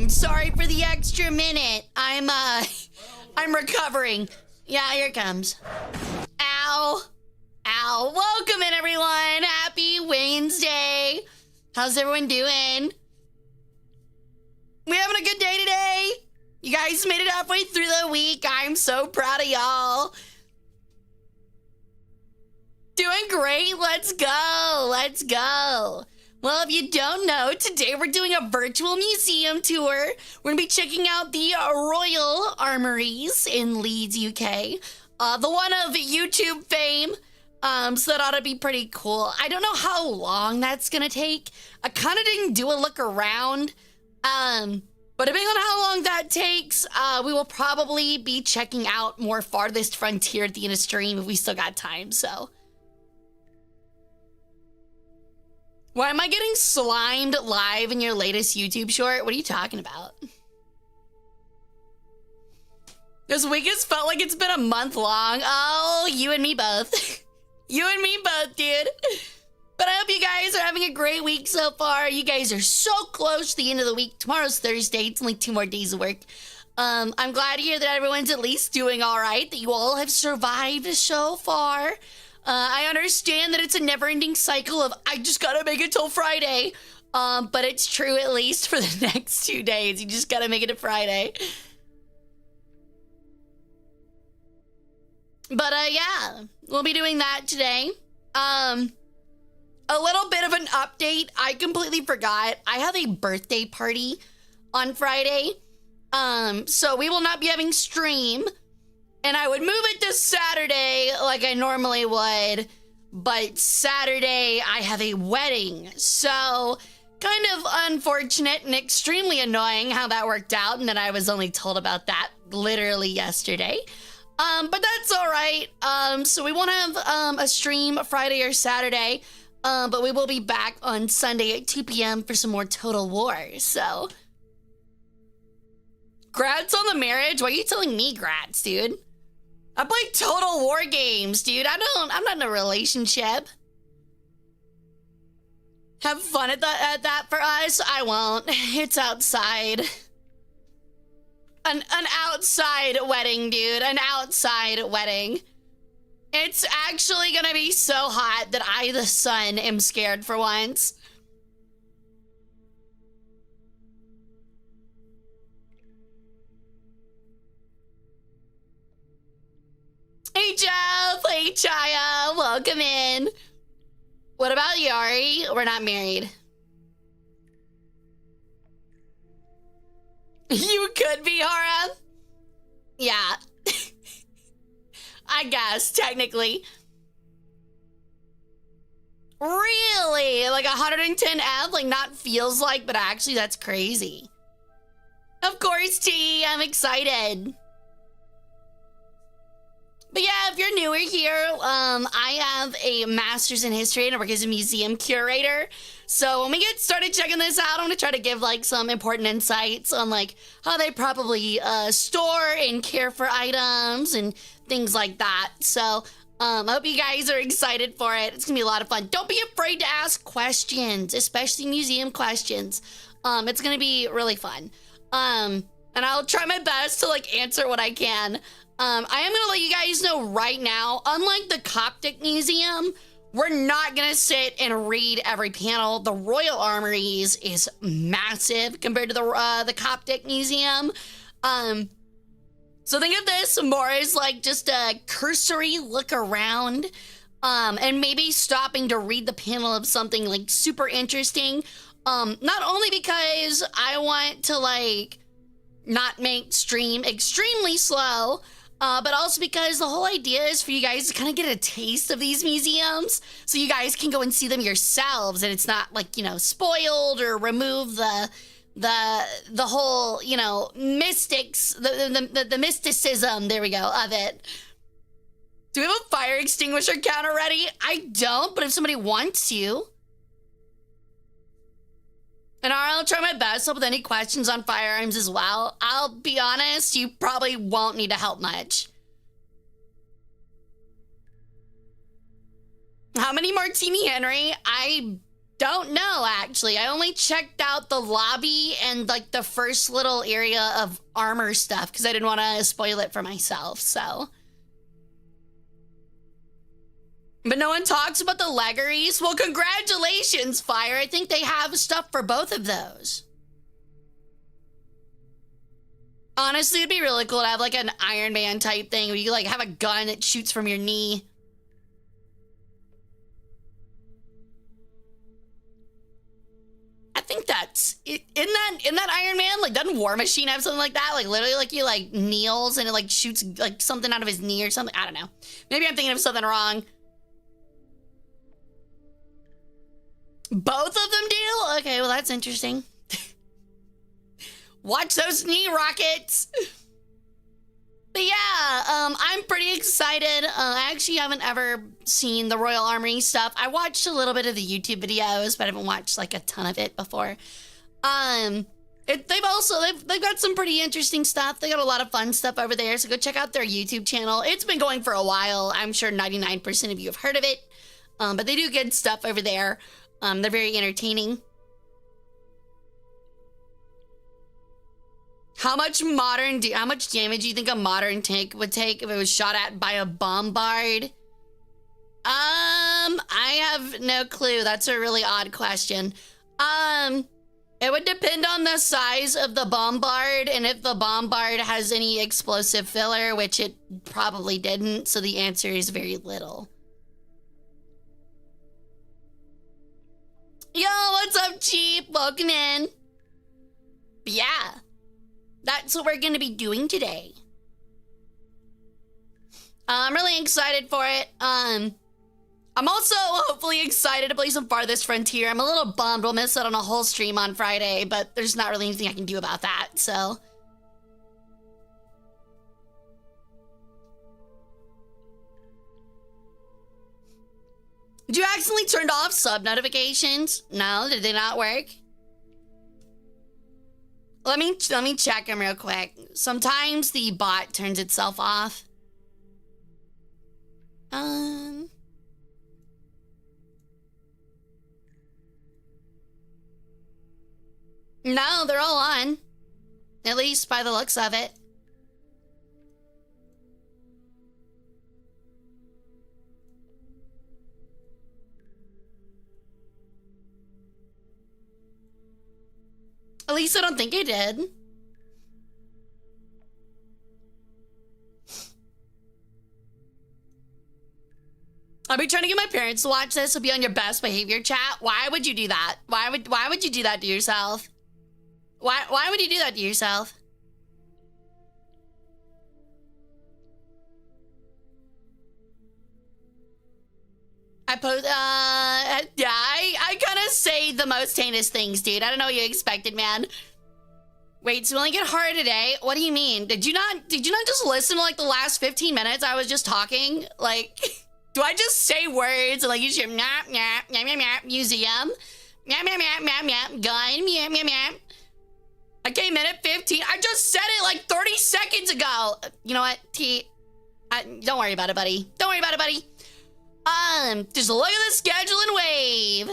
again. Sorry for the extra minute. I'm recovering. Yeah, here it comes. Ow. Ow. Welcome in, everyone. Happy Wednesday. How's everyone doing? We having a good day today? You guys made it halfway through the week. I'm so proud of y'all. Doing great. Let's go. Let's go. Well, if you don't know, today we're doing a virtual museum tour. We're going to be checking out the Royal Armories in Leeds, UK. The one of YouTube fame. So that ought to be pretty cool. I don't know how long that's going to take. I kind of didn't do a look around. But depending on how long that takes, we will probably be checking out more Farthest Frontier at the end of stream if we still got time, so. Why am I getting slimed live in your latest YouTube short? What are you talking about? This week has felt like it's been a month long. Oh, you and me both. You and me both, dude. But I hope you guys are having a great week so far. You guys are so close to the end of the week. Tomorrow's Thursday. It's only 2 more days of work. I'm glad to hear that everyone's at least doing all right, that you all have survived so far. I understand that it's a never-ending cycle of, I just gotta make it till Friday. But it's true at least for the next 2 days. You just gotta make it to Friday. But, yeah, we'll be doing that today. A little bit of an update. I completely forgot. I have a birthday party on Friday. So we will not be having stream. And I would move it to Saturday like I normally would. But Saturday, I have a wedding. So, kind of unfortunate and extremely annoying how that worked out. And that I was only told about that literally yesterday. But that's all right. So we won't have a stream Friday or Saturday. But we will be back on Sunday at 2 p.m. for some more Total War. So, grats on the marriage? Why are you telling me grats, dude? I play Total War games, dude. I'm not in a relationship. Have fun at that for us? I won't. It's outside. An outside wedding, dude. An outside wedding. It's actually gonna be so hot that I, the sun, am scared for once. Hey, Jeff. Hey, Chaya. Welcome in. What about Yari? We're not married. You could be, Hara. Yeah. I guess, technically. Really? Like 110F? Like, not feels like, but actually, that's crazy. Of course, T. I'm excited. But yeah, if you're newer here, I have a master's in history and I work as a museum curator. So when we get started checking this out, I'm gonna try to give like some important insights on like how they probably store and care for items and things like that. So I hope you guys are excited for it. It's gonna be a lot of fun. Don't be afraid to ask questions, especially museum questions. It's gonna be really fun. And I'll try my best to like answer what I can. I am gonna let you guys know right now, unlike the Coptic Museum, we're not gonna sit and read every panel. The Royal Armories is massive compared to the Coptic Museum. So think of this more as like just a cursory look around, and maybe stopping to read the panel of something like super interesting. Not only because I want to like not make stream extremely slow, but also because the whole idea is for you guys to kind of get a taste of these museums so you guys can go and see them yourselves and it's not like, you know, spoiled or remove the whole, you know, mystics, the mysticism, there we go, of it. Do we have a fire extinguisher counter ready? I don't, but if somebody wants to. And I'll try my best with any questions on firearms as well. I'll be honest, you probably won't need to help much. How many Martini Henry? I don't know, actually. I only checked out the lobby and, like, the first little area of armor stuff because I didn't want to spoil it for myself, so. But no one talks about the Leggeries? Well, congratulations, Fire. I think they have stuff for both of those. Honestly, it'd be really cool to have, like, an Iron Man type thing where you, like, have a gun that shoots from your knee. I think that's in that Iron Man, like, doesn't War Machine have something like that? Like, literally, like, he, like, kneels and it, like, shoots, like, something out of his knee or something. I don't know. Maybe I'm thinking of something wrong. Both of them do? Okay, well, that's interesting. Watch those knee rockets. But yeah, I'm pretty excited. I actually haven't ever seen the Royal Armory stuff. I watched a little bit of the YouTube videos, but I haven't watched like a ton of it before. They've got some pretty interesting stuff. They got a lot of fun stuff over there, so go check out their YouTube channel. It's been going for a while. I'm sure 99% of you have heard of it, but they do good stuff over there. They're very entertaining. How much damage do you think a modern tank would take if it was shot at by a bombard? I have no clue. That's a really odd question. It would depend on the size of the bombard and if the bombard has any explosive filler, which it probably didn't, so the answer is very little. Yo, what's up, Cheap? Welcome in. But yeah. That's what we're going to be doing today. I'm really excited for it. I'm also hopefully excited to play some Farthest Frontier. I'm a little bummed we'll miss out on a whole stream on Friday, but there's not really anything I can do about that, so. Did you accidentally turn off sub notifications? No, did they not work? Let me check them real quick. Sometimes the bot turns itself off. No, they're all on. At least by the looks of it. At least I don't think I did. I'll be trying to get my parents to watch this. It'll be on your best behavior chat. Why would you do that? Why would you do that to yourself? Why would you do that to yourself? Yeah, I kind of say the most heinous things, dude. I don't know what you expected, man. Wait, so we only get Hara today? What do you mean? Did you not just listen to like the last 15 minutes I was just talking? Like, do I just say words and like you should nyap, nyap, nyap, nyap, nyap, museum? Nyap, nyap, nyap, nyap, nyap, gun, nyap, nyap, nyap. Okay, minute 15. I just said it like 30 seconds ago. You know what, don't worry about it, buddy. Don't worry about it, buddy. Just look at the schedule and wave.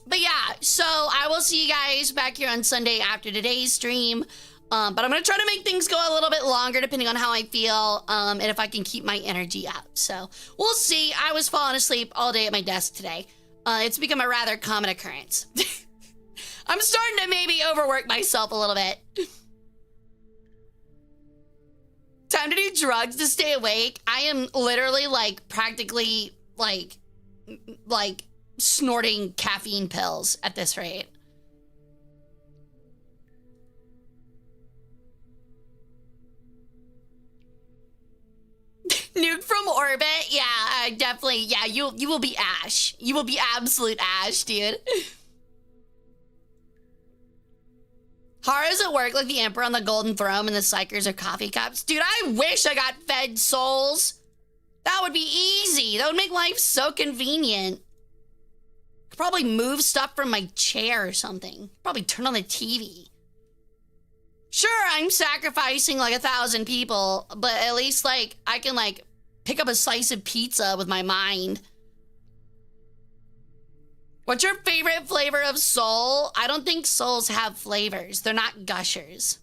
But yeah, so I will see you guys back here on Sunday after today's stream. But I'm gonna try to make things go a little bit longer depending on how I feel, and if I can keep my energy up. So we'll see. I was falling asleep all day at my desk today. It's become a rather common occurrence. I'm starting to maybe overwork myself a little bit. Time to do drugs to stay awake. I am literally like practically like snorting caffeine pills at this rate. Nuke from orbit? Yeah, definitely. Yeah, you will be ash. You will be absolute ash, dude. Hara's at work like the Emperor on the Golden Throne and the Psychers are coffee cups. Dude, I wish I got fed souls. That would be easy. That would make life so convenient. Could probably move stuff from my chair or something. Probably turn on the TV. Sure, I'm sacrificing like 1,000 people, but at least like I can like pick up a slice of pizza with my mind. What's your favorite flavor of Sol? I don't think Sols have flavors. They're not gushers.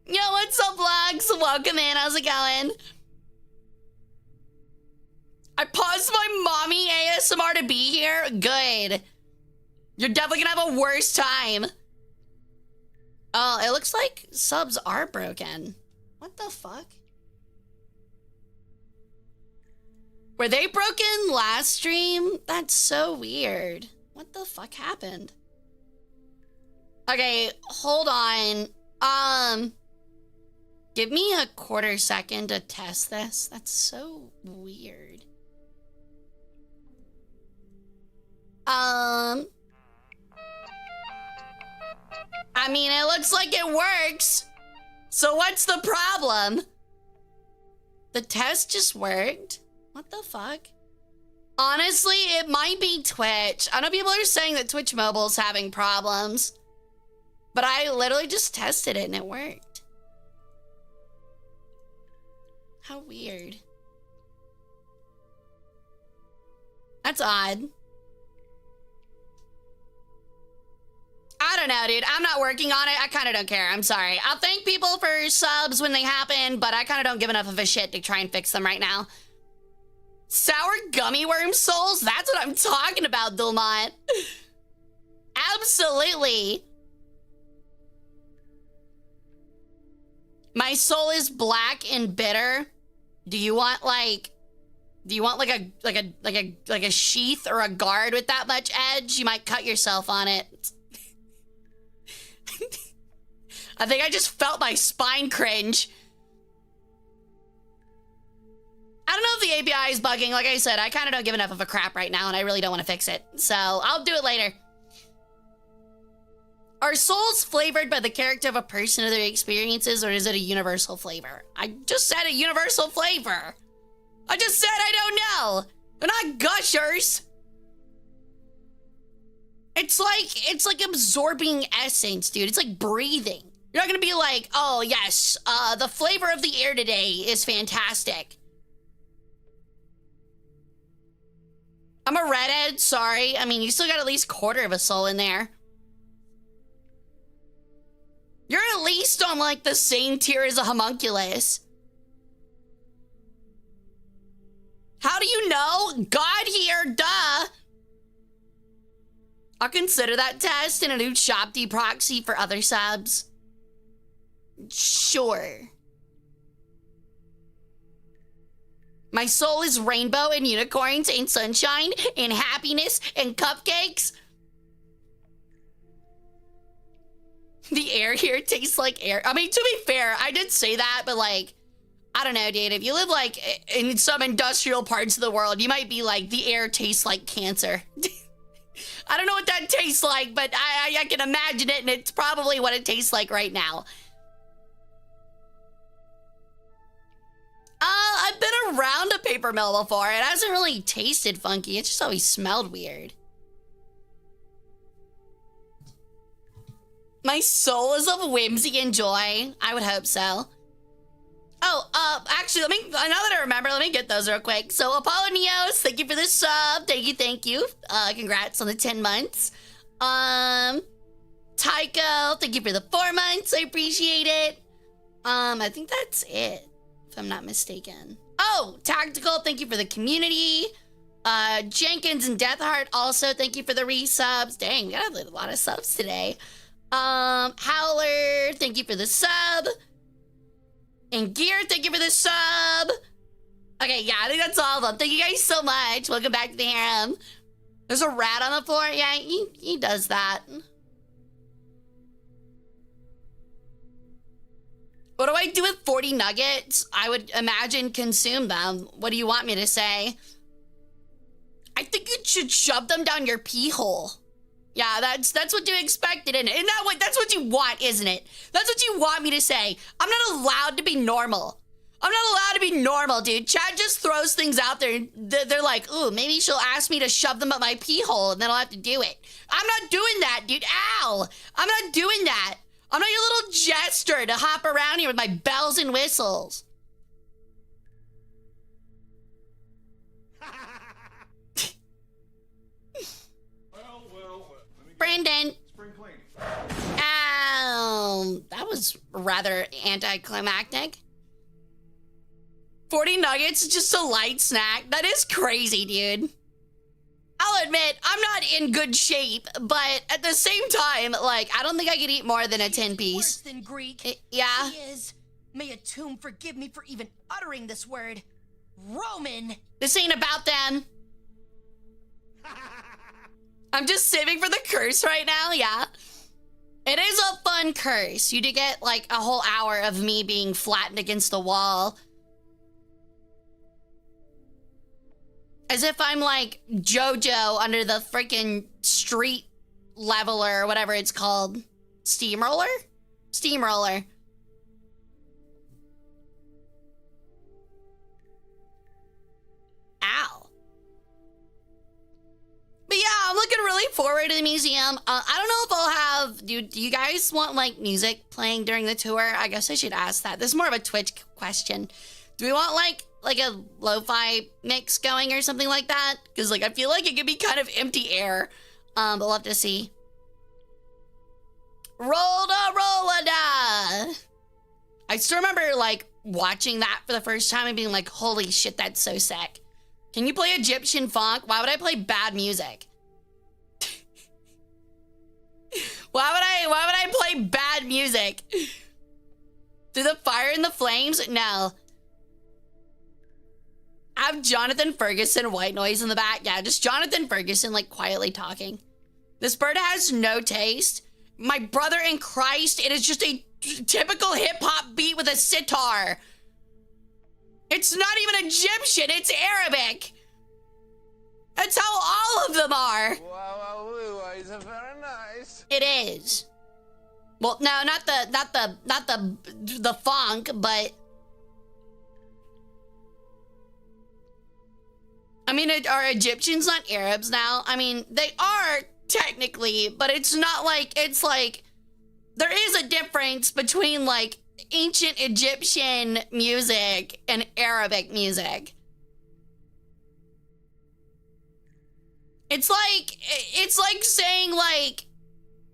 Yo, what's up, vlogs? Welcome in. How's it going? I paused my mommy ASMR to be here. Good. You're definitely gonna have a worse time. Oh, it looks like subs are broken. What the fuck? Were they broken last stream? That's so weird. What the fuck happened? Okay, hold on. Give me a quarter second to test this. That's so weird. I mean, it looks like it works. So what's the problem? The test just worked? What the fuck? Honestly, it might be Twitch. I know people are saying that Twitch Mobile's having problems, but I literally just tested it and it worked. How weird. That's odd. I don't know, dude. I'm not working on it. I kind of don't care. I'm sorry. I'll thank people for subs when they happen, but I kind of don't give enough of a shit to try and fix them right now. Sour gummy worm souls? That's what I'm talking about, Dulmont. Absolutely. My soul is black and bitter. Do you want like a sheath or a guard with that much edge? You might cut yourself on it. I think I just felt my spine cringe. I don't know if the API is bugging. Like I said, I kind of don't give enough of a crap right now, and I really don't want to fix it. So I'll do it later. Are souls flavored by the character of a person or their experiences, or is it a universal flavor? I just said a universal flavor. I just said I don't know. They're not gushers. It's like absorbing essence, dude. It's like breathing. You're not gonna be like, oh yes, the flavor of the air today is fantastic. I'm a redhead, sorry. I mean, you still got at least quarter of a soul in there. You're at least on like the same tier as a homunculus. How do you know? God here, duh. I'll consider that test and a new shop proxy for other subs. Sure. My soul is rainbow and unicorns and sunshine and happiness and cupcakes. The air here tastes like air. I mean, to be fair, I did say that, but like, I don't know, dude. If you live like in some industrial parts of the world, you might be like, the air tastes like cancer. I don't know what that tastes like, but I can imagine it, and it's probably what it tastes like right now. I've been around a paper mill before. It hasn't really tasted funky. It just always smelled weird. My soul is of whimsy and joy. I would hope so. Oh, actually, now that I remember, let me get those real quick. So, Apolloneos, thank you for the sub. Thank you. Congrats on the 10 months. Tycho, thank you for the 4 months. I appreciate it. I think that's it, if I'm not mistaken. Oh, Tactical, thank you for the community. Jenkins and Deathheart, also, thank you for the resubs. Dang, we got a lot of subs today. Howler, thank you for the sub. And Gear, thank you for the sub. Okay, yeah, I think that's all of them. Thank you guys so much. Welcome back to the harem. There's a rat on the floor. Yeah, he does that. What do I do with 40 nuggets? I would imagine consume them. What do you want me to say? I think you should shove them down your pee hole. Yeah, that's what you expected, and that's what you want, isn't it? That's what you want me to say. I'm not allowed to be normal. I'm not allowed to be normal, dude. Chad just throws things out there, and they're like, ooh, maybe she'll ask me to shove them up my pee hole, and then I'll have to do it. I'm not doing that, dude. Ow! I'm not doing that. I'm not your little jester to hop around here with my bells and whistles. Superintendent. Spring clean. That was rather anticlimactic. 40 nuggets is just a light snack. That is crazy, dude. I'll admit, I'm not in good shape, but at the same time, like, I don't think I could eat more than a 10-piece. Worse than Greek. Yeah? He is. May a tomb forgive me for even uttering this word. Roman. This ain't about them. I'm just saving for the curse right now, yeah. It is a fun curse. You do get, like, a whole hour of me being flattened against the wall. As if I'm, like, JoJo under the freaking street leveler, or whatever it's called. Steamroller? Steamroller. Ow. But yeah, I'm looking really forward to the museum. I don't know if I'll have... Do you guys want, like, music playing during the tour? I guess I should ask that. This is more of a Twitch question. Do we want, like a lo-fi mix going or something like that? Because, like, I feel like it could be kind of empty air. But we'll have to see. Roll-da-roll-a-da! I still remember, like, watching that for the first time and being like, holy shit, that's so sick. Can you play Egyptian funk? Why would I play bad music? Why would I play bad music? Through the fire and the flames? No. Have Jonathan Ferguson white noise in the back. Yeah, just Jonathan Ferguson, like, quietly talking. This bird has no taste. My brother in Christ, it is just a typical hip-hop beat with a sitar. It's not even Egyptian, it's Arabic. That's how all of them are. Wow, is very nice. It is. Well, no, not the funk, but I mean, are Egyptians not Arabs now? I mean, they are technically, but it's not like, it's like, there is a difference between, like, ancient Egyptian music and Arabic music. It's like saying, like,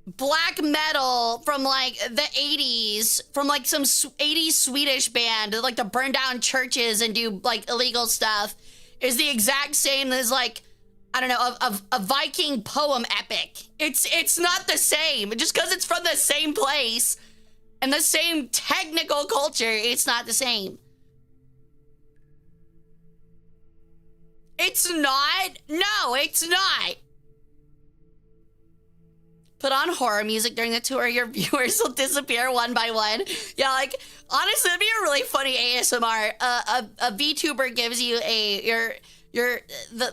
black metal from, like, the 80s, from, like, some 80s Swedish band, like, to burn down churches and do, like, illegal stuff, is the exact same as, like, I don't know, a Viking poem epic. It's not the same. Just because it's from the same place and the same technical culture, it's not the same. It's not? No, it's not. Put on horror music during the tour, your viewers will disappear one by one. Yeah, like, honestly, it'd be a really funny ASMR. A VTuber gives you the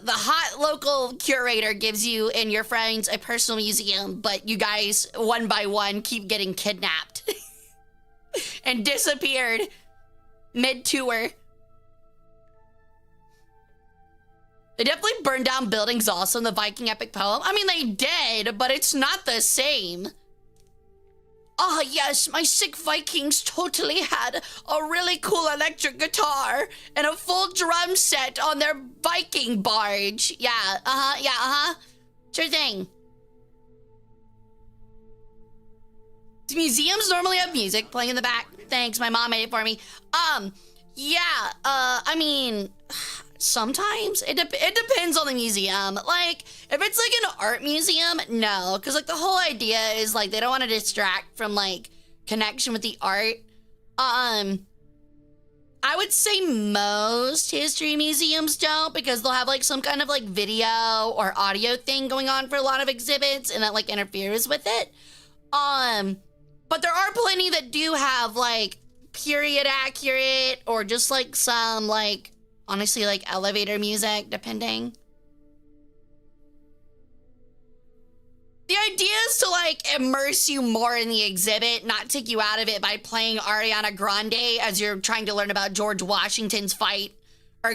hot local curator gives you and your friends a personal museum, but you guys, one by one, keep getting kidnapped and disappeared mid-tour. They definitely burned down buildings also in the Viking epic poem. I mean, they did, but it's not the same. Ah, yes, my sick Vikings totally had a really cool electric guitar and a full drum set on their Viking barge. Yeah, sure thing. Do museums normally have music playing in the back? Thanks, my mom made it for me. I mean, sometimes it depends on the museum. Like, if it's like an art museum, no, because like the whole idea is like they don't want to distract from like connection with the art. I would say most history museums don't, because they'll have like some kind of like video or audio thing going on for a lot of exhibits, and that like interferes with it. But there are plenty that do have like period accurate or just like some like honestly like elevator music, depending. The idea is to like immerse you more in the exhibit, not take you out of it by playing Ariana Grande as you're trying to learn about George Washington's fight or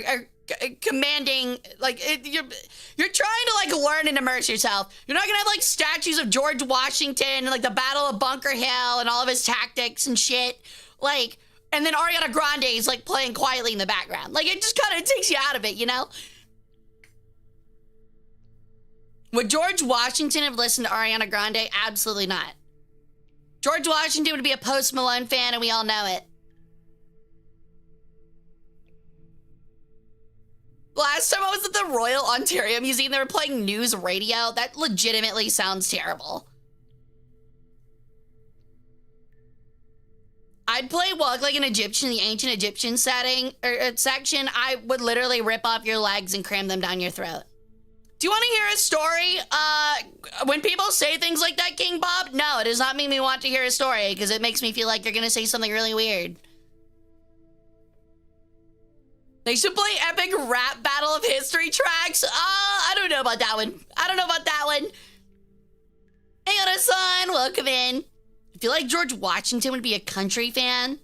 commanding, like you're trying to like learn and immerse yourself. You're not gonna have like statues of George Washington and like the Battle of Bunker Hill and all of his tactics and shit. Like, and then Ariana Grande is like playing quietly in the background. Like, it just kind of takes you out of it, you know? Would George Washington have listened to Ariana Grande? Absolutely not. George Washington would be a Post Malone fan, and we all know it. Last time I was at the Royal Ontario Museum, they were playing news radio. That legitimately sounds terrible. I'd play Walk Like an Egyptian, the ancient Egyptian section. I would literally rip off your legs and cram them down your throat. Do you want to hear a story? When people say things like that, King Bob, no, it does not make me want to hear a story because it makes me feel like you're going to say something really weird. They should play epic rap battle of history tracks. I don't know about that one. Hey, Oda-san, welcome in. I feel like George Washington would be a country fan.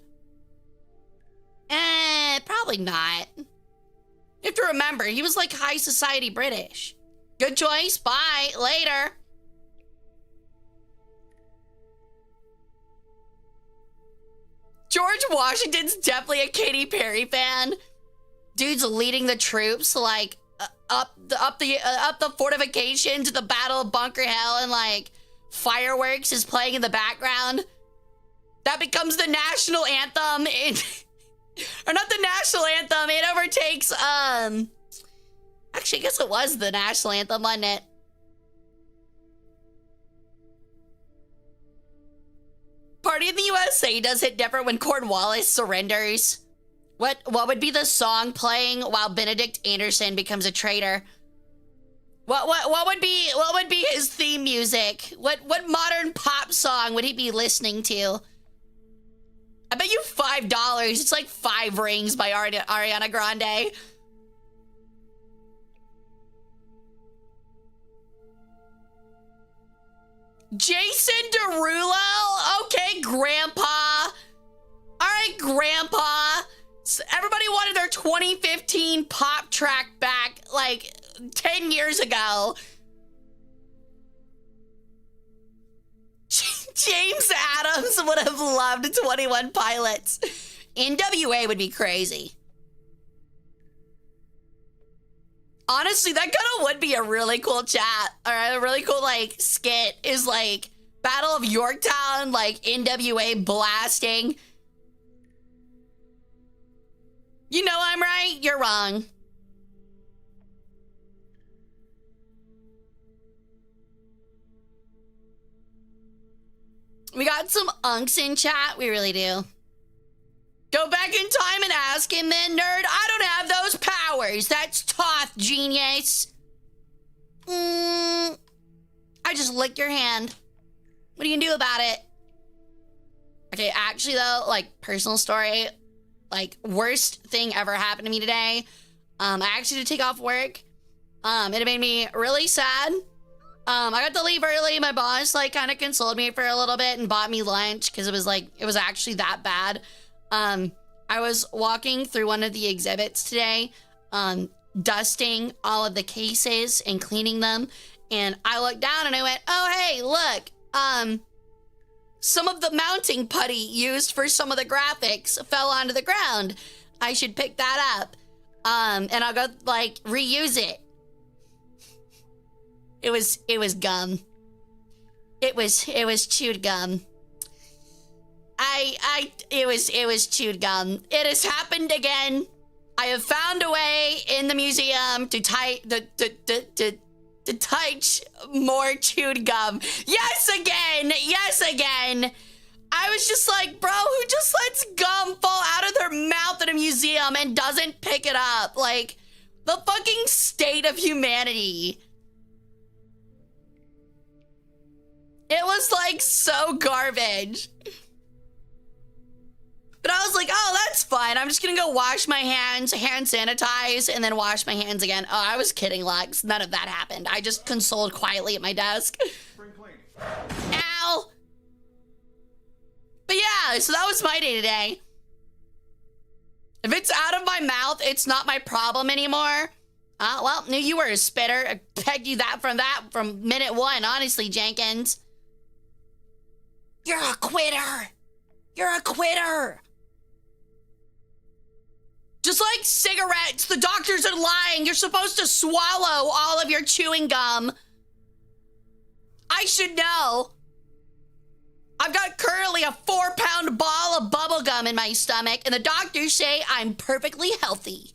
Probably not. You have to remember, he was like high society British. Good choice. Bye. Later. George Washington's definitely a Katy Perry fan. Dude's leading the troops like up the fortification to the Battle of Bunker Hill, and like fireworks is playing in the background. That becomes the national anthem. Or not the national anthem. It overtakes actually, I guess it was the national anthem, wasn't it? Party in the USA does hit different when Cornwallis surrenders. What would be the song playing while Benedict Anderson becomes a traitor? What would be his theme music? What modern pop song would he be listening to? I bet you $5. It's like 5 Rings by Ariana Grande. Jason Derulo? Okay, Grandpa. All right, Grandpa. Everybody wanted their 2015 pop track back like 10 years ago. James Adams would have loved 21 Pilots. NWA would be crazy. Honestly, that kind of would be a really cool chat, or a really cool like skit, is like Battle of Yorktown, like NWA blasting. You know I'm right, you're wrong. We got some unks in chat, we really do. Go back in time and ask him then, nerd. I don't have those powers. That's Toth, genius. I just licked your hand. What are you gonna do about it? Okay, actually though, like personal story, like worst thing ever happened to me today. I actually had to take off work. It made me really sad. I got to leave early. My boss like kind of consoled me for a little bit and bought me lunch because it was actually that bad. I was walking through one of the exhibits today, dusting all of the cases and cleaning them. And I looked down and I went, oh, hey, look, some of the mounting putty used for some of the graphics fell onto the ground. I should pick that up. And I'll go like reuse it. It was gum. It was chewed gum. It was chewed gum. It has happened again. I have found a way in the museum to touch more chewed gum. Yes again. I was just like, bro, who just lets gum fall out of their mouth in a museum and doesn't pick it up? Like, the fucking state of humanity. It was like so garbage. But I was like, oh, that's fine. I'm just gonna go wash my hands, hand sanitize, and then wash my hands again. Oh, I was kidding, Lex. None of that happened. I just consoled quietly at my desk. Ow. But yeah, so that was my day today. If it's out of my mouth, it's not my problem anymore. Well, knew you were a spitter. I pegged you from minute one, honestly, Jenkins. You're a quitter. You're a quitter. Just like cigarettes, the doctors are lying. You're supposed to swallow all of your chewing gum. I should know. I've got currently a 4-pound ball of bubble gum in my stomach, and the doctors say I'm perfectly healthy.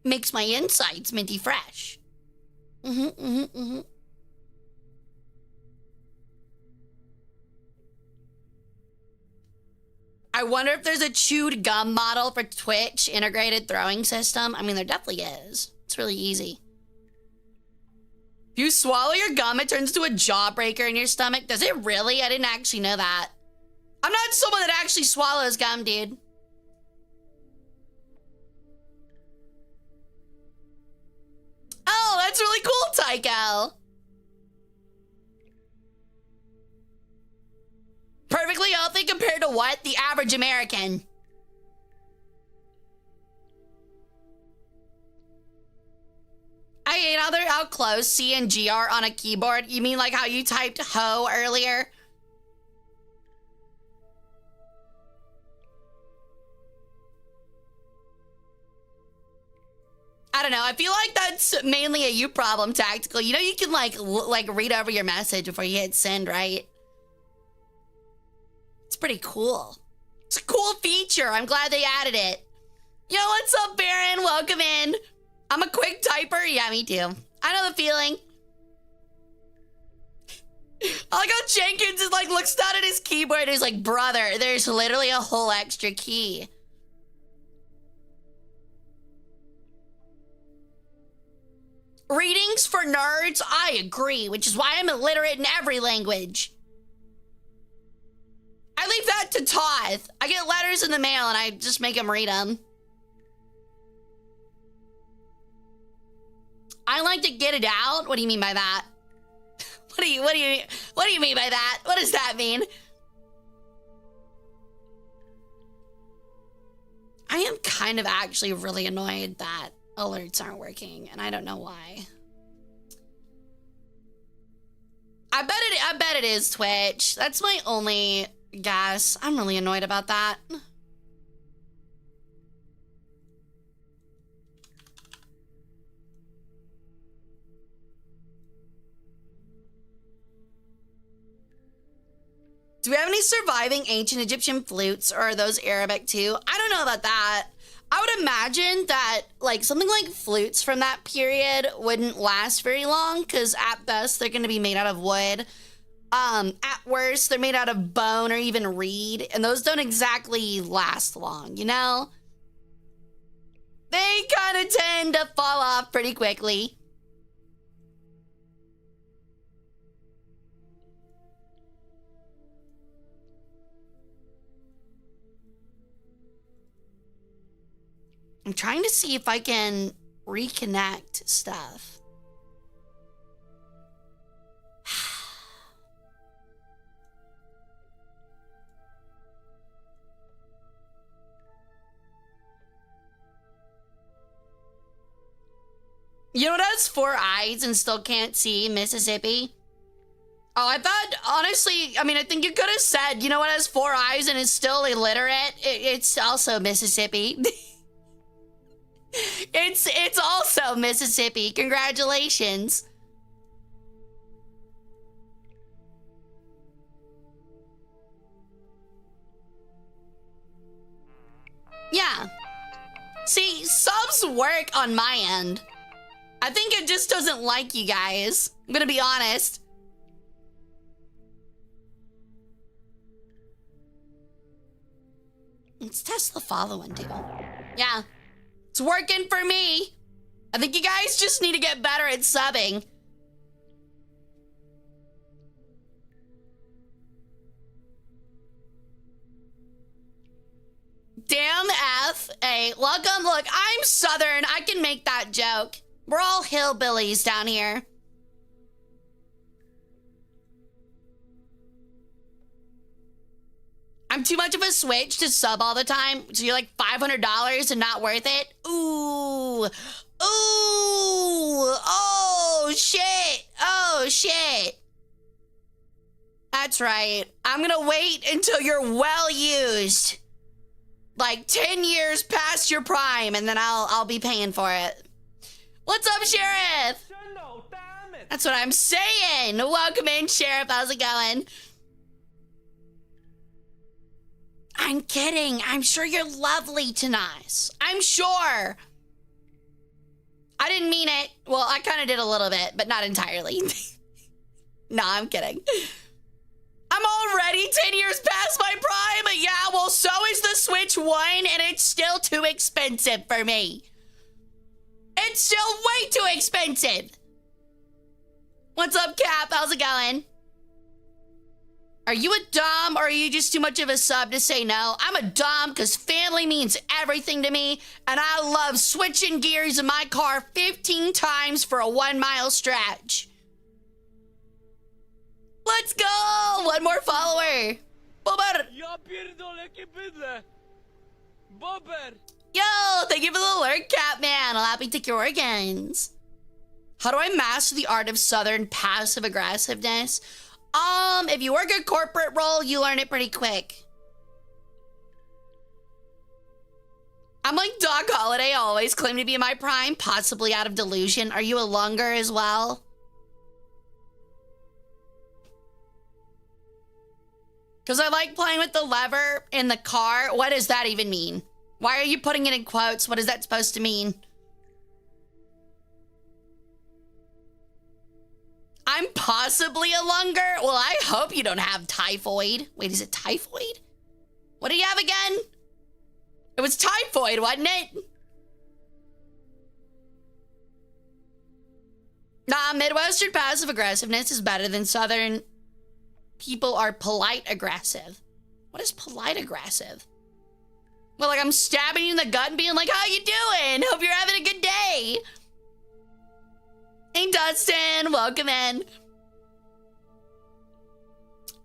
Makes my insides minty fresh. I wonder if there's a chewed gum model for Twitch integrated throwing system. I mean, there definitely is. It's really easy. If you swallow your gum, it turns into a jawbreaker in your stomach. Does it really? I didn't actually know that. I'm not someone that actually swallows gum, dude. Oh, that's really cool, Tycho. Perfectly healthy compared to what? The average American. I hate how close C and G are on a keyboard. You mean like how you typed ho earlier? I don't know. I feel like that's mainly a you problem, Tactical. You know you can like read over your message before you hit send, right? It's pretty cool. It's a cool feature. I'm glad they added it. Yo, what's up, Baron? Welcome in. I'm a quick typer. Yeah, me too. I know the feeling. I like how Jenkins is like looks down at his keyboard and he's like, brother, there's literally a whole extra key. Readings for nerds? I agree, which is why I'm illiterate in every language. I leave that to Toth. I get letters in the mail and I just make him read them. I like to get it out. What do you mean by that? What do you mean by that? What does that mean? I am kind of actually really annoyed that alerts aren't working, and I don't know why. I bet it is Twitch. That's my only guess. I'm really annoyed about that. Do we have any surviving ancient Egyptian flutes, or are those Arabic too? I don't know about that. I would imagine that like something like flutes from that period wouldn't last very long, because at best they're going to be made out of wood. At worst, they're made out of bone or even reed, and those don't exactly last long, you know? They kind of tend to fall off pretty quickly. I'm trying to see if I can reconnect stuff. You know what has 4 eyes and still can't see? Mississippi? Oh, I thought, honestly, I mean, I think you could have said, you know what has 4 eyes and is still illiterate? It's also Mississippi. It's also Mississippi. Congratulations. Yeah. See, subs work on my end. I think it just doesn't like you guys. I'm gonna be honest. Let's test the following, dude. Yeah. It's working for me. I think you guys just need to get better at subbing. Damn F. Hey, welcome. Look, I'm Southern. I can make that joke. We're all hillbillies down here. I'm too much of a switch to sub all the time, so you're like $500 and not worth it? Ooh. Ooh. Oh, shit. Oh, shit. That's right. I'm gonna wait until you're well used. Like 10 years past your prime, and then I'll be paying for it. What's up, Sheriff? No, damn it. That's what I'm saying. Welcome in, Sheriff. How's it going? I'm kidding. I'm sure you're lovely tonight. I'm sure. I didn't mean it. Well, I kind of did a little bit, but not entirely. Nah, I'm kidding. I'm already 10 years past my prime, but yeah, well, so is the Switch 1, and it's still too expensive for me. It's still way too expensive. What's up, Cap? How's it going? Are you a dom, or are you just too much of a sub to say no? I'm a dom because family means everything to me, and I love switching gears in my car 15 times for a 1-mile stretch. Let's go! One more follower. Bobber. Yo, thank you for the alert, Catman. I'll happy take your organs. How do I master the art of Southern passive aggressiveness? If you work a corporate role, you learn it pretty quick. I'm like Doc Holliday, always claim to be in my prime, possibly out of delusion. Are you a lunger as well? Because I like playing with the lever in the car. What does that even mean? Why are you putting it in quotes? What is that supposed to mean? I'm possibly a lunger? Well, I hope you don't have typhoid. Wait, is it typhoid? What do you have again? It was typhoid, wasn't it? Nah, Midwestern passive aggressiveness is better than Southern. People are polite aggressive. What is polite aggressive? Well, like I'm stabbing you in the gut and being like, how you doing? Hope you're having a good day. Hey, Dustin, welcome in.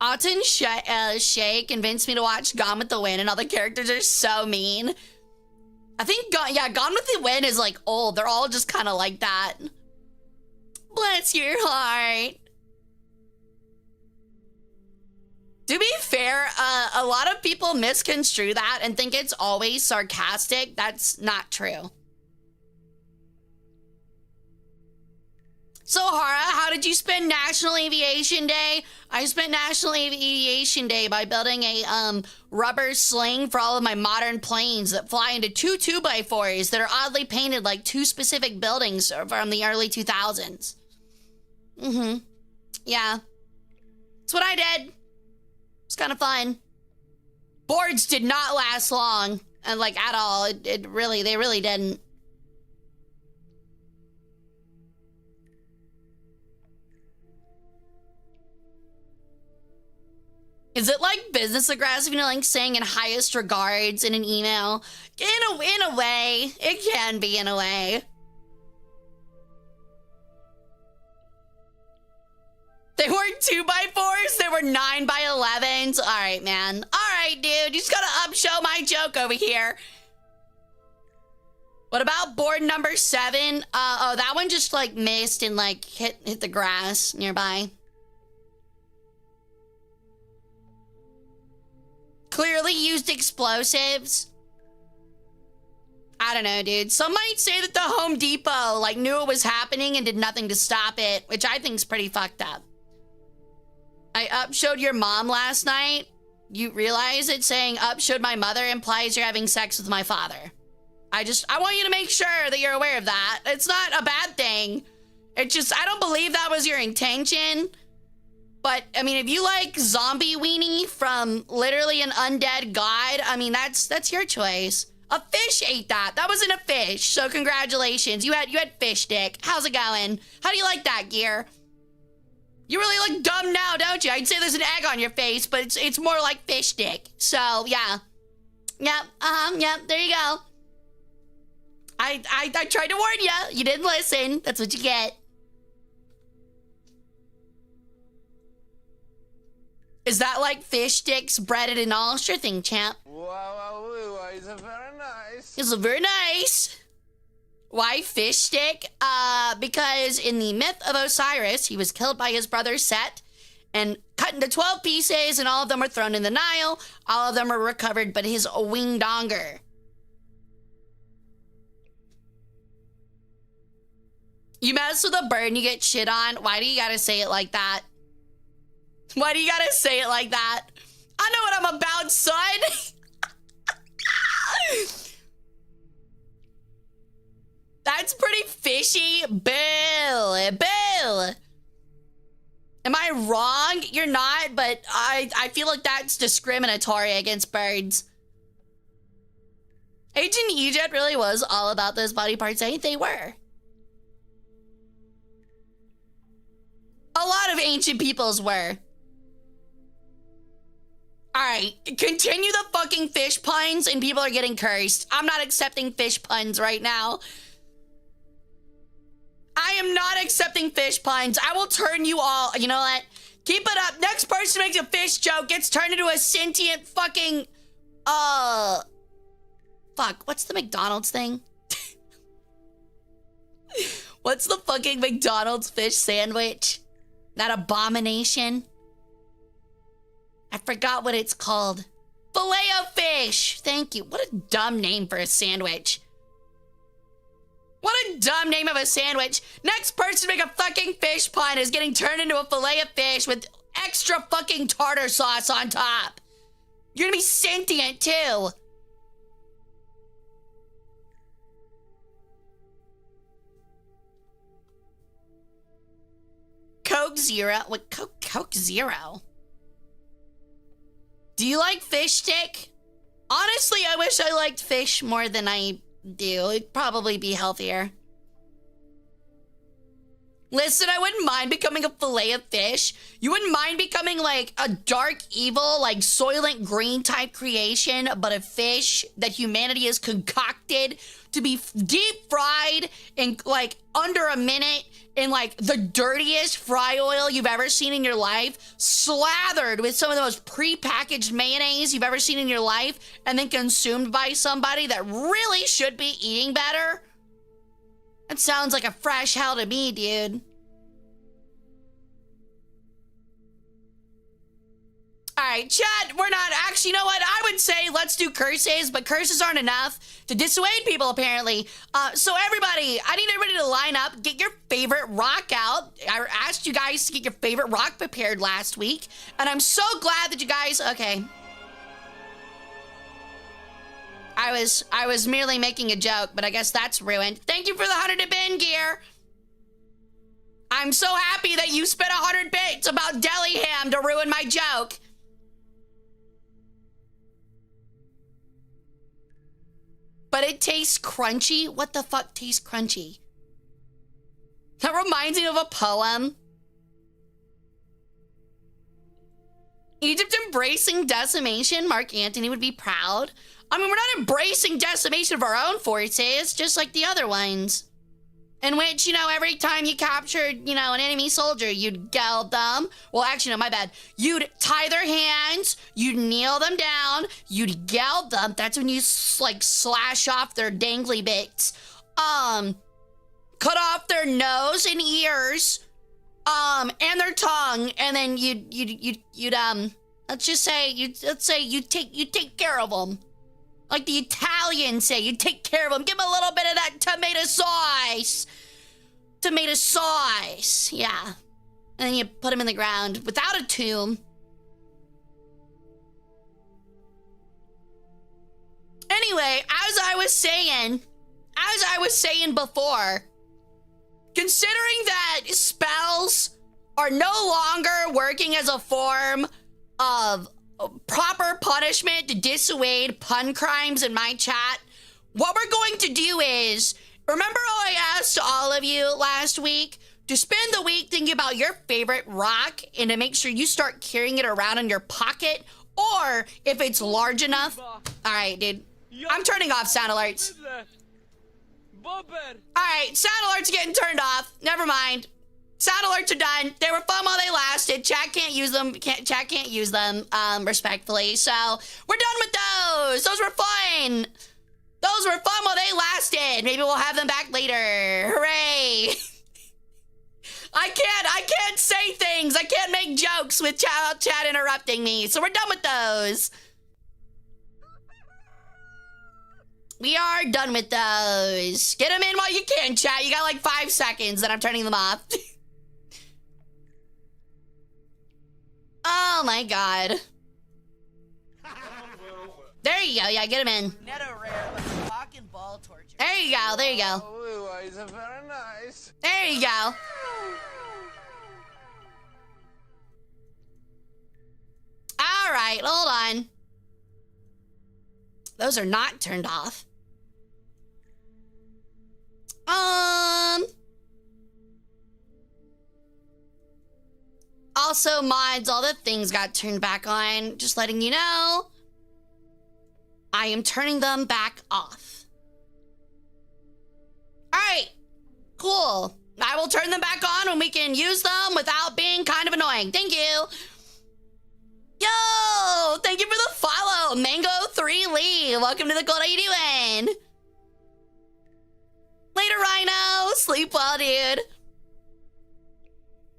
Autumn Shay convinced me to watch Gone with the Wind, and all the characters are so mean. I think, Gone with the Wind is like old. They're all just kind of like that. Bless your heart. To be fair, a lot of people misconstrue that and think it's always sarcastic. That's not true. So, Hara, how did you spend National Aviation Day? I spent National Aviation Day by building a rubber sling for all of my modern planes that fly into 2 2x4s that are oddly painted like 2 specific buildings from the early 2000s. Yeah. That's what I did. It's kind of fun. Boards did not last long, and like at all. They really didn't. Is it like business aggressive, you know, like saying in highest regards in an email? In a way, it can be in a way. They weren't 2x4s, they were 9x11s. All right, man. All right, dude, you just gotta upshow my joke over here. What about board number 7? Oh, that one just like missed and like hit the grass nearby. Clearly used explosives. I don't know, dude. Some might say that the Home Depot like knew it was happening and did nothing to stop it, which I think is pretty fucked up. I upshowed your mom last night. You realize it saying upshowed my mother implies you're having sex with my father. I want you to make sure that you're aware of that. It's not a bad thing. It's just, I don't believe that was your intention. But, I mean, if you like Zombie Weenie from literally an undead god, I mean, that's your choice. A fish ate that. That wasn't a fish. So congratulations. You had fish dick. How's it going? How do you like that, Gear? You really look dumb now, don't you? I'd say there's an egg on your face, but it's more like fish dick. So, yeah. Yep, there you go. I tried to warn you. You didn't listen. That's what you get. Is that like fish sticks breaded and all? Sure thing, champ. Wow, it's very nice. It's very nice. Why fish stick? Because in the myth of Osiris, he was killed by his brother Set and cut into 12 pieces, and all of them were thrown in the Nile. All of them were recovered, but his wing donger. You mess with a bird and you get shit on. Why do you gotta say it like that? Why do you gotta say it like that? I know what I'm about, son. That's pretty fishy. Bill. Bill. Am I wrong? You're not, but I feel like that's discriminatory against birds. Ancient Egypt really was all about those body parts. I think they were. A lot of ancient peoples were. Alright, continue the fucking fish puns and people are getting cursed. I'm not accepting fish puns right now. I am not accepting fish puns. I will turn you all, you know what? Keep it up. Next person makes a fish joke gets turned into a sentient fucking, fuck, what's the McDonald's thing? What's the fucking McDonald's fish sandwich? That abomination? I forgot what it's called. Filet of fish. Thank you. What a dumb name for a sandwich. What a dumb name of a sandwich. Next person to make a fucking fish pun is getting turned into a filet of fish with extra fucking tartar sauce on top. You're gonna be sentient too. Coke Zero. What? Coke Zero? Do you like fish stick? Honestly, I wish I liked fish more than I do. It'd probably be healthier. Listen, I wouldn't mind becoming a fillet of fish. You wouldn't mind becoming like a dark evil, like Soylent Green type creation, but a fish that humanity has concocted to be deep fried in like under a minute in like the dirtiest fry oil you've ever seen in your life, slathered with some of the most prepackaged mayonnaise you've ever seen in your life, and then consumed by somebody that really should be eating better. That sounds like a fresh hell to me, dude. All right, chat, we're not actually, you know what? I would say let's do curses, but curses aren't enough to dissuade people, apparently. So everybody, I need everybody to line up, get your favorite rock out. I asked you guys to get your favorite rock prepared last week, and I'm so glad that you guys, okay. I was merely making a joke, but I guess that's ruined. Thank you for the 100 to bin gear. I'm so happy that you spent 100 bits about deli ham to ruin my joke. But it tastes crunchy? What the fuck tastes crunchy? That reminds me of a poem. Egypt embracing decimation? Mark Antony would be proud. I mean, we're not embracing decimation of our own forces, just like the other ones. In which, you know, every time you captured, you know, an enemy soldier, you'd geld them. Well, actually, no, my bad. You'd tie their hands, you'd kneel them down, you'd geld them. That's when you, like, slash off their dangly bits. Cut off their nose and ears, and their tongue, and then you'd let's say you take care of them. Like the Italians say, you take care of them. Give them a little bit of that tomato sauce. Tomato sauce, yeah. And then you put them in the ground without a tomb. Anyway, as I was saying before, considering that spells are no longer working as a form of proper punishment to dissuade pun crimes in my chat, what we're going to do is, remember how I asked all of you last week to spend the week thinking about your favorite rock and to make sure you start carrying it around in your pocket, or if it's large enough. All right, dude. I'm turning off sound alerts. All right, sound alerts are getting turned off. Never mind. Sound alerts are done. They were fun while they lasted. Chat can't use them. Chat can't use them, respectfully. So we're done with those. Those were fun. Those were fun while they lasted. Maybe we'll have them back later. Hooray. I can't say things. I can't make jokes with chat interrupting me. So we're done with those. We are done with those. Get them in while you can, chat. You got like 5 seconds, then I'm turning them off. Oh my god. There you go. Yeah, get them in. Netto rare, but walking ball torture. There you go. There you go. Oh, it's very nice. There you go. All right, hold on. Those are not turned off. Also, mods, all the things got turned back on. Just letting you know. I am turning them back off. All right, cool. I will turn them back on when we can use them without being kind of annoying. Thank you. Yo, thank you for the follow. Mango3 Lee, welcome to the gold. How you doing? Later, Rhino. Sleep well, dude.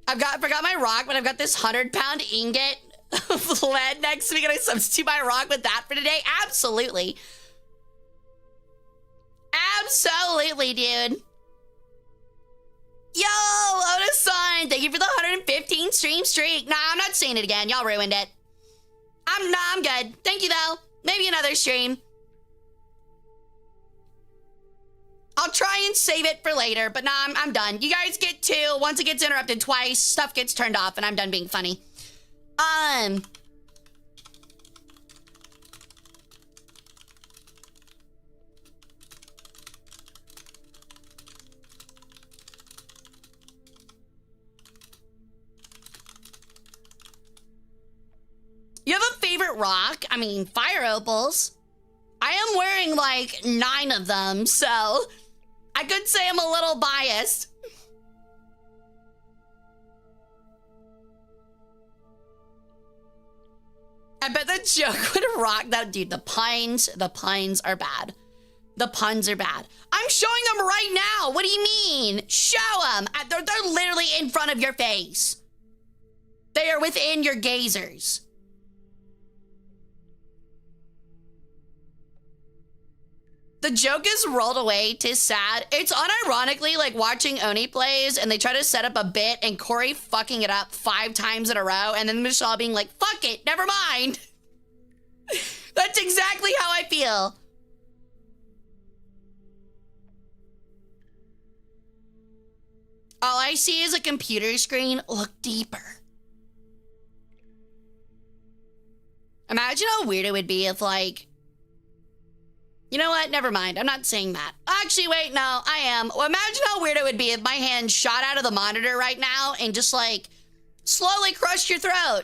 Forgot my rock, but I've got this 100-pound ingot of lead next to me. Can I substitute my rock with that for today? Absolutely. Absolutely, dude. Yo, Oda-san, thank you for the 115 stream streak. Nah, I'm not saying it again. Y'all ruined it. I'm good. Thank you, though. Maybe another stream. I'll try and save it for later, but nah, I'm done. You guys get 2. Once it gets interrupted twice, stuff gets turned off, and I'm done being funny. You have a favorite rock? I mean, fire opals. I am wearing like 9 of them, so I could say I'm a little biased. I bet the joke would rock that. Dude, the puns are bad. The puns are bad. I'm showing them right now. What do you mean? Show them. They're literally in front of your face. They are within your gazers. The joke is rolled away. Tis sad. It's unironically like watching Oni plays and they try to set up a bit and Corey fucking it up 5 times in a row and then Michelle being like, fuck it, never mind. That's exactly how I feel. All I see is a computer screen. Look deeper. Imagine how weird it would be if like, you know what? Never mind. I'm not saying that. Actually, wait, no, I am. Well, imagine how weird it would be if my hand shot out of the monitor right now and just like slowly crushed your throat.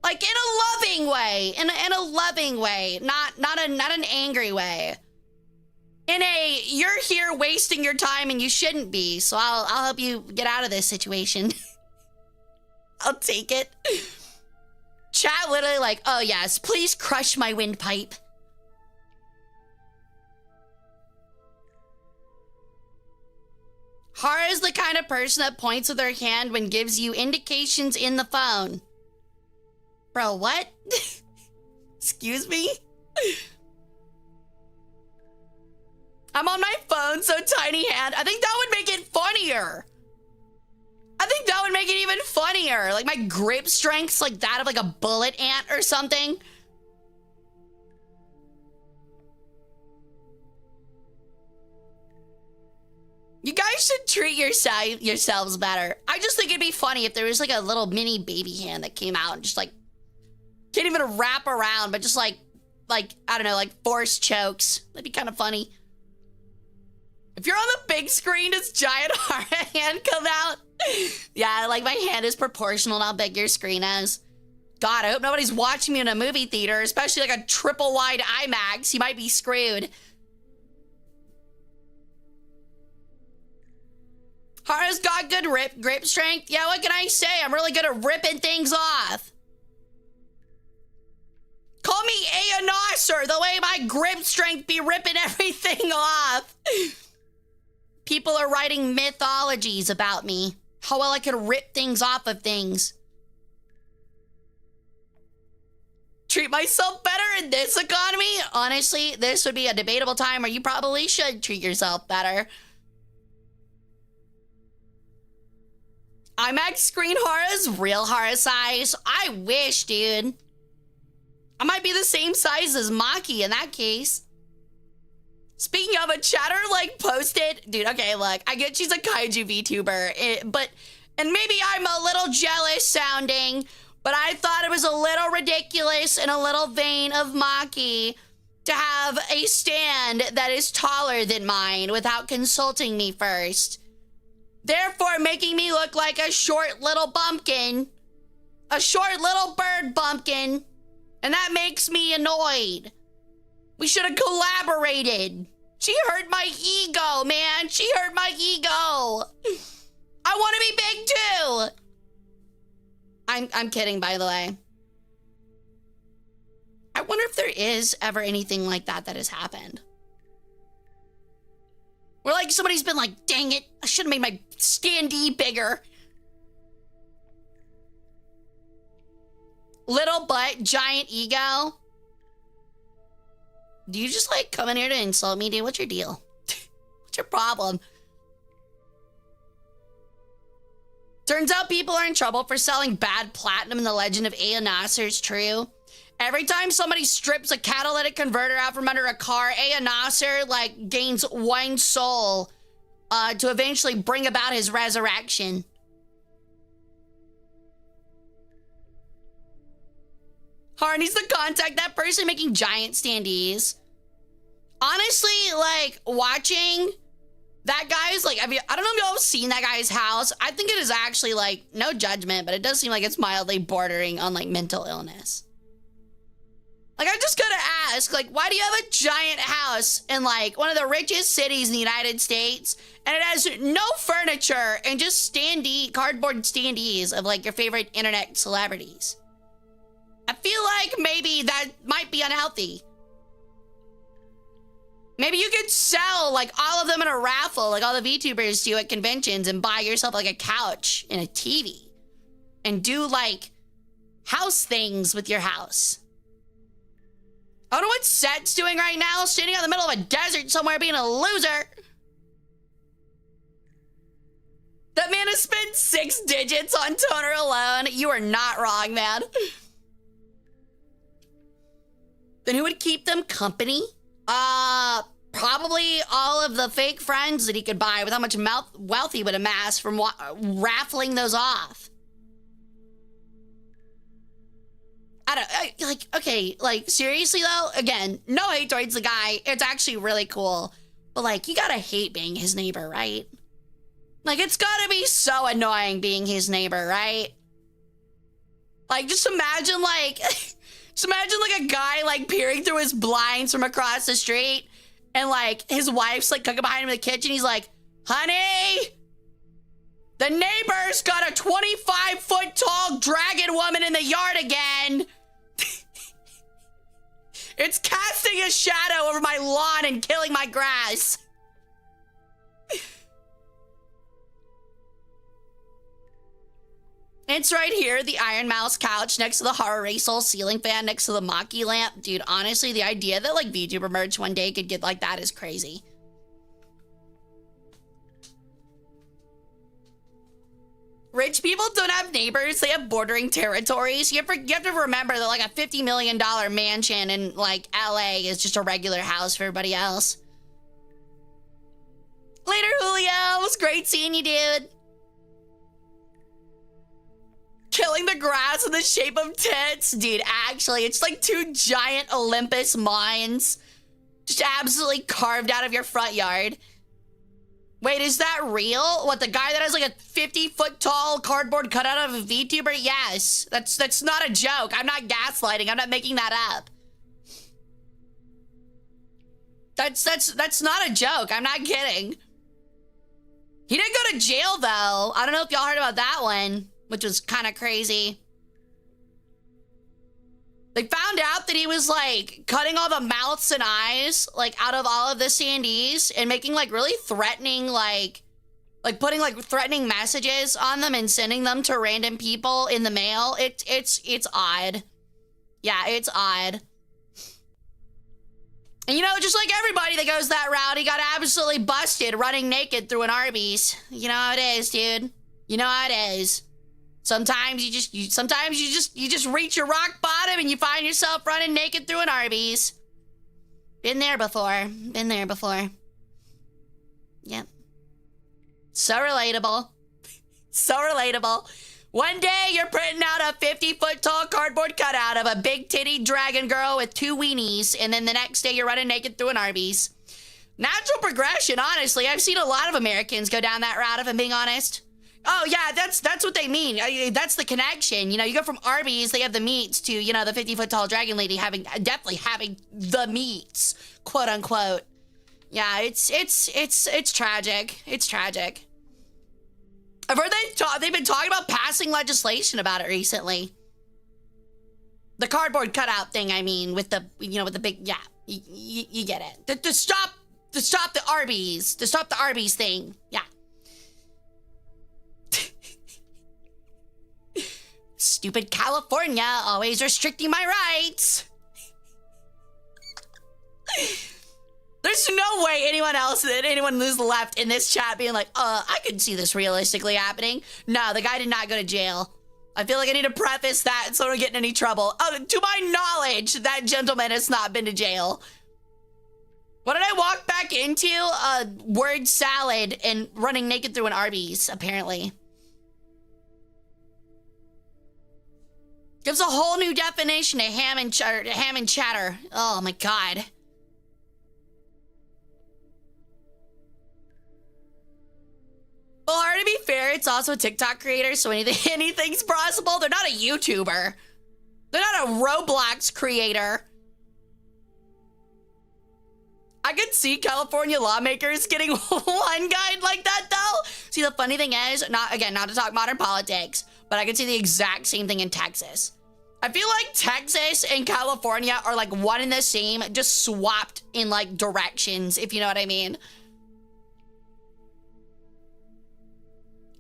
Like in a loving way, in a loving way, not an angry way. In a, you're here wasting your time and you shouldn't be. So I'll help you get out of this situation. I'll take it. Chat literally like, oh yes, please crush my windpipe. Hara is the kind of person that points with her hand when gives you indications in the phone. Bro, what? Excuse me? I'm on my phone, so tiny hand. I think that would make it funnier. I think that would make it even funnier. Like my grip strength's like that of like a bullet ant or something. You guys should treat yourselves better. I just think it'd be funny if there was like a little mini baby hand that came out and just like, can't even wrap around, but just like, I don't know, like force chokes. That'd be kind of funny. If you're on the big screen, does giant Hara hand come out? Yeah, like my hand is proportional to how big your screen is. God, I hope nobody's watching me in a movie theater, especially like a triple wide IMAX. You might be screwed. Hara's got good grip strength. Yeah, what can I say? I'm really good at ripping things off. Call me Aonosser, the way my grip strength be ripping everything off. People are writing mythologies about me. How well I could rip things off of things. treat myself better in this economy? Honestly, this would be a debatable time where you probably should treat yourself better. IMAX screen Hara's real Hara size. I wish, dude. I might be the same size as Maki in that case. Speaking of, a chatter like posted, dude, okay, look, I get she's a kaiju VTuber, and maybe I'm a little jealous sounding, but I thought it was a little ridiculous and a little vain of Maki to have a stand that is taller than mine without consulting me first. Therefore, making me look like a short little bumpkin. A short little bird bumpkin. And that makes me annoyed. We should have collaborated. She hurt my ego, man. She hurt my ego. I want to be big too. I'm kidding, by the way. I wonder if there is ever anything like that has happened. Where like somebody's been like, dang it, I should have made my standee bigger. Little butt, giant ego. Do you just like come in here to insult me, dude? What's your deal? What's your problem? Turns out people are in trouble for selling bad platinum and the legend of Aya Nasser is true. Every time somebody strips a catalytic converter out from under a car, Aya Nasser like gains one soul to eventually bring about his resurrection. Hara needs to contact that person making giant standees. Honestly, like watching that guy's like, I don't know if y'all have seen that guy's house. I think it is actually like, no judgment, but it does seem like it's mildly bordering on like mental illness. Like, I just gotta ask, like, why do you have a giant house in, like, one of the richest cities in the United States, and it has no furniture and just cardboard standees of, like, your favorite internet celebrities? I feel like maybe that might be unhealthy. Maybe you could sell, like, all of them in a raffle, like all the VTubers do at conventions, and buy yourself, like, a couch and a TV. And do, like, house things with your house. I don't know what Set's doing right now, standing out in the middle of a desert somewhere being a loser. That man has spent 6 digits on toner alone. You are not wrong, man. Then who would keep them company? Probably all of the fake friends that he could buy with how much wealth he would amass from raffling those off. Okay, like, seriously, though, again, no hate towards the guy. It's actually really cool. But, like, you gotta hate being his neighbor, right? Like, it's gotta be so annoying being his neighbor, right? Like, just imagine, like, a guy, like, peering through his blinds from across the street, and, like, his wife's, like, cooking behind him in the kitchen. He's like, honey, the neighbor's got a 25-foot-tall dragon woman in the yard again. It's casting a shadow over my lawn and killing my grass. It's right here, the Iron Mouse couch next to the Hara Rae Sol ceiling fan next to the Maki lamp. Dude, honestly, the idea that, like, VTuber merch one day could get like that is crazy. Rich people don't have neighbors, they have bordering territories. You have to remember that, like, a $50 million mansion in, like, LA is just a regular house for everybody else. Later, Julio. It was great seeing you, dude. Killing the grass in the shape of tits. Dude, actually, it's like 2 giant Olympus mines just absolutely carved out of your front yard. Wait, is that real? What, the guy that has like a 50-foot tall cardboard cutout of a VTuber? Yes. That's not a joke. I'm not gaslighting. I'm not making that up. That's not a joke. I'm not kidding. He didn't go to jail, though. I don't know if y'all heard about that one, which was kind of crazy. They found out that he was, like, cutting all the mouths and eyes, like, out of all of the standees and making, like, really threatening, like putting, like, threatening messages on them and sending them to random people in the mail. It's odd. Yeah, it's odd. And you know, just like everybody that goes that route, he got absolutely busted running naked through an Arby's. You know how it is, dude. You know how it is. Sometimes you just reach your rock bottom and you find yourself running naked through an Arby's. Been there before. Been there before. Yep. So relatable. So relatable. One day you're printing out a 50-foot tall cardboard cutout of a big titty dragon girl with 2 weenies, and then the next day you're running naked through an Arby's. Natural progression, honestly. I've seen a lot of Americans go down that route, if I'm being honest. Oh yeah, that's what they mean. That's the connection. You know, you go from Arby's, they have the meats, to, you know, the 50-foot tall dragon lady definitely having the meats, quote unquote. Yeah, it's tragic. It's tragic. I've heard they've been talking about passing legislation about it recently. The cardboard cutout thing, I mean, with the, you know, with the big, yeah, you get it. To stop the Arby's thing, yeah. Stupid California, always restricting my rights. There's no way anyone who's left in this chat being like, I could see this realistically happening. No, the guy did not go to jail. I feel like I need to preface that so I don't get in any trouble. To my knowledge, that gentleman has not been to jail. What did I walk back into? Word salad and running naked through an Arby's, apparently. Gives a whole new definition to ham and chatter. Oh my god. Well, hard to be fair, it's also a TikTok creator, so anything's possible. They're not a YouTuber. They're not a Roblox creator. I could see California lawmakers getting one guy like that, though. See, the funny thing is, not to talk modern politics, but I could see the exact same thing in Texas. I feel like Texas and California are like one and the same, just swapped in like directions, if you know what I mean.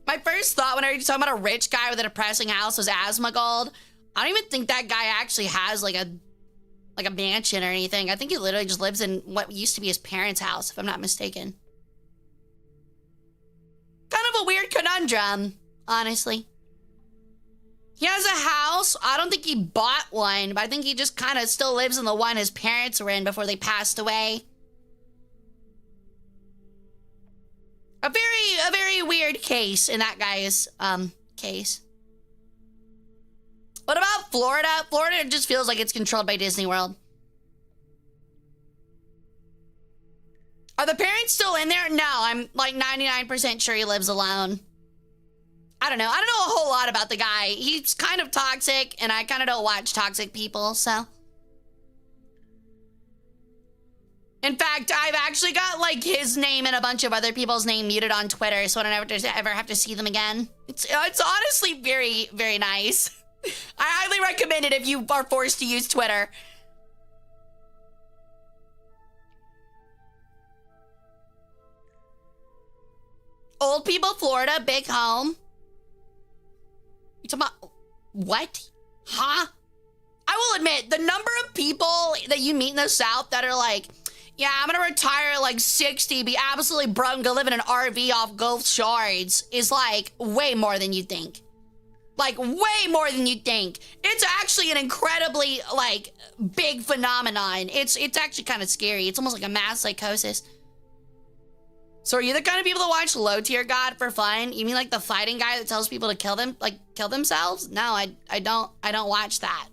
My first thought when I heard you talking about a rich guy with a depressing house was asthma gold. I don't even think that guy actually has like a mansion or anything. I think he literally just lives in what used to be his parents' house, if I'm not mistaken. Kind of a weird conundrum, honestly. He has a house. I don't think he bought one, but I think he just kind of still lives in the one his parents were in before they passed away. A very weird case in that guy's case. What about Florida? Florida just feels like it's controlled by Disney World. Are the parents still in there? No, I'm like 99% sure he lives alone. I don't know. I don't know a whole lot about the guy. He's kind of toxic, and I kind of don't watch toxic people, so. In fact, I've actually got like his name and a bunch of other people's name muted on Twitter, so I don't ever have to see them again. It's honestly very, very nice. I highly recommend it if you are forced to use Twitter. Old people, Florida, big home. You talking about what? Huh? I will admit, the number of people that you meet in the South that are like, yeah, I'm gonna retire at like 60, be absolutely broke, and go live in an RV off Gulf Shores is like way more than you think. Like way more than you think. It's actually an incredibly like big phenomenon. It's actually kind of scary. It's almost like a mass psychosis. So are you the kind of people that watch Low Tier God for fun? You mean like the fighting guy that tells people to kill themselves? No, I don't watch that.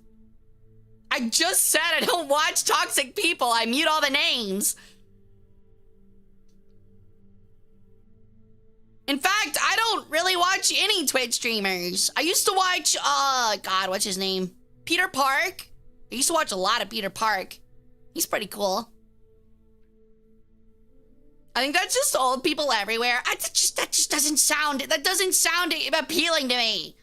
I just said I don't watch toxic people. I mute all the names. In fact, I don't really watch any Twitch streamers. I used to watch, God, what's his name? Peter Park. I used to watch a lot of Peter Park. He's pretty cool. I think that's just old people everywhere. That just doesn't sound appealing to me.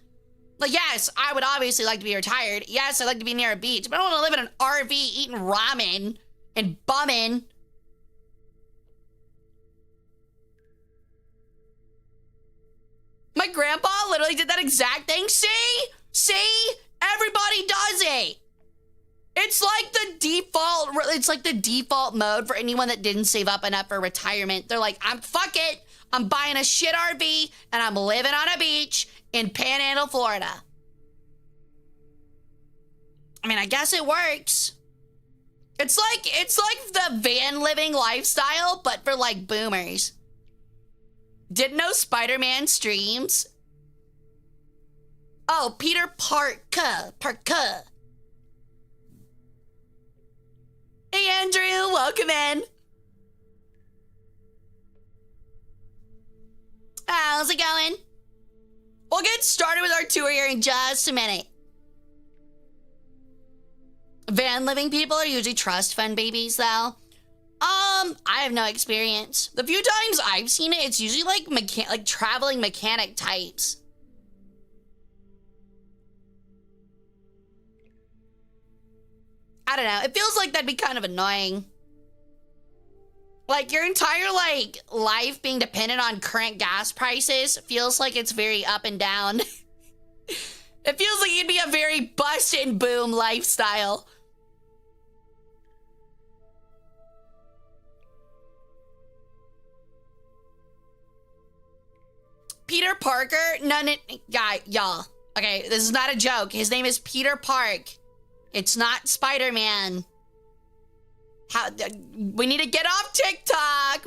Like, yes, I would obviously like to be retired. Yes, I'd like to be near a beach, but I don't want to live in an RV eating ramen and bumming. My grandpa literally did that exact thing. See? Everybody does it. It's like the default mode for anyone that didn't save up enough for retirement. They're like, fuck it. I'm buying a shit RV and I'm living on a beach in Panhandle, Florida. I mean, I guess it works. It's like the van living lifestyle, but for like boomers. Didn't know Spider-Man streams. Oh, Peter Parker. Hey, Andrew, welcome in. How's it going? We'll get started with our tour here in just a minute. Van living people are usually trust fund babies, though. I have no experience. The few times I've seen it, it's usually like traveling mechanic types. I don't know. It feels like that'd be kind of annoying. Like, your entire, life being dependent on current gas prices feels like it's very up and down. It feels like it'd be a very bust and boom lifestyle. Peter Parker? Y'all. Okay, this is not a joke. His name is Peter Park. It's not Spider-Man. We need to get off TikTok.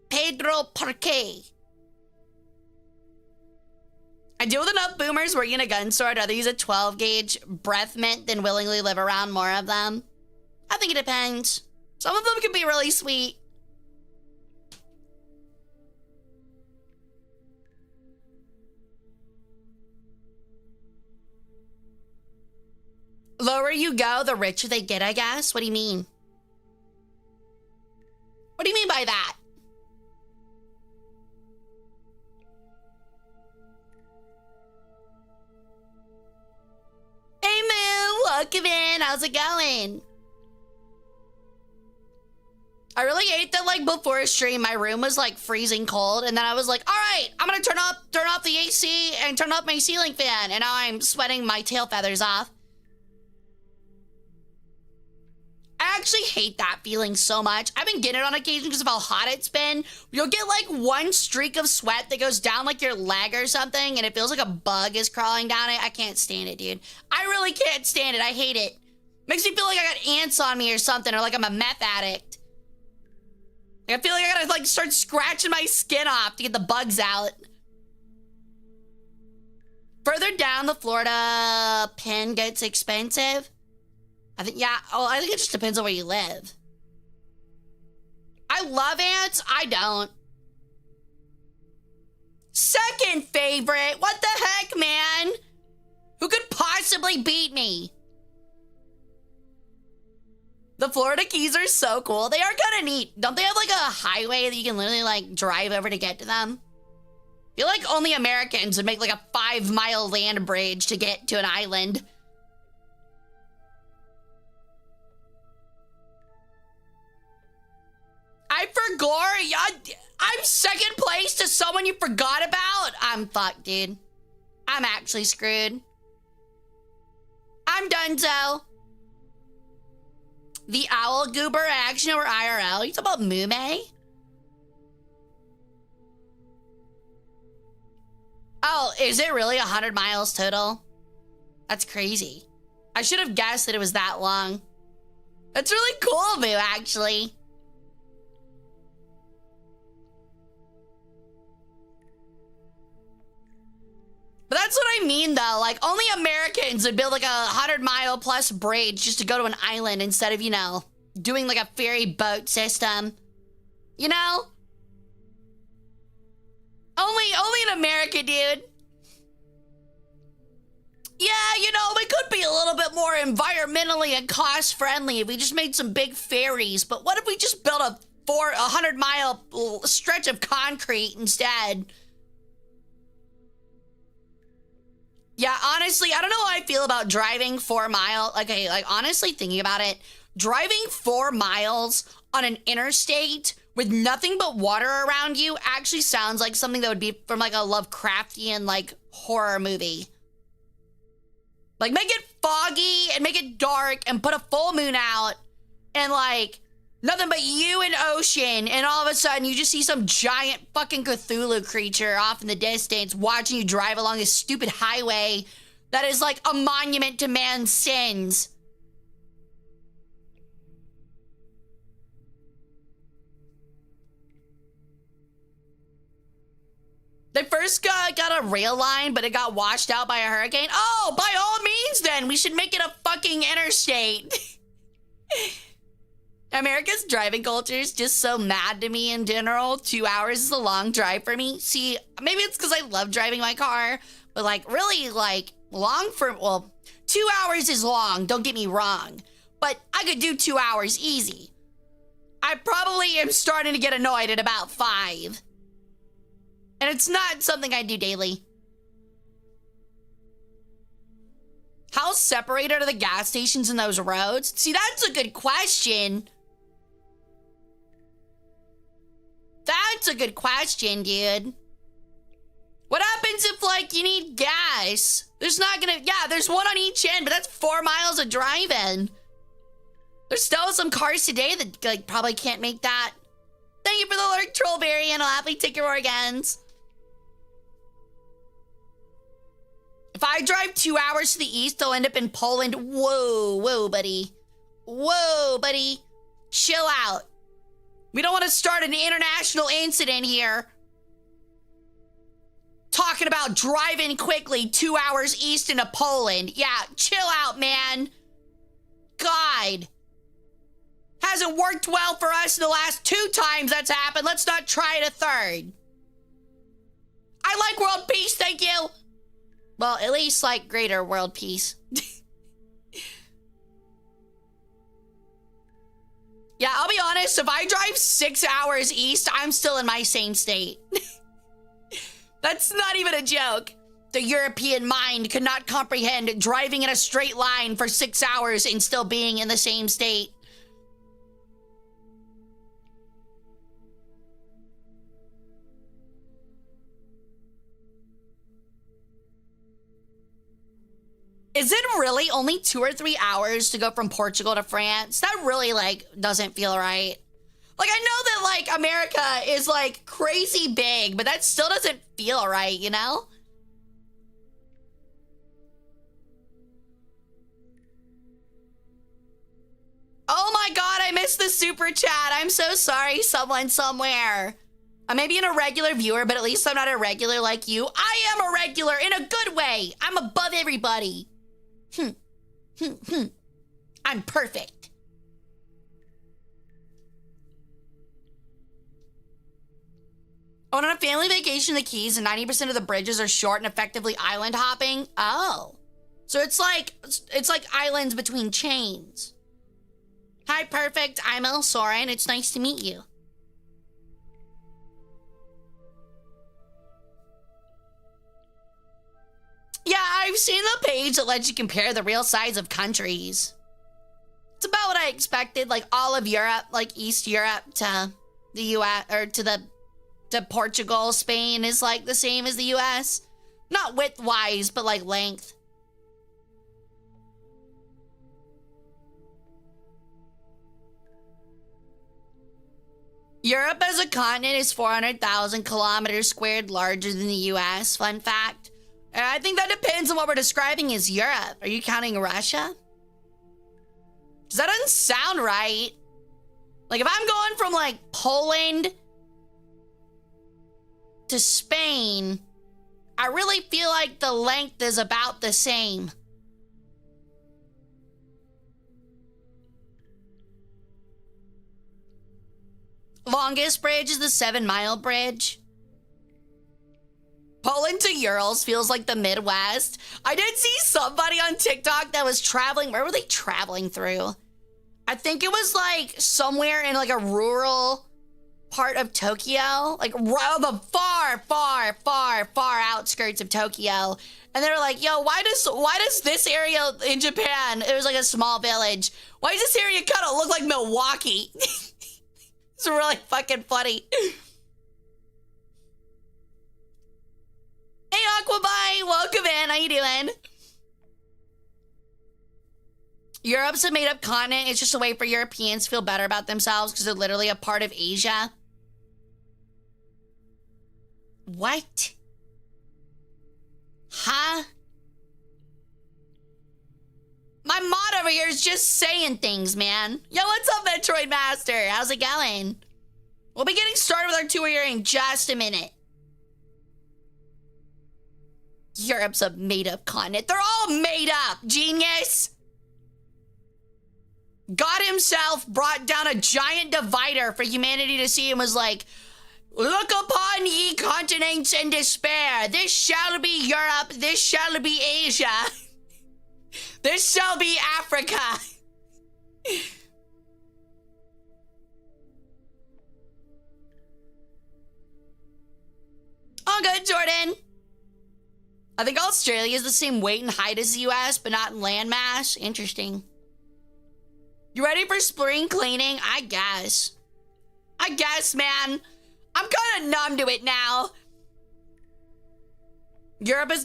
Pedro Parque. I deal with enough boomers working in a gun store. I'd rather use a 12 gauge breath mint than willingly live around more of them. I think it depends. Some of them can be really sweet. Lower you go, the richer they get, I guess. What do you mean? What do you mean by that? Hey, Moo, welcome in. How's it going? I really hate that, before a stream, my room was, freezing cold, and then I was like, all right, I'm gonna turn off the AC and turn off my ceiling fan, and now I'm sweating my tail feathers off. I actually hate that feeling so much. I've been getting it on occasion because of how hot it's been. You'll get one streak of sweat that goes down your leg or something, and it feels like a bug is crawling down it. I can't stand it, dude. I really can't stand it. I hate it. Makes me feel like I got ants on me or something, or like I'm a meth addict. I feel like I gotta start scratching my skin off to get the bugs out. Further down, the Florida pen gets expensive. I think it just depends on where you live. I love ants. I don't. Second favorite. What the heck, man? Who could possibly beat me? The Florida Keys are so cool. They are kind of neat. Don't they have a highway that you can literally drive over to get to them? I feel like only Americans would make a 5-mile land bridge to get to an island. I forgot. I'm second place to someone you forgot about. I'm fucked, dude. I'm actually screwed. I'm donezo. The owl goober action over IRL. You talking about Mume? Oh, is it really 100 miles total? That's crazy. I should have guessed that it was that long. That's really cool, Moo, actually. But that's what I mean, though. Only Americans would build a 100-mile plus bridge just to go to an island instead of, doing a ferry boat system. You know? Only in America, dude. Yeah, we could be a little bit more environmentally and cost-friendly if we just made some big ferries. But what if we just built a 100-mile stretch of concrete instead? Yeah, honestly, I don't know how I feel about driving 4 miles. Okay, honestly, thinking about it, driving 4 miles on an interstate with nothing but water around you actually sounds like something that would be from a Lovecraftian horror movie. Like, make it foggy and make it dark and put a full moon out and, like, nothing but you and ocean. And all of a sudden, you just see some giant fucking Cthulhu creature off in the distance watching you drive along this stupid highway that is, like, a monument to man's sins. They first got a rail line, but it got washed out by a hurricane. Oh, by all means then, we should make it a fucking interstate. America's driving culture is just so mad to me in general. 2 hours is a long drive for me. See, maybe it's because I love driving my car, but like really like long for, well, 2 hours is long, don't get me wrong, but I could do 2 hours easy. I probably am starting to get annoyed at about 5. And it's not something I do daily. How separated are the gas stations in those roads? See, that's a good question. That's a good question, dude. What happens if, like, you need gas? There's not gonna, yeah, there's one on each end, but that's 4 miles of driving. There's still some cars today that, like, probably can't make that. Thank you for the lurk, Trollberry, and I'll happily take your organs. If I drive 2 hours to the east, I'll end up in Poland. Whoa, buddy. Whoa, buddy. Chill out. We don't want to start an international incident here. Talking about driving quickly 2 hours east into Poland. Yeah, chill out, man. God. Hasn't worked well for us in the last 2 times that's happened. Let's not try it a third. I like world peace, thank you. Well, at least like greater world peace. Yeah, I'll be honest, if I drive 6 hours east, I'm still in my same state. That's not even a joke. The European mind could not comprehend driving in a straight line for 6 hours and still being in the same state. Is it really only 2 or 3 hours to go from Portugal to France? That really, like, doesn't feel right. Like, I know that, like, America is, like, crazy big, but that still doesn't feel right, you know? Oh my god, I missed the super chat. I'm so sorry, someone somewhere. I may be an irregular viewer, but at least I'm not irregular like you. I am irregular in a good way. I'm above everybody. I'm perfect. On a family vacation in the Keys, and 90% of the bridges are short and effectively island hopping. Oh. So it's like islands between chains. Hi, perfect. I'm El Soren. It's nice to meet you. Yeah, I've seen the page that lets you compare the real size of countries. It's about what I expected, like all of Europe, like East Europe to the US, or to Portugal, Spain is like the same as the US. Not width-wise, but like length. Europe as a continent is 400,000 kilometers squared larger than the US, fun fact. And I think that depends on what we're describing as Europe. Are you counting Russia? Because that doesn't sound right. Like if I'm going from like Poland to Spain, I really feel like the length is about the same. Longest bridge is the 7-mile bridge. Poland to Urals feels like the Midwest. I did see somebody on TikTok that was traveling. Where were they traveling through? I think it was like somewhere in like a rural part of Tokyo. Like around the far outskirts of Tokyo. And they were like, yo, why does this area in Japan, it was like a small village. Why does this area kind of look like Milwaukee? It's really fucking funny. Hey, Aquabai, welcome in. How you doing? Europe's a made-up continent. It's just a way for Europeans to feel better about themselves because they're literally a part of Asia. What? Huh? My mod over here is just saying things, man. Yo, what's up, Metroid Master? How's it going? We'll be getting started with our tour here in just a minute. Europe's a made-up continent. They're all made up, genius. God himself brought down a giant divider for humanity to see and was like, look upon ye continents in despair. This shall be Europe. This shall be Asia. This shall be Africa. All good, Jordan. I think Australia is the same weight and height as the US, but not in land mass. Interesting. You ready for spring cleaning? I guess. I guess, man. I'm kind of numb to it now. Europe's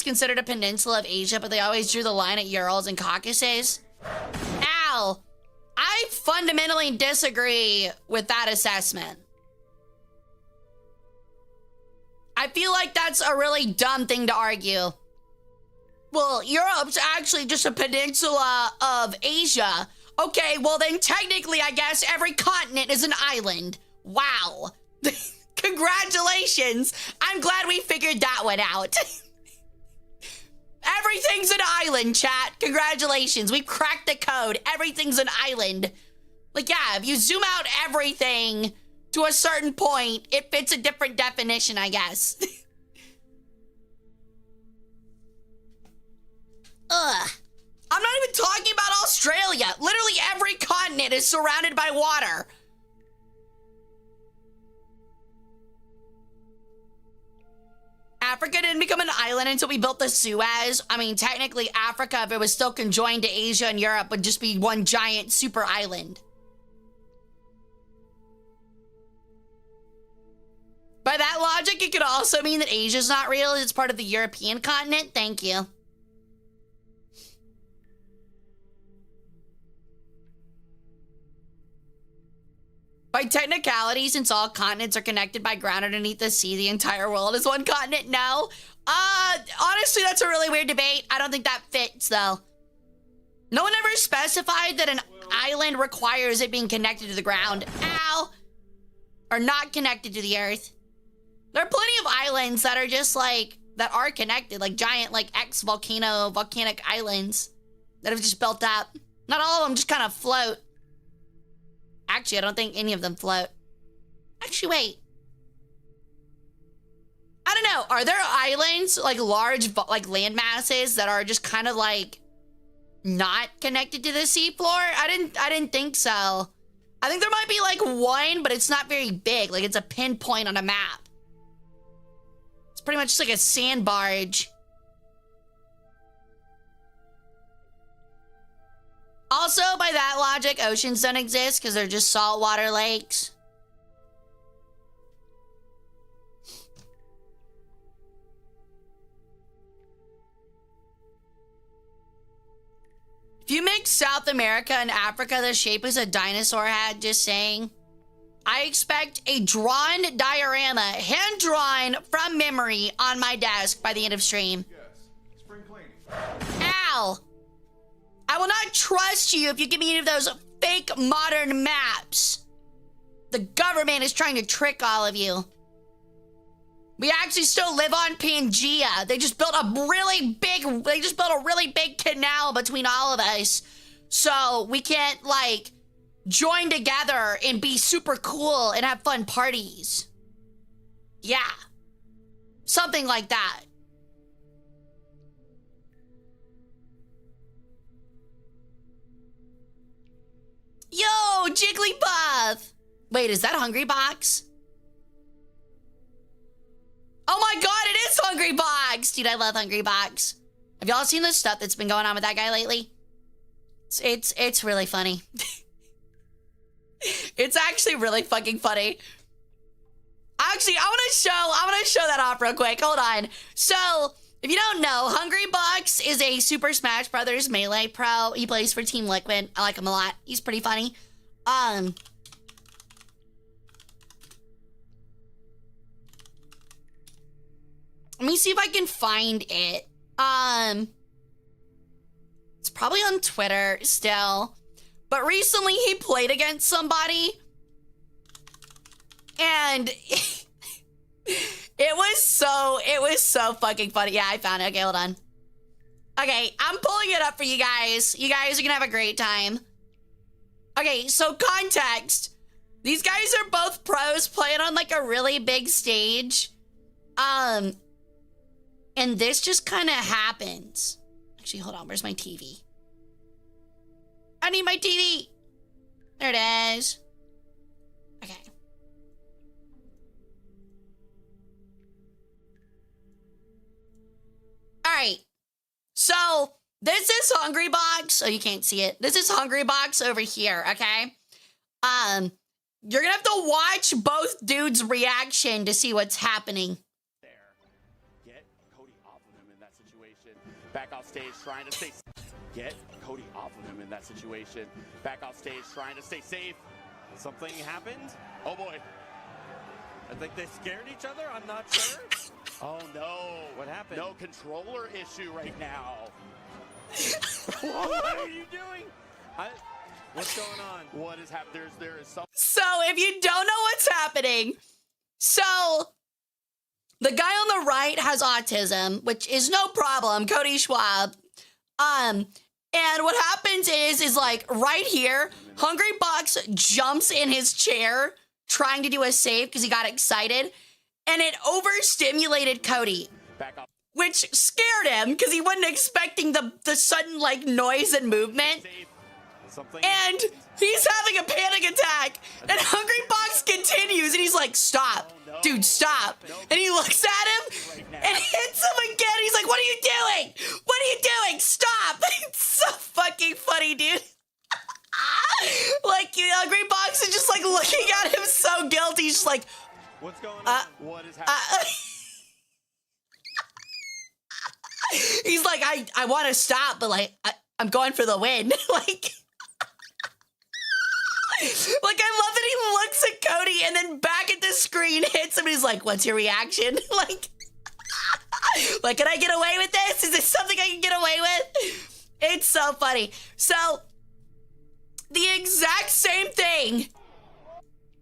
considered a peninsula of Asia, but they always drew the line at Urals and Caucasus. Ow. I fundamentally disagree with that assessment. I feel like that's a really dumb thing to argue. Well, Europe's actually just a peninsula of Asia. Okay, well then technically I guess every continent is an island. Wow. Congratulations. I'm glad we figured that one out. Everything's an island, chat. Congratulations. We've cracked the code. Everything's an island. Like, yeah, if you zoom out everything to a certain point, it fits a different definition, I guess. Ugh. I'm not even talking about Australia. Literally every continent is surrounded by water. Africa didn't become an island until we built the Suez. I mean, technically Africa, if it was still conjoined to Asia and Europe, would just be one giant super island. By that logic, it could also mean that Asia's not real. It's part of the European continent. Thank you. By technicality, since all continents are connected by ground underneath the sea, the entire world is one continent? No. Honestly, that's a really weird debate. I don't think that fits, though. No one ever specified that an island requires it being connected to the ground. Ow. Or not connected to the earth. There are plenty of islands that are just like, that are connected, like giant, like volcanic islands that have just built up. Not all of them just kind of float. Actually, I don't think any of them float. Actually, wait. I don't know. Are there islands, like large, like land masses that are just kind of like not connected to the seafloor? I didn't think so. I think there might be like one, but it's not very big. Like it's a pinpoint on a map. It's pretty much just like a sand barge. Also, by that logic, oceans don't exist because they're just saltwater lakes. If you mix South America and Africa, the shape is a dinosaur head, just saying. I expect a drawn diorama, hand-drawn from memory on my desk by the end of stream. Yes. Spring cleaning. Ow! I will not trust you if you give me any of those fake modern maps. The government is trying to trick all of you. We actually still live on Pangea. They just built a really big canal between all of us. So we can't like join together and be super cool and have fun parties. Yeah. Something like that. Yo, Jigglypuff! Wait, is that Hungry Box? Oh my god, it is Hungry Box! Dude, I love Hungry Box. Have y'all seen the stuff that's been going on with that guy lately? It's really funny. It's actually really fucking funny. Actually, I wanna show that off real quick. Hold on. So, If you don't know, Hungry Box is a Super Smash Brothers Melee pro. He plays for Team Liquid. I like him a lot. He's pretty funny. Let me see if I can find it. It's probably on Twitter still. But recently he played against somebody. And it was so fucking funny. Yeah, I found it. Okay, hold on. Okay, I'm pulling it up for you guys. You guys are gonna have a great time. Okay, so context. These guys are both pros playing on like a really big stage. And this just kind of happens. Actually, hold on. Where's my TV? I need my TV. There it is. Okay. All right. So this is Hungry Box. Oh, you can't see it. This is Hungry Box over here. Okay. You're gonna have to watch both dudes' reaction to see what's happening. Get Cody off of him in that situation. Back off stage, trying to stay. Get Cody off of him in that situation. Back off stage, trying to stay safe. Something happened? Oh boy. I think they scared each other. I'm not sure. Oh no. What happened? No controller issue right now. What are you doing? What's going on? What is happening? There is some. So if you don't know what's happening, so the guy on the right has autism, which is no problem, Cody Schwab. And what happens is like right here, Hungry Box jumps in his chair trying to do a save because he got excited, and it overstimulated Cody, Back off. which scared him because he wasn't expecting the sudden like noise and movement. Safe. Something. And he's having a panic attack. And Hungry Box continues. And he's like, stop. Dude, stop. And he looks at him and hits him again. He's like, what are you doing? What are you doing? Stop. It's so fucking funny, dude. Like, Hungry Box is just like looking at him so guilty. He's just like, What's going on? What is happening? he's like, I want to stop, but like, I'm going for the win. Like, I love that he looks at Cody and then back at the screen hits him and he's like, what's your reaction? Like, can I get away with this? Is this something I can get away with? It's so funny. So, the exact same thing.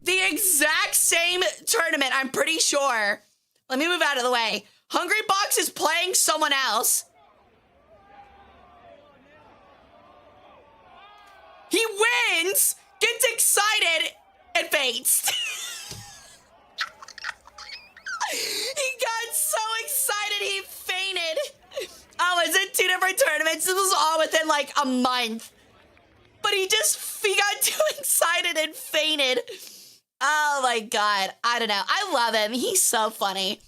The exact same tournament, I'm pretty sure. Let me move out of the way. Hungry Box is playing someone else. He wins, gets excited, and faints. He got so excited he fainted. Oh, is it 2 different tournaments? This was all within like a month. But he got too excited and fainted. Oh my God. I don't know. I love him. He's so funny.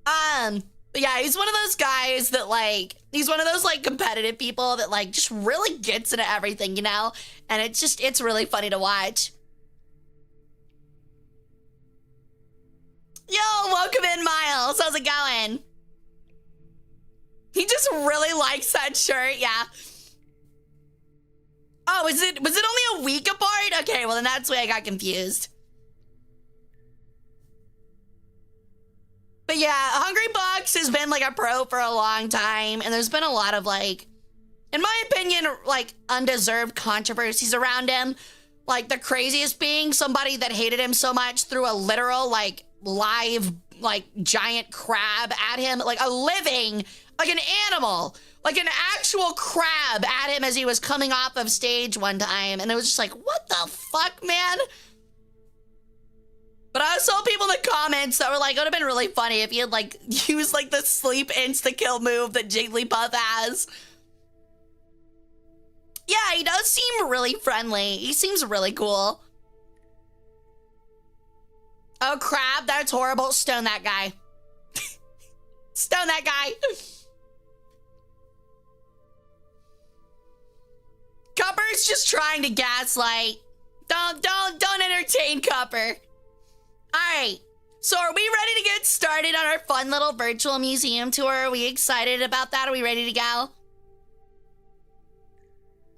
But yeah, he's one of those guys that like, he's one of those like competitive people that like just really gets into everything, you know? And it's really funny to watch. Yo, welcome in, Miles. How's it going? He just really likes that shirt, yeah. Oh, was it only a week apart? Okay, well then that's why I got confused. But yeah, Hungry Box has been like a pro for a long time, and there's been a lot of like, in my opinion, like undeserved controversies around him. Like the craziest being somebody that hated him so much threw a literal like live like giant crab at him, like a living, like an animal, like an actual crab at him as he was coming off of stage one time. And it was just like, what the fuck, man? But I saw people in the comments that were like, it would have been really funny if he had like used like the sleep insta-kill move that Jigglypuff has. Yeah, he does seem really friendly. He seems really cool. Oh crap, that's horrible. Stone that guy. Stone that guy. Cupper's just trying to gaslight. Don't entertain Cupper. All right, So are we ready to get started on our fun little virtual museum tour? Are we excited about that? Are we ready to go?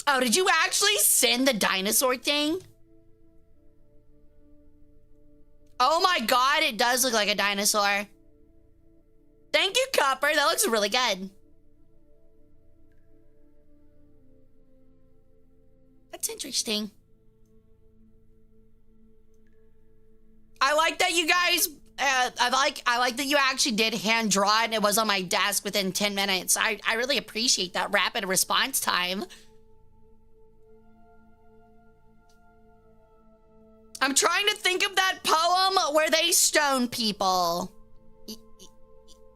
Oh, did you actually send the dinosaur thing? Oh my god, it does look like a dinosaur. Thank you, Copper. That looks really good. That's interesting. I like that you guys, I like that you actually did hand draw it and it was on my desk within 10 minutes. I really appreciate that rapid response time. I'm trying to think of that poem where they stone people.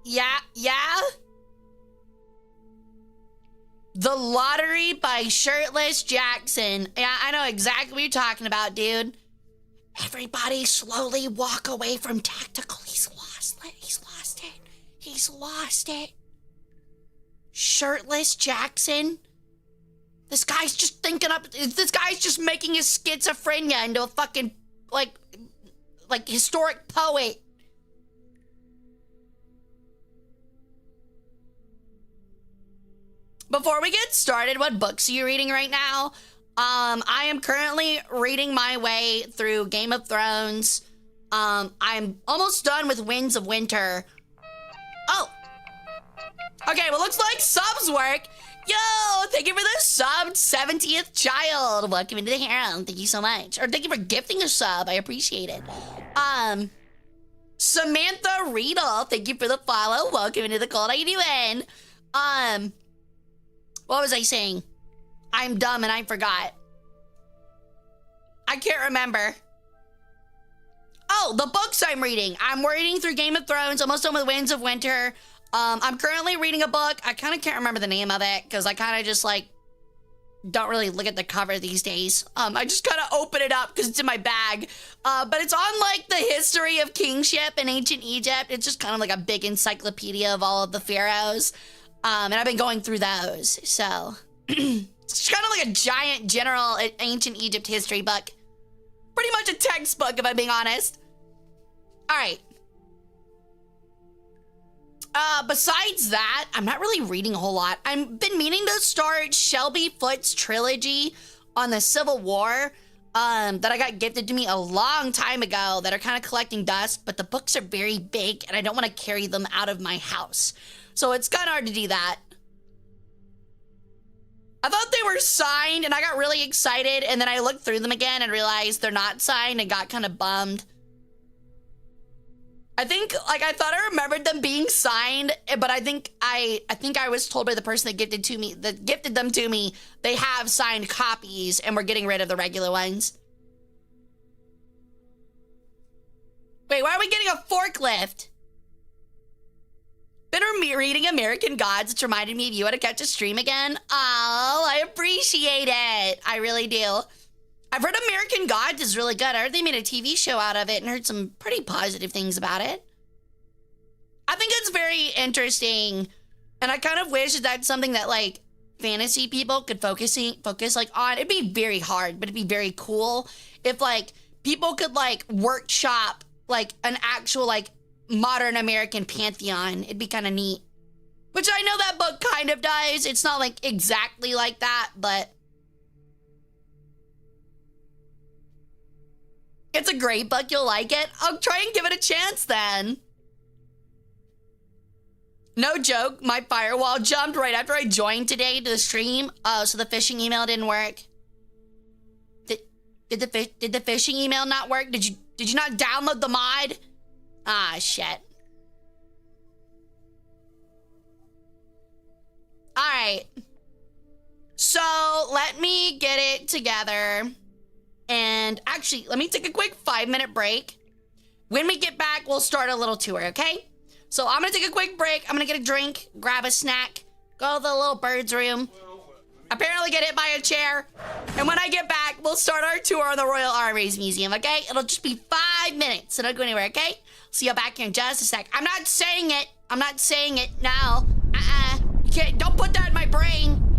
Yeah? The Lottery by Shirtless Jackson. Yeah, I know exactly what you're talking about, dude. Everybody slowly walk away from Tactical. He's lost it. He's lost it. Shirtless Jackson. This guy's just this guy's just making his schizophrenia into a fucking, like historic poet. Before we get started, what books are you reading right now? I am currently reading my way through Game of Thrones. I'm almost done with Winds of Winter. Oh. Okay, well, looks like subs work. Yo, thank you for the sub, 70th child. Welcome into the harem. Thank you so much. Or thank you for gifting a sub. I appreciate it. Samantha Riedel, thank you for the follow. Welcome into the cult. How you doing? What was I saying? I'm dumb and I forgot. I can't remember. Oh, the books I'm reading. I'm reading through Game of Thrones, almost done with Winds of Winter. I'm currently reading a book. I kind of can't remember the name of it because I kind of just like don't really look at the cover these days. I just kind of open it up because it's in my bag. But it's on like the history of kingship in ancient Egypt. It's just kind of like a big encyclopedia of all of the pharaohs. And I've been going through those. So it's kind of like a giant general ancient Egypt history book. Pretty much a textbook if I'm being honest. All right. Besides that, I'm not really reading a whole lot. I've been meaning to start Shelby Foote's trilogy on the Civil War that I got gifted to me a long time ago that are kind of collecting dust, but the books are very big and I don't want to carry them out of my house. So it's kind of hard to do that. I thought they were signed and I got really excited and then I looked through them again and realized they're not signed and got kind of bummed. I think, like, I thought I remembered them being signed, but I think I was told by the person that gifted them to me, they have signed copies and we're getting rid of the regular ones. Wait, why are we getting a forklift? Been reading American Gods. It's reminded me of you. Want to catch a stream again? Oh, I appreciate it. I really do. I've heard American Gods is really good. I heard they made a TV show out of it and heard some pretty positive things about it. I think it's very interesting. And I kind of wish that that's something that like fantasy people could focus like on. It'd be very hard, but it'd be very cool if like people could like workshop like an actual like modern American pantheon. It'd be kind of neat. Which I know that book kind of does. It's not like exactly like that, but it's a great book. You'll like it. I'll try and give it a chance then. No joke. My firewall jumped right after I joined today to the stream. Oh, so the phishing email didn't work. Did the phishing email not work? Did you not download the mod? Ah, shit. All right. So let me get it together. And actually, let me take a quick 5-minute break. When we get back, we'll start a little tour, okay? So I'm gonna take a quick break. I'm gonna get a drink, grab a snack, go to the little bird's room, apparently get hit by a chair. And when I get back, we'll start our tour on the Royal Armories Museum, okay? It'll just be 5 minutes, so don't go anywhere, okay? See you back here in just a sec. I'm not saying it now. You can't, don't put that in my brain.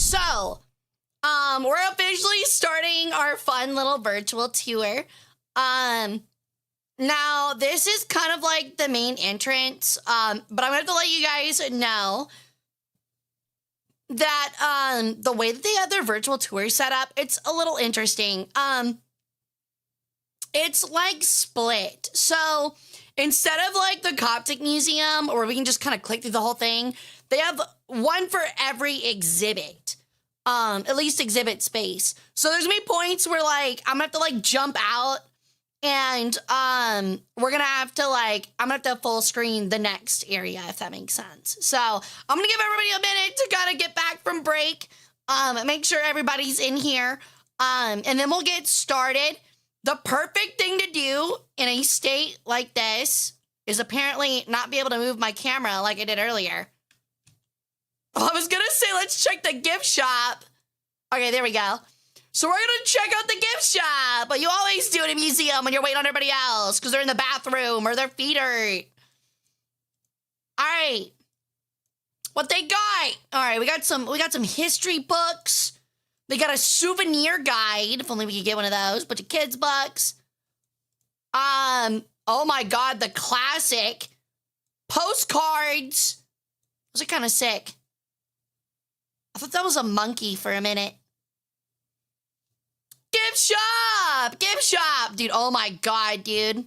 So, we're officially starting our fun little virtual tour. Now this is kind of like the main entrance, but I'm gonna have to let you guys know that the way that they have their virtual tour set up, it's a little interesting. It's like split. So instead of like the Coptic Museum, where we can just kind of click through the whole thing, they have one for every exhibit. At least exhibit space. So there's gonna be points where like I'm gonna have to like jump out, and we're gonna have to like I'm gonna have to full screen the next area, if that makes sense. So I'm gonna give everybody a minute to kind of get back from break, make sure everybody's in here, and then we'll get started. The perfect thing to do in a state like this is apparently not be able to move my camera like I did earlier. I was gonna say, let's check the gift shop. Okay, there we go. So we're gonna check out the gift shop, but you always do in a museum when you're waiting on everybody else because they're in the bathroom or their feet hurt. All right, what they got? All right, we got some history books. They got a souvenir guide. If only we could get one of those. Bunch of kids' books. Oh my God, the classic postcards. Those are kind of sick. I thought that was a monkey for a minute. Gift shop! Gift shop! Dude, oh my God, dude.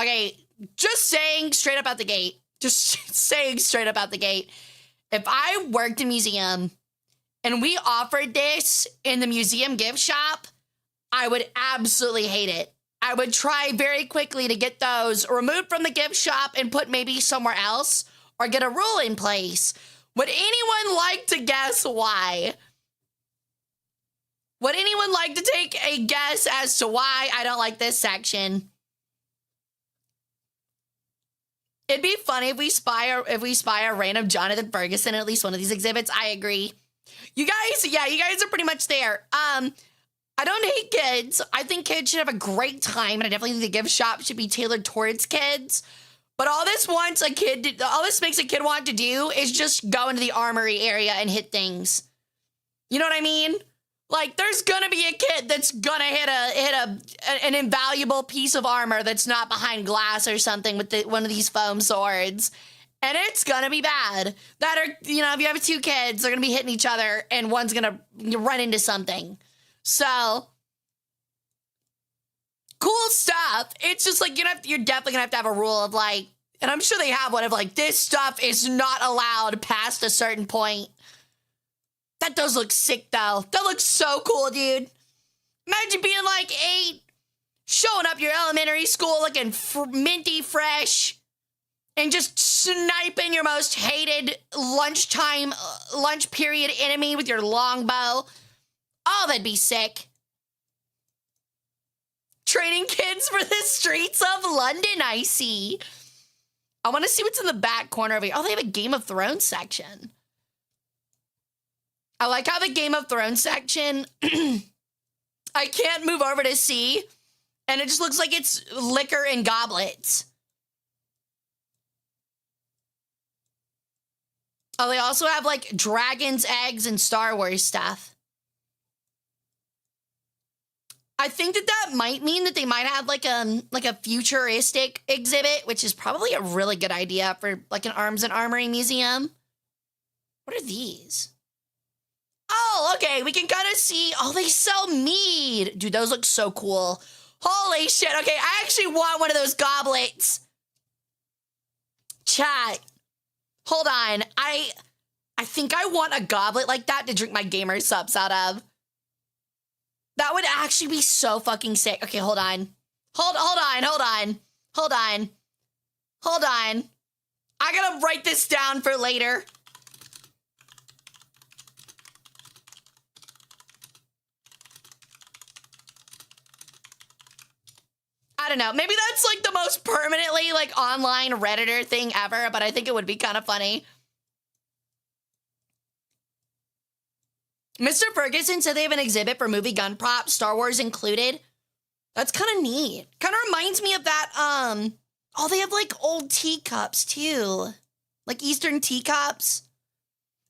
Okay, just saying straight up out the gate. Just saying straight up out the gate. If I worked in a museum and we offered this in the museum gift shop, I would absolutely hate it. I would try very quickly to get those removed from the gift shop and put maybe somewhere else or get a rule in place. Would anyone like to guess why? Would anyone like to take a guess as to why I don't like this section? It'd be funny if we spy a random Jonathan Ferguson in at least one of these exhibits. I agree. You guys are pretty much there. I don't hate kids. I think kids should have a great time, and I definitely think the gift shop should be tailored towards kids. But all this makes a kid want to do is just go into the Armory area and hit things. You know what I mean? Like, there's gonna be a kid that's gonna hit an invaluable piece of armor that's not behind glass or something with one of these foam swords. And it's gonna be bad. That are, if you have two kids, they're gonna be hitting each other and one's gonna run into something. So, cool stuff. It's just like, you're definitely gonna have to have a rule of like, and I'm sure they have one of like, this stuff is not allowed past a certain point. That does look sick though. That looks so cool, dude. Imagine being like 8, showing up your elementary school looking minty fresh, and just sniping your most hated lunch period enemy with your longbow. Oh, that'd be sick. Training kids for the streets of London, I see. I want to see what's in the back corner of here. Oh, they have a Game of Thrones section. I like how the Game of Thrones section, I can't move over to see, and it just looks like it's liquor and goblets. Oh, they also have like dragons, eggs, and Star Wars stuff. I think that might mean that they might have like a futuristic exhibit, which is probably a really good idea for like an arms and armory museum. What are these? Oh, okay, we can kind of see, oh, they sell mead. Dude, those look so cool. Holy shit, okay, I actually want one of those goblets. Chat, hold on, I think I want a goblet like that to drink my gamer subs out of. That would actually be so fucking sick. Okay, hold on. Hold on. I gotta write this down for later. I don't know. Maybe that's like the most permanently like online Redditor thing ever, but I think it would be kind of funny. Mr. Ferguson said they have an exhibit for movie gun props, Star Wars included. That's kind of neat. Kind of reminds me of that, oh, they have like old teacups too. Like Eastern teacups.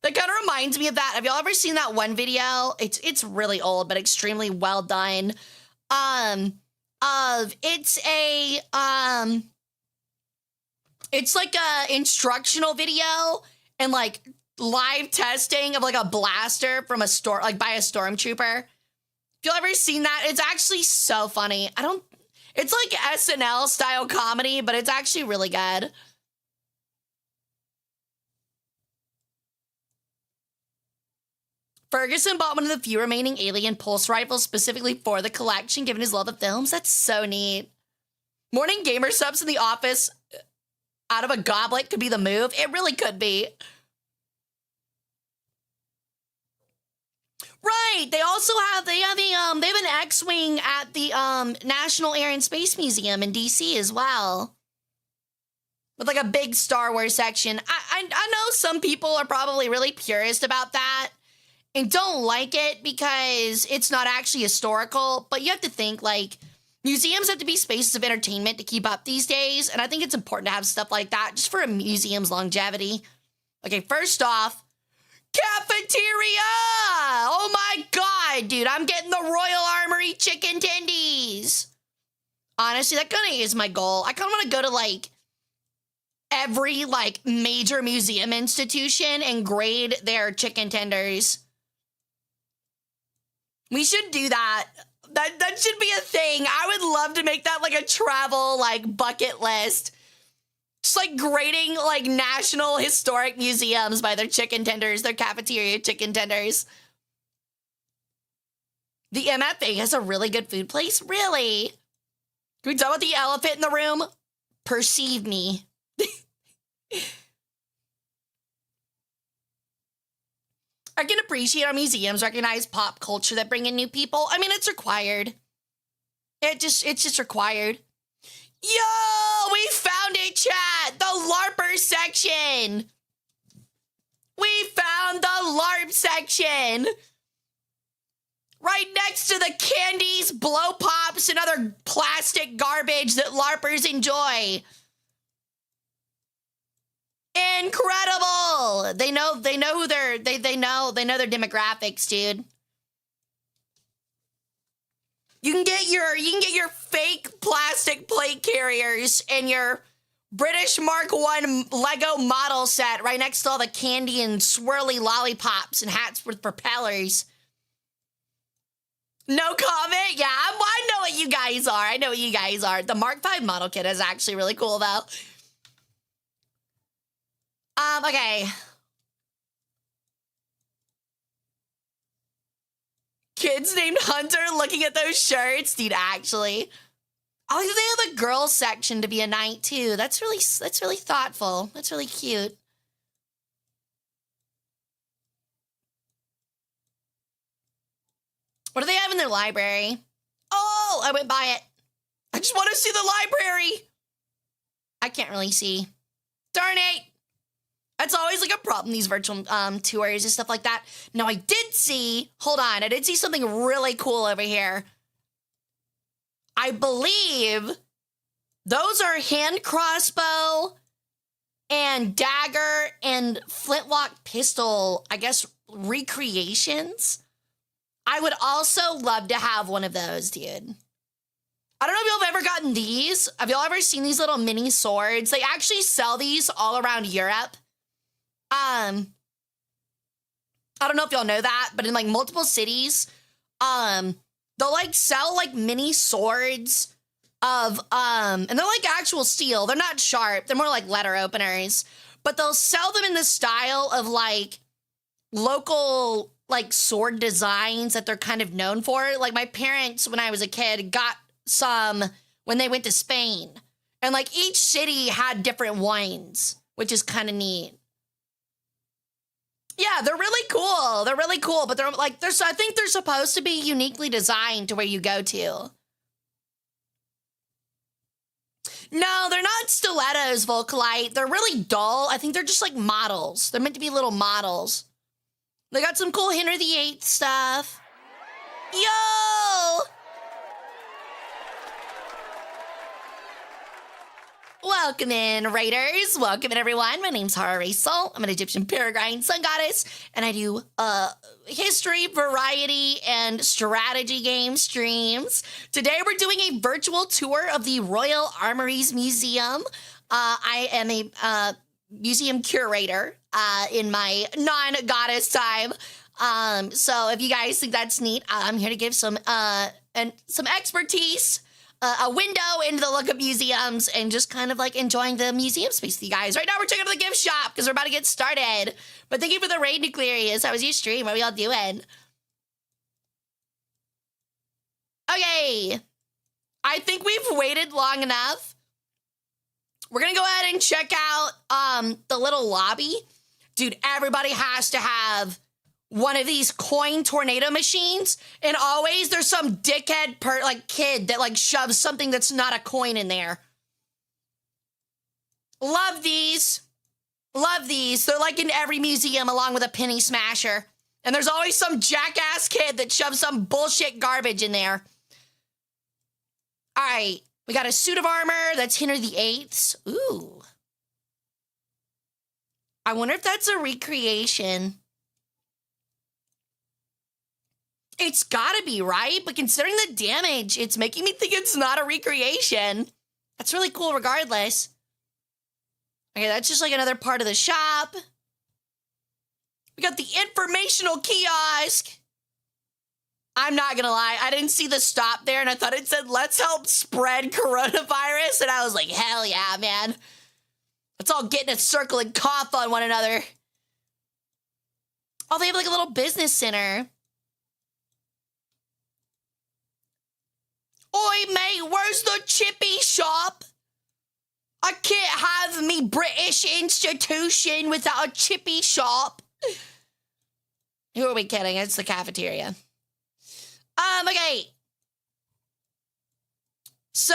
That kind of reminds me of that. Have y'all ever seen that one video? It's really old, but extremely well done. It's like a instructional video and like live testing of like a blaster from a store, like by a stormtrooper. Have y'all ever seen that? It's actually so funny. It's like SNL style comedy, but it's actually really good. Ferguson bought one of the few remaining alien pulse rifles specifically for the collection, given his love of films. That's so neat. Morning gamer subs in the office out of a goblet could be the move. It really could be. Right. They also have they have an X-wing at the National Air and Space Museum in DC as well. With like a big Star Wars section. I know some people are probably really purist about that and don't like it because it's not actually historical, but you have to think like museums have to be spaces of entertainment to keep up these days, and I think it's important to have stuff like that just for a museum's longevity. Okay, first off, cafeteria! Oh my god, dude, I'm getting the Royal Armory chicken tendies. Honestly, that kind of is my goal. I kind of want to go to like every like major museum institution and grade their chicken tenders. We should do that. That should be a thing. I would love to make that like a travel like bucket list. Just like grading like national historic museums by their chicken tenders, their cafeteria chicken tenders. The MFA has a really good food place. Really? Can we talk about the elephant in the room? Perceive me. I can appreciate our museums recognize pop culture that bring in new people. I mean, it's required. It's just required. Yo, we found it, chat. The LARPer section. We found the LARP section. Right next to the candies, blow pops, and other plastic garbage that LARPers enjoy. Incredible! They know who they know their demographics, dude. You can get your fake plastic plate carriers and your British Mark I Lego model set right next to all the candy and swirly lollipops and hats with propellers. No comment? Yeah, I know what you guys are. I know what you guys are. The Mark V model kit is actually really cool, though. Okay. Kids named Hunter looking at those shirts. Dude, actually. Oh, they have a girls section to be a knight, too. That's really thoughtful. That's really cute. What do they have in their library? Oh, I went by it. I just want to see the library. I can't really see. Darn it. That's always like a problem, these virtual tours and stuff like that. Now, I did see something really cool over here. I believe those are hand crossbow and dagger and flintlock pistol, I guess, recreations. I would also love to have one of those, dude. I don't know if y'all have ever gotten these. Have y'all ever seen these little mini swords? They actually sell these all around Europe. I don't know if y'all know that, but in like multiple cities, they'll like sell like mini swords of, and they're like actual steel. They're not sharp. They're more like letter openers, but they'll sell them in the style of like local like sword designs that they're kind of known for. Like my parents, when I was a kid, got some when they went to Spain, and like each city had different ones, which is kind of neat. Yeah, they're really cool. They're really cool, but I think they're supposed to be uniquely designed to where you go to. No, they're not stilettos, Volcolite. They're really dull. I think they're just like models. They're meant to be little models. They got some cool Henry VIII stuff. Yo! Welcome in, Raiders. Welcome in, everyone. My name's Hara Rae Sol. I'm an Egyptian Peregrine sun goddess, and I do history, variety, and strategy game streams. Today, we're doing a virtual tour of the Royal Armories Museum. I am a museum curator in my non-goddess time. So if you guys think that's neat, I'm here to give some expertise, a window into the look of museums, and just kind of like enjoying the museum space with you guys. Right now, we're checking out the gift shop because we're about to get started. But thank you for the raid, Nuclearius. How was your stream? What are we all doing? Okay. I think we've waited long enough. We're going to go ahead and check out the little lobby. Dude, everybody has to have one of these coin tornado machines, and always there's some dickhead kid that shoves something that's not a coin in there. Love these. Love these. They're like in every museum along with a penny smasher. And there's always some jackass kid that shoves some bullshit garbage in there. All right. We got a suit of armor. That's Henry VIII. Ooh. I wonder if that's a recreation. It's gotta be, right? But considering the damage, it's making me think it's not a recreation. That's really cool regardless. Okay, that's just like another part of the shop. We got the informational kiosk. I'm not gonna lie, I didn't see the stop there, and I thought it said, let's help spread coronavirus, and I was like, hell yeah, man. Let's all get in a circle and cough on one another. Oh, they have like a little business center. Oi, mate, where's the chippy shop? I can't have me British institution without a chippy shop. Who are we kidding? It's the cafeteria. Okay. So,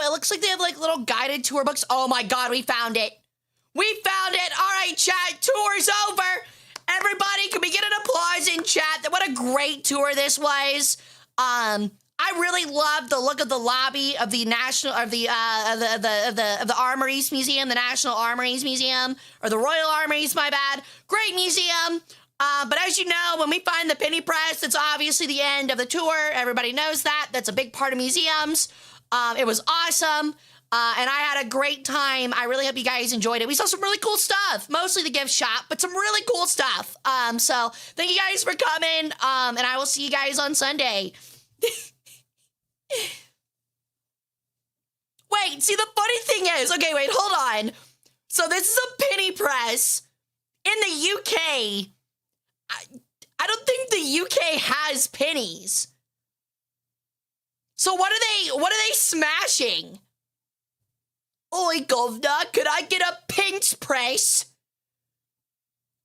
it looks like they have like little guided tour books. Oh my god, we found it. We found it. All right, chat, tour's over. Everybody, can we get an applause in chat? What a great tour this was. I really love the look of the lobby of the Armories Museum, the National Armories Museum, or the Royal Armories, my bad. Great museum. But as you know, when we find the penny press, it's obviously the end of the tour. Everybody knows that. That's a big part of museums. It was awesome. And I had a great time. I really hope you guys enjoyed it. We saw some really cool stuff, mostly the gift shop, but some really cool stuff. So thank you guys for coming. And I will see you guys on Sunday. Wait, see, the funny thing is, okay, wait, hold on. So this is a penny press in the UK. I don't think the UK has pennies. So what are they smashing? Oi, governor, could I get a pence press?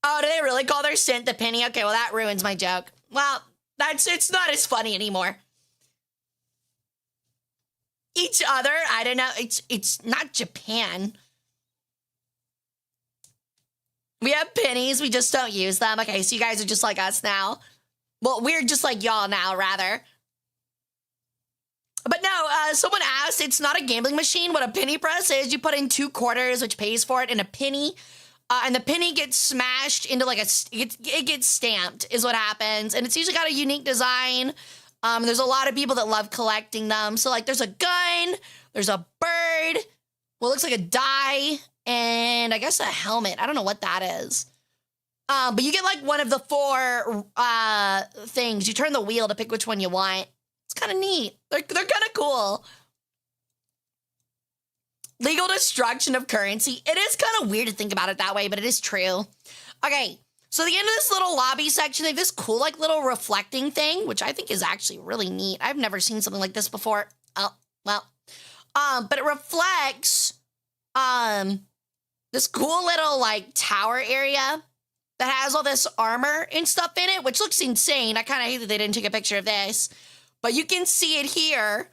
Oh, do they really call their cent the penny? Okay, well, that ruins my joke. Well, it's not as funny anymore. Each other, I don't know, it's not Japan. We have pennies, we just don't use them. Okay, so you guys are just like us now. Well, we're just like y'all now, rather. But no, someone asked, it's not a gambling machine. What a penny press is, you put in 2 quarters, which pays for it, and a penny. And the penny gets smashed into like it gets stamped, is what happens. And it's usually got a unique design. There's a lot of people that love collecting them. So, like, there's a gun, there's a bird, well, it looks like a die, and I guess a helmet. I don't know what that is. But you get, like, one of the 4 things. You turn the wheel to pick which one you want. It's kind of neat. They're kind of cool. Legal destruction of currency. It is kind of weird to think about it that way, but it is true. Okay. So the end of this little lobby section, they have this cool, like, little reflecting thing, which I think is actually really neat. I've never seen something like this before. Oh, well. But it reflects, this cool little, like, tower area that has all this armor and stuff in it, which looks insane. I kind of hate that they didn't take a picture of this. But you can see it here,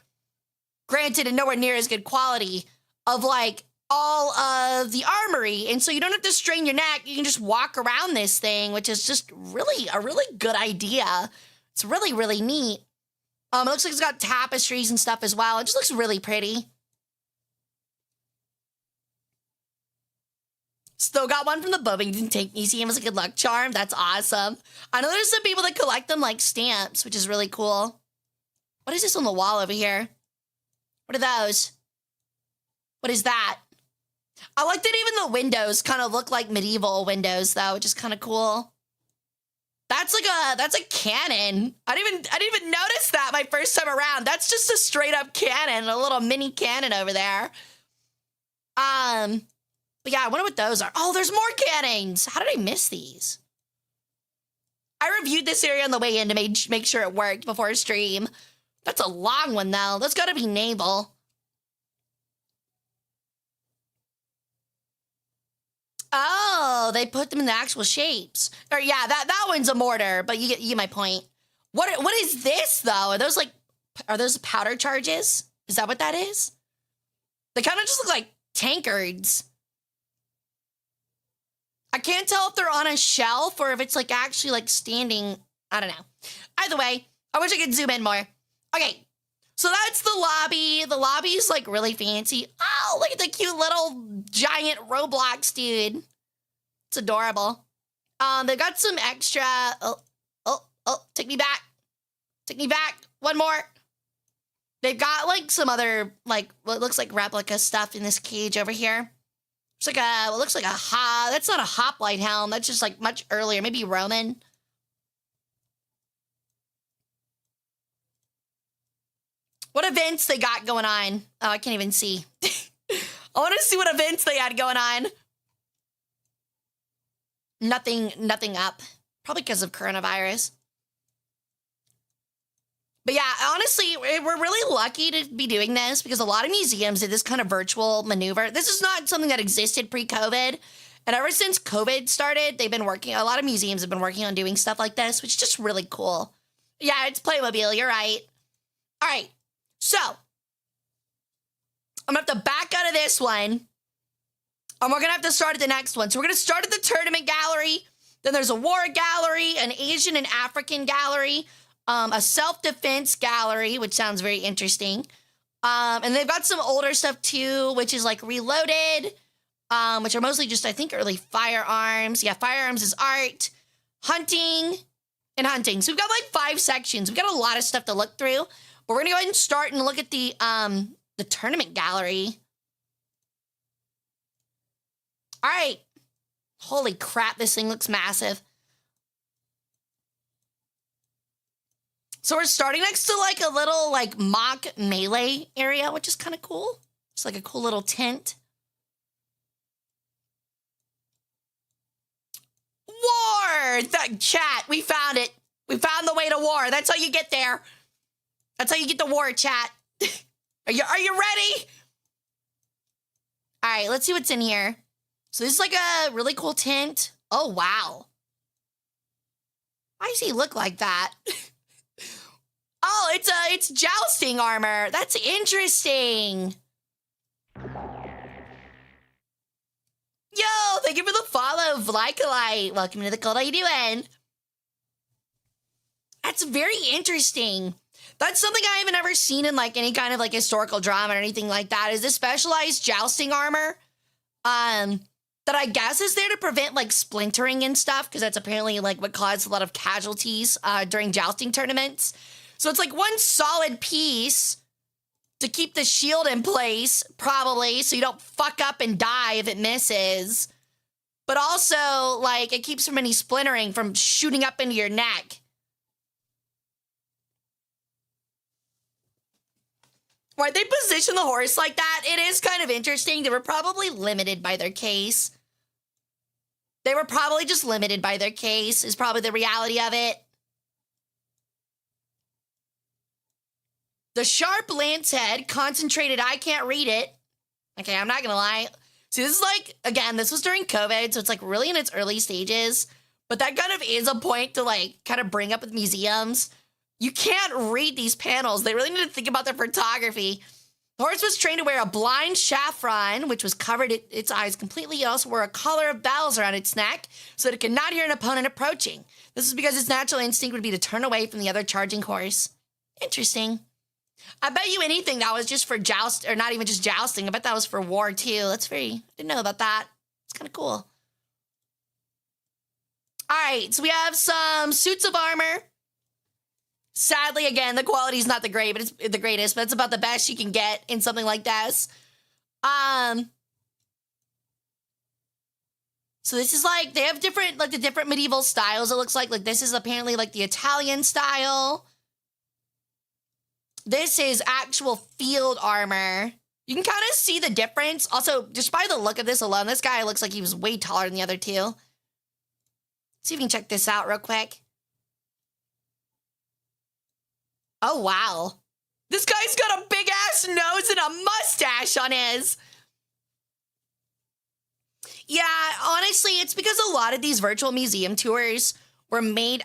granted, in nowhere near as good quality, of, like, all of the armory, and so you don't have to strain your neck. You can just walk around this thing, which is just really a really good idea. It's really, really neat. It looks like it's got tapestries and stuff as well. It just looks really pretty. Still got one from the Bovington Tank Museum as a good luck charm. That's awesome. I know there's some people that collect them like stamps, which is really cool. What is this on the wall over here? What are those? What is that? I like that even the windows kind of look like medieval windows though, which is kind of cool. That's a cannon. I didn't even notice that my first time around. That's just a straight up cannon, a little mini cannon over there. But yeah, I wonder what those are. Oh, there's more cannons. How did I miss these? I reviewed this area on the way in to make sure it worked before stream. That's a long one though. That's gotta be naval. Oh, they put them in the actual shapes. Or yeah, that one's a mortar, but you get my point. What is this though? Are those powder charges? Is that what that is? They kind of just look like tankards. I can't tell if they're on a shelf or if it's like actually like standing. I don't know. Either way, I wish I could zoom in more. Okay, so that's the lobby. The lobby's like really fancy. Oh, look at the cute little giant Roblox dude. It's adorable. They got some extra. Oh, take me back. Take me back. One more. They've got like some other like what looks like replica stuff in this cage over here. It's like what looks like that's not a hoplite helm. That's just like much earlier, maybe Roman. What events they got going on? Oh, I can't even see. I want to see what events they had going on. Nothing up. Probably because of coronavirus. But yeah, honestly, we're really lucky to be doing this because a lot of museums did this kind of virtual maneuver. This is not something that existed pre-COVID. And ever since COVID started, a lot of museums have been working on doing stuff like this, which is just really cool. Yeah, it's Playmobil, you're right. All right, so I'm gonna have to back out of this one. And we're gonna have to start at the next one. So we're gonna start at the tournament gallery. Then there's a war gallery, an Asian and African gallery, a self-defense gallery, which sounds very interesting. And they've got some older stuff too, which is like Reloaded, which are mostly just, I think, early firearms. Yeah, firearms is art, hunting, and hunting. So we've got like 5 sections. We've got a lot of stuff to look through. But we're gonna go ahead and start and look at the tournament gallery. All right. Holy crap, this thing looks massive. So we're starting next to like a little like mock melee area, which is kind of cool. It's like a cool little tent. War! Chat, we found it. We found the way to war. That's how you get there. That's how you get the war, chat. Are you ready? All right, let's see what's in here. So this is like a really cool tent. Oh, wow. Why does he look like that? Oh, it's jousting armor. That's interesting. Yo, thank you for the follow, Vlaikalite. Welcome to the cult. How you doing? That's very interesting. That's something I haven't ever seen in like any kind of like historical drama or anything like that. Is this specialized jousting armor? That I guess is there to prevent like splintering and stuff, because that's apparently like what caused a lot of casualties during jousting tournaments. So it's like one solid piece to keep the shield in place, probably, so you don't fuck up and die if it misses. But also, like, it keeps from any splintering from shooting up into your neck. Why they position the horse like that, it is kind of interesting. They were probably limited by their case. They were probably just limited by their case, is probably the reality of it. The sharp lance head, concentrated, I can't read it. Okay, I'm not gonna lie. See, this is like, again, this was during COVID, so it's like really in its early stages. But that kind of is a point to like kind of bring up with museums. You can't read these panels. They really need to think about their photography. The horse was trained to wear a blind chevron, which was covered its eyes completely. It also wore a collar of bells around its neck so that it could not hear an opponent approaching. This is because its natural instinct would be to turn away from the other charging horse. Interesting. I bet you anything that was just for joust, or not even just jousting. I bet that was for war too. That's I didn't know about that. It's kind of cool. All right, so we have some suits of armor. Sadly, again, the quality's not the greatest, but it's about the best you can get in something like this. So this is like, they have different, like the different medieval styles, it looks like. Like this is apparently like the Italian style. This is actual field armor. You can kind of see the difference. Also, just by the look of this alone, this guy looks like he was way taller than the other two. Let's see if we can check this out real quick. Oh, wow. This guy's got a big ass nose and a mustache on his. Yeah, honestly, it's because a lot of these virtual museum tours were made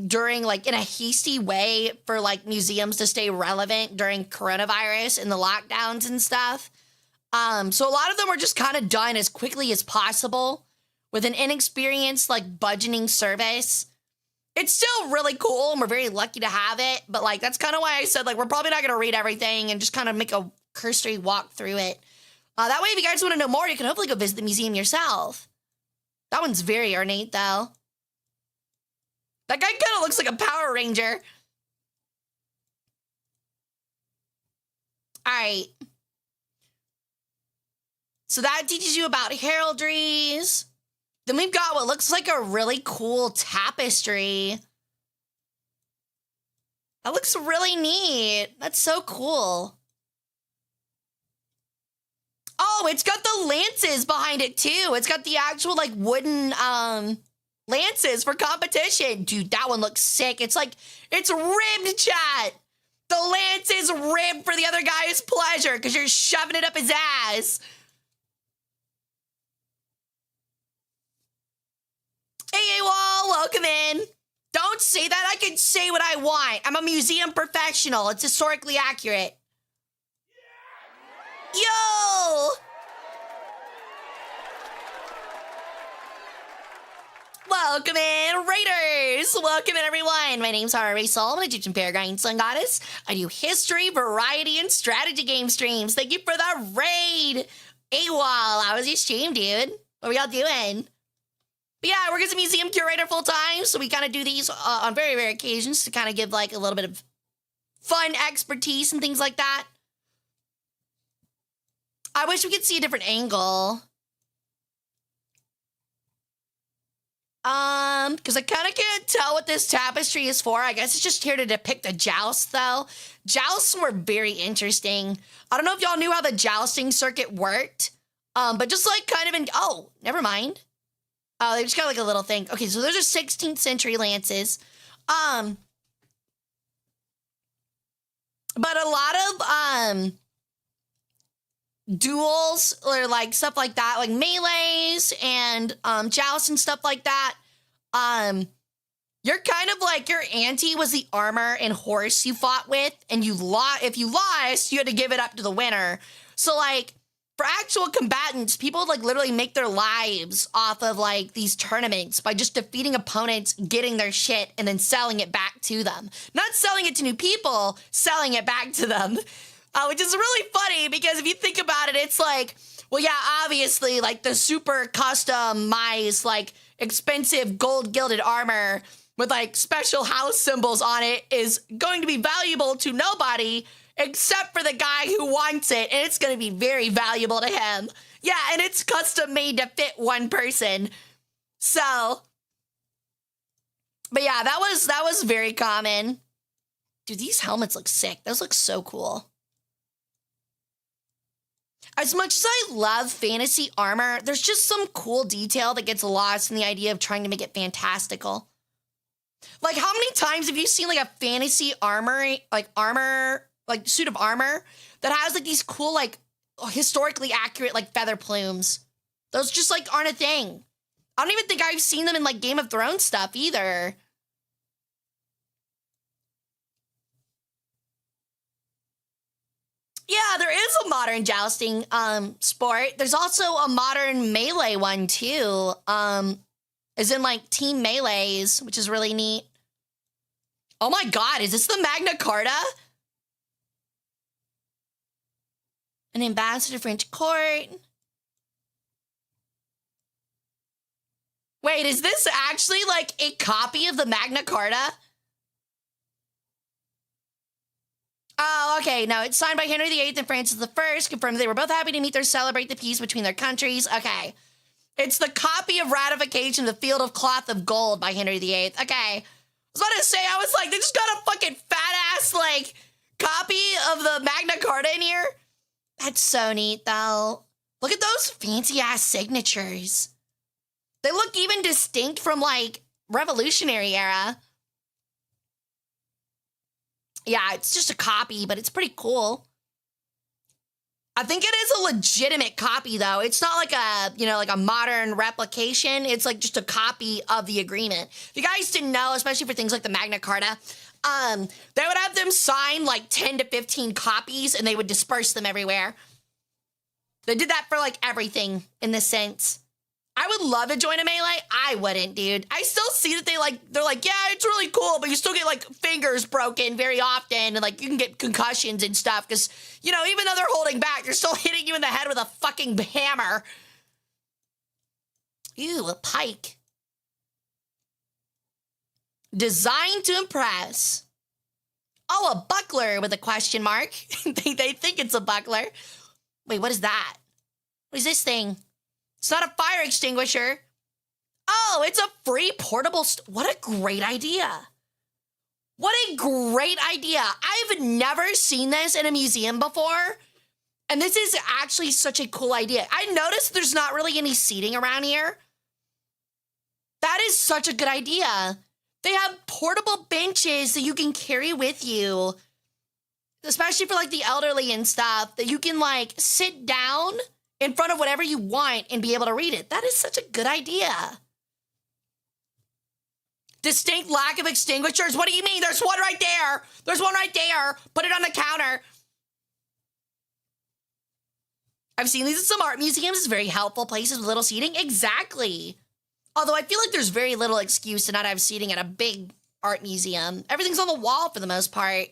during like in a hasty way for like museums to stay relevant during coronavirus and the lockdowns and stuff. So a lot of them were just kind of done as quickly as possible with an inexperienced like budgeting service. It's still really cool and we're very lucky to have it, but like that's kind of why I said like we're probably not going to read everything and just kind of make a cursory walk through it. That way, if you guys want to know more, you can hopefully go visit the museum yourself. That one's very ornate, though. That guy kind of looks like a Power Ranger. All right. So that teaches you about heraldries. Then we've got what looks like a really cool tapestry. That looks really neat. That's so cool. Oh, it's got the lances behind it too. It's got the actual like wooden lances for competition. Dude, that one looks sick. It's like, it's ribbed, chat. The lance is ribbed for the other guy's pleasure because you're shoving it up his ass. Hey, Wall, welcome in. Don't say that. I can say what I want. I'm a museum professional. It's historically accurate. Yo! Welcome in, Raiders! Welcome in, everyone. My name's Hara Rae Sol. I'm an Egyptian Paragon Sun Goddess. I do history, variety, and strategy game streams. Thank you for the raid. AWOL, how was your stream, dude? What were y'all doing? But yeah, I work as a museum curator full-time, so we kind of do these on very rare occasions to kind of give like a little bit of fun expertise and things like that. I wish we could see a different angle. Because I kind of can't tell what this tapestry is for. I guess it's just here to depict a joust, though. Jousts were very interesting. I don't know if y'all knew how the jousting circuit worked. But just like kind of in... Oh, never mind. Oh, they just got like a little thing. Okay, so those are 16th century lances. But a lot of... duels or like stuff like that, like melees and jousts and stuff like that. You're kind of like your ante was the armor and horse you fought with, and if you lost, you had to give it up to the winner. So like for actual combatants, people would like literally make their lives off of like these tournaments by just defeating opponents, getting their shit, and then selling it back to them. Not selling it to new people, selling it back to them. Which is really funny because if you think about it, it's like, well, yeah, obviously, like the super customized, like expensive gold gilded armor with like special house symbols on it is going to be valuable to nobody except for the guy who wants it, and it's going to be very valuable to him. Yeah, and it's custom made to fit one person. So, but yeah, that was very common. Dude, these helmets look sick. Those look so cool. As much as I love fantasy armor, there's just some cool detail that gets lost in the idea of trying to make it fantastical. Like, how many times have you seen like a fantasy suit of armor that has like these cool, like historically accurate, like feather plumes? Those just like aren't a thing. I don't even think I've seen them in like Game of Thrones stuff either. Yeah, there is a modern jousting sport. There's also a modern melee one too. As in like team melees, which is really neat. Oh my god, is this the Magna Carta? An ambassador French court. Wait, is this actually like a copy of the Magna Carta? Oh, okay. No, it's signed by Henry VIII and Francis I, confirmed they were both happy to meet to celebrate the peace between their countries. Okay. It's the copy of ratification of the Field of Cloth of Gold by Henry VIII. Okay. I was about to say, I was like, they just got a fucking fat-ass, like, copy of the Magna Carta in here. That's so neat, though. Look at those fancy-ass signatures. They look even distinct from, like, Revolutionary era. Yeah, it's just a copy, but it's pretty cool. I think it is a legitimate copy, though. It's not like a, you know, like a modern replication. It's like just a copy of the agreement. If you guys didn't know, especially for things like the Magna Carta, they would have them sign like 10 to 15 copies and they would disperse them everywhere. They did that for like everything in this sense. I would love to join a melee. I wouldn't, dude. I still see that they're like, yeah, it's really cool, but you still get like fingers broken very often and like you can get concussions and stuff because, you know, even though they're holding back, they're still hitting you in the head with a fucking hammer. Ew, a pike. Designed to impress. Oh, a buckler with a question mark. they think it's a buckler. Wait, what is that? What is this thing? It's not a fire extinguisher. Oh, it's a free portable... What a great idea. What a great idea. I've never seen this in a museum before. And this is actually such a cool idea. I noticed there's not really any seating around here. That is such a good idea. They have portable benches that you can carry with you. Especially for like the elderly and stuff. That you can like sit down in front of whatever you want and be able to read it. That is such a good idea. Distinct lack of extinguishers? What do you mean? There's one right there. There's one right there. Put it on the counter. I've seen these in some art museums. It's very helpful places with little seating. Exactly. Although I feel like there's very little excuse to not have seating at a big art museum. Everything's on the wall for the most part.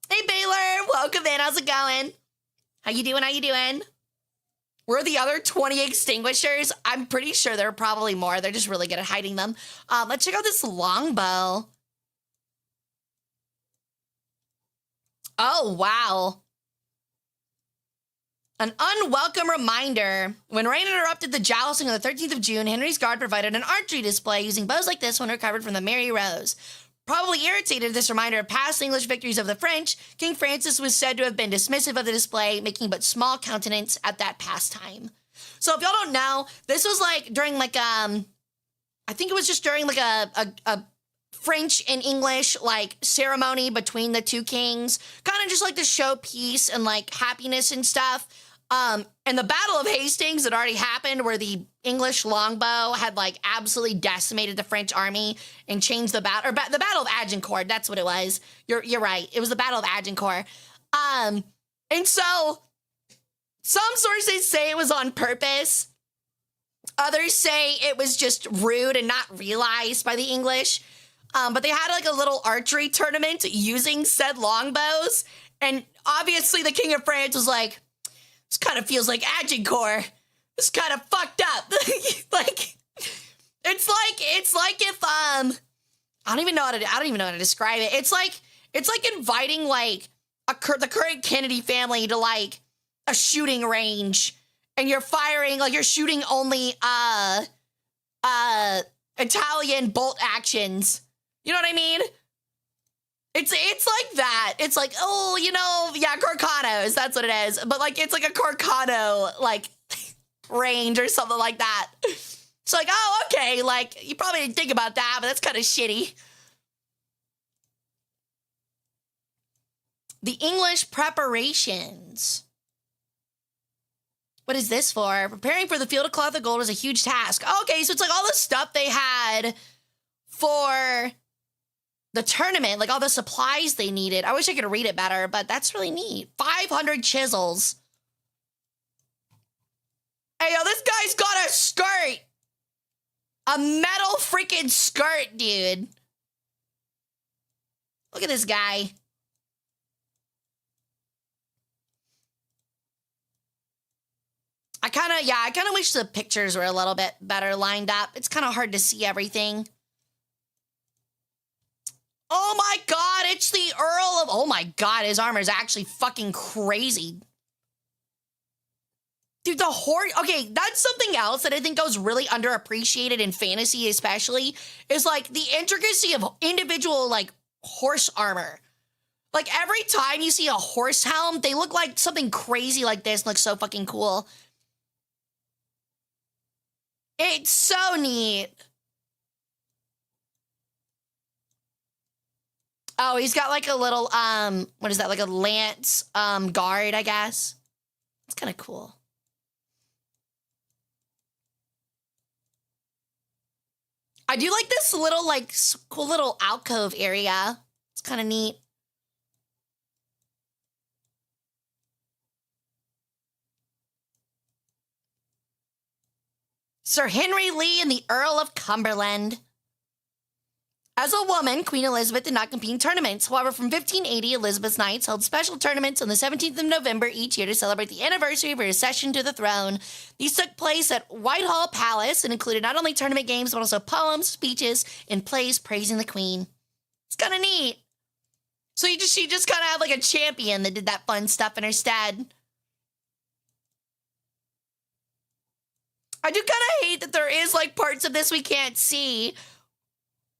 Hey, Baylor. Welcome in. How's it going? How you doing? How you doing? Where are the other 20 extinguishers? I'm pretty sure there are probably more. They're just really good at hiding them. Let's check out this longbow. Oh, wow. An unwelcome reminder. When rain interrupted the jousting on the 13th of June, Henry's guard provided an archery display using bows like this one recovered from the Mary Rose. Probably irritated at this reminder of past English victories of the French, King Francis was said to have been dismissive of the display, making but small countenance at that pastime. So if y'all don't know, this was like during like, I think it was just during like a French and English like ceremony between the two kings, kind of just like to show peace and like happiness and stuff. And the Battle of Hastings had already happened where the English longbow had like absolutely decimated the French army and changed the battle, or the Battle of Agincourt. That's what it was. You're right. It was the Battle of Agincourt. And so some sources say it was on purpose. Others say it was just rude and not realized by the English. But they had like a little archery tournament using said longbows. And obviously the King of France was like, this kind of feels like Agincourt. It's kind of fucked up. Like, it's like if I don't even know how to describe it. It's like inviting like the current Kennedy family to like a shooting range, and you're firing like you're shooting only Italian bolt actions. You know what I mean? It's like that. It's like, oh, you know, yeah, Carcanos, that's what it is. But like, it's like a Carcano, like, range or something like that. It's like, oh, okay, like, you probably didn't think about that, but that's kind of shitty. The English preparations. What is this for? Preparing for the Field of Cloth of Gold is a huge task. Okay, so it's like all the stuff they had for the tournament, like all the supplies they needed. I wish I could read it better, but that's really neat. 500 chisels. Hey, yo, this guy's got a skirt. A metal freaking skirt, dude. Look at this guy. I kind of wish the pictures were a little bit better lined up. It's kind of hard to see everything. Oh my god, it's the Earl of... Oh my god, his armor is actually fucking crazy. Dude, the horse... Okay, that's something else that I think goes really underappreciated in fantasy especially, is like the intricacy of individual like horse armor. Like every time you see a horse helm, they look like something crazy like this, looks so fucking cool. It's so neat. Oh, he's got like a little, what is that? Like a lance, guard, I guess. It's kind of cool. I do like this little, like, cool little alcove area. It's kind of neat. Sir Henry Lee and the Earl of Cumberland. As a woman, Queen Elizabeth did not compete in tournaments. However, from 1580, Elizabeth's Knights held special tournaments on the 17th of November each year to celebrate the anniversary of her accession to the throne. These took place at Whitehall Palace and included not only tournament games, but also poems, speeches, and plays praising the Queen. It's kind of neat. So she just kind of had like a champion that did that fun stuff in her stead. I do kind of hate that there is like parts of this we can't see.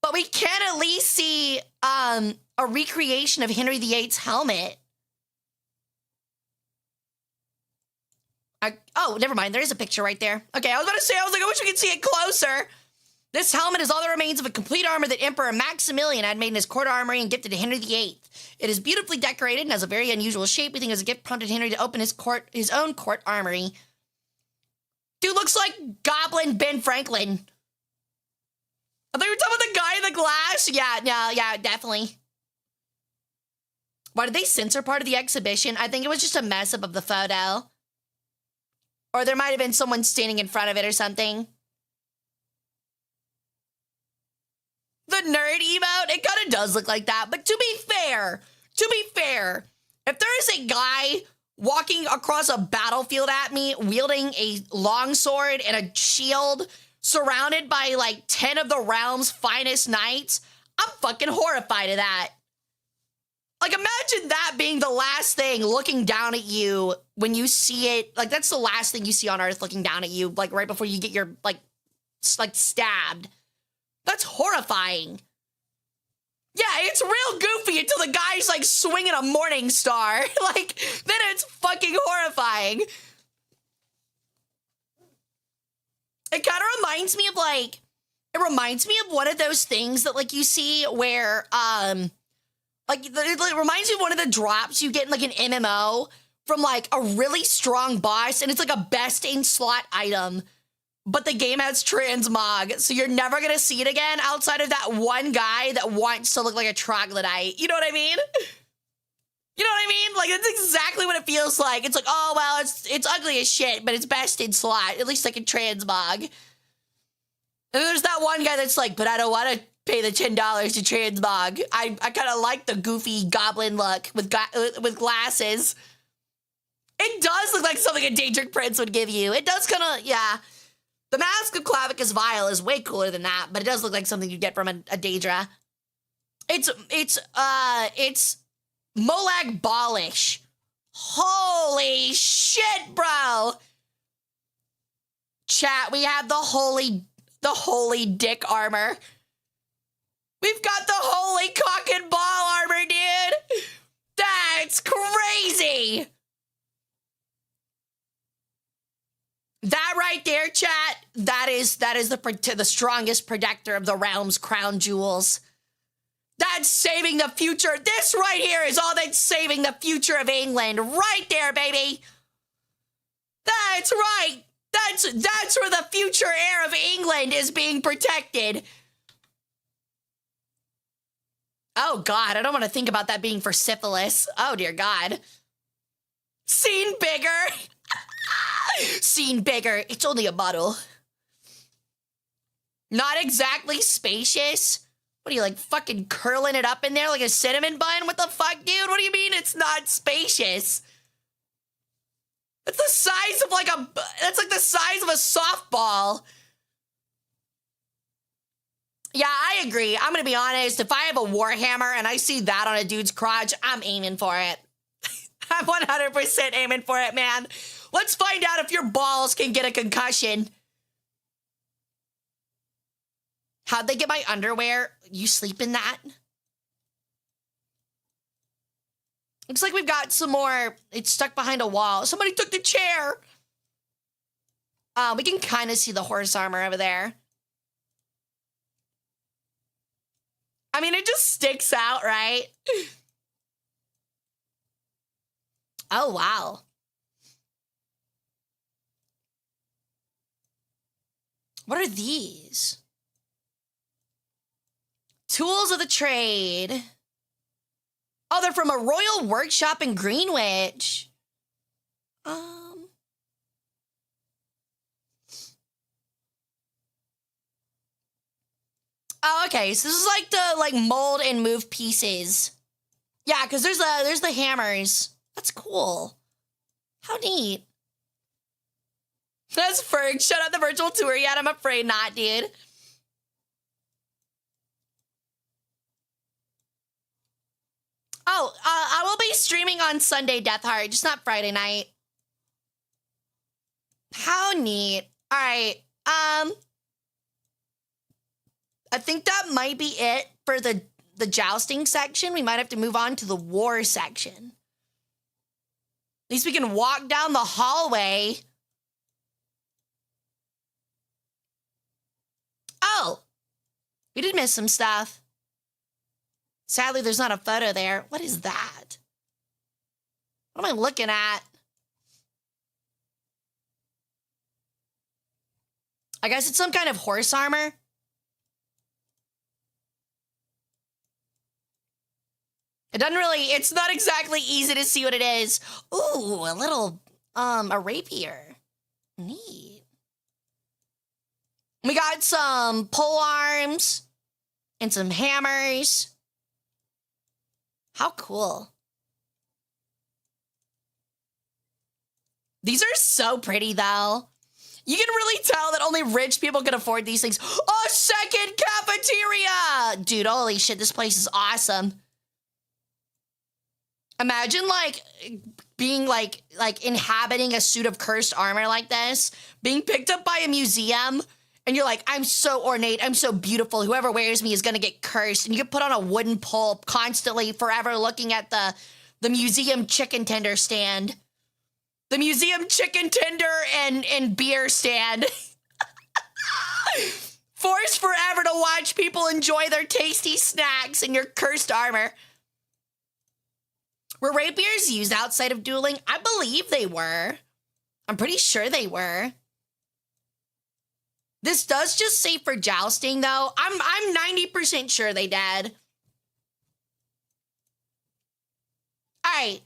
But we can at least see a recreation of Henry VIII's helmet. Oh, never mind. There is a picture right there. Okay, I was about to say, I wish we could see it closer. This helmet is all the remains of a complete armor that Emperor Maximilian had made in his court armory and gifted to Henry VIII. It is beautifully decorated and has a very unusual shape. We think it was a gift prompted Henry to open his own court armory. Dude looks like Goblin Ben Franklin. I thought you were talking about the guy in the glass. Yeah, definitely. Why did they censor part of the exhibition? I think it was just a mess up of the photo. Or there might have been someone standing in front of it or something. The nerd emote, it kind of does look like that. But to be fair, if there is a guy walking across a battlefield at me, wielding a longsword and a shield, surrounded by like 10 of the realm's finest knights, I'm fucking horrified of that. Like, imagine that being the last thing looking down at you when you see it. Like, that's the last thing you see on Earth, looking down at you, like, right before you get your, like stabbed. That's horrifying. Yeah, it's real goofy until the guy's, like, swinging a morning star. Like, then it's fucking horrifying. It kind of reminds me of, like, one of those things that, like, you see where, like, it reminds me of one of the drops you get in, like, an MMO from, like, a really strong boss, and it's, like, a best-in-slot item, but the game has transmog, so you're never gonna see it again outside of that one guy that wants to look like a troglodyte. You know what I mean? You know what I mean? Like, that's exactly what it feels like. It's like, oh, well, it's ugly as shit, but it's best in slot. At least I can transmog. And then there's that one guy that's like, but I don't want to pay the $10 to transmog. I kind of like the goofy goblin look with glasses. It does look like something a Daedric Prince would give you. It does kind of, yeah. The Mask of Clavicus Vile is way cooler than that, but it does look like something you get from a Daedra. It's Molag Ballish. Holy shit, bro. Chat, we have the holy dick armor. We've got the holy cock and ball armor, dude. That's crazy. That right there, chat, that is the strongest protector of the realm's crown jewels. That's saving the future. This right here is all that's saving the future of England. Right there, baby. That's right. That's where the future heir of England is being protected. Oh, God, I don't want to think about that being for syphilis. Oh, dear God. Seen bigger. Seen bigger. It's only a bottle. Not exactly spacious. What are you, like, fucking curling it up in there like a cinnamon bun? What the fuck, dude? What do you mean it's not spacious? That's the size of like that's like the size of a softball. Yeah, I agree. I'm gonna be honest. If I have a Warhammer and I see that on a dude's crotch, I'm aiming for it. I'm 100% aiming for it, man. Let's find out if your balls can get a concussion. How'd they get my underwear? You sleep in that? Looks like we've got some more. It's stuck behind a wall. Somebody took the chair. We can kind of see the horse armor over there. I mean, it just sticks out, right? Oh, wow. What are these? Tools of the trade. Oh, they're from a royal workshop in Greenwich. Oh, okay. So this is like the mold and move pieces. Yeah, because there's the hammers. That's cool. How neat. That's Ferg. Shut out the virtual tour yet? I'm afraid not, dude. Oh, I will be streaming on Sunday, Deathheart, just not Friday night. How neat. All right. I think that might be it for the jousting section. We might have to move on to the war section. At least we can walk down the hallway. Oh, we did miss some stuff. Sadly, there's not a photo there. What is that? What am I looking at? I guess it's some kind of horse armor. It doesn't really, it's not exactly easy to see what it is. Ooh, a little, a rapier. Neat. We got some pole arms and some hammers. How cool. These are so pretty, though. You can really tell that only rich people can afford these things. A second cafeteria! Dude, holy shit, this place is awesome. Imagine, like, being, like inhabiting a suit of cursed armor like this, being picked up by a museum, and you're like, I'm so ornate, I'm so beautiful, whoever wears me is gonna get cursed, and you get put on a wooden pole constantly, forever looking at the museum chicken tender stand. The museum chicken tender and beer stand. Forced forever to watch people enjoy their tasty snacks in your cursed armor. Were rapiers used outside of dueling? I believe they were. I'm pretty sure they were. This does just say for jousting, though. I'm 90% sure they did. All right.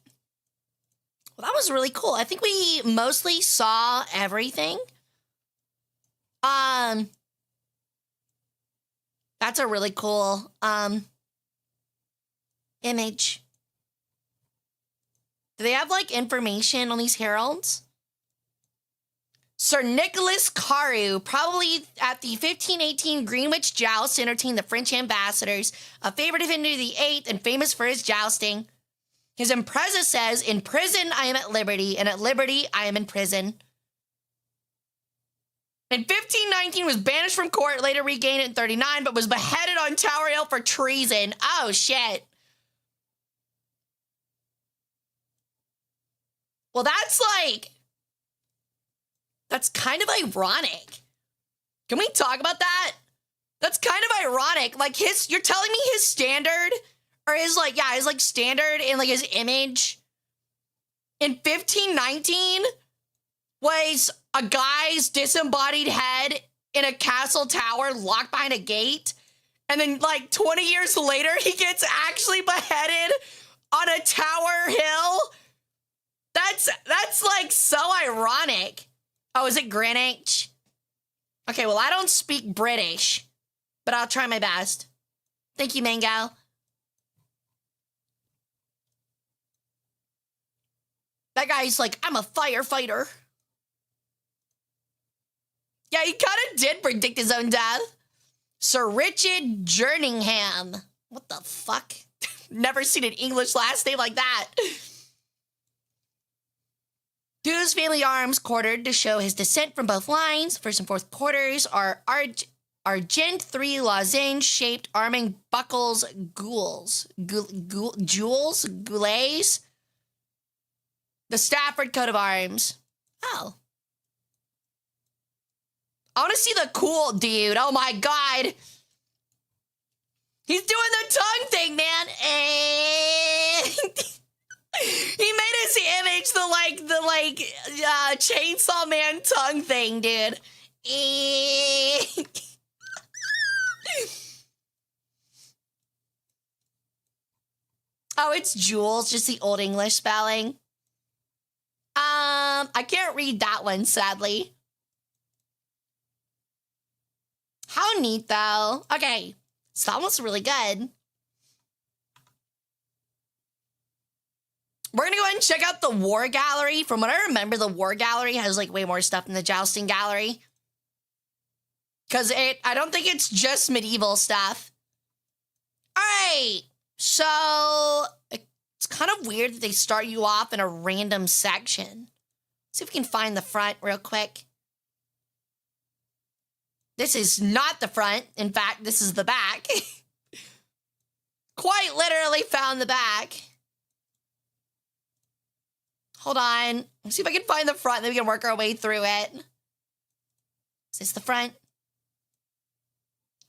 Well, that was really cool. I think we mostly saw everything. That's a really cool image. Do they have, like, information on these heralds? Sir Nicholas Carew, probably at the 1518 Greenwich Joust, entertained the French ambassadors, a favorite of Henry VIII and famous for his jousting. His impreza says, in prison I am at liberty, and at liberty I am in prison. In 1519 was banished from court, later regained it in 39, but was beheaded on Tower Hill for treason. Oh, shit. Well, that's kind of ironic. Can we talk about that? That's kind of ironic. Like, you're telling me his standard, or his standard and, like, his image in 1519 was a guy's disembodied head in a castle tower locked behind a gate. And then, like, 20 years later, he gets actually beheaded on a tower hill. That's like so ironic. Oh, is it Greenwich? Okay, well, I don't speak British, but I'll try my best. Thank you, Mango. That guy's like, I'm a firefighter. Yeah, he kind of did predict his own death. Sir Richard Jerningham. What the fuck? Never seen an English last name like that. To his family arms quartered to show his descent from both lines. First and fourth quarters are Argent 3 lozenge-shaped arming buckles, gules. The Stafford coat of arms. Oh. I want to see the cool dude. Oh my god. He's doing the tongue thing, man. He made his image the Chainsaw Man tongue thing, dude. Oh, it's Jules, just the old English spelling. I can't read that one, sadly. How neat, though. Okay, so that one's really good. We're gonna go ahead and check out the War Gallery. From what I remember, the War Gallery has like way more stuff than the Jousting Gallery. Because I don't think it's just medieval stuff. All right, so it's kind of weird that they start you off in a random section. See if we can find the front real quick. This is not the front. In fact, this is the back. Quite literally found the back. Hold on. Let's see if I can find the front, then we can work our way through it. Is this the front?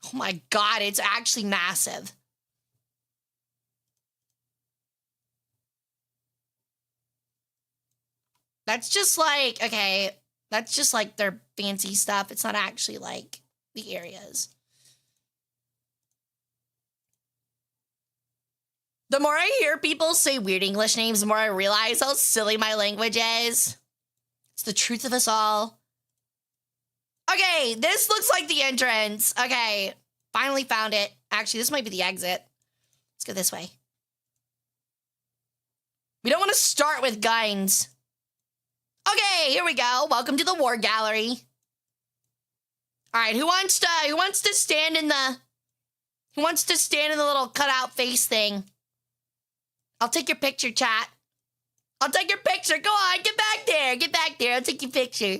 Oh my god, it's actually massive. That's just like, okay, that's just like their fancy stuff. It's not actually like the areas. The more I hear people say weird English names, the more I realize how silly my language is. It's the truth of us all. Okay, this looks like the entrance. Okay, finally found it. Actually, this might be the exit. Let's go this way. We don't want to start with guns. Okay, here we go. Welcome to the War Gallery. All right, who wants to stand in the little cutout face thing? I'll take your picture, chat. I'll take your picture. Go on, get back there. Get back there. I'll take your picture.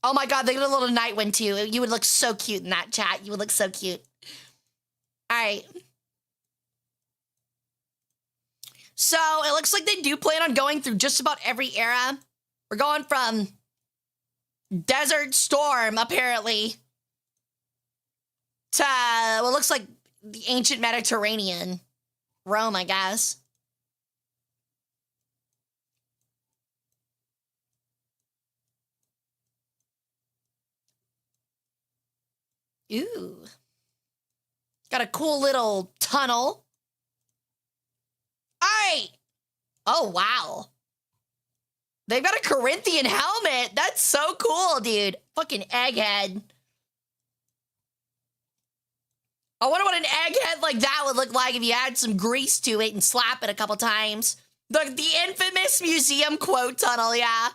Oh my god, they got a little night one too. You would look so cute in that, chat. You would look so cute. All right. So it looks like they do plan on going through just about every era. We're going from Desert Storm, apparently, to what looks like the ancient Mediterranean. Rome, I guess. Ooh. Got a cool little tunnel. All right. Oh, wow. They've got a Corinthian helmet. That's so cool, dude. Fucking egghead. I wonder what an egghead like that would look like if you add some grease to it and slap it a couple times. The infamous museum quote tunnel, yeah.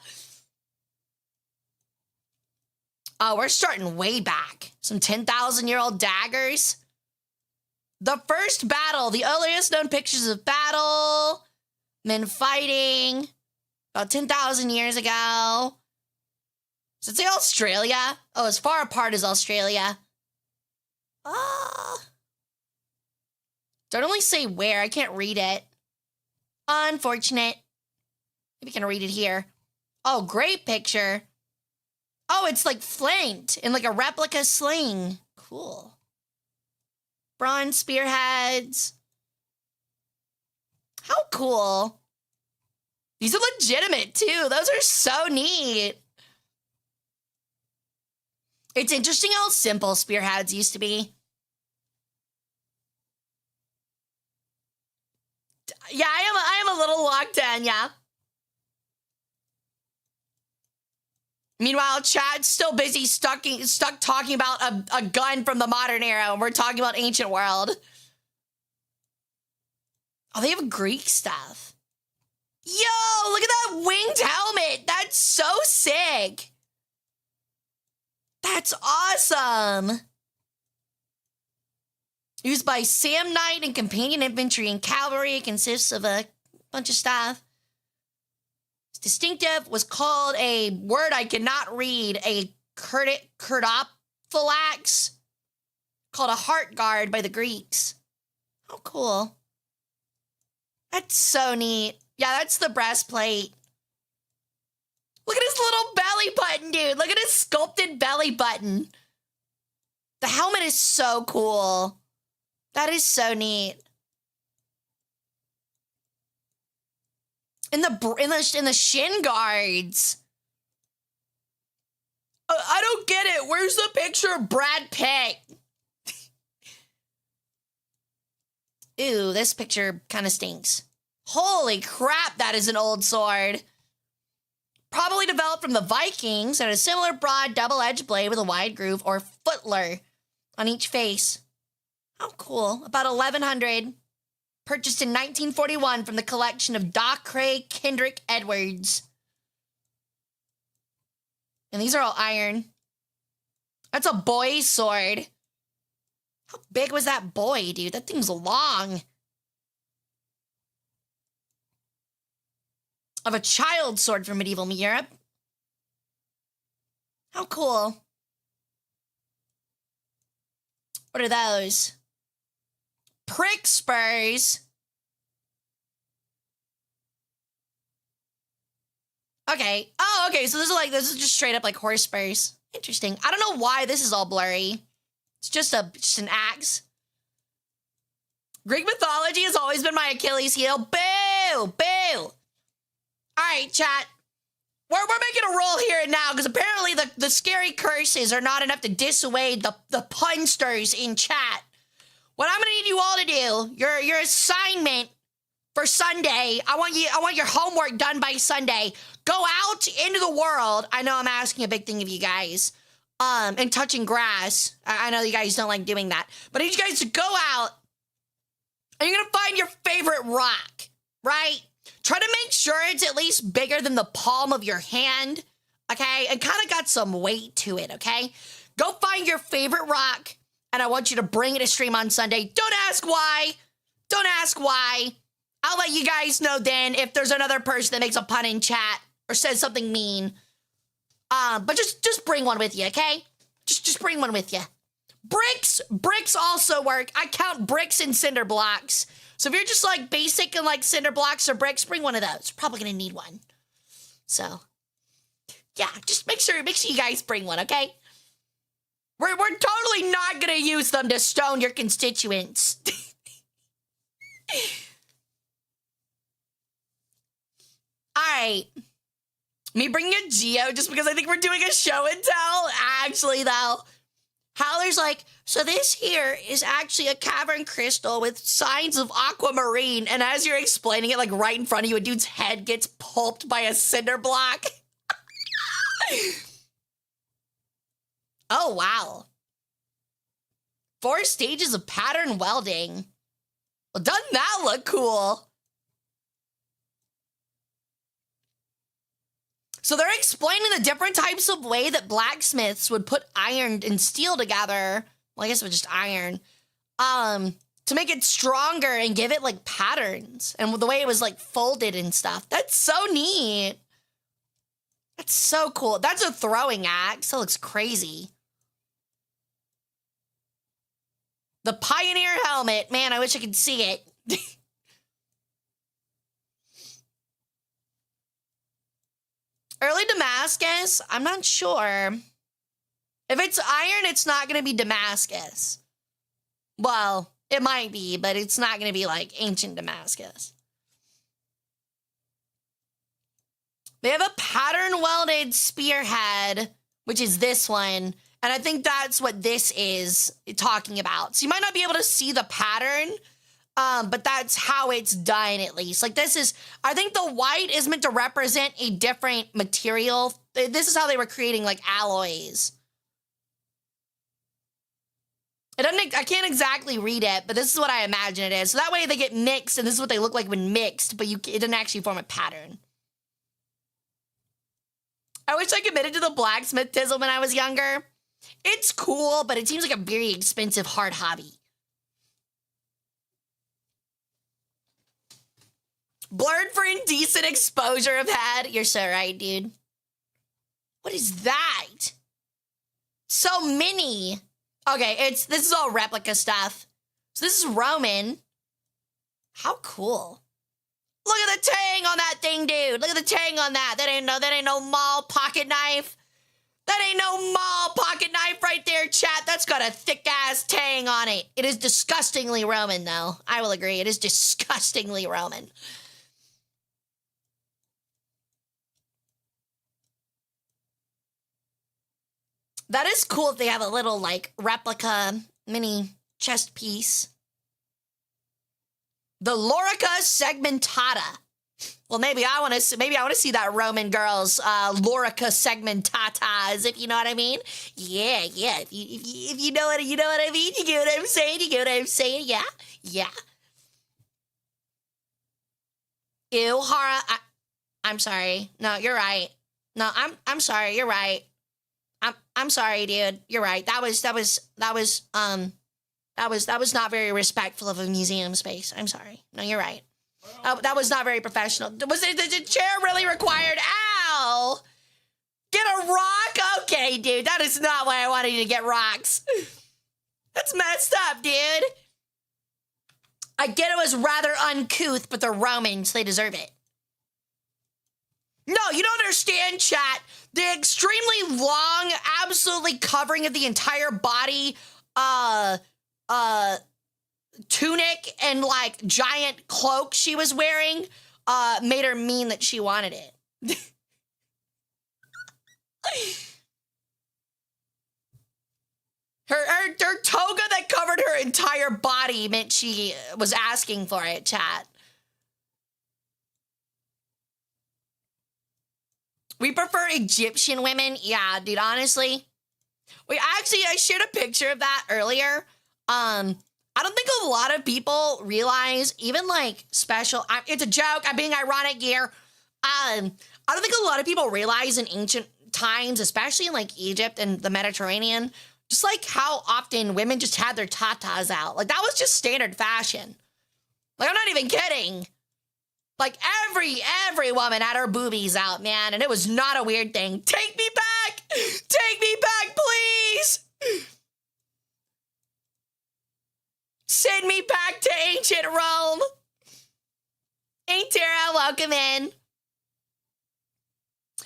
Oh, we're starting way back. Some 10,000-year-old daggers. The first battle, the earliest known pictures of battle, men fighting, about 10,000 years ago. Does it say Australia? Oh, as far apart as Australia. Don't only say where. I can't read it. Unfortunate. Maybe we can read it here. Oh, great picture. Oh, it's like flint in like a replica sling. Cool. Bronze spearheads. How cool. These are legitimate too. Those are so neat. It's interesting how simple spearheads used to be. Yeah, I am a little locked in, yeah. Meanwhile, Chad's still busy stuck talking about a gun from the modern era, and we're talking about ancient world. Oh, they have Greek stuff. Yo, look at that winged helmet. That's so sick. That's awesome. Used by Sam Knight and companion infantry and cavalry. It consists of a bunch of stuff. It's distinctive was called a word I cannot read, a curdophylax, called a heart guard by the Greeks. Oh, cool. That's so neat. Yeah, that's the breastplate. Look at his little belly button, dude. Look at his sculpted belly button. The helmet is so cool. That is so neat. In the shin guards. I don't get it. Where's the picture of Brad Pitt? Ew, this picture kind of stinks. Holy crap, that is an old sword. Probably developed from the Vikings and a similar broad double-edged blade with a wide groove or footler on each face. How cool. About 1100. Purchased in 1941 from the collection of Docre Kendrick Edwards. And these are all iron. That's a boy's sword. How big was that boy, dude? That thing's long. Of a child's sword from medieval Europe. How cool. What are those? Prick spurs. Okay. Oh, okay. So this is just straight up like horse spurs. Interesting. I don't know why this is all blurry. It's just an axe. Greek mythology has always been my Achilles heel. Boo! Boo! All right, chat. We're making a roll here and now because apparently the scary curses are not enough to dissuade the punsters in chat. What I'm gonna need you all to do, your assignment for Sunday, I want your homework done by Sunday. Go out into the world. I know I'm asking a big thing of you guys. And touching grass. I know you guys don't like doing that. But I need you guys to go out and you're gonna find your favorite rock, right? Try to make sure it's at least bigger than the palm of your hand, okay? And kind of got some weight to it, okay? Go find your favorite rock, and I want you to bring it to stream on Sunday. Don't ask why. Don't ask why. I'll let you guys know then if there's another person that makes a pun in chat or says something mean. But just bring one with you, okay? Just bring one with you. Bricks also work. I count bricks and cinder blocks. So if you're just like basic and like cinder blocks or bricks, bring one of those. You're probably gonna need one. So yeah, just make sure you guys bring one, okay? We're totally not gonna use them to stone your constituents. All right. Me bringing a Geo just because I think we're doing a show and tell. Actually, though, Howler's like, so this here is actually a cavern crystal with signs of aquamarine. And as you're explaining it, like right in front of you, a dude's head gets pulped by a cinder block. Oh, wow. 4 stages of pattern welding. Well, doesn't that look cool? So they're explaining the different types of way that blacksmiths would put iron and steel together. Well, I guess it was just iron. To make it stronger and give it like patterns. And the way it was like folded and stuff. That's so neat. That's so cool. That's a throwing axe. That looks crazy. The Pioneer helmet. Man, I wish I could see it. Early Damascus, I'm not sure. If it's iron, it's not going to be Damascus. Well, it might be, but it's not going to be like ancient Damascus. They have a pattern welded spearhead, which is this one. And I think that's what this is talking about. So you might not be able to see the pattern, but that's how it's done, at least. Like this is, I think the white is meant to represent a different material. This is how they were creating like alloys. It doesn't, I can't exactly read it, but this is what I imagine it is. So that way they get mixed, and this is what they look like when mixed, but it didn't actually form a pattern. I wish I committed to the blacksmith tizzle when I was younger. It's cool, but it seems like a very expensive, hard hobby. Blurred for indecent exposure of head. You're so right, dude. What is that? So many. Okay, this is all replica stuff. So this is Roman. How cool. Look at the tang on that thing, dude. Look at the tang on that. That ain't no mall pocket knife. That ain't no mall pocket knife right there, chat. That's got a thick-ass tang on it. It is disgustingly Roman, though. I will agree. It is disgustingly Roman. That is cool if they have a little, like, replica mini chest piece. The Lorica segmentata. Well, maybe I want to see that Roman girl's Lorica segmentatas, if you know what I mean. Yeah. If you know what I mean. You get what I'm saying. Yeah. Ew, Hara. I'm sorry. No, you're right. No, I'm sorry. You're right. I'm sorry, dude. You're right. That was not very respectful of a museum space. I'm sorry. No, you're right. That was not very professional. Was it the chair really required? Ow! Get a rock? Okay, dude. That is not why I wanted you to get rocks. That's messed up, dude. I get it was rather uncouth, but they're Romans. They deserve it. No, you don't understand, chat. The extremely long, absolutely covering of the entire body, tunic and like giant cloak she was wearing, made her mean that she wanted it. Her toga that covered her entire body meant she was asking for it, chat. We prefer Egyptian women. Yeah, dude, honestly. I shared a picture of that earlier. I don't think a lot of people realize, even like special, it's a joke, I'm being ironic here. I don't think a lot of people realize in ancient times, especially in like Egypt and the Mediterranean, just like how often women just had their tatas out. Like that was just standard fashion. Like I'm not even kidding. Like every woman had her boobies out, man, and it was not a weird thing. Take me back! Take me back, please! Send me back to ancient Rome. Hey, Tara, welcome in.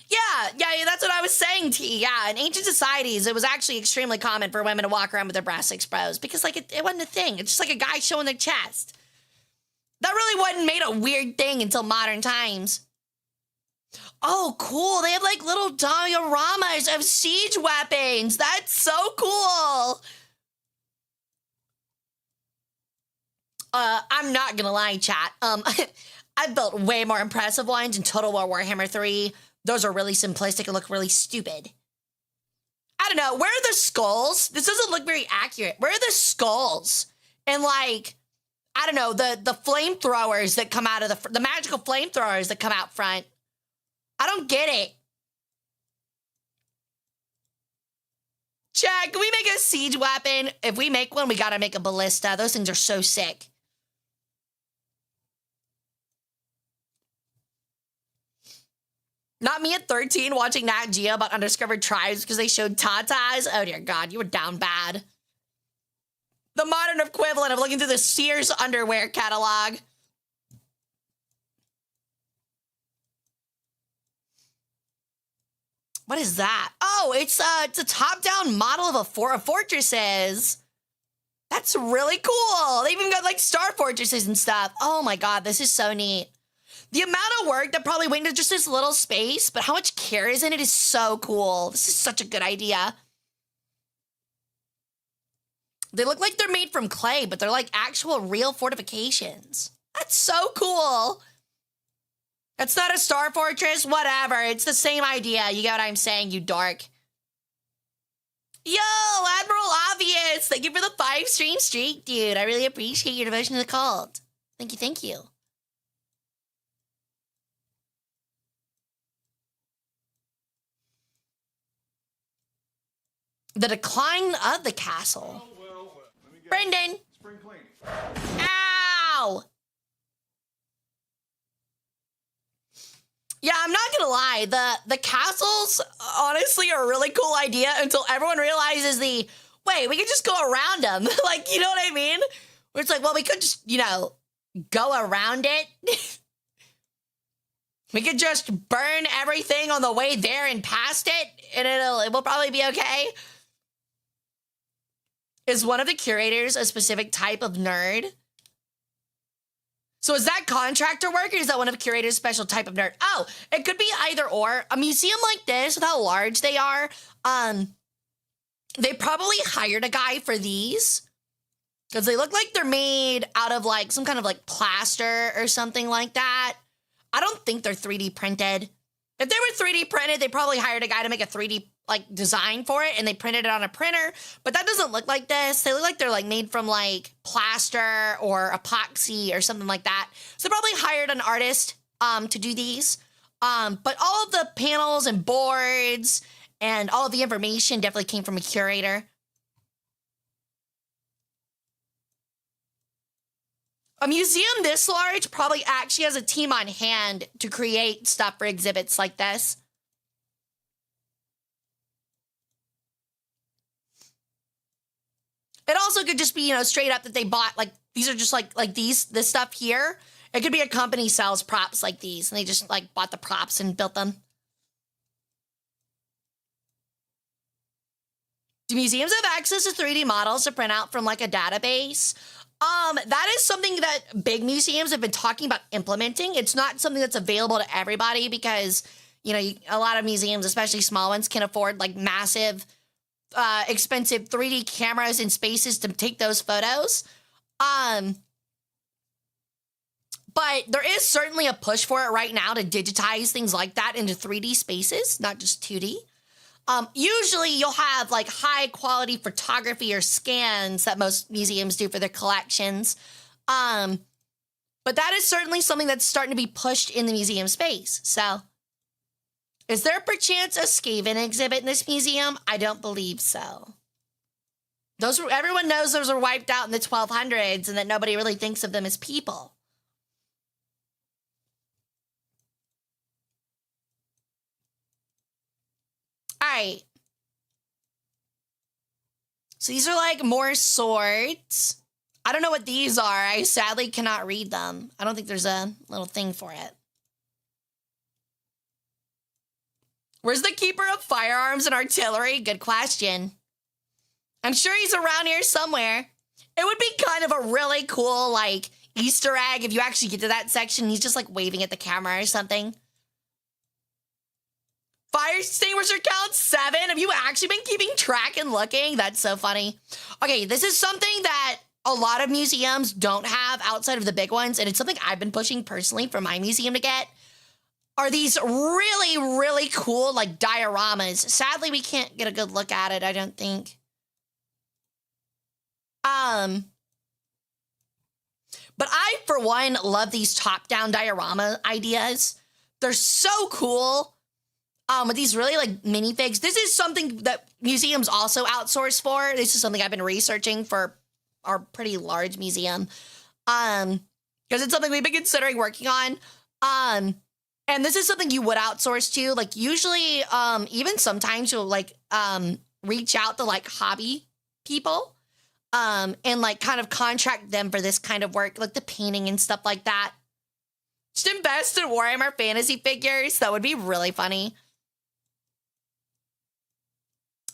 Yeah, that's what I was saying, T. Yeah, in ancient societies, it was actually extremely common for women to walk around with their breasts exposed because, like, it wasn't a thing. It's just like a guy showing their chest. That really wasn't made a weird thing until modern times. Oh, cool. They have, like, little dioramas of siege weapons. That's so cool. I'm not gonna lie, chat. I've built way more impressive ones in Total War Warhammer 3. Those are really simplistic and look really stupid. I don't know. Where are the skulls? This doesn't look very accurate. Where are the skulls? And like, I don't know, the flamethrowers that come out of the magical flamethrowers that come out front. I don't get it. Chat, can we make a siege weapon? If we make one, we gotta make a ballista. Those things are so sick. Not me at 13 watching Nat Geo about undiscovered tribes because they showed tatas. Oh dear God, you were down bad. The modern equivalent of looking through the Sears underwear catalog. What is that? Oh, it's a top-down model of a fortresses. That's really cool. They even got like star fortresses and stuff. Oh my God, this is so neat. The amount of work that probably went into just this little space, but how much care is in it is so cool. This is such a good idea. They look like they're made from clay, but they're like actual real fortifications. That's so cool. It's not a star fortress, whatever. It's the same idea. You get what I'm saying, you dark. Yo, Admiral Obvious, thank you for the 5-stream streak, dude. I really appreciate your devotion to the cult. Thank you, thank you. The decline of the castle. Brendan. Spring cleaning. Ow! Yeah, I'm not gonna lie. The castles honestly are a really cool idea until everyone realizes wait, we could just go around them. Like, you know what I mean? Where it's like, well, we could just, go around it. We could just burn everything on the way there and past it, and it will probably be okay. Is one of the curators a specific type of nerd? So is that contractor work, or is that one of the curators' special type of nerd? Oh, it could be either or. A museum like this, with how large they are, they probably hired a guy for these. Because they look like they're made out of like some kind of like plaster or something like that. I don't think they're 3D printed. If they were 3D printed, they probably hired a guy to make a 3D like design for it, and they printed it on a printer. But that doesn't look like this. They look like they're like made from like plaster or epoxy or something like that. So they probably hired an artist to do these. But all of the panels and boards and all of the information definitely came from a curator. A museum this large probably actually has a team on hand to create stuff for exhibits like this. It also could just be, straight up that they bought, like, these are just like this stuff here. It could be a company sells props like these, and they just, like, bought the props and built them. Do museums have access to 3D models to print out from, like, a database? That is something that big museums have been talking about implementing. It's not something that's available to everybody because, a lot of museums, especially small ones, can afford, like, massive expensive 3D cameras and spaces to take those photos. But there is certainly a push for it right now to digitize things like that into 3D spaces, not just 2D. Usually you'll have like high quality photography or scans that most museums do for their collections. But that is certainly something that's starting to be pushed in the museum space. So is there perchance a Skaven exhibit in this museum? I don't believe so. Everyone knows those were wiped out in the 1200s and that nobody really thinks of them as people. All right. So these are like more swords. I don't know what these are. I sadly cannot read them. I don't think there's a little thing for it. Where's the keeper of firearms and artillery? Good question. I'm sure he's around here somewhere. It would be kind of a really cool, like, Easter egg if you actually get to that section. He's just, like, waving at the camera or something. Fire extinguisher count 7. Have you actually been keeping track and looking? That's so funny. Okay, this is something that a lot of museums don't have outside of the big ones, and it's something I've been pushing personally for my museum to get. Are these really, really cool, like, dioramas. Sadly, we can't get a good look at it, I don't think. But I, for one, love these top-down diorama ideas. They're so cool. With these really, like, minifigs. This is something that museums also outsource for. This is something I've been researching for our pretty large museum. Because it's something we've been considering working on. And this is something you would outsource to. Like, usually, even sometimes you'll, like, reach out to, like, hobby people. And, like, kind of contract them for this kind of work. Like, the painting and stuff like that. Just invest in Warhammer Fantasy figures. That would be really funny.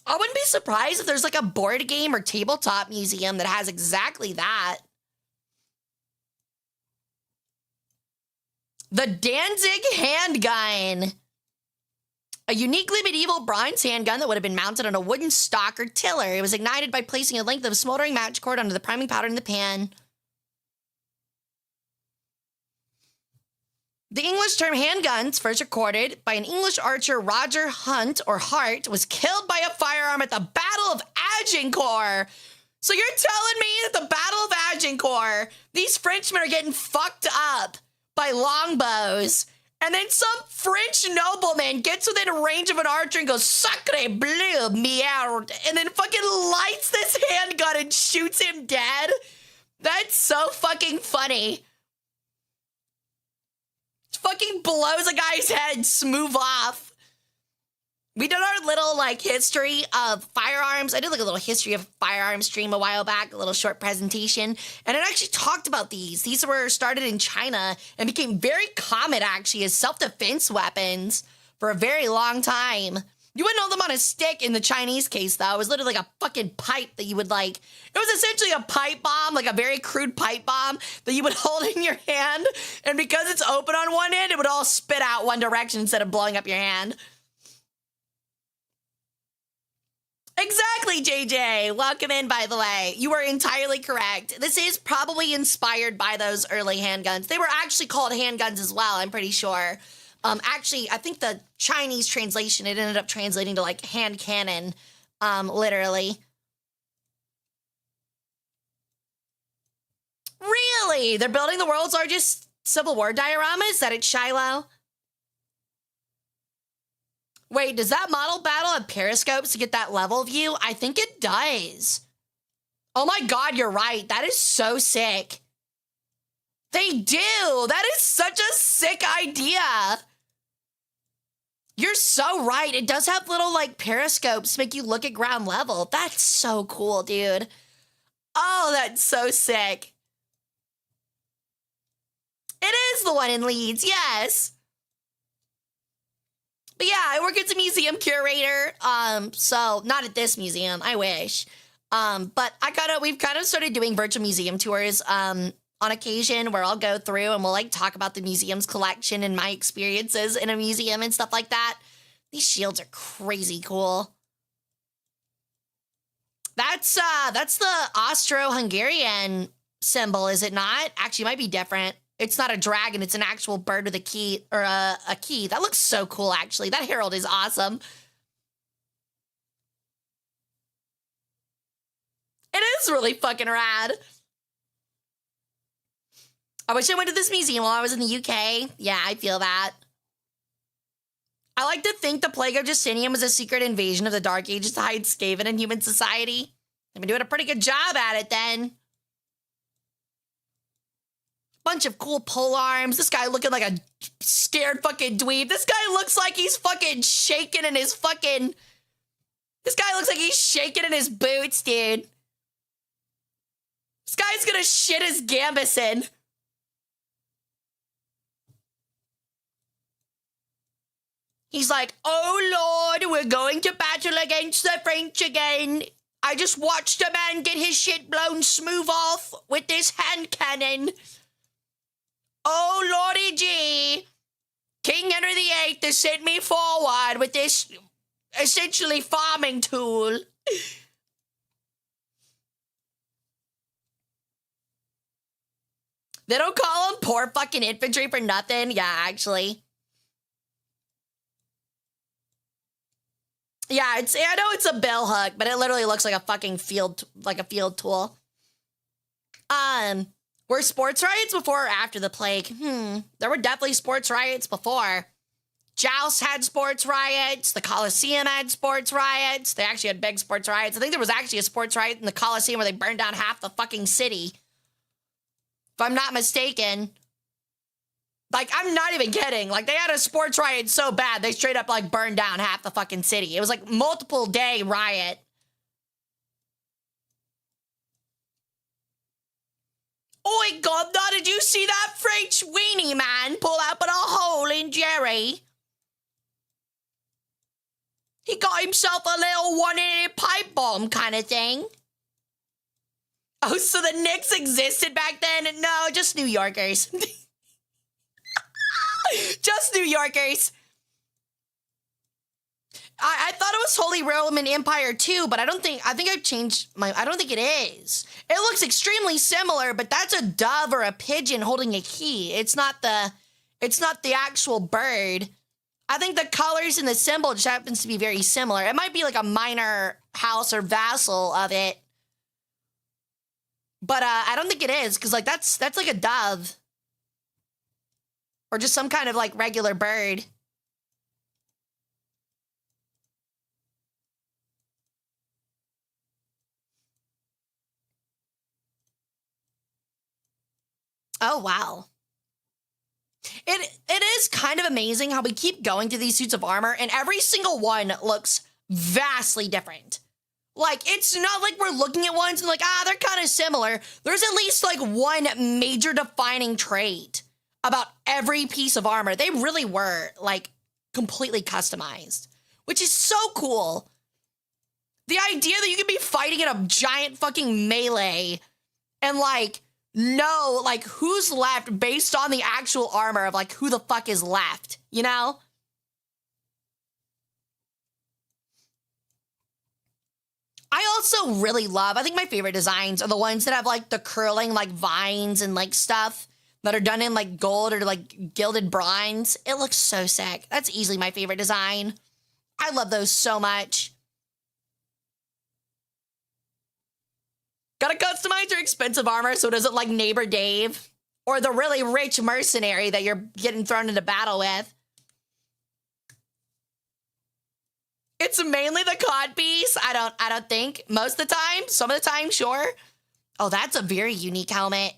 I wouldn't be surprised if there's, like, a board game or tabletop museum that has exactly that. The Danzig handgun. A uniquely medieval bronze handgun that would have been mounted on a wooden stock or tiller. It was ignited by placing a length of smoldering match cord under the priming powder in the pan. The English term handguns, first recorded by an English archer, Roger Hunt, or Hart, was killed by a firearm at the Battle of Agincourt. So you're telling me that the Battle of Agincourt, these Frenchmen are getting fucked up by longbows, and then some French nobleman gets within range of an archer and goes, "Sacre bleu, merde," and then fucking lights this handgun and shoots him dead? That's so fucking funny. Fucking blows a guy's head, smooth off. We did our little, like, history of firearms. I did, like, a little history of firearms stream a while back, a little short presentation, and it actually talked about these. These were started in China and became very common, actually, as self-defense weapons for a very long time. You wouldn't hold them on a stick in the Chinese case, though. It was literally like a fucking pipe that you would, like... It was essentially a pipe bomb, like a very crude pipe bomb that you would hold in your hand, and because it's open on one end, it would all spit out one direction instead of blowing up your hand. Exactly, JJ. Welcome in, by the way. You are entirely correct. This is probably inspired by those early handguns. They were actually called handguns as well, I'm pretty sure. Actually, I think the Chinese translation, it ended up translating to, like, hand cannon, literally. Really? They're building the world's largest Civil War diorama? Is that at Shiloh? Wait, does that model battle have periscopes to get that level view? I think it does. Oh my god, you're right. That is so sick. They do. That is such a sick idea. You're so right. It does have little, like, periscopes to make you look at ground level. That's so cool, dude. Oh, that's so sick. It is the one in Leeds, yes. But yeah, I work as a museum curator, so not at this museum, I wish. But we've kind of started doing virtual museum tours, on occasion, where I'll go through and we'll, like, talk about the museum's collection and my experiences in a museum and stuff like that. These shields are crazy cool. That's the Austro-Hungarian symbol, is it not? Actually, it might be different. It's not a dragon, it's an actual bird with a key, or a key. That looks so cool, actually. That herald is awesome. It is really fucking rad. I wish I went to this museum while I was in the UK. Yeah, I feel that. I like to think the Plague of Justinian was a secret invasion of the Dark Ages to hide Skaven in human society. They've been doing a pretty good job at it then. Bunch of cool pole arms. This guy looking like a scared fucking dweeb. This guy looks like he's fucking shaking in his fucking... This guy looks like he's shaking in his boots, dude. This guy's gonna shit his gambus in. He's like, "Oh Lord, we're going to battle against the French again. I just watched a man get his shit blown smooth off with this hand cannon. Oh Lordy gee, King Henry VIII has sent me forward with this essentially farming tool." They don't call them poor fucking infantry for nothing. Yeah, actually. Yeah, I know it's a bill hook, but it literally looks like a fucking field tool. Were sports riots before or after the plague? There were definitely sports riots before. Joust had sports riots. The Colosseum had sports riots. They actually had big sports riots. I think there was actually a sports riot in the Colosseum where they burned down half the fucking city. If I'm not mistaken. Like, I'm not even kidding. Like, they had a sports riot so bad, they straight up, like, burned down half the fucking city. It was, like, multiple day riot. Oi, Governor, did you see that French weenie man pull up in a hole in Jerry? He got himself a little one-handed pipe bomb kind of thing. Oh, so the Knicks existed back then? No, just New Yorkers. Just New Yorkers. I thought it was Holy Roman Empire too, but I think I've changed I don't think it is. It looks extremely similar, but that's a dove or a pigeon holding a key. It's not the It's not the actual bird. I think the colors and the symbol just happens to be very similar. It might be like a minor house or vassal of it. But I don't think it is, because like that's like a dove. Or just some kind of like regular bird. Oh, wow. It is kind of amazing how we keep going through these suits of armor and every single one looks vastly different. Like, it's not like we're looking at ones and like, they're kind of similar. There's at least like one major defining trait about every piece of armor. They really were like completely customized, which is so cool. The idea that you could be fighting in a giant fucking melee and like know like who's left based on the actual armor of like who the fuck is left, you know? I also really love, I think my favorite designs are the ones that have like the curling like vines and like stuff that are done in like gold or like gilded bronze. It looks so sick. That's easily my favorite design. I love those so much. Gotta customize your expensive armor so it doesn't like Neighbor Dave or the really rich mercenary that you're getting thrown into battle with. It's mainly the codpiece. I don't think. Most of the time. Some of the time, sure. Oh, that's a very unique helmet.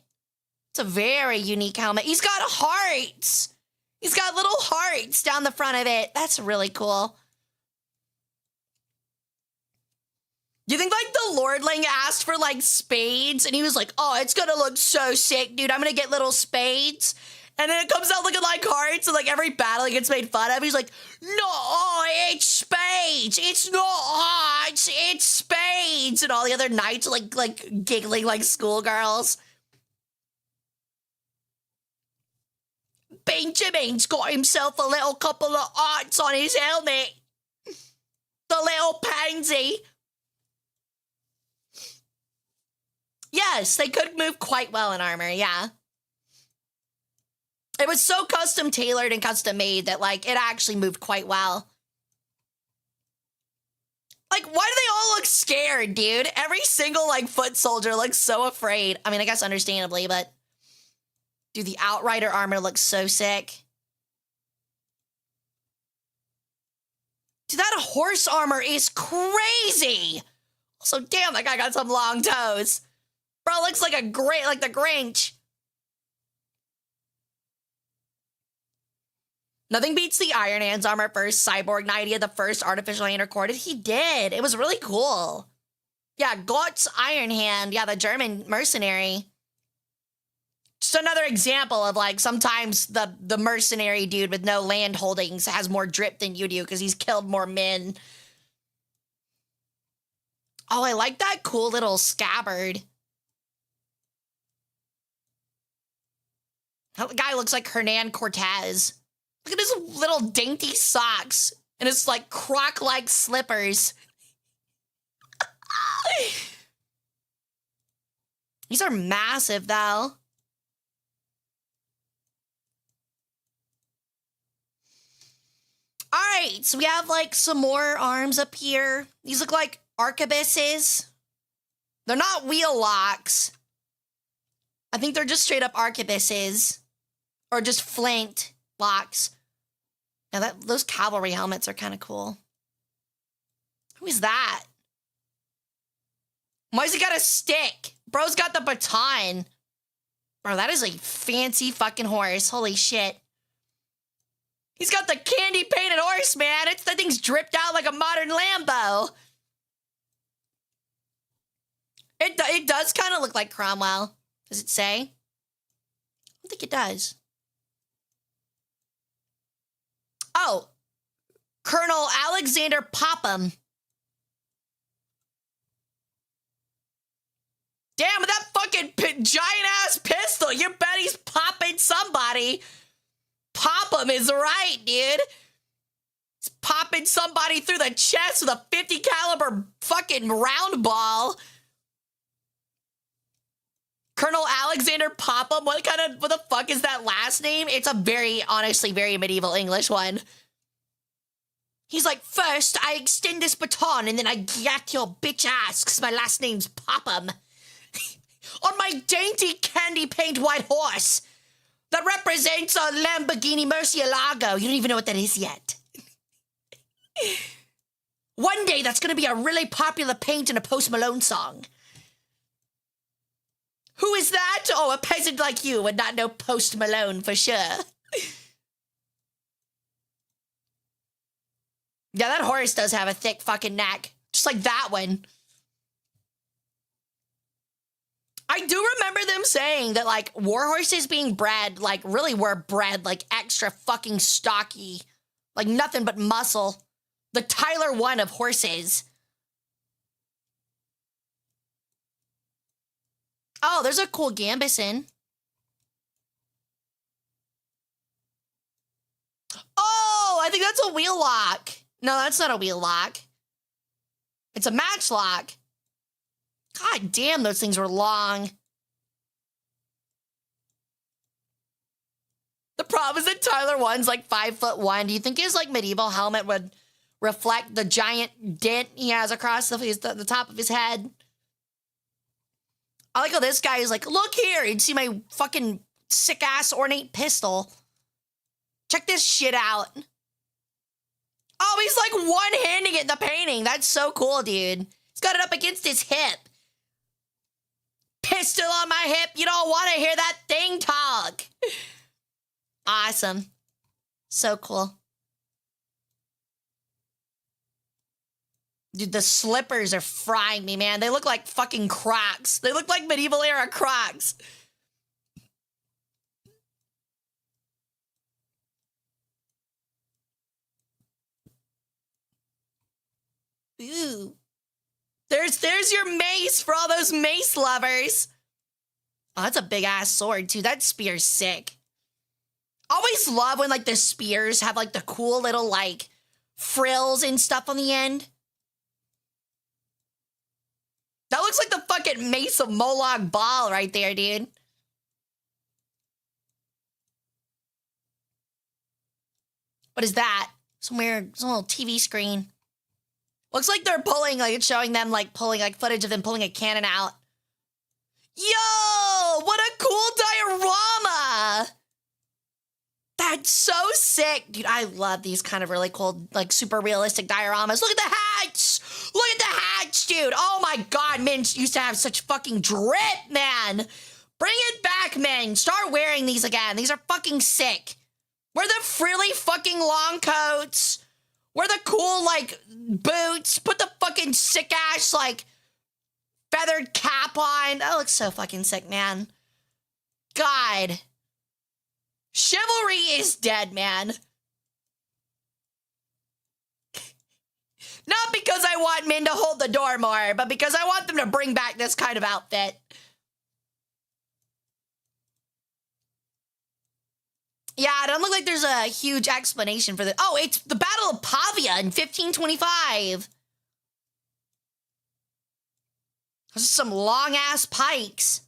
It's a very unique helmet. He's got hearts. He's got little hearts down the front of it. That's really cool. You think like the Lordling asked for like spades and he was like, oh, it's gonna look so sick, dude. I'm gonna get little spades. And then it comes out looking like hearts and like every battle he gets made fun of. He's like, no, it's spades. It's not hearts, it's spades. And all the other knights are like giggling like schoolgirls. Benjamin's got himself a little couple of hearts on his helmet. The little pansy. Yes, they could move quite well in armor, yeah. It was so custom tailored and custom made that like it actually moved quite well. Like, why do they all look scared, dude? Every single like foot soldier looks so afraid. I mean, I guess understandably, but dude, the Outrider armor looks so sick. Dude, that horse armor is crazy. Also, damn, that guy got some long toes. Bro, looks like like the Grinch. Nothing beats the Iron Hand's armor first cyborg knight. He had the first artificial hand recorded. He did. It was really cool. Yeah, Gott's Iron Hand. Yeah, the German mercenary. Just another example of like sometimes the mercenary dude with no land holdings has more drip than you do because he's killed more men. Oh, I like that cool little scabbard. That guy looks like Hernan Cortez. Look at his little dainty socks and his like croc-like slippers. These are massive though. All right, so we have like some more arms up here. These look like arquebuses. They're not wheel locks. I think they're just straight up arquebuses or just flanked locks. Now those cavalry helmets are kind of cool. Who is that? Why's he got a stick? Bro's got the baton. Bro, that is a fancy fucking horse. Holy shit. He's got the candy painted horse, man. That thing's dripped out like a modern Lambo. It does kind of look like Cromwell. Does it say? I don't think it does. Oh, Colonel Alexander Popham. Damn, with that fucking giant-ass pistol, you bet he's popping somebody. Popham is right, dude. He's popping somebody through the chest with a 50 caliber fucking round ball. Colonel Alexander Popham. What the fuck is that last name? It's a honestly, very medieval English one. He's like, first, I extend this baton, and then I gat your bitch ass, because my last name's Popham. On my dainty candy paint white horse that represents a Lamborghini Murcielago. You don't even know what that is yet. One day, that's going to be a really popular paint in a Post Malone song. Who is that? Oh, a peasant like you would not know Post Malone for sure. Yeah, that horse does have a thick fucking neck. Just like that one. I do remember them saying that, like, war horses being bred, like, really were bred, like, extra fucking stocky. Like, nothing but muscle. The Tyler 1 of horses. Oh, there's a cool Gambison. Oh, I think that's a wheel lock. No, that's not a wheel lock. It's a matchlock. God damn, those things were long. The problem is that Tyler 1's like 5'1". Do you think his like medieval helmet would reflect the giant dent he has across the top of his head? I like how this guy is like, look here, you'd see my fucking sick-ass ornate pistol. Check this shit out. Oh, he's like one-handing it in the painting. That's so cool, dude. He's got it up against his hip. Pistol on my hip. You don't want to hear that thing talk. Awesome. So cool. Dude, the slippers are frying me, man. They look like fucking Crocs. They look like medieval era Crocs. Ooh. There's your mace for all those mace lovers. Oh, that's a big ass sword too. That spear's sick. Always love when like the spears have like the cool little like frills and stuff on the end. That looks like the fucking mace of Moloch Baal right there, dude. What is that? Some little TV screen. Looks like they're pulling, like it's showing them like pulling, like footage of them pulling a cannon out. Yo, what a cool diorama. That's so sick. Dude, I love these kind of really cool, like super realistic dioramas. Look at the hats. Look at the hats, dude. Oh my God, men used to have such fucking drip, man. Bring it back, men. Start wearing these again. These are fucking sick. Wear the frilly fucking long coats. Wear the cool, like, boots. Put the fucking sick-ass, like, feathered cap on. That looks so fucking sick, man. God. Chivalry is dead, man. Not because I want men to hold the door more, but because I want them to bring back this kind of outfit. Yeah, it doesn't look like there's a huge explanation for this. Oh, it's the Battle of Pavia in 1525. Those are some long-ass pikes.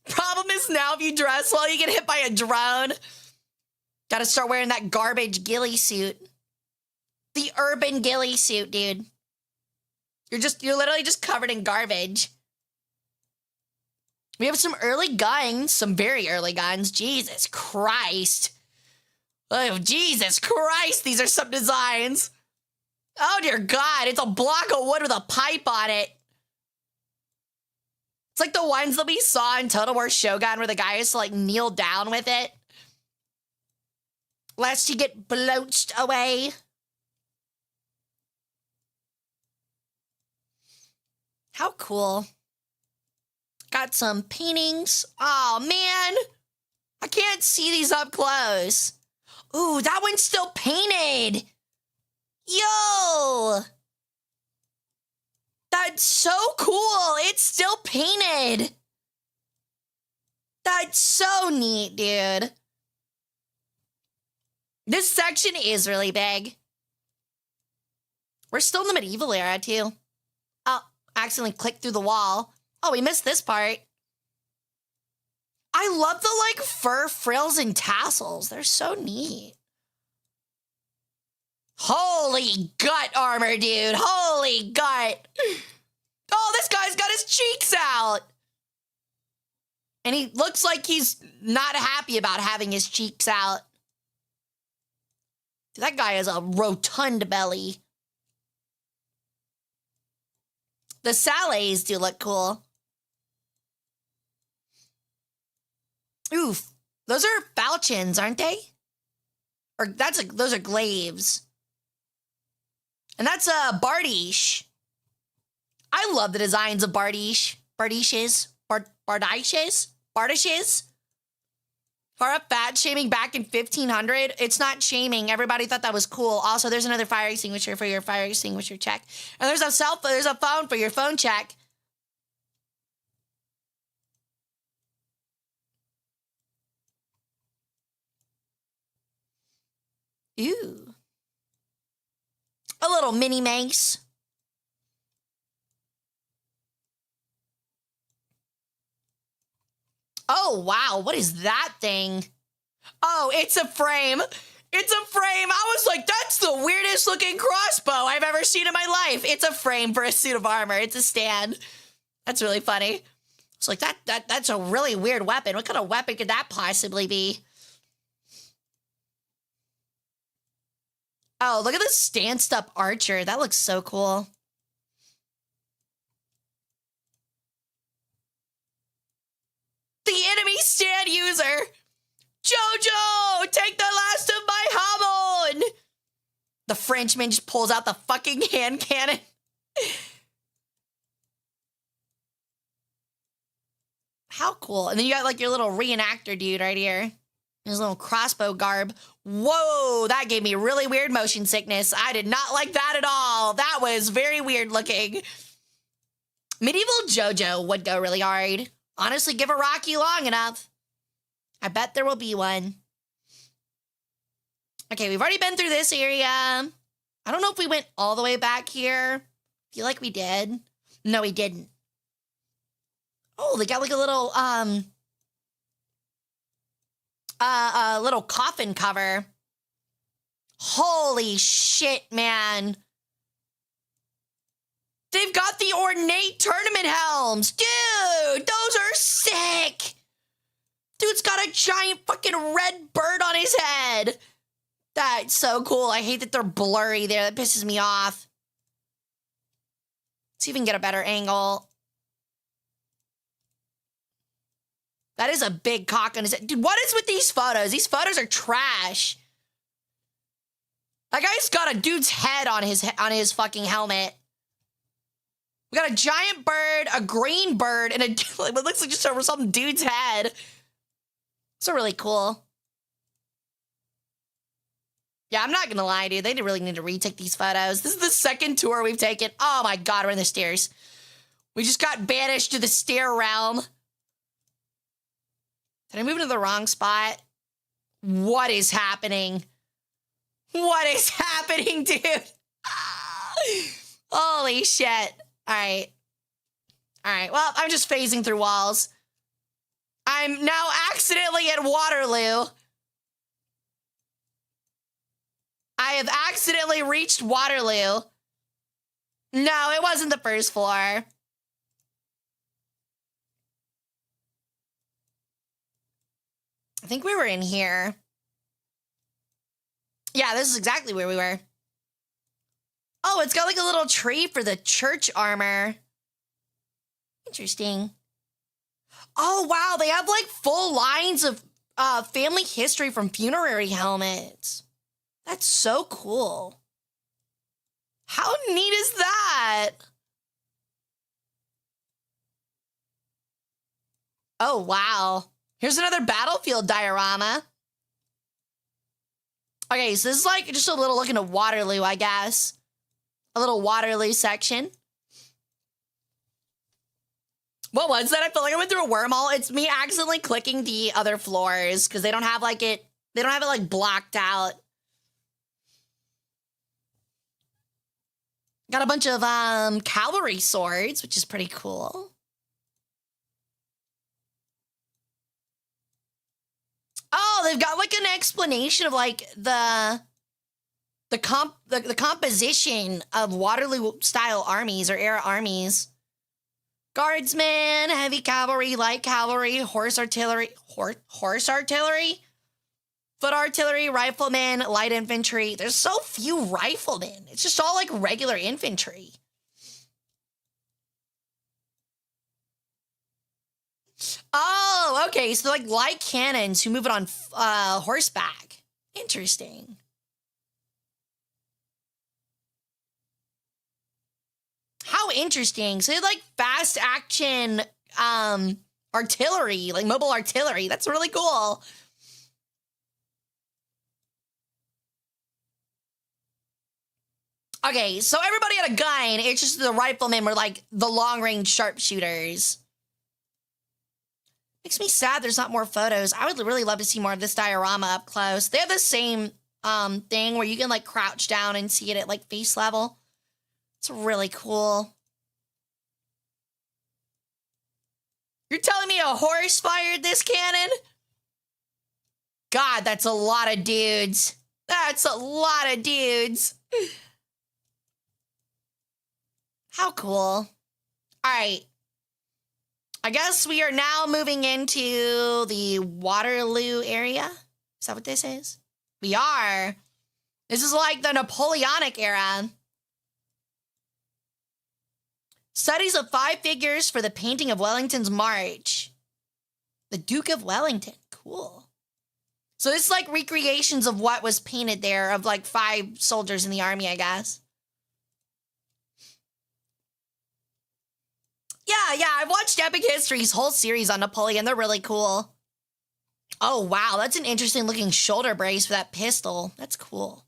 Problem is now if you dress well, you get hit by a drone. Gotta start wearing that garbage ghillie suit. The urban ghillie suit, dude. You're literally just covered in garbage. We have some early guns, some very early guns. Jesus Christ. Oh, Jesus Christ, these are some designs. Oh, dear God, it's a block of wood with a pipe on it. It's like the ones that we saw in Total War Shogun where the guy has to, like, kneel down with it. Lest he get bloached away. How cool. Got some paintings. Oh, man. I can't see these up close. Ooh, that one's still painted. Yo. That's so cool. It's still painted. That's so neat, dude. This section is really big. We're still in the medieval era, too. Oh, accidentally clicked through the wall. Oh, we missed this part. I love the like fur frills and tassels. They're so neat. Holy gut armor, dude. Holy gut. Oh, this guy's got his cheeks out. And he looks like he's not happy about having his cheeks out. Dude, that guy has a rotund belly. The Salets do look cool. Oof. Those are falchions, aren't they? Or those are glaives. And that's a Bardiche. I love the designs of Bardiche. Bardishes. Hara fat shaming back in 1500. It's not shaming. Everybody thought that was cool. Also, there's another fire extinguisher for your fire extinguisher check. And there's a phone for your phone check. Ew. A little mini mace. Oh, wow. What is that thing? Oh, it's a frame. It's a frame. I was like, that's the weirdest looking crossbow I've ever seen in my life. It's a frame for a suit of armor. It's a stand. That's really funny. It's like, that's a really weird weapon. What kind of weapon could that possibly be? Oh, look at this stanced up archer. That looks so cool. The enemy stand user. Jojo, take the last of my hamon. The Frenchman just pulls out the fucking hand cannon. How cool. And then you got like your little reenactor dude right here. His little crossbow garb. Whoa, that gave me really weird motion sickness. I did not like that at all. That was very weird looking. Medieval JoJo would go really hard. Honestly, give a Rocky long enough. I bet there will be one. Okay, we've already been through this area. I don't know if we went all the way back here. Feel like we did. No, we didn't. Oh, they got like a little coffin cover. Holy shit, man. They've got the ornate tournament helms. Dude, those are sick. Dude's got a giant fucking red bird on his head. That's so cool. I hate that they're blurry there. That pisses me off. Let's see if we can get a better angle. That is a big cock on his head. Dude, what is with these photos? These photos are trash. That guy's got a dude's head on his fucking helmet. We got a giant bird, a green bird, and it looks like just over some dude's head. It's really cool. Yeah, I'm not gonna lie, dude. They really need to retake these photos. This is the second tour we've taken. Oh my god, we're in the stairs. We just got banished to the stair realm. Did I move into the wrong spot? What is happening? What is happening, dude? Holy shit. All right. Well, I'm just phasing through walls. I'm now accidentally at Waterloo. I have accidentally reached Waterloo. No, it wasn't the first floor. I think we were in here. Yeah, this is exactly where we were. Oh, it's got like a little tree for the church armor. Interesting. Oh, wow. They have like full lines of family history from funerary helmets. That's so cool. How neat is that? Oh, wow. Here's another battlefield diorama. Okay, so this is like just a little look into Waterloo, I guess. A little Waterloo section. What was that? I feel like I went through a wormhole. It's me accidentally clicking the other floors because they don't have it like blocked out. Got a bunch of cavalry swords, which is pretty cool. they've got like an explanation of like the composition of Waterloo style armies or era armies. Guardsmen, heavy cavalry, light cavalry, horse artillery, foot artillery, riflemen, light infantry. There's so few riflemen. It's just all like regular infantry. Oh, okay. So like light cannons who move it on horseback. Interesting. How interesting. So they have, like fast action artillery, like mobile artillery. That's really cool. Okay, so everybody had a gun. It's just the riflemen were like the long-range sharpshooters. Makes me sad there's not more photos. I would really love to see more of this diorama up close. They have the same thing where you can like crouch down and see it at like face level. It's really cool. You're telling me a horse fired this cannon? God, that's a lot of dudes. That's a lot of dudes. How cool. All right. I guess we are now moving into the Waterloo area. Is that what this is? We are. This is like the Napoleonic era. Studies of 5 figures for the painting of Wellington's March. The Duke of Wellington. Cool. So it's like recreations of what was painted there of like 5 soldiers in the army, I guess. Yeah, I've watched Epic History's whole series on Napoleon. They're really cool. Oh, wow. That's an interesting looking shoulder brace for that pistol. That's cool.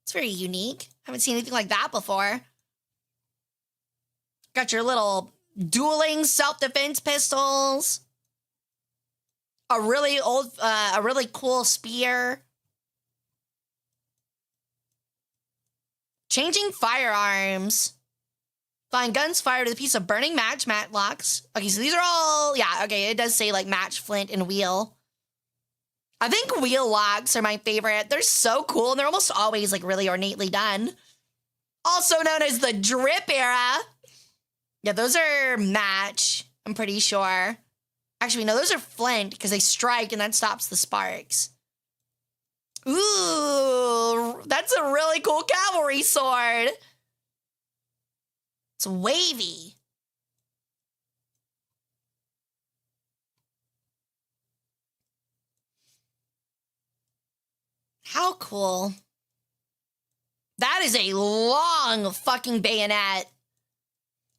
It's very unique. Haven't seen anything like that before. Got your little dueling self-defense pistols. A really cool spear. Changing firearms. Find guns fired with a piece of burning matchlocks. Okay, so these are all, yeah, okay, it does say like match, flint, and wheel. I think wheel locks are my favorite. They're so cool, and they're almost always like really ornately done. Also known as the drip era. Yeah, those are match, I'm pretty sure. Actually, no, those are flint because they strike and that stops the sparks. Ooh, that's a really cool cavalry sword. It's wavy. How cool. That is a long fucking bayonet.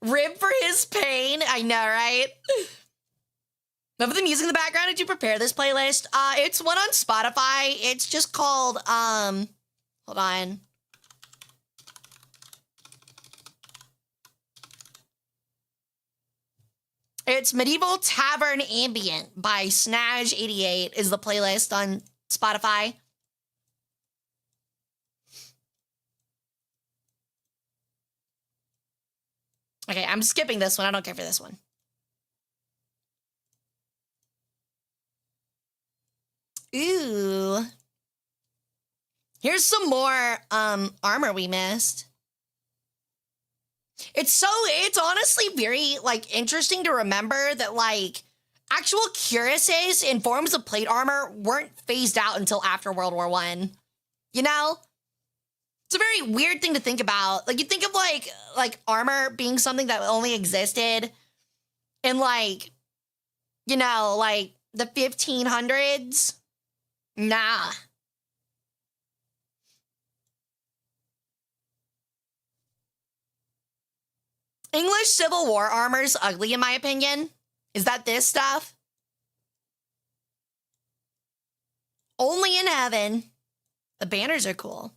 Rib for his pain. I know, right? Love the music in the background. Did you prepare this playlist? It's one on Spotify. It's just called, hold on. It's Medieval Tavern Ambient by Snage88 is the playlist on Spotify. Okay, I'm skipping this one. I don't care for this one. Ooh. Here's some more armor we missed. It's honestly very, like, interesting to remember that, like, actual cuirasses and forms of plate armor weren't phased out until after World War I. You know? It's a very weird thing to think about. Like, you think of, like armor being something that only existed in, like, you know, like, the 1500s. Nah. English Civil War armor's ugly, in my opinion. Is that this stuff? Only in heaven. The banners are cool.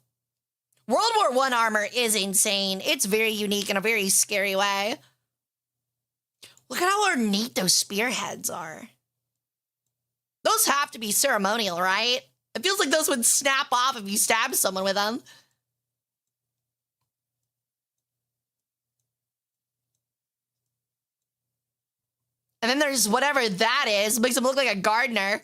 World War I armor is insane. It's very unique in a very scary way. Look at how ornate those spearheads are. Those have to be ceremonial, right? It feels like those would snap off if you stabbed someone with them. And then there's whatever that is. Makes him look like a gardener.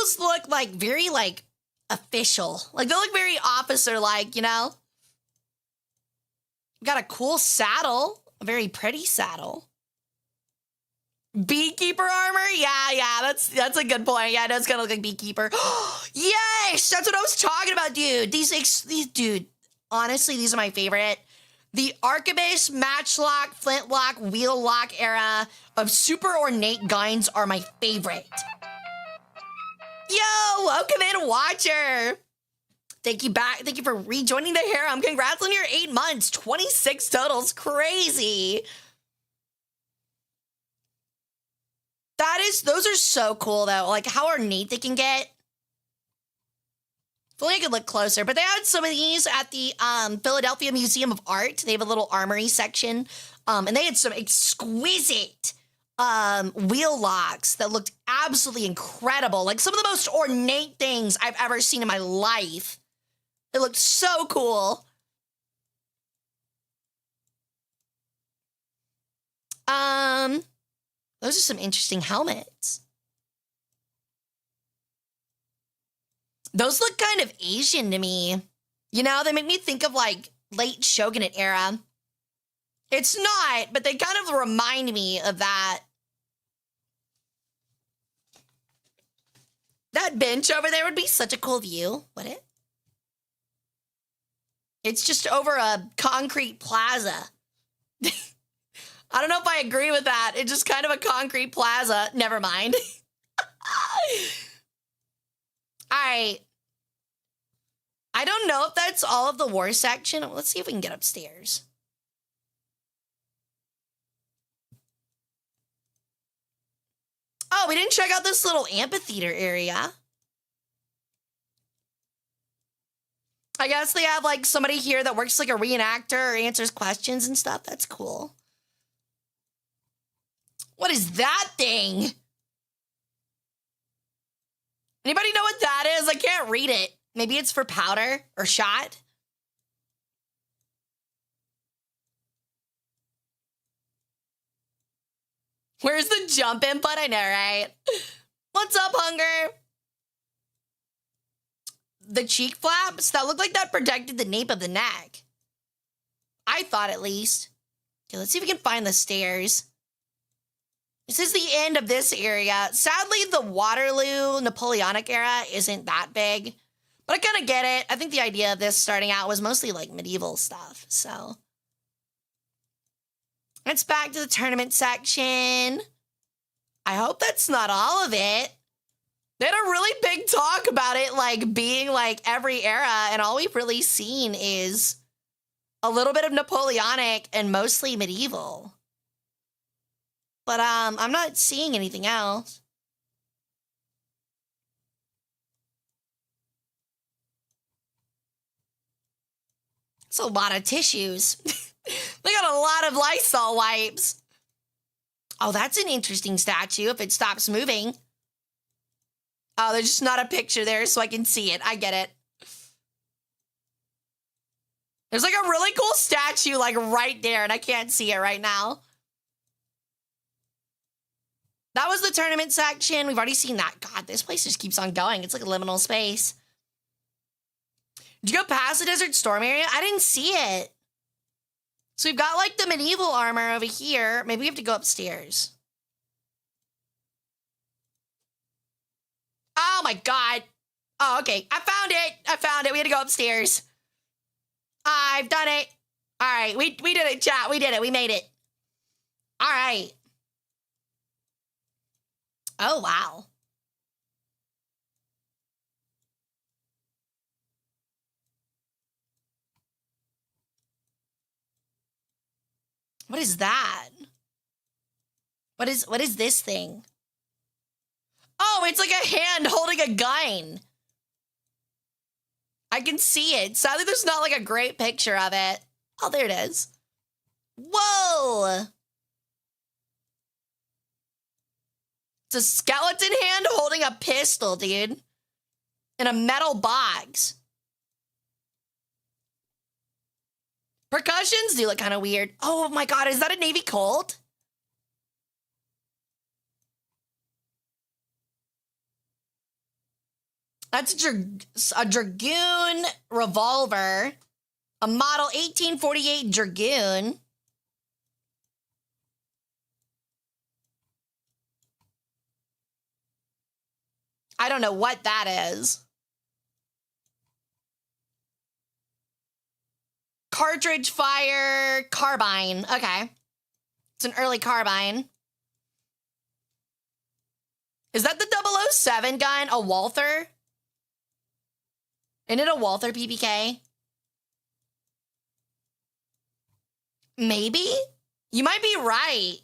almost look like very like official. Like they look very officer-like, you know? Got a cool saddle, a very pretty saddle. Beekeeper armor? Yeah, that's a good point. Yeah, it does kind of look like beekeeper. Yes, that's what I was talking about, dude. These, dude, honestly, these are my favorite. The arquebus, matchlock, flintlock, wheel lock era of super ornate guns are my favorite. Yo, welcome in, Watcher. Thank you back. Thank you for rejoining the harem. Congrats on your 8 months. 26 totals. Crazy. Those are so cool though. Like how ornate they can get. If only I could look closer, but they had some of these at the Philadelphia Museum of Art. They have a little armory section. And they had some exquisite wheel locks that looked absolutely incredible. Like some of the most ornate things I've ever seen in my life. It looked so cool. Those are some interesting helmets. Those look kind of Asian to me. You know, they make me think of like late Shogunate era. It's not, but they kind of remind me of that. That bench over there would be such a cool view, would it? It's just over a concrete plaza. I don't know if I agree with that. It's just kind of a concrete plaza. Never mind. All right. I don't know if that's all of the war section. Let's see if we can get upstairs. Oh, we didn't check out this little amphitheater area. I guess they have like somebody here that works like a reenactor or answers questions and stuff. That's cool. What is that thing? Anybody know what that is? I can't read it. Maybe it's for powder or shot. Where's the jump input? I know, right? What's up, Hunger? The cheek flaps that looked like that protected the nape of the neck. I thought at least. Okay, let's see if we can find the stairs. This is the end of this area. Sadly, the Waterloo Napoleonic era isn't that big, but I kind of get it. I think the idea of this starting out was mostly like medieval stuff, so. Let's back to the tournament section. I hope that's not all of it. They had a really big talk about it, like being like every era, and all we've really seen is a little bit of Napoleonic and mostly medieval. But I'm not seeing anything else. It's a lot of tissues. They got a lot of Lysol wipes. Oh, that's an interesting statue if it stops moving. Oh, there's just not a picture there so I can see it. I get it. There's like a really cool statue like right there and I can't see it right now. That was the tournament section. We've already seen that. God, this place just keeps on going. It's like a liminal space. Did you go past the Desert Storm area? I didn't see it. So we've got like the medieval armor over here. Maybe we have to go upstairs. Oh my God. Oh, okay. I found it. I found it. We had to go upstairs. I've done it. All right. We did it, chat. We did it. We made it. All right. Oh, wow. What is that? What is this thing? Oh, it's like a hand holding a gun. I can see it. Sadly, there's not like a great picture of it. Oh, there it is. Whoa. It's a skeleton hand holding a pistol, dude. In a metal box. Percussions do look kind of weird. Oh my God, is that a Navy Colt? That's a Dragoon revolver. A model 1848 Dragoon. I don't know what that is. Cartridge fire carbine. Okay. It's an early carbine. Is that the 007 gun? A Walther? Isn't it a Walther PPK? Maybe? You might be right.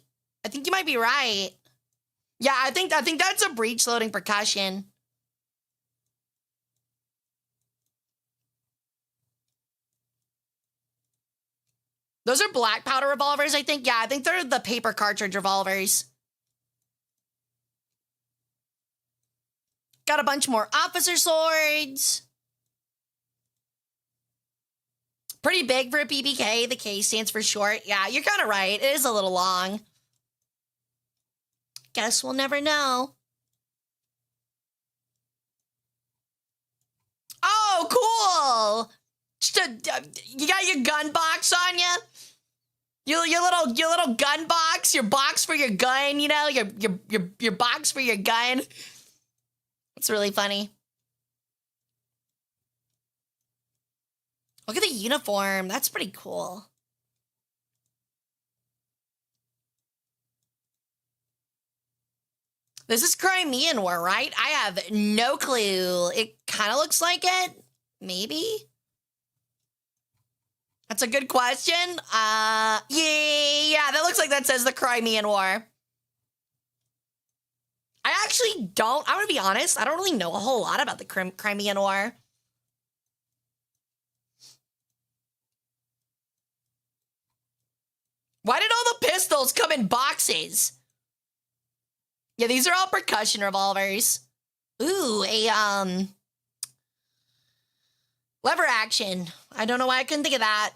I think you might be right. Yeah, I think that's a breech loading percussion. Those are black powder revolvers, I think. Yeah, I think they're the paper cartridge revolvers. Got a bunch more officer swords. Pretty big for a PPK. The K stands for short. Yeah, you're kind of right. It is a little long. Guess we'll never know. Oh, cool. You got your gun box on you? Your little gun box, your box for your gun, you know, your box for your gun. It's really funny. Look at the uniform. That's pretty cool. This is Crimean War, right? I have no clue. It kind of looks like it. Maybe? That's a good question. Yeah, that looks like that says the Crimean War. I actually don't, I'm gonna be honest, I don't really know a whole lot about the Crimean War. Why did all the pistols come in boxes? Yeah, these are all percussion revolvers. Ooh, a lever action. I don't know why I couldn't think of that.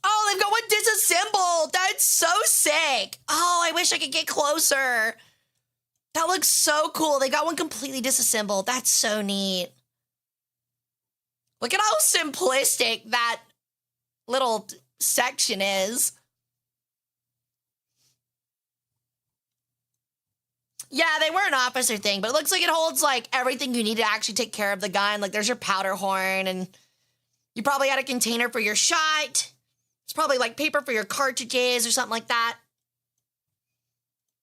Oh, they've got one disassembled. That's so sick. Oh, I wish I could get closer. That looks so cool. They got one completely disassembled. That's so neat. Look at how simplistic that little section is. Yeah, they were an officer thing, but it looks like it holds like everything you need to actually take care of the gun. Like there's your powder horn, and you probably had a container for your shot. It's probably like paper for your cartridges or something like that.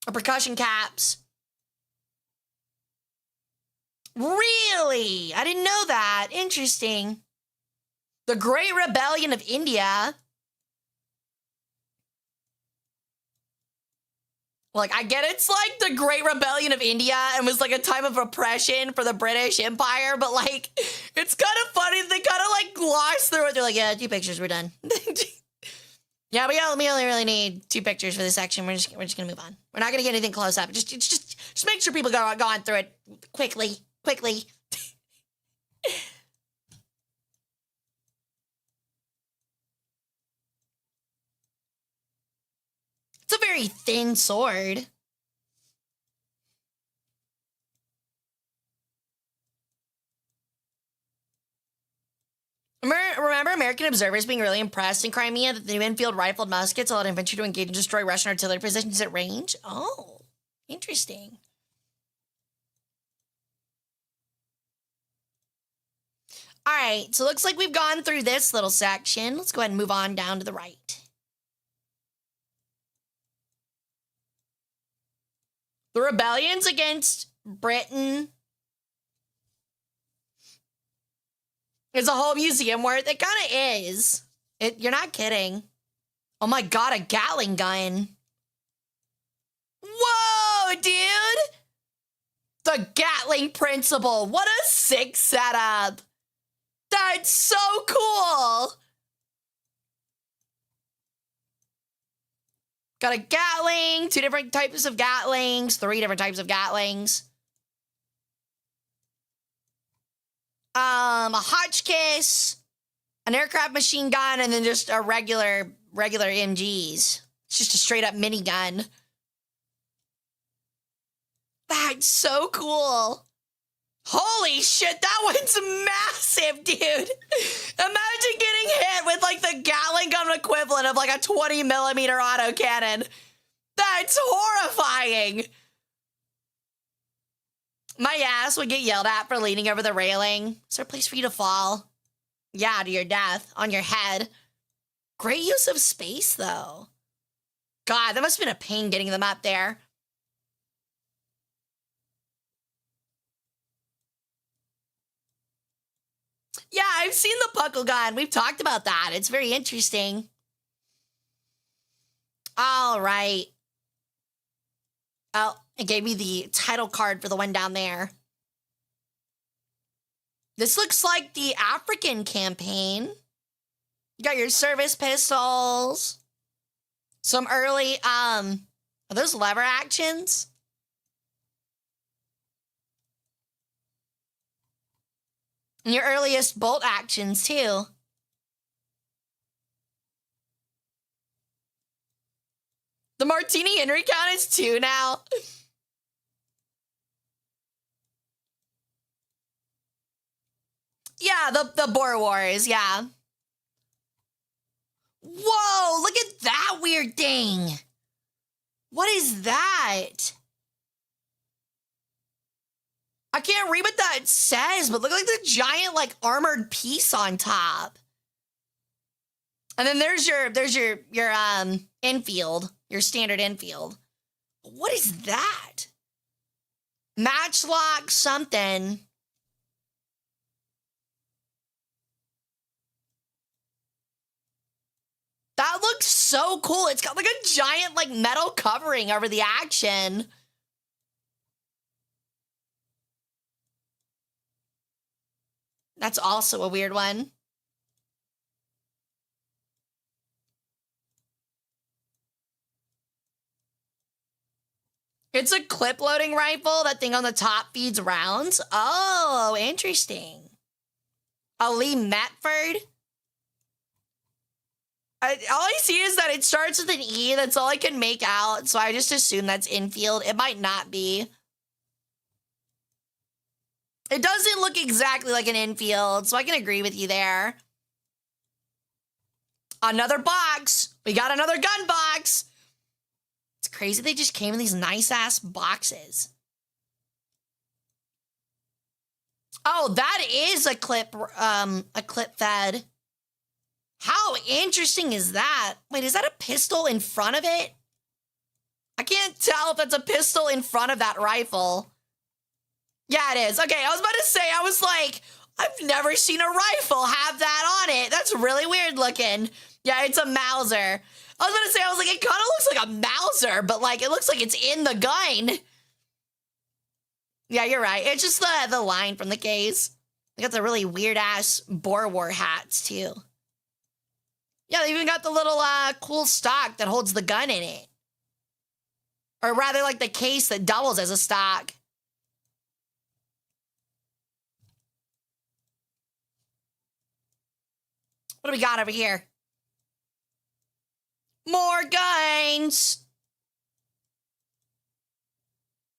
Or percussion caps. Really? I didn't know that. Interesting. The Great Rebellion of India. Like, I get it's like the Great Rebellion of India and was like a time of oppression for the British Empire, but like, it's kind of funny. They kind of like gloss through it. They're like, yeah, 2 pictures, we're done. Yeah, we only really need 2 pictures for this section. We're just gonna move on. We're not gonna get anything close up. Just make sure people go on through it quickly. It's a very thin sword. Remember American observers being really impressed in Crimea that the new Enfield rifled muskets allowed infantry to engage and destroy Russian artillery positions at range? Oh, interesting. All right, so looks like we've gone through this little section. Let's go ahead and move on down to the right. The rebellions against Britain is a whole museum worth. It kind of is. You're not kidding. Oh my God, a Gatling gun. Whoa, dude. The Gatling principle. What a sick setup. That's so cool. Got a Gatling, 2 different types of Gatlings, 3 different types of Gatlings. A Hotchkiss, an aircraft machine gun, and then just a regular MGs. It's just a straight up minigun. That's so cool. Holy shit, that one's massive, dude. Imagine getting hit with like the Gatling gun equivalent of like a 20mm autocannon. That's horrifying. My ass would get yelled at for leaning over the railing. Is there a place for you to fall? Yeah, to your death, on your head. Great use of space, though. God, that must have been a pain getting them up there. Yeah, I've seen the puckle gun. We've talked about that. It's very interesting. All right. Oh, it gave me the title card for the one down there. This looks like the African campaign. You got your service pistols. Some early, are those lever actions? And your earliest bolt actions, too. The Martini Henry count is 2 now. Yeah, the Boer Wars, yeah. Whoa, look at that weird thing. What is that? I can't read what that says, but look like the giant like armored piece on top. And then there's your infield, your standard infield. What is that? Matchlock something. That looks so cool. It's got like a giant like metal covering over the action. That's also a weird one. It's a clip loading rifle. That thing on the top feeds rounds. Oh, interesting. A Lee Metford. All I see is that it starts with an E. That's all I can make out. So I just assume that's infield. It might not be. It doesn't look exactly like an infield, so I can agree with you there. Another box. We got another gun box. It's crazy they just came in these nice-ass boxes. Oh, that is a clip fed. How interesting is that? Wait, is that a pistol in front of it? I can't tell if that's a pistol in front of that rifle. Yeah, it is. Okay, I was about to say, I was like, I've never seen a rifle have that on it. That's really weird looking. Yeah, it's a Mauser. I was about to say, I was like, it kind of looks like a Mauser, but like, it looks like it's in the gun. Yeah, you're right. It's just the line from the case. They got the really weird-ass Boer War hats, too. Yeah, they even got the little cool stock that holds the gun in it. Or rather, like the case that doubles as a stock. What do we got over here? More guns.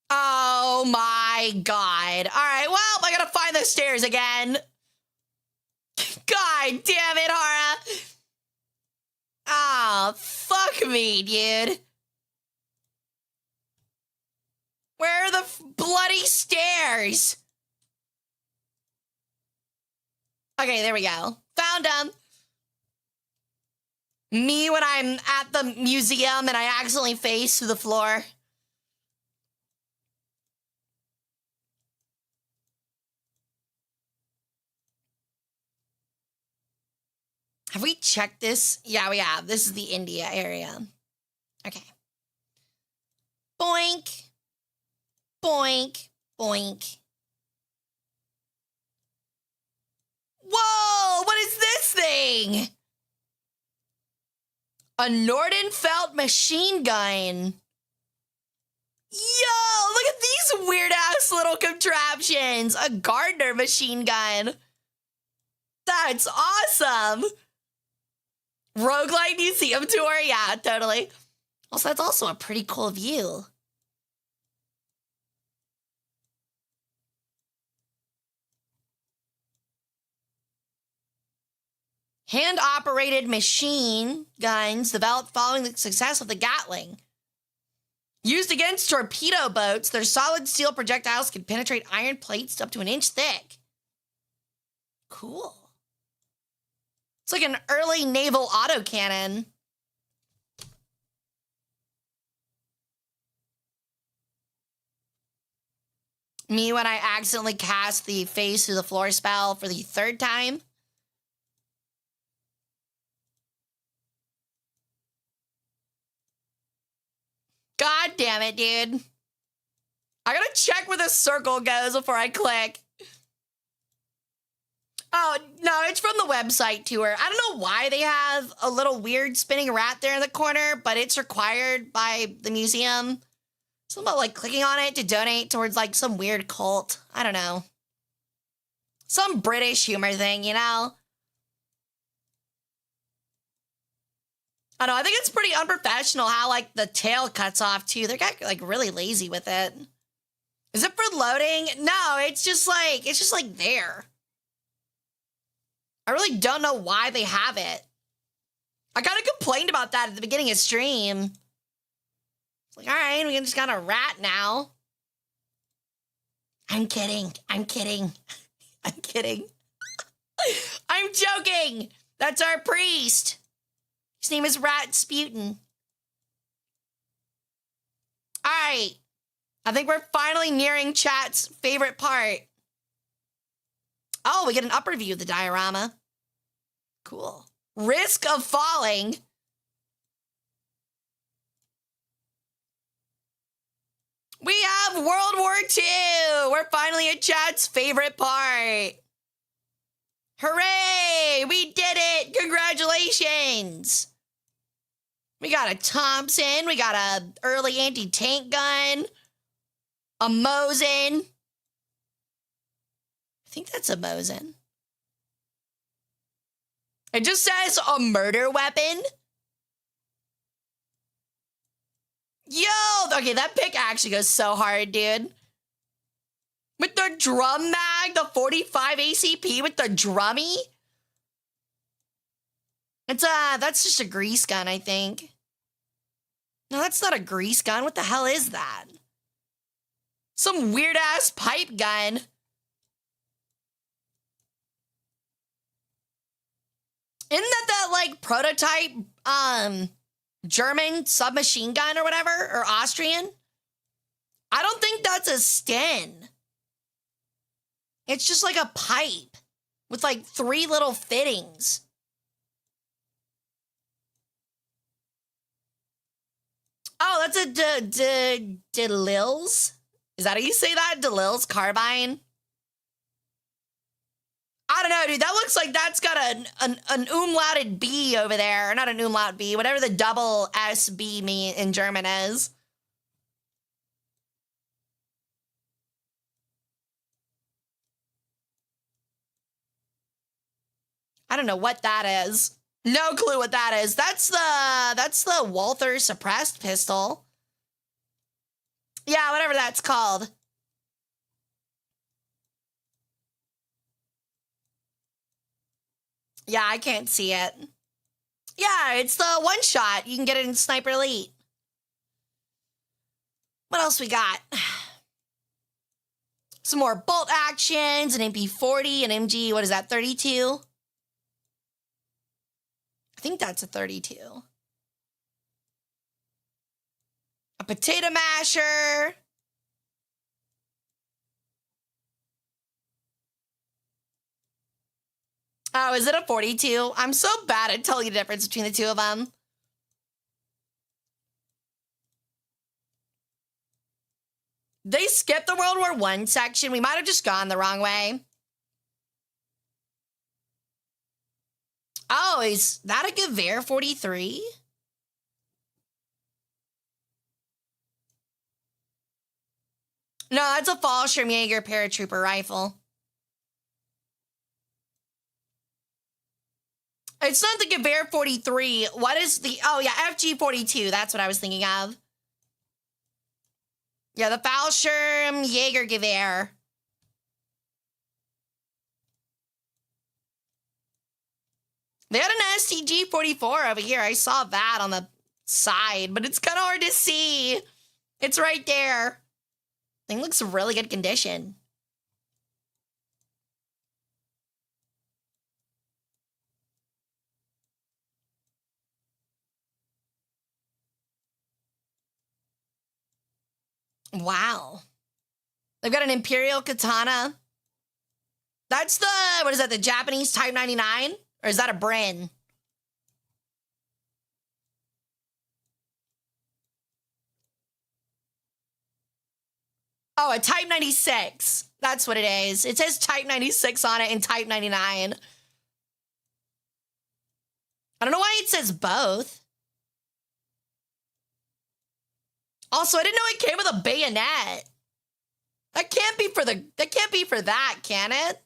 Oh my God. All right, well, I gotta find the stairs again. God damn it, Hara. Oh, fuck me, dude. Where are the bloody stairs? Okay, there we go. Found them. Me when I'm at the museum and I accidentally face to the floor. Have we checked this? Yeah, we have. This is the India area. Okay. Boink. Boink. Boink. Whoa! What is this thing? A Nordenfelt machine gun. Yo, look at these weird-ass little contraptions. A Gardner machine gun. That's awesome. Roguelike museum tour? Yeah, totally. Also, that's also a pretty cool view. Hand-operated machine guns developed following the success of the Gatling. Used against torpedo boats, their solid steel projectiles can penetrate iron plates up to an inch thick. Cool. It's like an early naval autocannon. Me when I accidentally cast the face through the floor spell for the third time. God damn it, dude. I gotta check where the circle goes before I click. Oh, no, it's from the website tour. I don't know why they have a little weird spinning rat there in the corner, but it's required by the museum. Something about, like, clicking on it to donate towards, like, some weird cult. I don't know. Some British humor thing, you know? I don't know, I think it's pretty unprofessional how, like, the tail cuts off, too. They're, like, really lazy with it. Is it for loading? No, it's just, like, there. I really don't know why they have it. I kind of complained about that at the beginning of stream. It's like, all right, we just got a rat now. I'm kidding. I'm kidding. I'm kidding. I'm joking. That's our priest. His name is Rasputin. All right. I think we're finally nearing chat's favorite part. Oh, we get an upper view of the diorama. Cool. Risk of falling. We have World War II. We're finally at chat's favorite part. Hooray! We did it! Congratulations! We got a Thompson. We got a early anti-tank gun. A Mosin. I think that's a Mosin. It just says a murder weapon. Yo! Okay, that pick actually goes so hard, dude. With the drum mag, the 45 ACP with the drummy. That's just a grease gun, I think. No, that's not a grease gun. What the hell is that? Some weird-ass pipe gun. Isn't that like prototype German submachine gun or whatever, or Austrian? I don't think that's a Sten. It's just like a pipe with like 3 little fittings. Oh, that's a DeLille's? Is that how you say that? DeLille's carbine? I don't know, dude. That looks like that's got an umlauted B over there. Not an umlaut B, whatever the double SB mean in German is. I don't know what that is. No clue what that is. That's the Walther suppressed pistol. Yeah, whatever that's called. Yeah, I can't see it. Yeah, it's the one shot. You can get it in Sniper Elite. What else we got? Some more bolt actions, an MP40, an MG, what is that, 32? I think that's a 32. A potato masher. Oh, is it a 42? I'm so bad at telling the difference between the two of them. They skipped the World War I section. We might have just gone the wrong way. Oh, is that a Gewehr 43? No, that's a Fallschirmjäger paratrooper rifle. It's not the Gewehr 43. What is the... Oh, yeah, FG 42. That's what I was thinking of. Yeah, the Fallschirmjäger Gewehr. They had an STG-44 over here. I saw that on the side, but it's kind of hard to see. It's right there. Thing looks in really good condition. Wow. They've got an Imperial Katana. That's the, what is that, the Japanese Type 99? Or is that a Brin? Oh, a Type 96. That's what it is. It says Type 96 on it and Type 99. I don't know why it says both. Also, I didn't know it came with a bayonet. That can't be for that, can it?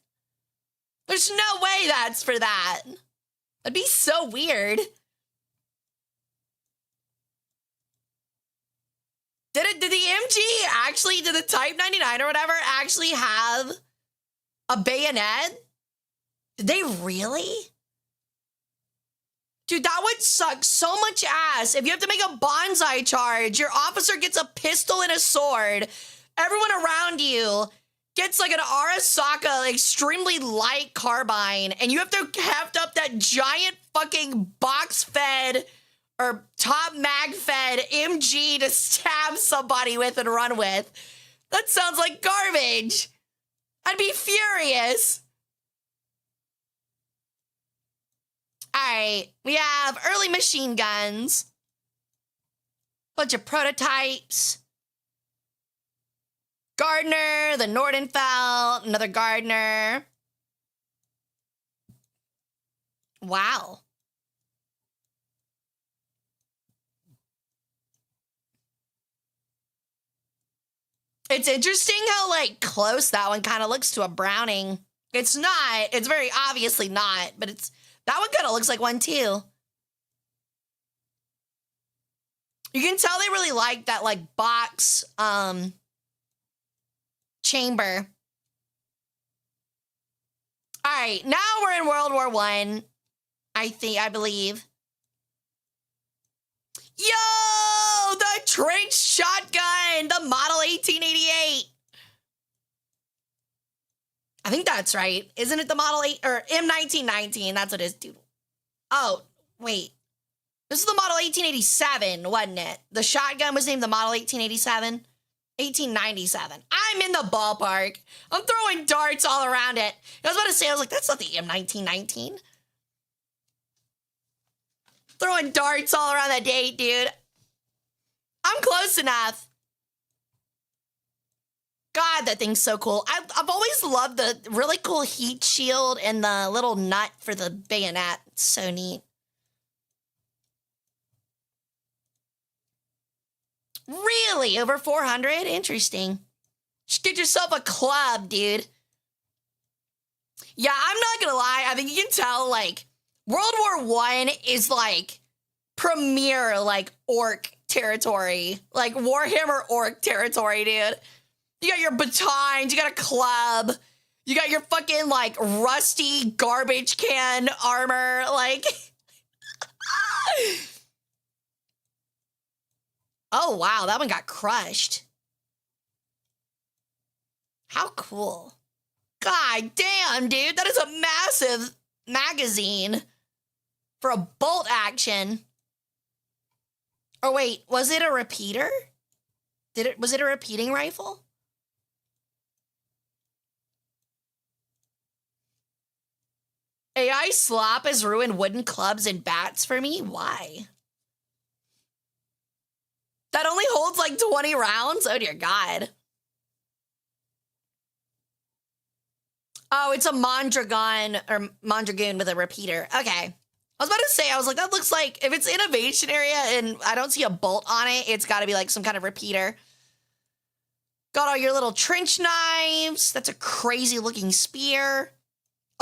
There's no way that's for that. That'd be so weird. Did the MG actually, did the Type 99 or whatever actually have a bayonet? Did they really? Dude, that would suck so much ass. If you have to make a bonsai charge, your officer gets a pistol and a sword. Everyone around you gets like an Arasaka extremely light carbine, and you have to heft up that giant fucking box-fed or top mag-fed MG to stab somebody with and run with. That sounds like garbage. I'd be furious. All right, we have early machine guns. Bunch of prototypes. Gardner, the Nordenfelt, another Gardner. Wow. It's interesting how, like, close that one kind of looks to a Browning. It's not. It's very obviously not, but it's... That one kind of looks like one, too. You can tell they really like that, like, box, chamber. All right, now we're in World War I, I believe. Yo, the trench shotgun, the model 1888. I think that's right. Isn't it the model 8 or M1919? That's what it is, dude. Oh, wait. This is the model 1887, wasn't it? The shotgun was named the model 1887. 1897. I'm in the ballpark. I'm throwing darts all around it. I was about to say, I was like, that's not the M1919. Throwing darts all around that date, dude. I'm close enough. God, that thing's so cool. I've always loved the really cool heat shield and the little nut for the bayonet. It's so neat. Really? Over 400? Interesting. Just get yourself a club, dude. Yeah, I'm not gonna lie. I think you can tell, like, World War I is, like, premier, like, orc territory. Like, Warhammer orc territory, dude. You got your batons, you got a club, you got your fucking, like, rusty garbage can armor, like... Oh, wow, that one got crushed. How cool. God damn, dude, that is a massive magazine for a bolt action. Oh, wait, was it a repeater? Was it a repeating rifle? AI slop has ruined wooden clubs and bats for me? Why? That only holds like 20 rounds? Oh dear God. Oh, it's a Mondragon or Mondragoon with a repeater. Okay. I was about to say, I was like, that looks like, if it's innovation area and I don't see a bolt on it, it's got to be like some kind of repeater. Got all your little trench knives. That's a crazy looking spear.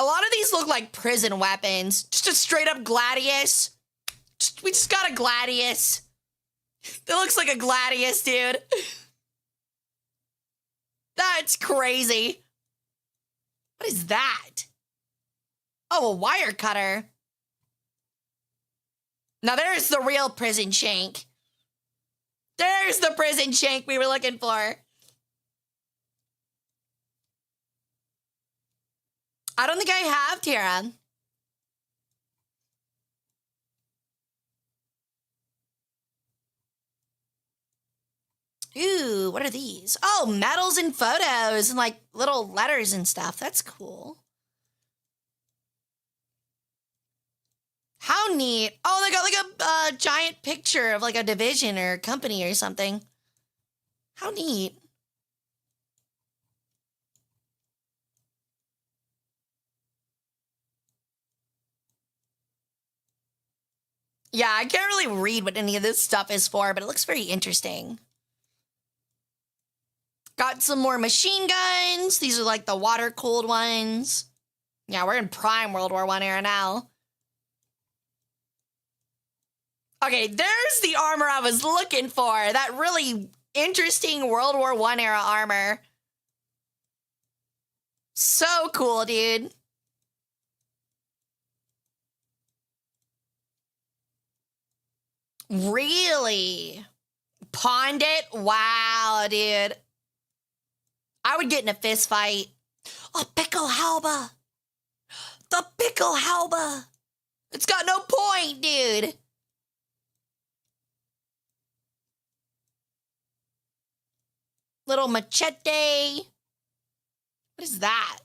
A lot of these look like prison weapons. Just a straight up gladius. We just got a gladius. That looks like a gladius, dude. That's crazy. What is that? Oh, a wire cutter. Now there's the real prison shank. There's the prison shank we were looking for. I don't think I have, Tara. Ooh, what are these? Oh, medals and photos and like little letters and stuff. That's cool. How neat. Oh, they got like a giant picture of like a division or a company or something. How neat. Yeah, I can't really read what any of this stuff is for, but it looks very interesting. Got some more machine guns. These are like the water-cooled ones. Yeah, we're in prime World War I era now. Okay, there's the armor I was looking for. That really interesting World War I era armor. So cool, dude. Really? Pawned it? Wow, dude. I would get in a fist fight. Oh, Pickelhaube. The Pickelhaube. It's got no point, dude. Little machete. What is that?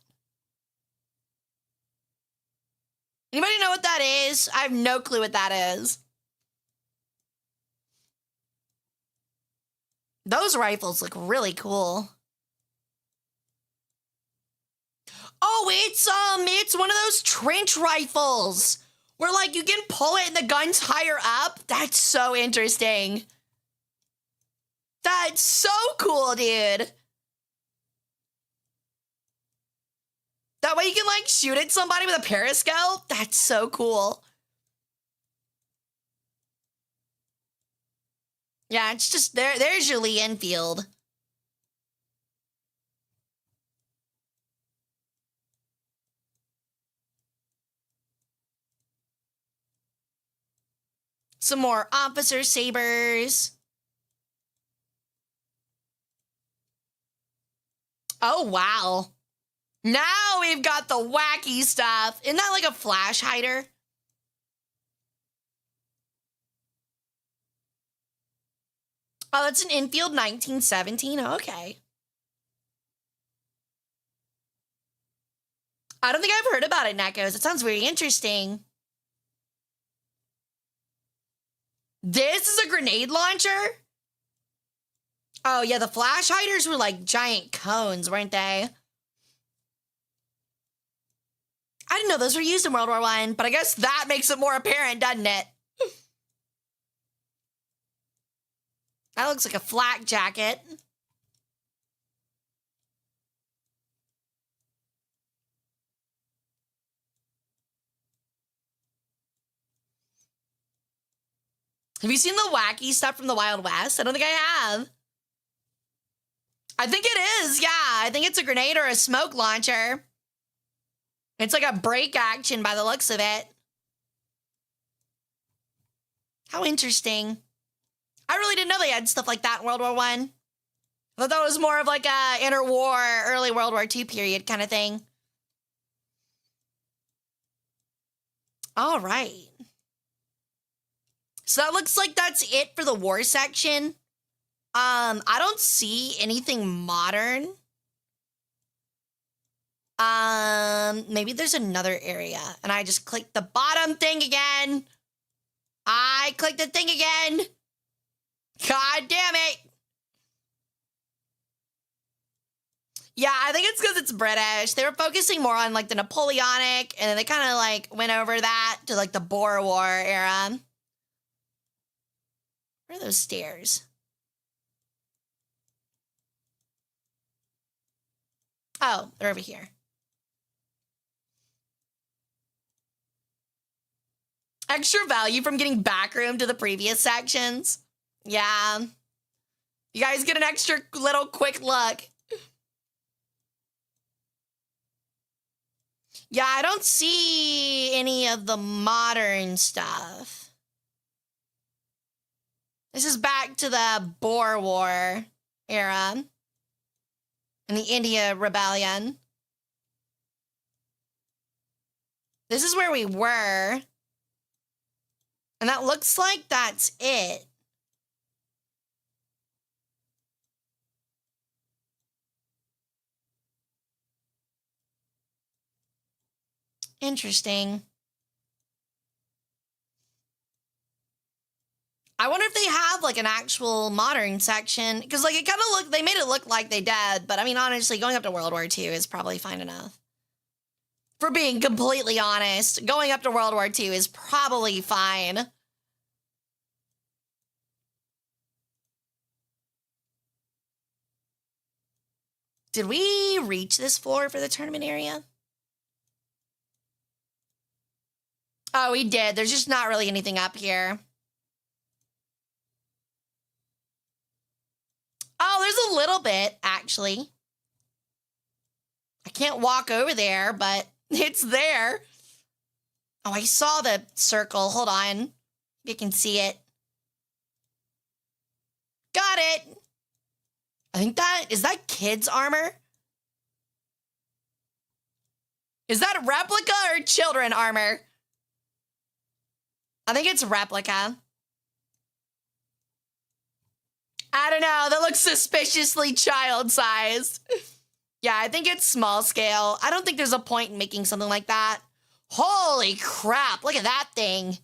Anybody know what that is? I have no clue what that is. Those rifles look really cool. Oh, it's one of those trench rifles where like you can pull it and the gun's higher up. That's so interesting. That's so cool, dude. That way you can like shoot at somebody with a periscope. That's so cool. Yeah, it's just there's your Lee Enfield. Some more officer sabers. Oh, wow. Now we've got the wacky stuff. Isn't that like a flash hider? Oh, that's an Enfield 1917. Okay. I don't think I've heard about it, Nekos. It sounds very interesting. This is a grenade launcher? Oh, yeah, the flash hiders were like giant cones, weren't they? I didn't know those were used in World War I, but I guess that makes it more apparent, doesn't it? That looks like a flak jacket. Have you seen the wacky stuff from the Wild West? I don't think I have. I think it is, yeah. I think it's a grenade or a smoke launcher. It's like a break action by the looks of it. How interesting. I really didn't know they had stuff like that in World War I. I thought that was more of like a interwar, early World War II period kind of thing. All right. So that looks like that's it for the war section. I don't see anything modern. Maybe there's another area and I just clicked the bottom thing again. I clicked the thing again. God damn it. Yeah, I think it's because it's British. They were focusing more on like the Napoleonic and then they kind of like went over that to like the Boer War era. Where are those stairs? Oh, they're over here. Extra value from getting backroom to the previous sections. Yeah. You guys get an extra little quick look. Yeah, I don't see any of the modern stuff. This is back to the Boer War era and the India Rebellion. This is where we were. And that looks like that's it. Interesting. I wonder if they have like an actual modern section, because like it kind of they made it look like they did, but I mean, honestly, going up to World War II is probably fine enough. For being completely honest, going up to World War II is probably fine. Did we reach this floor for the tournament area? Oh, we did. There's just not really anything up here. Oh, there's a little bit, actually. I can't walk over there, but it's there. Oh, I saw the circle. Hold on. You can see it. Got it. I think is that kids' armor? Is that replica or children armor? I think it's replica. I don't know. That looks suspiciously child-sized. Yeah, I think it's small scale. I don't think there's a point in making something like that. Holy crap. Look at that thing.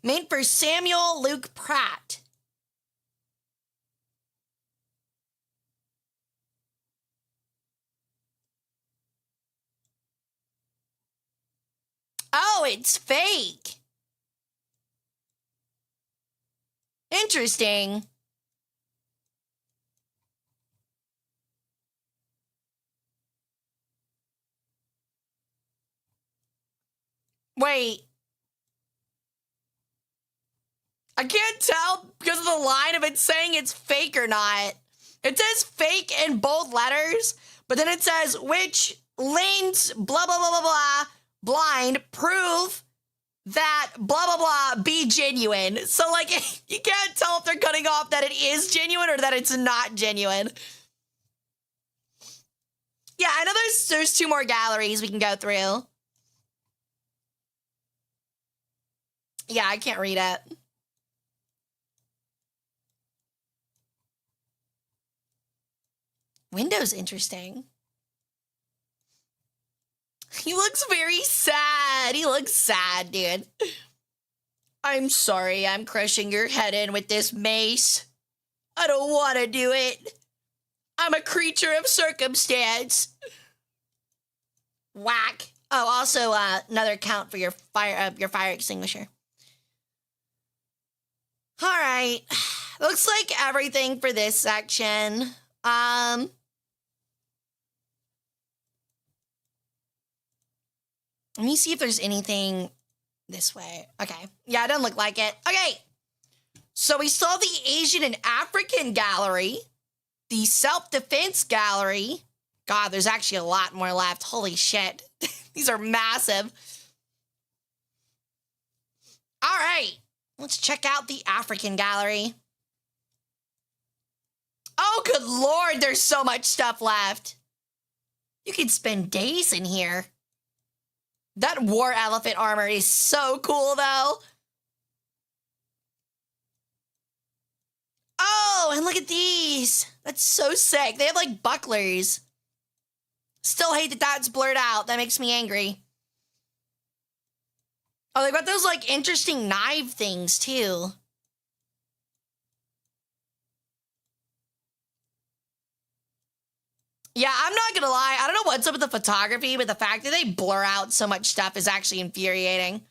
Made for Samuel Luke Pratt. Oh, it's fake. Interesting. Wait. I can't tell because of the line if it's saying it's fake or not. It says fake in bold letters, but then it says which lanes blah blah blah blah blah blind prove that blah blah blah be genuine. So like you can't tell if they're cutting off that it is genuine or that it's not genuine. Yeah, I know there's 2 more galleries we can go through. Yeah, I can't read it. Window's interesting. He looks very sad. He looks sad, dude. I'm sorry I'm crushing your head in with this mace. I don't want to do it. I'm a creature of circumstance. Whack. Oh, also another count for your fire extinguisher. All right. Looks like everything for this section. Let me see if there's anything this way. Okay. Yeah, it doesn't look like it. Okay. So we saw the Asian and African gallery, the self-defense gallery. God, there's actually a lot more left. Holy shit. These are massive. All right. Let's check out the African gallery. Oh, good Lord. There's so much stuff left. You could spend days in here. That war elephant armor is so cool, though. Oh, and look at these. That's so sick. They have, like, bucklers. Still hate that that's blurred out. That makes me angry. Oh, they've got those, like, interesting knife things, too. Yeah, I'm not gonna lie. I don't know what's up with the photography, but the fact that they blur out so much stuff is actually infuriating.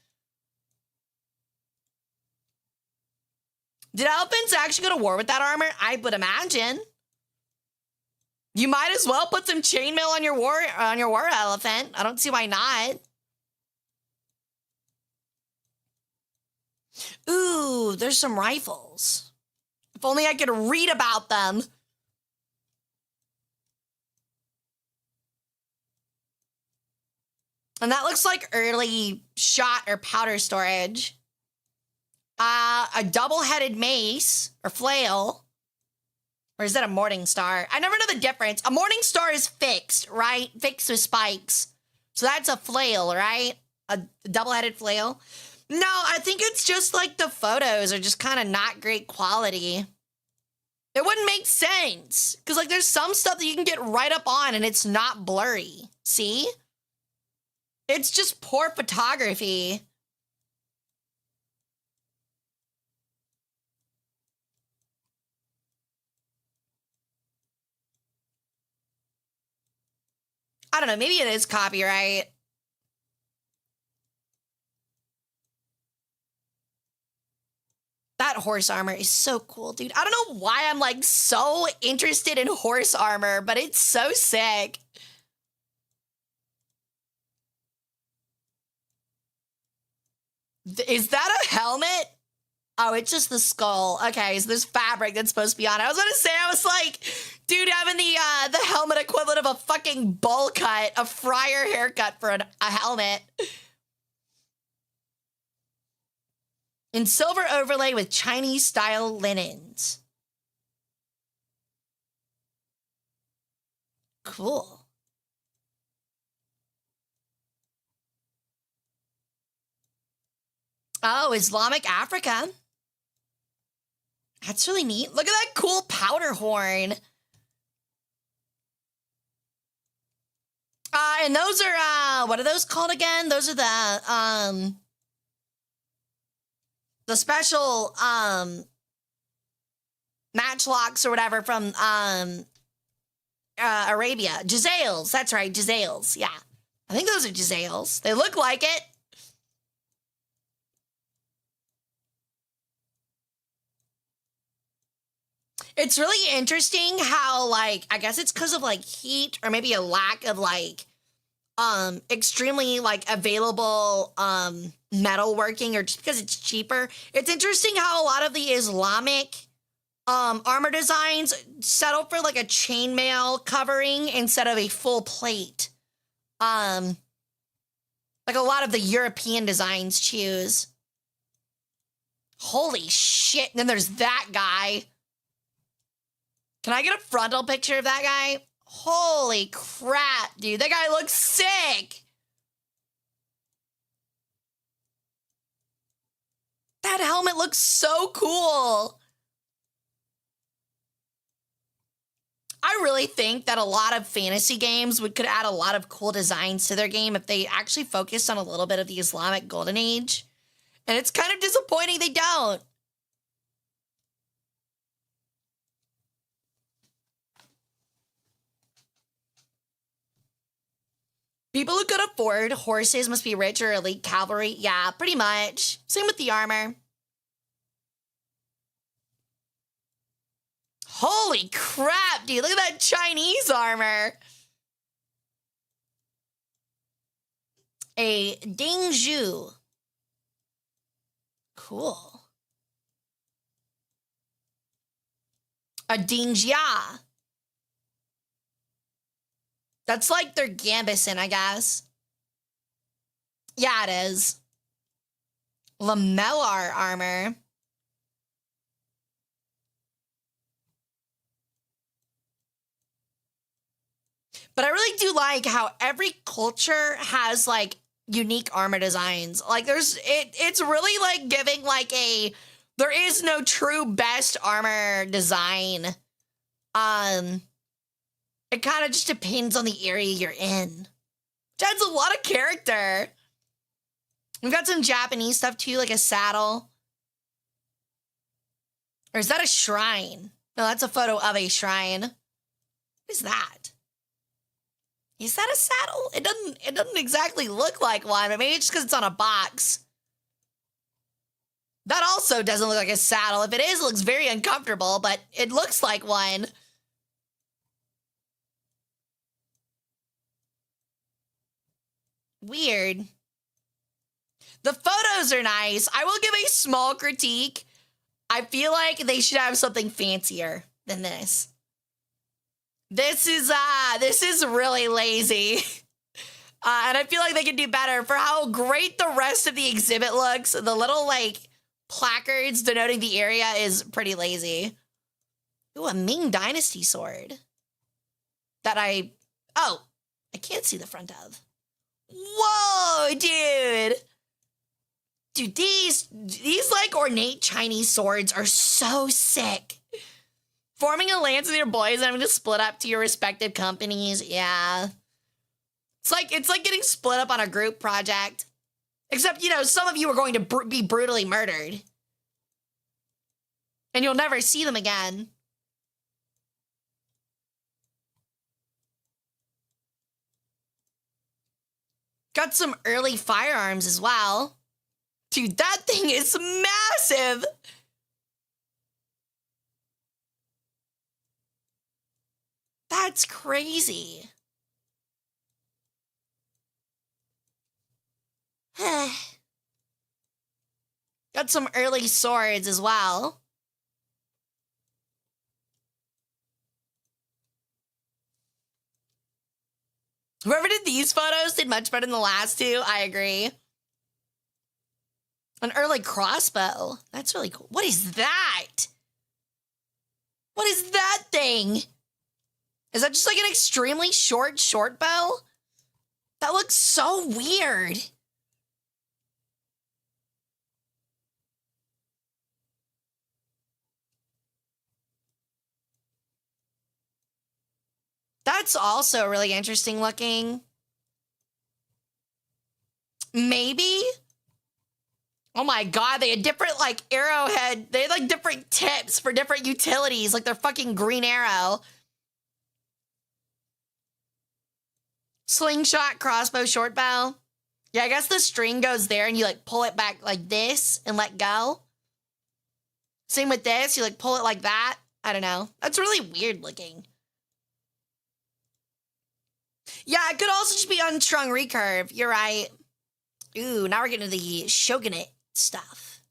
Did elephants actually go to war with that armor? I would imagine. You might as well put some chainmail on your war elephant. I don't see why not. Ooh, there's some rifles. If only I could read about them. And that looks like early shot or powder storage. A double-headed mace or flail. Or is that a morning star? I never know the difference. A morning star is fixed, right? Fixed with spikes. So that's a flail, right? A double-headed flail. No, I think it's just like the photos are just kind of not great quality. It wouldn't make sense. Because like there's some stuff that you can get right up on and it's not blurry. See? It's just poor photography. I don't know, maybe it is copyright. That horse armor is so cool, dude. I don't know why I'm like so interested in horse armor, but it's so sick. Is that a helmet? Oh, it's just the skull. Okay, so there's fabric that's supposed to be on it. I was gonna say, I was like, dude, having the helmet equivalent of a fucking bowl cut, a friar haircut for a helmet. In silver overlay with Chinese-style linens. Cool. Oh, Islamic Africa. That's really neat. Look at that cool powder horn. And those are, what are those called again? Those are the special, matchlocks or whatever from, Arabia. Jazales. That's right. Jazales. Yeah. I think those are Jazales. They look like it. It's really interesting how, like, I guess it's because of, like, heat or maybe a lack of, like, extremely, like, available, metalworking or just because it's cheaper. It's interesting how a lot of the Islamic, armor designs settle for, like, a chainmail covering instead of a full plate. Like a lot of the European designs choose. Holy shit. And then there's that guy. Can I get a frontal picture of that guy? Holy crap, dude. That guy looks sick. That helmet looks so cool. I really think that a lot of fantasy games could add a lot of cool designs to their game if they actually focused on a little bit of the Islamic Golden Age. And it's kind of disappointing they don't. People who could afford horses must be rich or elite cavalry. Yeah, pretty much. Same with the armor. Holy crap, dude. Look at that Chinese armor. A Dingzhu. Cool. A Dingjia. That's like their Gambison, I guess. Yeah, it is. Lamellar armor. But I really do like how every culture has like unique armor designs. Like it's really like giving like there is no true best armor design. It kind of just depends on the area you're in. Which adds a lot of character. We've got some Japanese stuff too, like a saddle. Or is that a shrine? No, that's a photo of a shrine. What is that? Is that a saddle? It doesn't exactly look like one, but maybe it's just because it's on a box. That also doesn't look like a saddle. If it is, it looks very uncomfortable, but it looks like one. Weird. The photos are nice. I will give a small critique. I feel like they should have something fancier than this. This is really lazy. And I feel like they could do better for how great the rest of the exhibit looks. The little, like, placards denoting the area is pretty lazy. Ooh, a Ming Dynasty sword. I can't see the front of. Whoa, dude. Dude, these like ornate Chinese swords are so sick. Forming a alliance with your boys and having to split up to your respective companies. Yeah. It's like getting split up on a group project. Except, you know, some of you are going to be brutally murdered. And you'll never see them again. Got some early firearms as well. Dude, that thing is massive. That's crazy. Got some early swords as well. Whoever did these photos did much better than the last two. I agree. An early crossbow. That's really cool. What is that? What is that thing? Is that just like an extremely short bow? That looks so weird. That's also really interesting looking. Maybe? Oh my god, they had different, like, arrowhead. They had, like, different tips for different utilities, like their fucking green arrow. Slingshot, crossbow, short bow. Yeah, I guess the string goes there and you, like, pull it back like this and let go. Same with this, you, like, pull it like that. I don't know. That's really weird looking. Yeah, it could also just be unstrung recurve. You're right. Ooh, now we're getting to the shogunate stuff.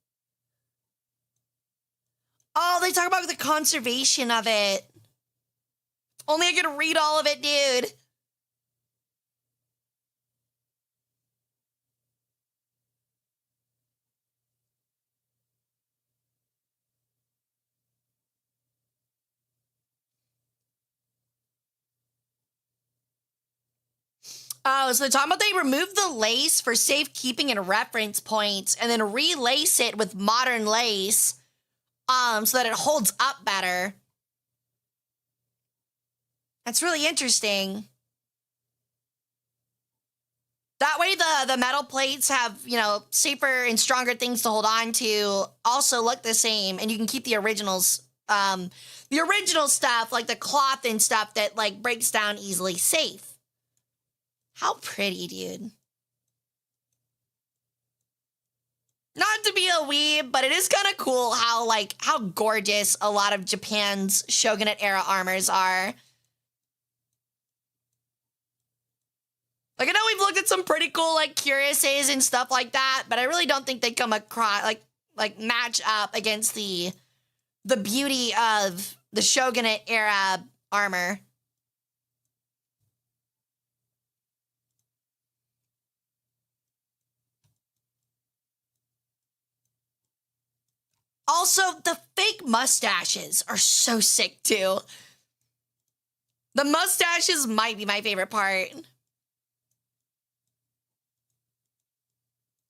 Oh, they talk about the conservation of it. Only I could read all of it, dude. Oh, so they're talking about they removed the lace for safekeeping and reference points and then relace it with modern lace so that it holds up better. That's really interesting. That way the metal plates have, you know, safer and stronger things to hold on to, also look the same, and you can keep the originals, the original stuff, like the cloth and stuff that, like, breaks down easily, safe. How pretty, dude. Not to be a weeb, but it is kind of cool how gorgeous a lot of Japan's Shogunate era armors are. Like, I know we've looked at some pretty cool, like, cuirasses and stuff like that, but I really don't think they come across, like match up against the beauty of the Shogunate era armor. Also, the fake mustaches are so sick, too. The mustaches might be my favorite part.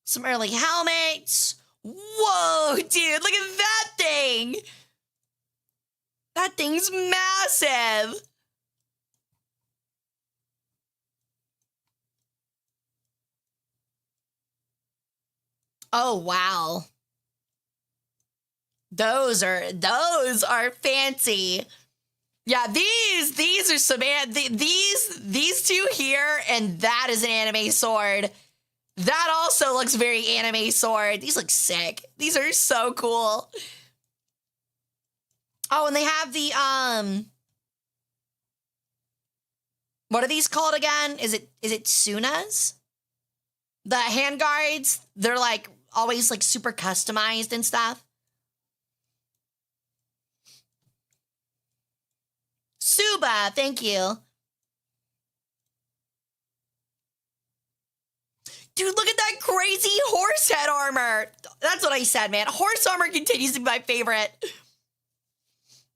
Some early helmets. Whoa, dude, look at that thing. That thing's massive. Oh, wow. Those are fancy. Yeah, these are some these two here, and that is an anime sword. That also looks very anime sword. These look sick. These are so cool. Oh, and they have the what are these called again? Is it Sunas? The handguards, they're like always like super customized and stuff. Suba, thank you. Dude, look at that crazy horse head armor. That's what I said, man. Horse armor continues to be my favorite.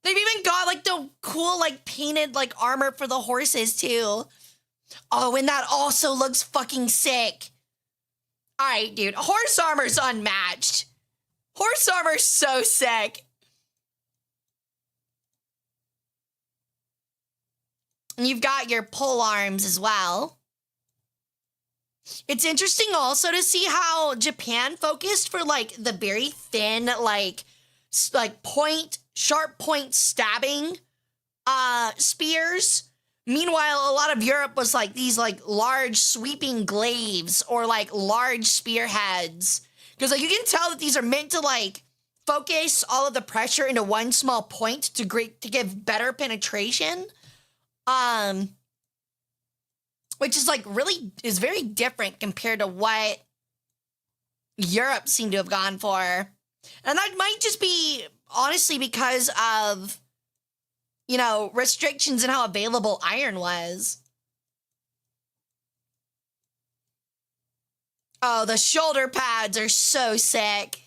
They've even got like the cool like painted like armor for the horses too. Oh, and that also looks fucking sick. All right, dude. Horse armor's unmatched. Horse armor's so sick. And you've got your pole arms as well. It's interesting also to see how Japan focused for like the very thin, like sharp point stabbing spears. Meanwhile, a lot of Europe was like these like large sweeping glaives or like large spearheads. Because like you can tell that these are meant to like focus all of the pressure into one small point to give better penetration. Which is like really is very different compared to what Europe seemed to have gone for. And that might just be honestly because of, you know, restrictions and how available iron was. Oh, the shoulder pads are so sick.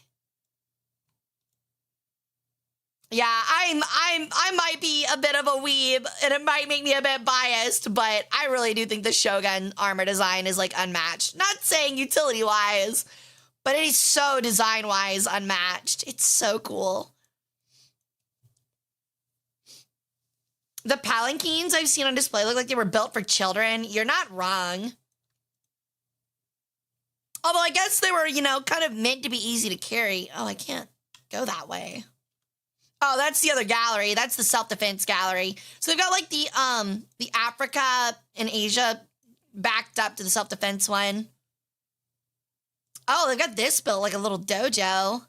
Yeah, I might be a bit of a weeb, and it might make me a bit biased, but I really do think the Shogun armor design is like unmatched. Not saying utility-wise, but it is so design-wise unmatched. It's so cool. The palanquins I've seen on display look like they were built for children. You're not wrong. Although I guess they were, you know, kind of meant to be easy to carry. Oh, I can't go that way. Oh, that's the other gallery. That's the self-defense gallery. So they've got like the Africa and Asia backed up to the self-defense one. Oh, they've got this built like a little dojo.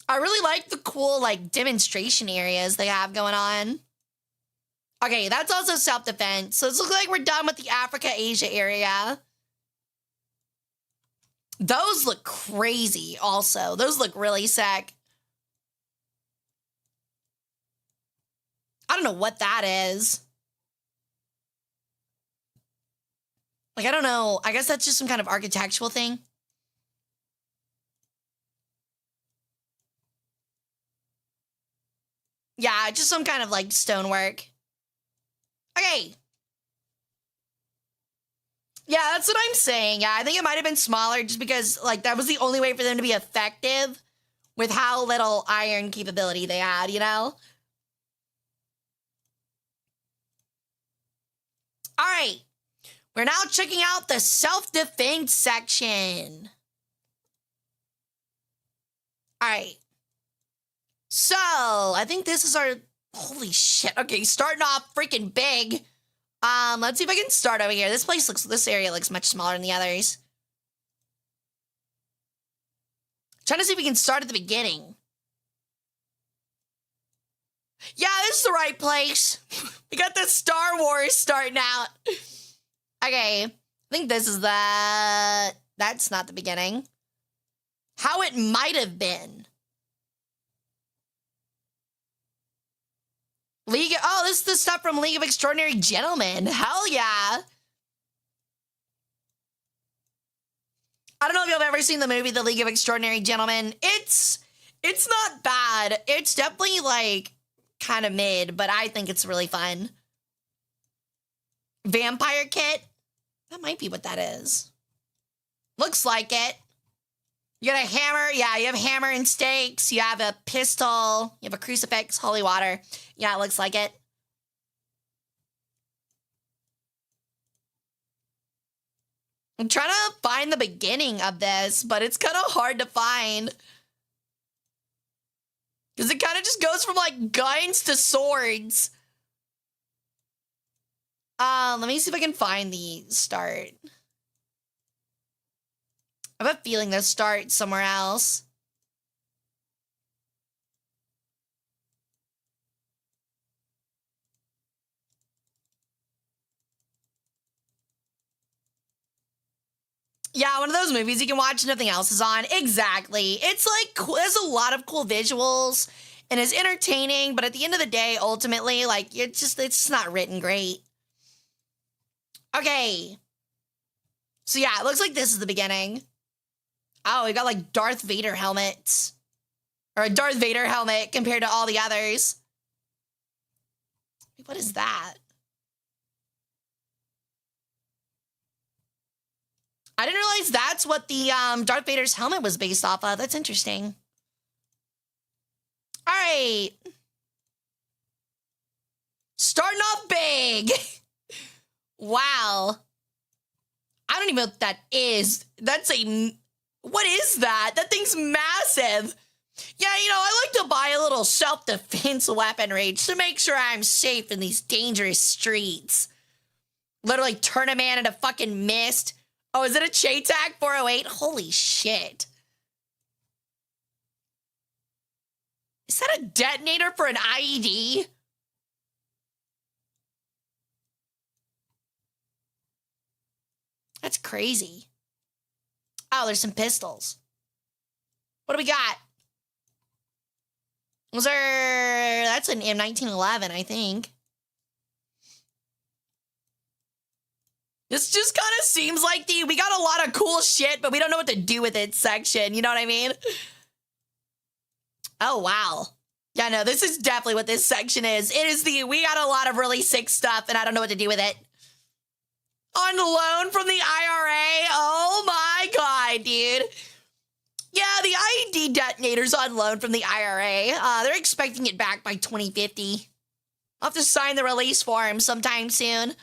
I really like the cool like demonstration areas they have going on. Okay, that's also self-defense. So it looks like we're done with the Africa-Asia area. Those look crazy also. Those look really sick. I don't know what that is. Like, I don't know. I guess that's just some kind of architectural thing. Yeah, just some kind of like stonework. Okay. Yeah, that's what I'm saying. Yeah, I think it might have been smaller just because, like, that was the only way for them to be effective with how little iron capability they had, you know? All right. We're now checking out the self-defense section. All right. So, I think this is our... Holy shit. Okay, starting off freaking big. Let's see if I can start over here. This area looks much smaller than the others. Trying to see if we can start at the beginning. Yeah, this is the right place. We got the Star Wars starting out. Okay, I think this is that's not the beginning. How it might have been. This is the stuff from League of Extraordinary Gentlemen. Hell yeah. I don't know if you've ever seen the movie The League of Extraordinary Gentlemen. It's not bad. It's definitely like kind of mid, but I think it's really fun. Vampire kit? That might be what that is. Looks like it. You got a hammer. Yeah, you have hammer and stakes. You have a pistol. You have a crucifix, holy water. Yeah, it looks like it. I'm trying to find the beginning of this, but it's kind of hard to find. Because it kind of just goes from, like, guns to swords. Let me see if I can find the start. I have a feeling they'll start somewhere else. Yeah, one of those movies you can watch and nothing else is on. Exactly. It's like, cool. There's a lot of cool visuals and it's entertaining, but at the end of the day, ultimately, like, it's just not written great. Okay. So yeah, it looks like this is the beginning. Oh, we got like Darth Vader helmets. Or a Darth Vader helmet compared to all the others. What is that? I didn't realize that's what the Darth Vader's helmet was based off of. That's interesting. All right. Starting off big. Wow. I don't even know what that is. That's a... What is that? That thing's massive. Yeah, you know, I like to buy a little self-defense weaponry just to make sure I'm safe in these dangerous streets. Literally turn a man into fucking mist. Oh, is it a Chaytak 408? Holy shit. Is that a detonator for an IED? That's crazy. Oh, there's some pistols. What do we got? Was there... That's an M1911, I think. This just kind of seems like we got a lot of cool shit, but we don't know what to do with it section. You know what I mean? Oh, wow. Yeah, no, this is definitely what this section is. It is we got a lot of really sick stuff, and I don't know what to do with it. On loan from the IRA? Oh my god, dude. Yeah, the IED detonator's on loan from the IRA. They're expecting it back by 2050. I'll have to sign the release form sometime soon.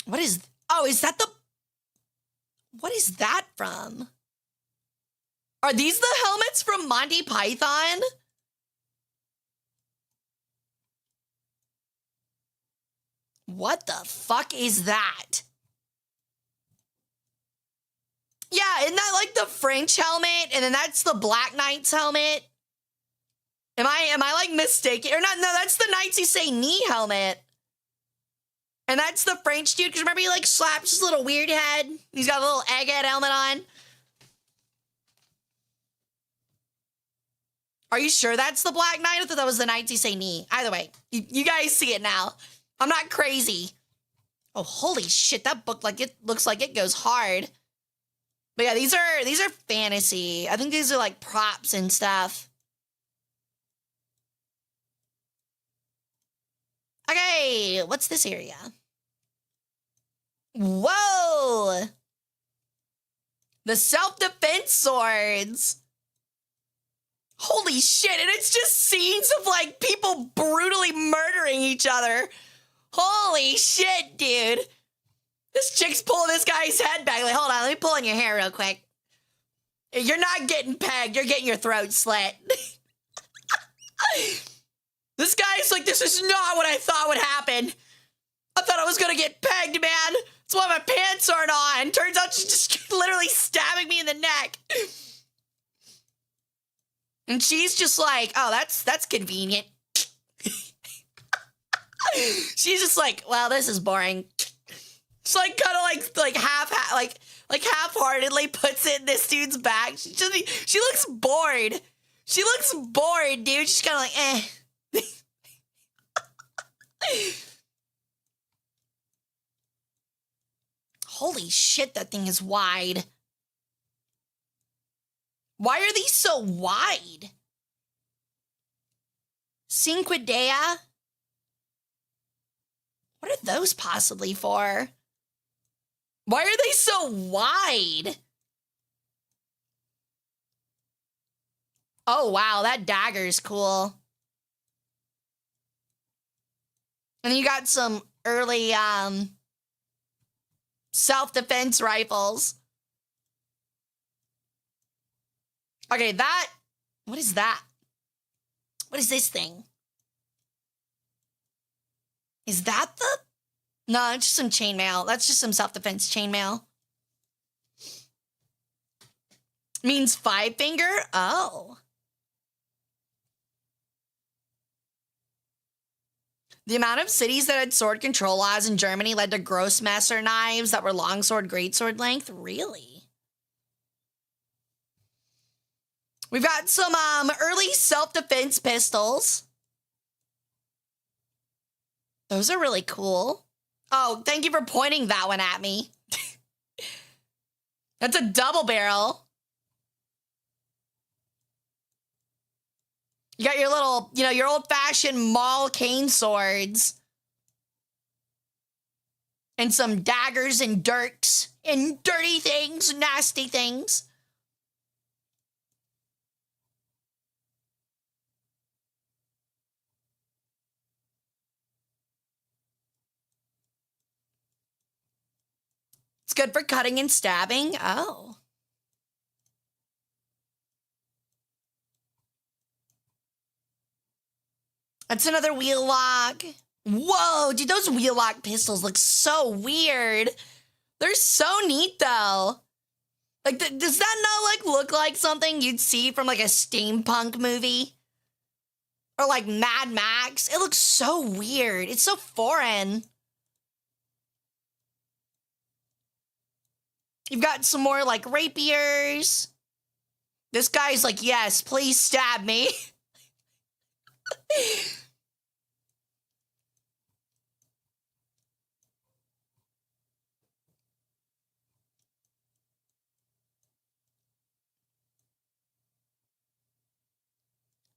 What is... Oh, is that the... What is that from? Are these the helmets from Monty Python? What the fuck is that? Yeah, isn't that like the French helmet? And then that's the Black Knight's helmet? Am I like mistaken? Or not, no, that's the Knights Who Say Knee helmet. And that's the French dude, because remember he like slaps his little weird head? He's got a little egghead helmet on. Are you sure that's the Black Knight? I thought that was the Knights Who Say Knee. Either way, you guys see it now. I'm not crazy. Oh, holy shit, that book looks like it goes hard. But yeah, these are fantasy. I think these are like props and stuff. Okay, what's this area? Whoa! The self-defense swords. Holy shit, and it's just scenes of like people brutally murdering each other. Holy shit, dude. This chick's pulling this guy's head back. Like, hold on, let me pull in your hair real quick. You're not getting pegged, you're getting your throat slit. This guy's like, this is not what I thought would happen. I thought I was gonna get pegged, man. That's why my pants aren't on. Turns out she's just literally stabbing me in the neck. And she's just like, oh, that's convenient. She's just like, well, this is boring. She's like kind of like half-heartedly puts it in this dude's back. She looks bored. She looks bored, dude. She's kind of like, eh. Holy shit, that thing is wide. Why are these so wide? Cinque Dea? What are those possibly for? Why are they so wide? Oh, wow, that dagger's cool. And then you got some early self-defense rifles. Okay, what is that? What is this thing? Is that the... No, it's just some chainmail. That's just some self-defense chainmail. Means 5 finger? Oh. The amount of cities that had sword control laws in Germany led to Grossmesser knives that were longsword, greatsword length? Really? We've got some early self-defense pistols. Those are really cool. Oh, thank you for pointing that one at me. That's a double barrel. You got your little, your old-fashioned mall cane swords. And some daggers and dirks and dirty things, nasty things. It's good for cutting and stabbing. Oh. That's another wheel lock. Whoa, dude, those wheel lock pistols look so weird. They're so neat, though. Like, does that not, look like something you'd see from, a steampunk movie? Or, Mad Max? It looks so weird. It's so foreign. You've got some more, rapiers. This guy's like, yes, please stab me.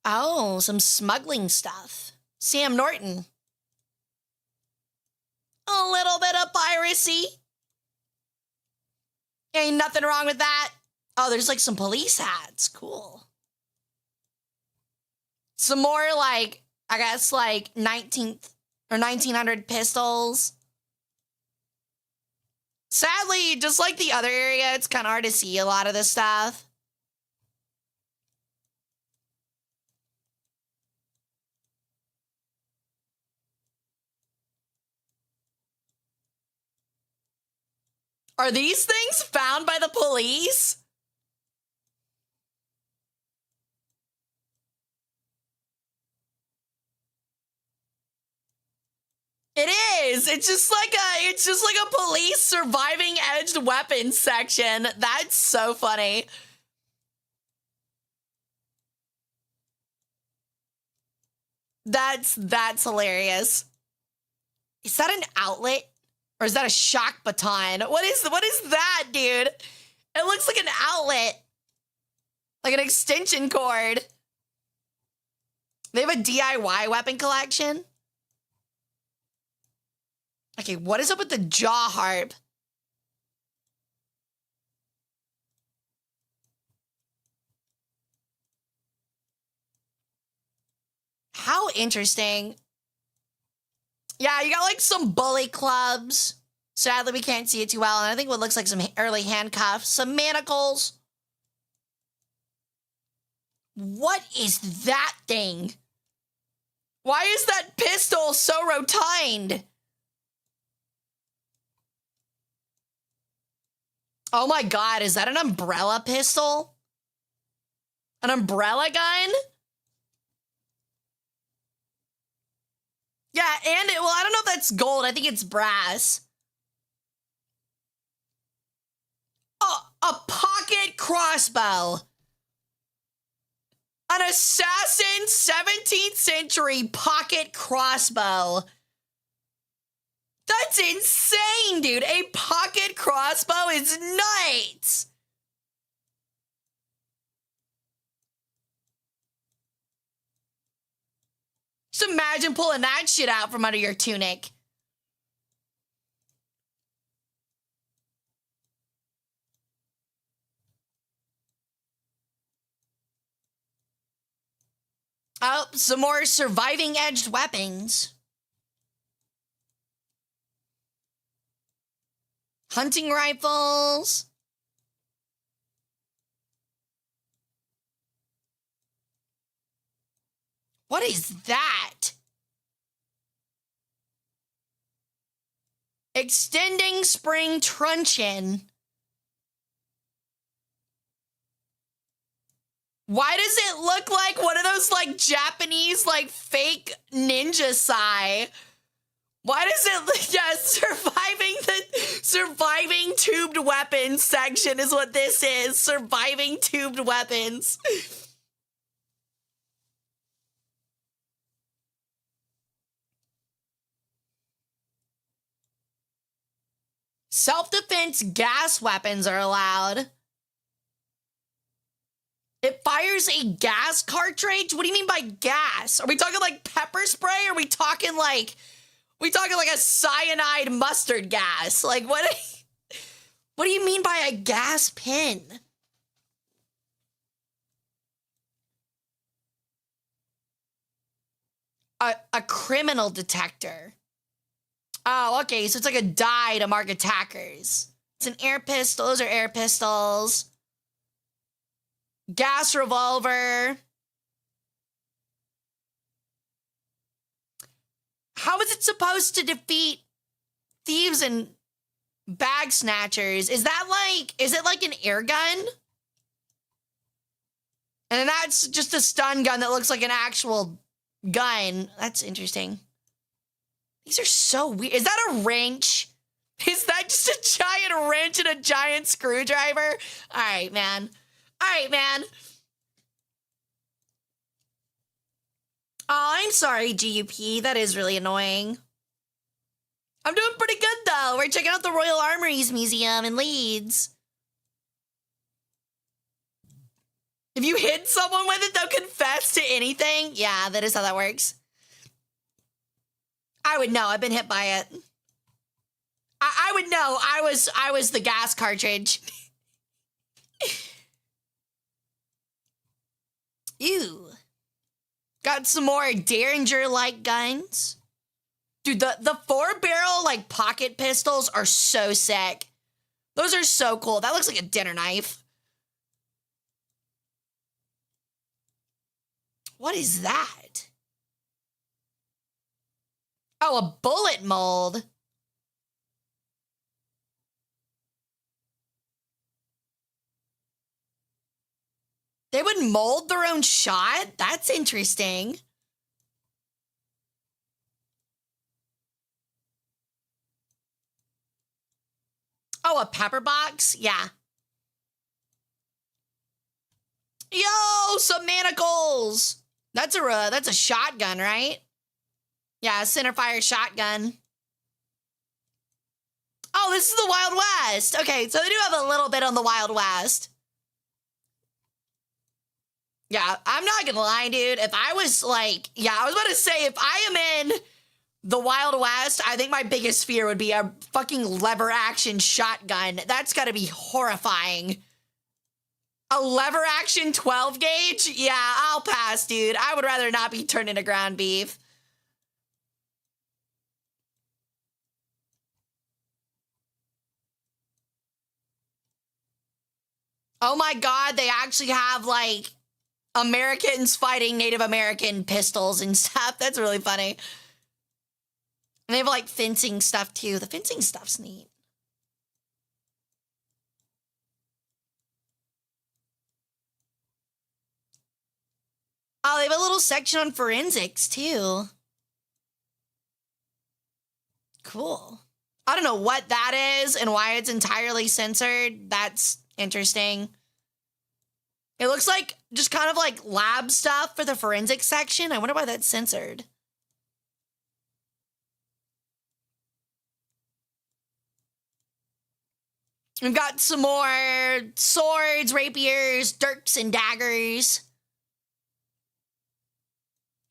Oh, some smuggling stuff. Sam Norton. A little bit of piracy. Ain't nothing wrong with that. Oh, there's some police hats. Cool. Some more I guess 19th or 1900 pistols. Sadly, just like the other area, it's kind of hard to see a lot of this stuff. Are these things found by the police? It is. It's just like a police surviving edged weapons section. That's so funny. That's hilarious. Is that an outlet? Or is that a shock baton? What is that, dude? It looks like an outlet. Like an extension cord. They have a DIY weapon collection. Okay, what is up with the jaw harp? How interesting. Yeah, you got some bully clubs. Sadly, we can't see it too well. And I think what looks like some early handcuffs, some manacles. What is that thing? Why is that pistol so rotund? Oh my God, is that an umbrella pistol? An umbrella gun? Yeah, and I don't know if that's gold. I think it's brass. Oh, a pocket crossbow. An assassin 17th century pocket crossbow. That's insane, dude. A pocket crossbow is nuts. Just imagine pulling that shit out from under your tunic. Oh, some more surviving edged weapons. Hunting rifles. What is that? Extending spring truncheon. Why does it look like one of those Japanese fake ninja sai? Why does it? Yes, surviving tubed weapons section is what this is. Surviving tubed weapons. Self-defense gas weapons are allowed. It fires a gas cartridge? What do you mean by gas? Are we talking like pepper spray? Are we talking like a cyanide mustard gas? Like what do you mean by a gas pin? A criminal detector. Oh, okay, so it's like a dye to mark attackers. It's an air pistol. Those are air pistols. Gas revolver. How is it supposed to defeat thieves and bag snatchers? Is it like an air gun? And then that's just a stun gun that looks like an actual gun. That's interesting. These are so weird. Is that a wrench? Is that just a giant wrench and a giant screwdriver? All right, man. All right, man. Oh, I'm sorry, GUP. That is really annoying. I'm doing pretty good, though. We're checking out the Royal Armories Museum in Leeds. If you hit someone with it, they'll confess to anything. Yeah, that is how that works. I would know. I've been hit by it. I would know. I was the gas cartridge. Ew. Got some more Derringer-like guns. Dude, the 4-barrel, like, pocket pistols are so sick. Those are so cool. That looks like a dinner knife. What is that? Oh, a bullet mold. They would mold their own shot? That's interesting. Oh, a pepper box? Yeah. Yo, some manacles. That's a shotgun, right? Yeah, a centerfire shotgun. Oh, this is the Wild West. Okay, so they do have a little bit on the Wild West. Yeah, I'm not gonna lie, dude. If I was like, yeah, I was about to say, if I am in the Wild West, I think my biggest fear would be a fucking lever action shotgun. That's gotta be horrifying. A lever action 12 gauge? Yeah, I'll pass, dude. I would rather not be turned into ground beef. Oh my God, they actually have like Americans fighting Native American pistols and stuff. That's really funny. And they have like fencing stuff too. The fencing stuff's neat. Oh, they have a little section on forensics too. Cool. I don't know what that is and why it's entirely censored. That's interesting. It looks like just kind of like lab stuff for the forensics section. I wonder why that's censored. We've got some more swords, rapiers, dirks, and daggers.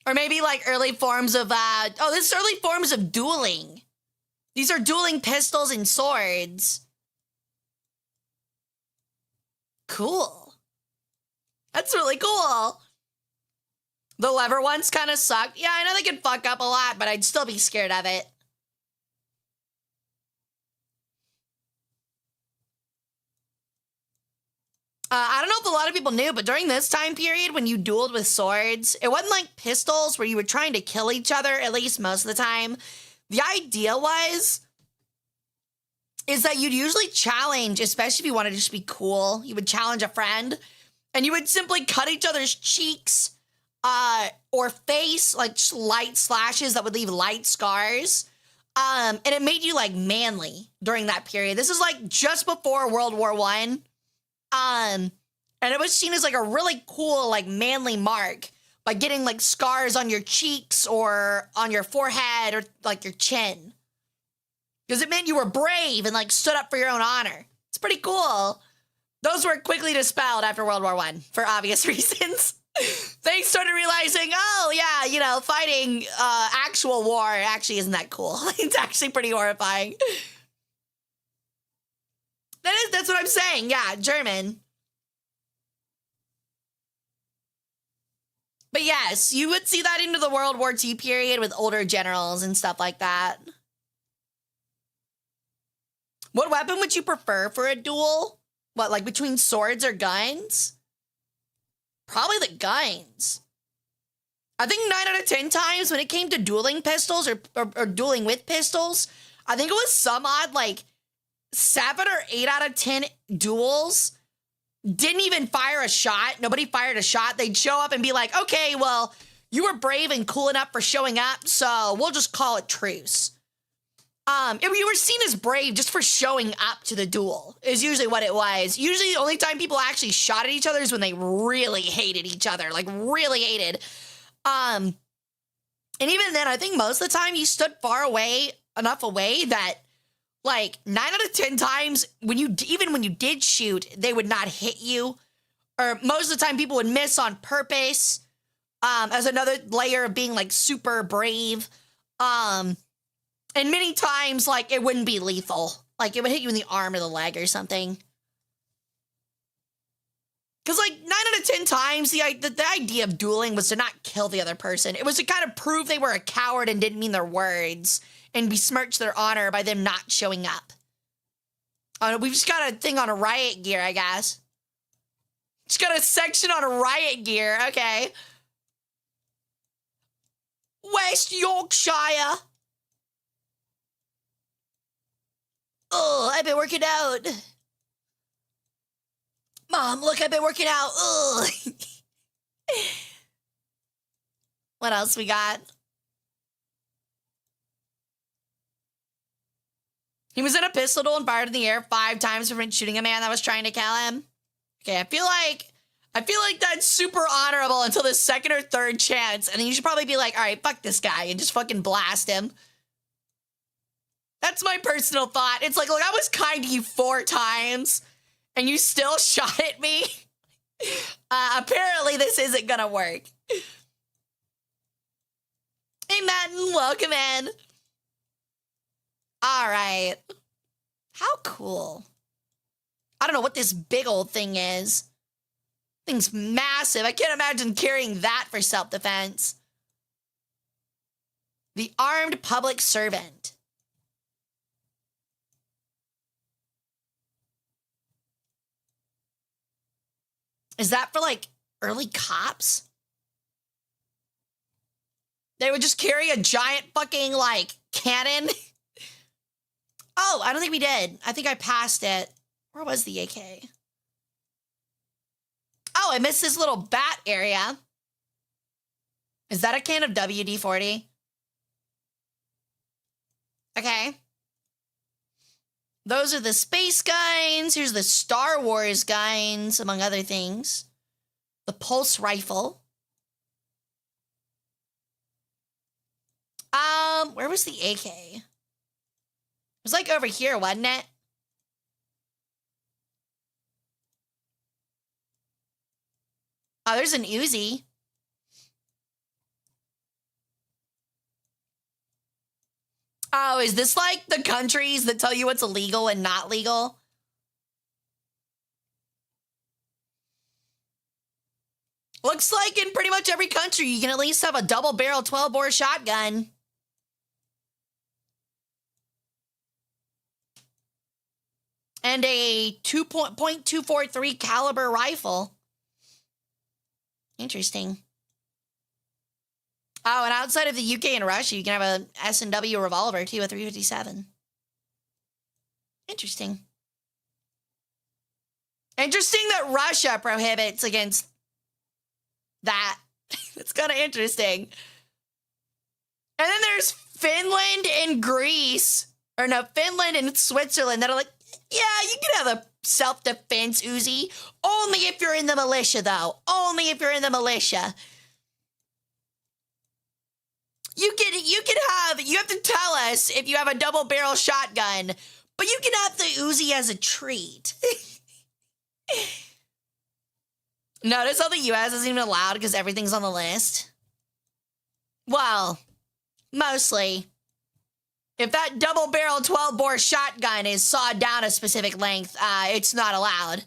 Or maybe like early forms of, this is early forms of dueling. These are dueling pistols and swords. Cool. That's really cool. The lever ones kind of suck. Yeah, I know they can fuck up a lot, but I'd still be scared of it. I don't know if a lot of people knew, but during this time period, when you dueled with swords, it wasn't like pistols where you were trying to kill each other, at least most of the time. The idea is that you'd usually challenge, especially if you wanted to just be cool, you would challenge a friend, and you would simply cut each other's cheeks or face, like just light slashes that would leave light scars. And it made you like manly during that period. This is like just before World War One. And it was seen as like a really cool, like manly mark by getting like scars on your cheeks or on your forehead or like your chin. Because it meant you were brave and like stood up for your own honor. It's pretty cool. Those were quickly dispelled after World War One for obvious reasons. They started realizing, oh yeah, you know, fighting actual war actually isn't that cool. It's actually pretty horrifying. That's what I'm saying. Yeah, German. But yes, you would see that into the World War II period with older generals and stuff like that. What weapon would you prefer for a duel? What, like between swords or guns? Probably the guns. I think 9 out of 10 times when it came to dueling pistols or dueling with pistols, I think it was some odd like 7 or 8 out of 10 duels didn't even fire a shot. Nobody fired a shot. They'd show up and be like, okay, well, you were brave and cool enough for showing up, so we'll just call it truce. If you were seen as brave just for showing up to the duel is usually what it was. Usually the only time people actually shot at each other is when they really hated each other, like really hated. And even then, I think most of the time you stood far away, enough away that like 9 out of 10 times even when you did shoot, they would not hit you. Or most of the time people would miss on purpose, as another layer of being like super brave. And many times, like, it wouldn't be lethal. Like, it would hit you in the arm or the leg or something. Because, like, 9 out of 10 times, the idea of dueling was to not kill the other person. It was to kind of prove they were a coward and didn't mean their words and besmirch their honor by them not showing up. We've just got a thing on a riot gear, I guess. Just got a section on a riot gear. Okay. West Yorkshire. Oh, I've been working out. Mom, look, I've been working out. Ugh. What else we got? He was in a pistol duel and fired in the air 5 times for shooting a man that was trying to kill him. Okay, I feel like that's super honorable until the second or third chance, and then you should probably be like, all right, fuck this guy, and just fucking blast him. That's my personal thought. It's like, look, I was kind to you 4 times, and you still shot at me. Apparently, this isn't gonna work. Hey, Madden, welcome in. All right. How cool. I don't know what this big old thing is. Thing's massive. I can't imagine carrying that for self-defense. The armed public servant. Is that for, like, early cops? They would just carry a giant fucking, like, cannon? Oh, I don't think we did. I think I passed it. Where was the AK? Oh, I missed this little bat area. Is that a can of WD-40? Okay. Those are the space guns. Here's the Star Wars guns, among other things. The pulse rifle. Where was the AK? It was like over here, wasn't it? Oh, there's an Uzi. Oh, is this like the countries that tell you what's illegal and not legal? Looks like in pretty much every country, you can at least have a double-barrel 12-bore shotgun. And a .243 caliber rifle. Interesting. Oh, and outside of the UK and Russia, you can have a S&W revolver, too, a .357. Interesting. Interesting that Russia prohibits against that. It's kind of interesting. And then there's Finland and Greece, or no, Finland and Switzerland that are like, yeah, you can have a self-defense Uzi. Only if you're in the militia, though. Only if you're in the militia. You have to tell us if you have a double-barrel shotgun, but you can have the Uzi as a treat. Notice how the U.S. isn't even allowed because everything's on the list? Well, mostly. If that double-barrel 12-bore shotgun is sawed down a specific length, it's not allowed.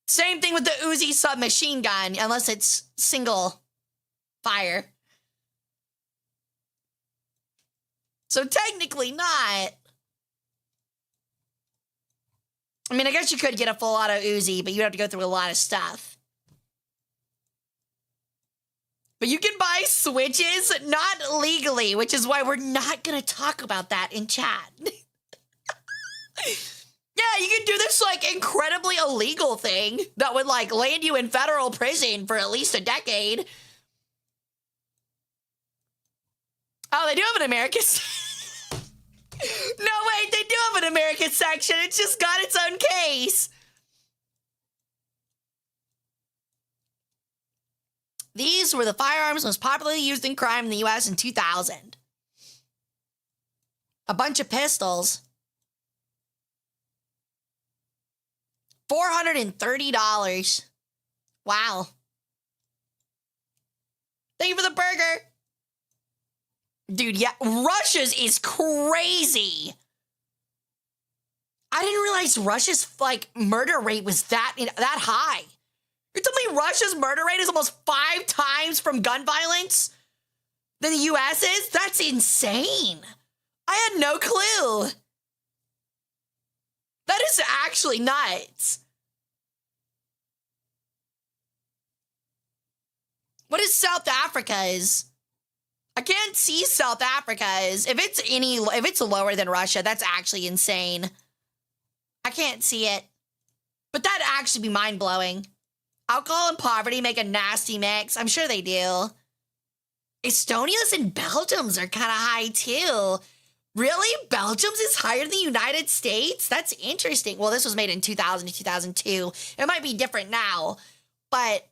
Same thing with the Uzi submachine gun, unless it's single fire. So technically not. I mean, I guess you could get a full auto Uzi, but you'd have to go through a lot of stuff. But you can buy switches, not legally, which is why we're not going to talk about that in chat. Yeah, you can do this, like, incredibly illegal thing that would, like, land you in federal prison for at least a decade. Oh, they do have an American... No, wait, they do have an American section. It's just got its own case. These were the firearms most popularly used in crime in the U.S. in 2000. A bunch of pistols. $430. Wow. Thank you for the burger. Dude, yeah, Russia's is crazy. I didn't realize Russia's, like, murder rate was that high. You're telling me Russia's murder rate is almost 5 times from gun violence than the U.S. is? That's insane. I had no clue. That is actually nuts. What is South Africa's? I can't see South Africa's. If it's lower than Russia, that's actually insane. I can't see it. But that'd actually be mind-blowing. Alcohol and poverty make a nasty mix. I'm sure they do. Estonia's and Belgium's are kind of high, too. Really? Belgium's is higher than the United States? That's interesting. Well, this was made in 2000 to 2002. It might be different now. But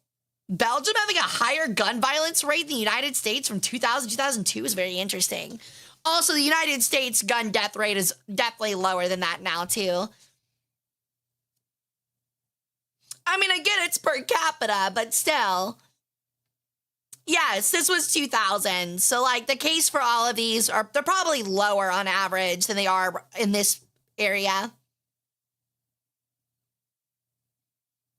Belgium having a higher gun violence rate than the United States from 2000 to 2002 is very interesting. Also, the United States gun death rate is definitely lower than that now, too. I mean, I get it's per capita, but still. Yes, this was 2000. So, like, the case for all of these they're probably lower on average than they are in this area.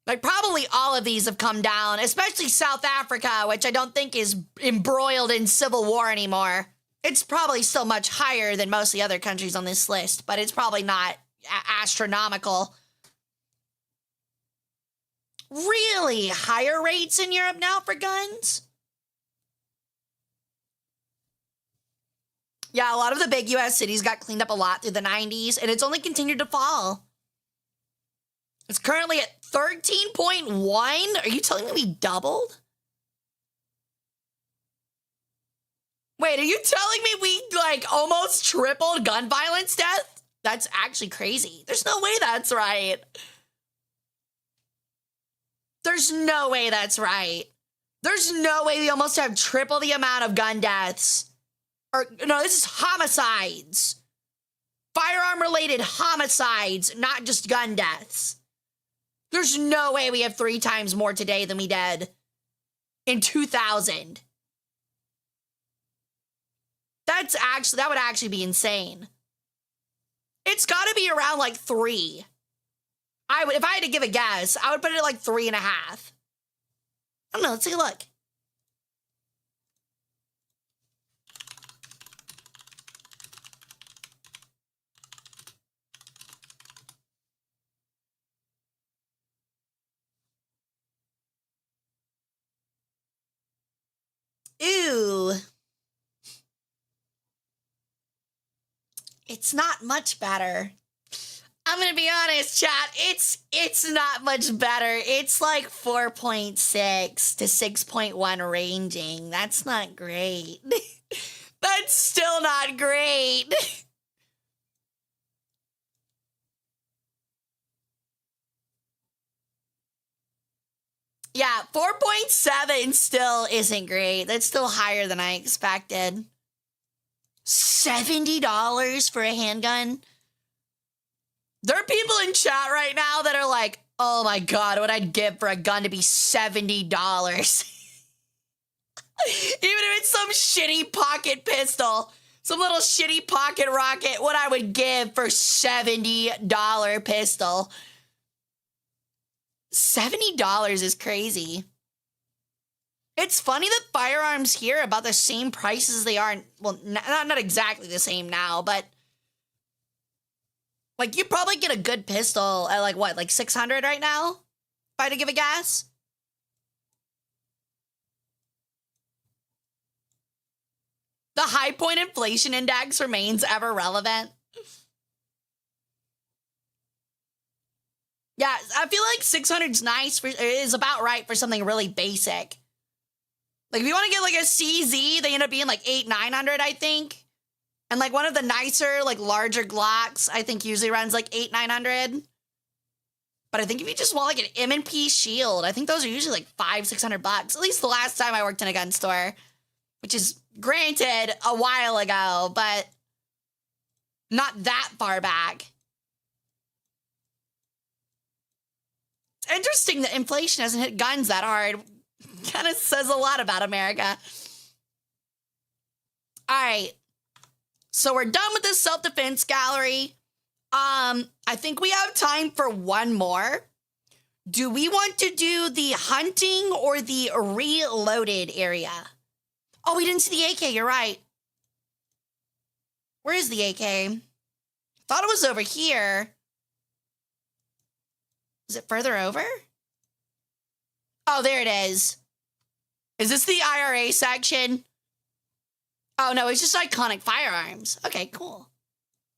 Like, probably all of these have come down, especially South Africa, which I don't think is embroiled in civil war anymore. It's probably still much higher than most of the other countries on this list, but it's probably not astronomical. Really? Higher rates in Europe now for guns? Yeah, a lot of the big U.S. cities got cleaned up a lot through the 90s, and it's only continued to fall. It's currently at 13.1? Are you telling me we doubled? Wait, are you telling me we, like, almost tripled gun violence death? That's actually crazy. There's no way that's right. There's no way that's right. There's no way we almost have triple the amount of gun deaths. Or, no, this is homicides. Firearm-related homicides, not just gun deaths. There's no way we have 3 times more today than we did in 2000. That would actually be insane. It's got to be around like 3. If I had to give a guess, I would put it at like 3.5. I don't know. Let's take a look. Ooh. It's not much better. I I'm gonna be honest, chat. It's not much better. It's like 4.6 to 6.1 ranging. That's not great. That's still not great. Yeah, 4.7 still isn't great. That's still higher than I expected. $70 for a handgun? There are people in chat right now that are like, oh my God, what I'd give for a gun to be $70. Even if it's some shitty pocket pistol, some little shitty pocket rocket, what I would give for $70 pistol. $70 is crazy. It's funny that firearms here are about the same prices they are, well, not exactly the same now, but like you probably get a good pistol at like what, like 600 right now? If I had to give a guess. The high point inflation index remains ever relevant. Yeah, I feel like 600's nice is about right for something really basic. Like if you want to get like a CZ, they end up being like 900, I think. And like one of the nicer, like larger Glocks, I think usually runs like 900. But I think if you just want like an M&P shield, I think those are usually like $500-600 bucks. At least the last time I worked in a gun store, which is granted a while ago, but not that far back. It's interesting that inflation hasn't hit guns that hard. Kind of says a lot about America. All right. So we're done with this self-defense gallery. I think we have time for one more. Do we want to do the hunting or the reloaded area? Oh, we didn't see the AK. You're right. Where is the AK? Thought it was over here. Is it further over? Oh, there it is. Is this the IRA section? Oh, no, it's just iconic firearms. Okay, cool.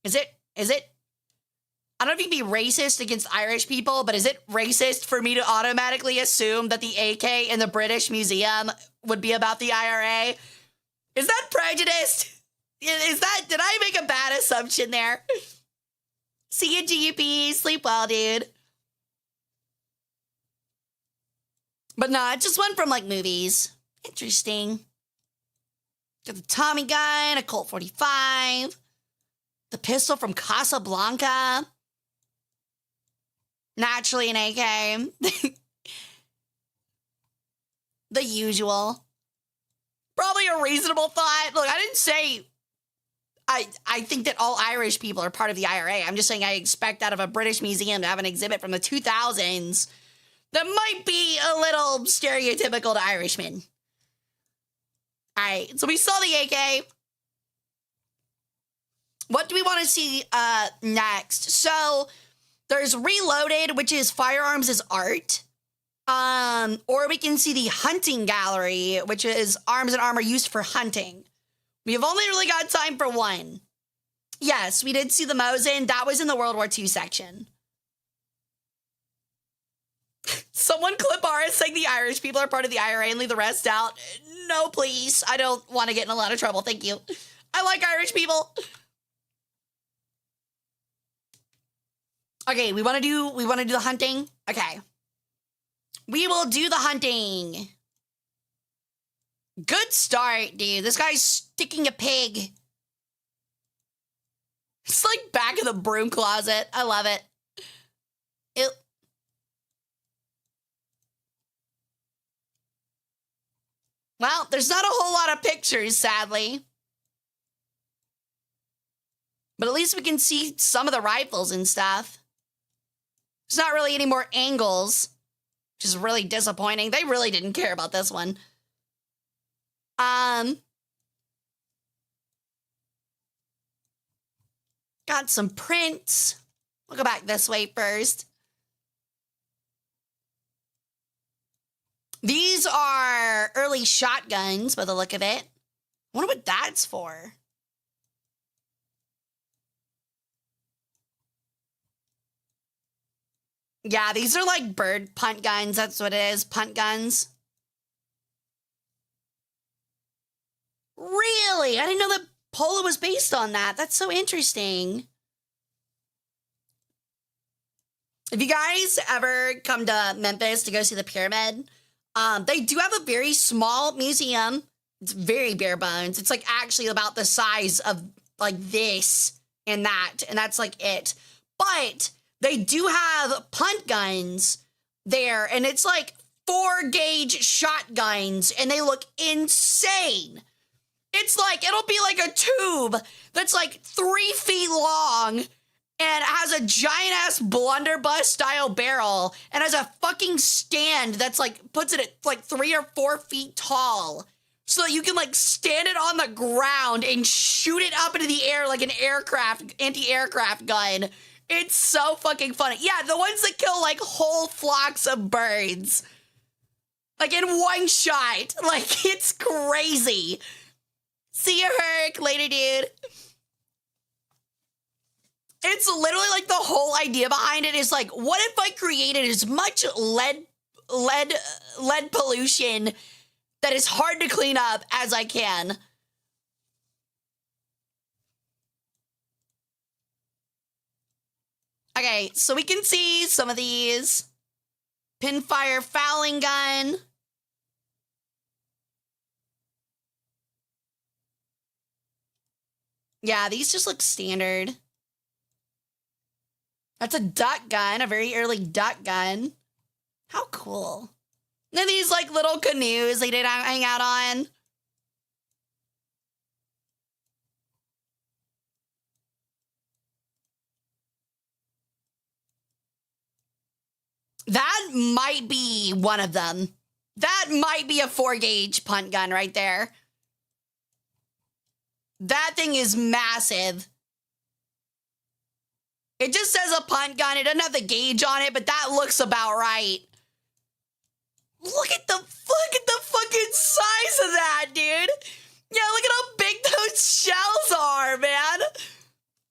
Is it? I don't know if you can be racist against Irish people, but is it racist for me to automatically assume that the AK in the British Museum would be about the IRA? Is that prejudiced? Did I make a bad assumption there? See you, GUP. Sleep well, dude. But nah, it just went from like movies. Interesting. Got the Tommy gun, a Colt 45, the pistol from Casablanca. Naturally an AK. The usual. Probably a reasonable thought. Look, I didn't say I think that all Irish people are part of the IRA. I'm just saying I expect out of a British museum to have an exhibit from the 2000s that might be a little stereotypical to Irishmen. All right, so we saw the AK. What do we want to see next? So there's Reloaded, which is firearms as art. Or we can see the hunting gallery, which is arms and armor used for hunting. We've only really got time for one. Yes, we did see the Mosin. That was in the World War II section. Someone clip ours saying the Irish people are part of the IRA and leave the rest out. No, please. I don't want to get in a lot of trouble. Thank you. I like Irish people. Okay, we want to do the hunting. Okay. We will do the hunting. Good start, dude. This guy's sticking a pig. It's like back of the broom closet. I love it. Well, there's not a whole lot of pictures, sadly. But at least we can see some of the rifles and stuff. There's not really any more angles, which is really disappointing. They really didn't care about this one. Got some prints. We'll go back this way first. These are early shotguns by the look of it. I wonder what that's for. Yeah, these are like bird punt guns. That's what it is. Punt guns. Really? I didn't know that Polo was based on that. That's so interesting. If you guys ever come to Memphis to go see the pyramid, they do have a very small museum. It's very bare bones. It's like actually about the size of like this and that's like it. But they do have punt guns there, and it's like 4-gauge shotguns, and they look insane. It's like, it'll be like a tube that's like 3 feet long and has a giant ass blunderbuss style barrel and has a fucking stand that's like, puts it at like 3 or 4 feet tall. So that you can like stand it on the ground and shoot it up into the air like an anti-aircraft gun. It's so fucking funny. Yeah, the ones that kill like whole flocks of birds. Like in one shot. Like, it's crazy. See you, Herc. Later, dude. It's literally like the whole idea behind it is like, what if I created as much lead pollution that is hard to clean up as I can? Okay, so we can see some of these. Pinfire fouling gun. Yeah, these just look standard. That's a duck gun, a very early duck gun. How cool. And then these like little canoes they did hang out on. That might be one of them. That might be a 4-gauge punt gun right there. That thing is massive. It just says a punt gun. It doesn't have the gauge on it, but that looks about right. Look at the fucking size of that, dude. Yeah, look at how big those shells are, man.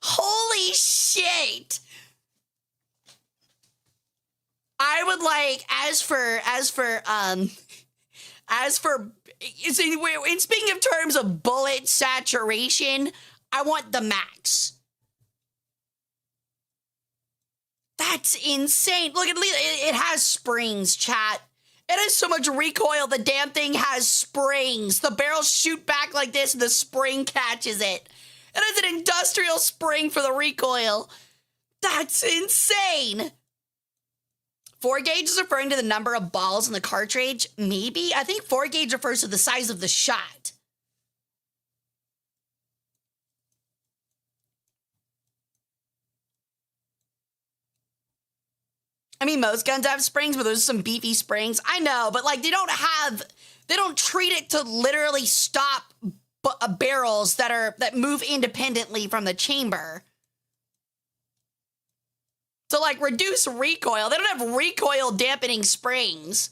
Holy shit. I would like, as for, in speaking of terms of bullet saturation, I want the max. That's insane. Look, it has springs, chat. It has so much recoil, the damn thing has springs. The barrels shoot back like this and the spring catches it. It has an industrial spring for the recoil. That's insane. 4-gauge is referring to the number of balls in the cartridge. Maybe. I think 4-gauge refers to the size of the shot. I mean, most guns have springs, but those are some beefy springs. I know, but like they don't treat it to literally stop barrels that move independently from the chamber. To like reduce recoil. They don't have recoil dampening springs.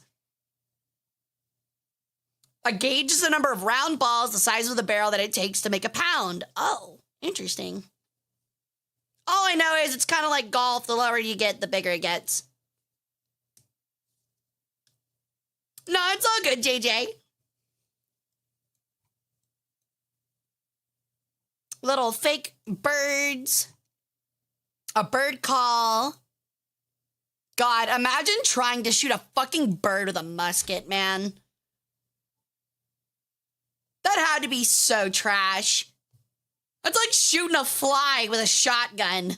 A gauge is the number of round balls, the size of the barrel that it takes to make a pound. Oh, interesting. All I know is it's kind of like golf. The lower you get, the bigger it gets. No, it's all good, JJ. Little fake birds. A bird call. God, imagine trying to shoot a fucking bird with a musket, man. That had to be so trash. That's like shooting a fly with a shotgun.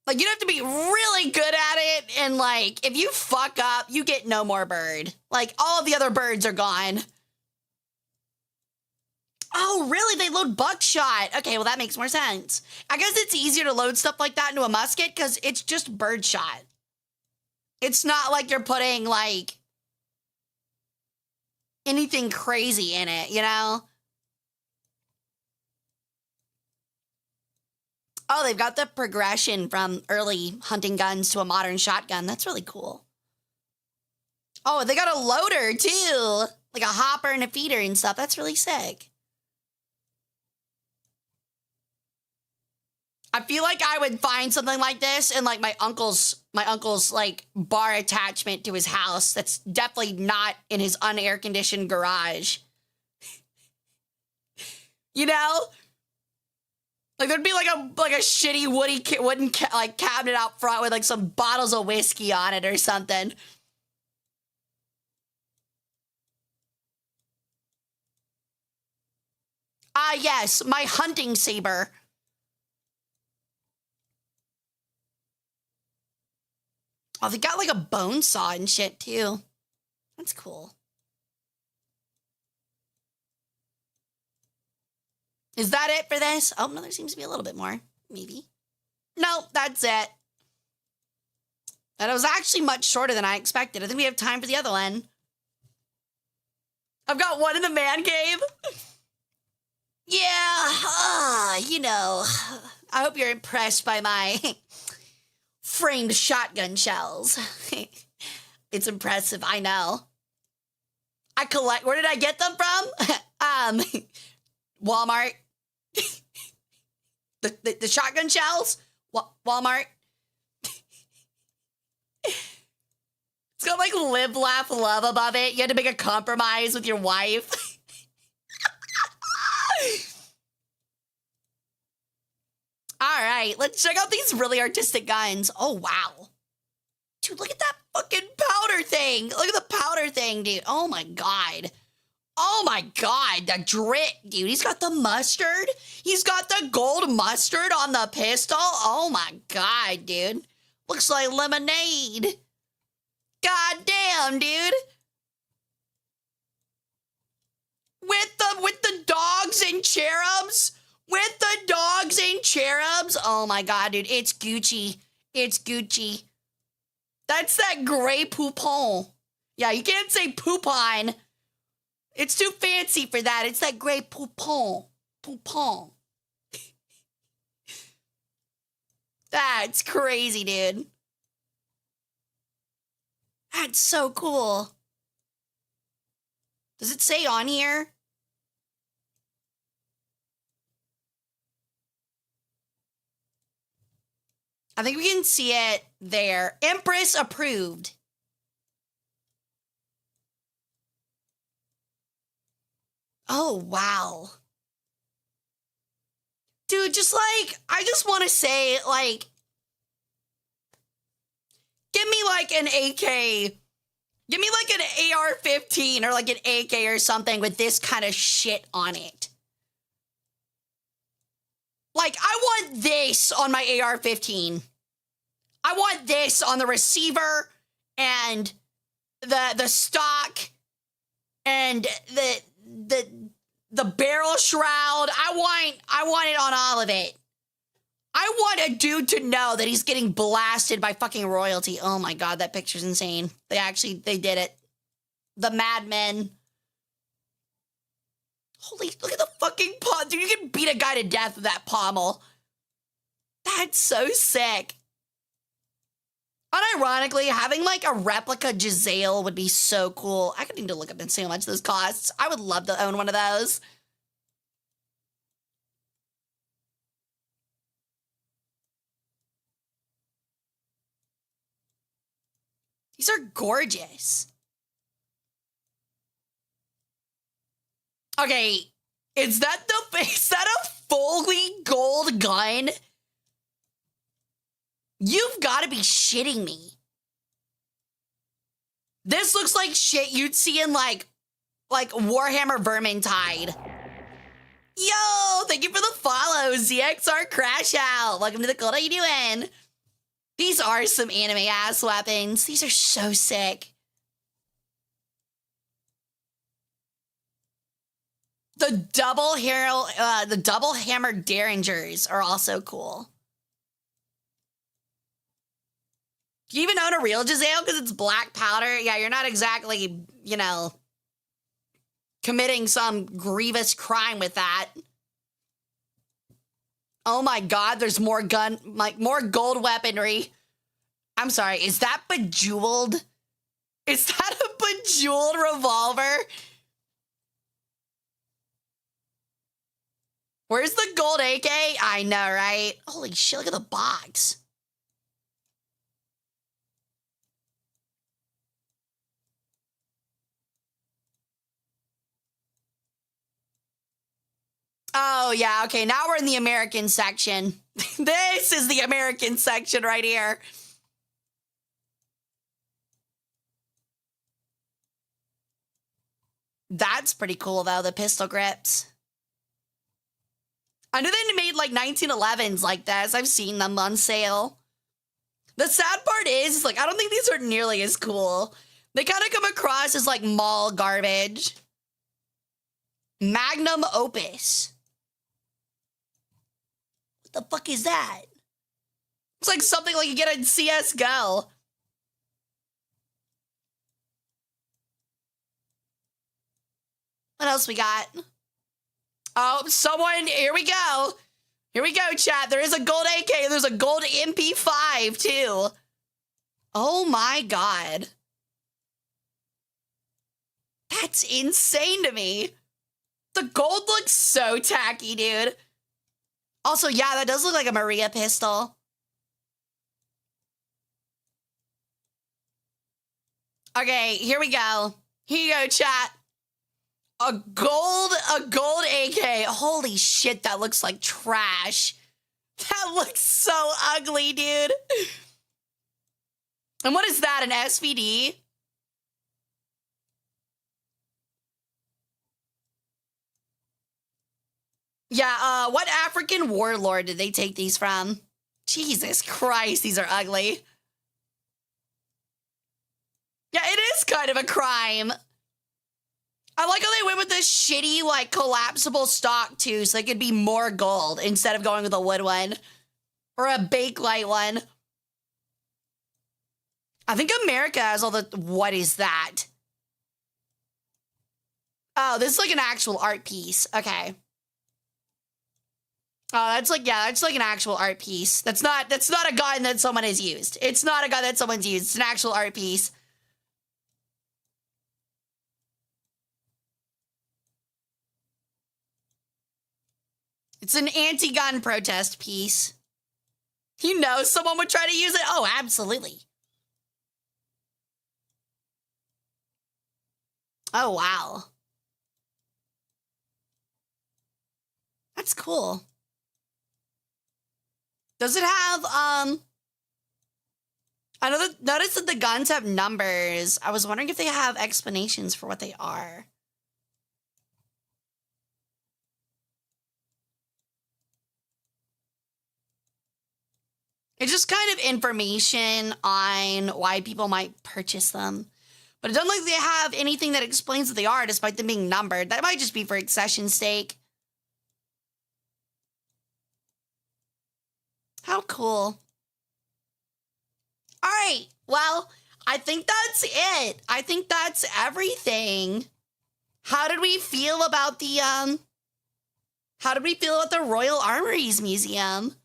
Like, you'd have to be really good at it, and like, if you fuck up, you get no more bird. Like, all of the other birds are gone. Oh, really? They load buckshot. Okay, well, that makes more sense. I guess it's easier to load stuff like that into a musket because it's just birdshot. It's not like you're putting, like, anything crazy in it, you know? Oh, they've got the progression from early hunting guns to a modern shotgun. That's really cool. Oh, they got a loader, too. Like a hopper and a feeder and stuff. That's really sick. I feel like I would find something like this in like my uncle's like bar attachment to his house. That's definitely not in his unair conditioned garage. You know? Like there'd be like a shitty wooden cabinet out front with like some bottles of whiskey on it or something. Ah, yes, my hunting saber. Oh, they got like a bone saw and shit too. That's cool. Is that it for this? Oh, no, there seems to be a little bit more. Maybe. No, that's it. That was actually much shorter than I expected. I think we have time for the other one. I've got one in the man cave. Yeah, you know, I hope you're impressed by my framed shotgun shells. It's impressive, I know. I collect, where did I get them from? Walmart. the shotgun shells? Walmart. It's got like live, laugh, love above it. You had to make a compromise with your wife. All right, let's check out these really artistic guns. Oh, wow. Dude, look at that fucking powder thing. Look at the powder thing, dude. Oh, my God. Oh, my God. The drip, dude. He's got the mustard. He's got the gold mustard on the pistol. Oh, my God, dude. Looks like lemonade. God damn, dude. With the dogs and cherubs. With the dogs and cherubs. Oh my God, dude. It's Gucci. It's Gucci. That's that gray poupon. Yeah, you can't say poupon. It's too fancy for that. It's that gray poupon. Poupon. That's crazy, dude. That's so cool. Does it say on here? I think we can see it there. Empress approved. Oh, wow. Dude, just like, I just want to say, like, give me like an AK. Give me like an AR-15 or like an AK or something with this kind of shit on it. Like, I want this on my AR-15. I want this on the receiver and the stock and the barrel shroud. I want it on all of it. I want a dude to know that he's getting blasted by fucking royalty. Oh my God, that picture's insane. They did it. The madmen. Holy, look at the fucking pommel. Dude, you can beat a guy to death with that pommel. That's so sick. Unironically, having like a replica Giselle would be so cool. I could need to look up and see how much this costs. I would love to own one of those. These are gorgeous. Okay, is that a fully gold gun? You've got to be shitting me. This looks like shit you'd see in like Warhammer Vermintide. Yo, thank you for the follow, ZXR Crash Out. Welcome to the cult. How you doing? These are some anime ass weapons. These are so sick. The double hammer derringers are also cool. Do you even own a real Giselle because it's black powder? Yeah, you're not exactly, you know, committing some grievous crime with that. Oh my God, there's more more gold weaponry. I'm sorry, is that bejeweled? Is that a bejeweled revolver? Where's the gold AK? I know, right? Holy shit, look at the box. Oh, yeah, okay, now we're in the American section. This is the American section right here. That's pretty cool, though, the pistol grips. I know they made, like, 1911s like this. I've seen them on sale. The sad part is, like, I don't think these are nearly as cool. They kind of come across as, like, mall garbage. Magnum Opus. What the fuck is that? It's like something like you get in CSGO. What else we got? Oh, someone, here we go. Here we go, chat. There is a gold AK. There's a gold MP5, too. Oh, my God. That's insane to me. The gold looks so tacky, dude. Also, yeah, that does look like a Maria pistol. Okay, here we go. Here you go, chat. A gold AK. Holy shit, that looks like trash. That looks so ugly, dude. And what is that, an SVD? Yeah, what African warlord did they take these from? Jesus Christ, these are ugly. Yeah, it is kind of a crime. I like how they went with this shitty, like, collapsible stock, too, so they could be more gold instead of going with a wood one. Or a Bakelite one. I think America has all the... What is that? Oh, this is like an actual art piece. Okay. Oh, that's like, yeah, that's like an actual art piece. That's not a gun that someone has used. It's not a gun that someone's used. It's an actual art piece. It's an anti-gun protest piece. You know someone would try to use it? Oh, absolutely. Oh, wow. That's cool. Does it have, I noticed that the guns have numbers. I was wondering if they have explanations for what they are. It's just kind of information on why people might purchase them. But it doesn't look like they have anything that explains what they are, despite them being numbered. That might just be for accession's sake. How cool. All right, well, I think that's it. I think that's everything. How did we feel about the, Royal Armories Museum?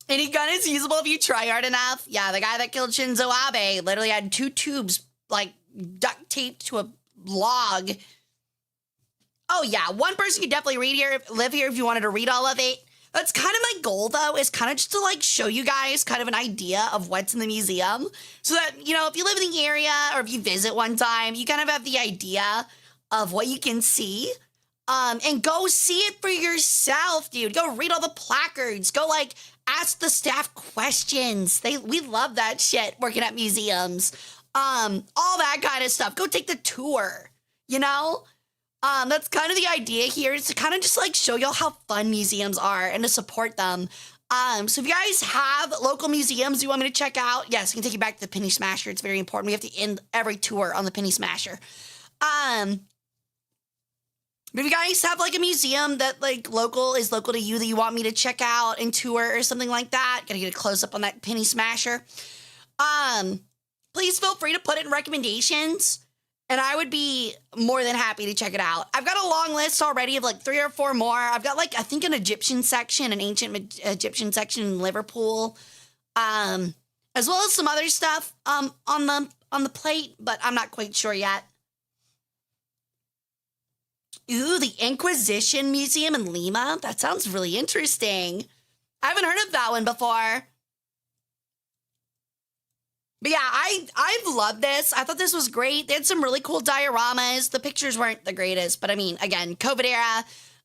Any gun is usable if you try hard enough. Yeah, the guy that killed Shinzo Abe literally had 2 tubes, like, duct taped to a log. Oh, yeah, one person could definitely live here if you wanted to read all of it. That's kind of my goal, though, is kind of just to, like, show you guys kind of an idea of what's in the museum. So that, you know, if you live in the area or if you visit one time, you kind of have the idea of what you can see. And go see it for yourself, dude. Go read all the placards. Go, like, ask the staff questions. We love that shit working at museums. All that kind of stuff. Go take the tour, you know? That's kind of the idea here, is to kind of just like show y'all how fun museums are and to support them. So if you guys have local museums you want me to check out, yes, I can take you back to the Penny Smasher. It's very important. We have to end every tour on the Penny Smasher. But if you guys have like a museum that like is local to you that you want me to check out and tour or something like that, gotta get a close up on that Penny Smasher. Please feel free to put it in recommendations, and I would be more than happy to check it out. I've got a long list already of like 3 or 4 more. I've got like, I think an Egyptian section, an ancient Egyptian section in Liverpool, as well as some other stuff on the plate, but I'm not quite sure yet. Ooh, the Inquisition Museum in Lima? That sounds really interesting. I haven't heard of that one before. But yeah, I've loved this. I thought this was great. They had some really cool dioramas. The pictures weren't the greatest, but I mean, again, COVID era,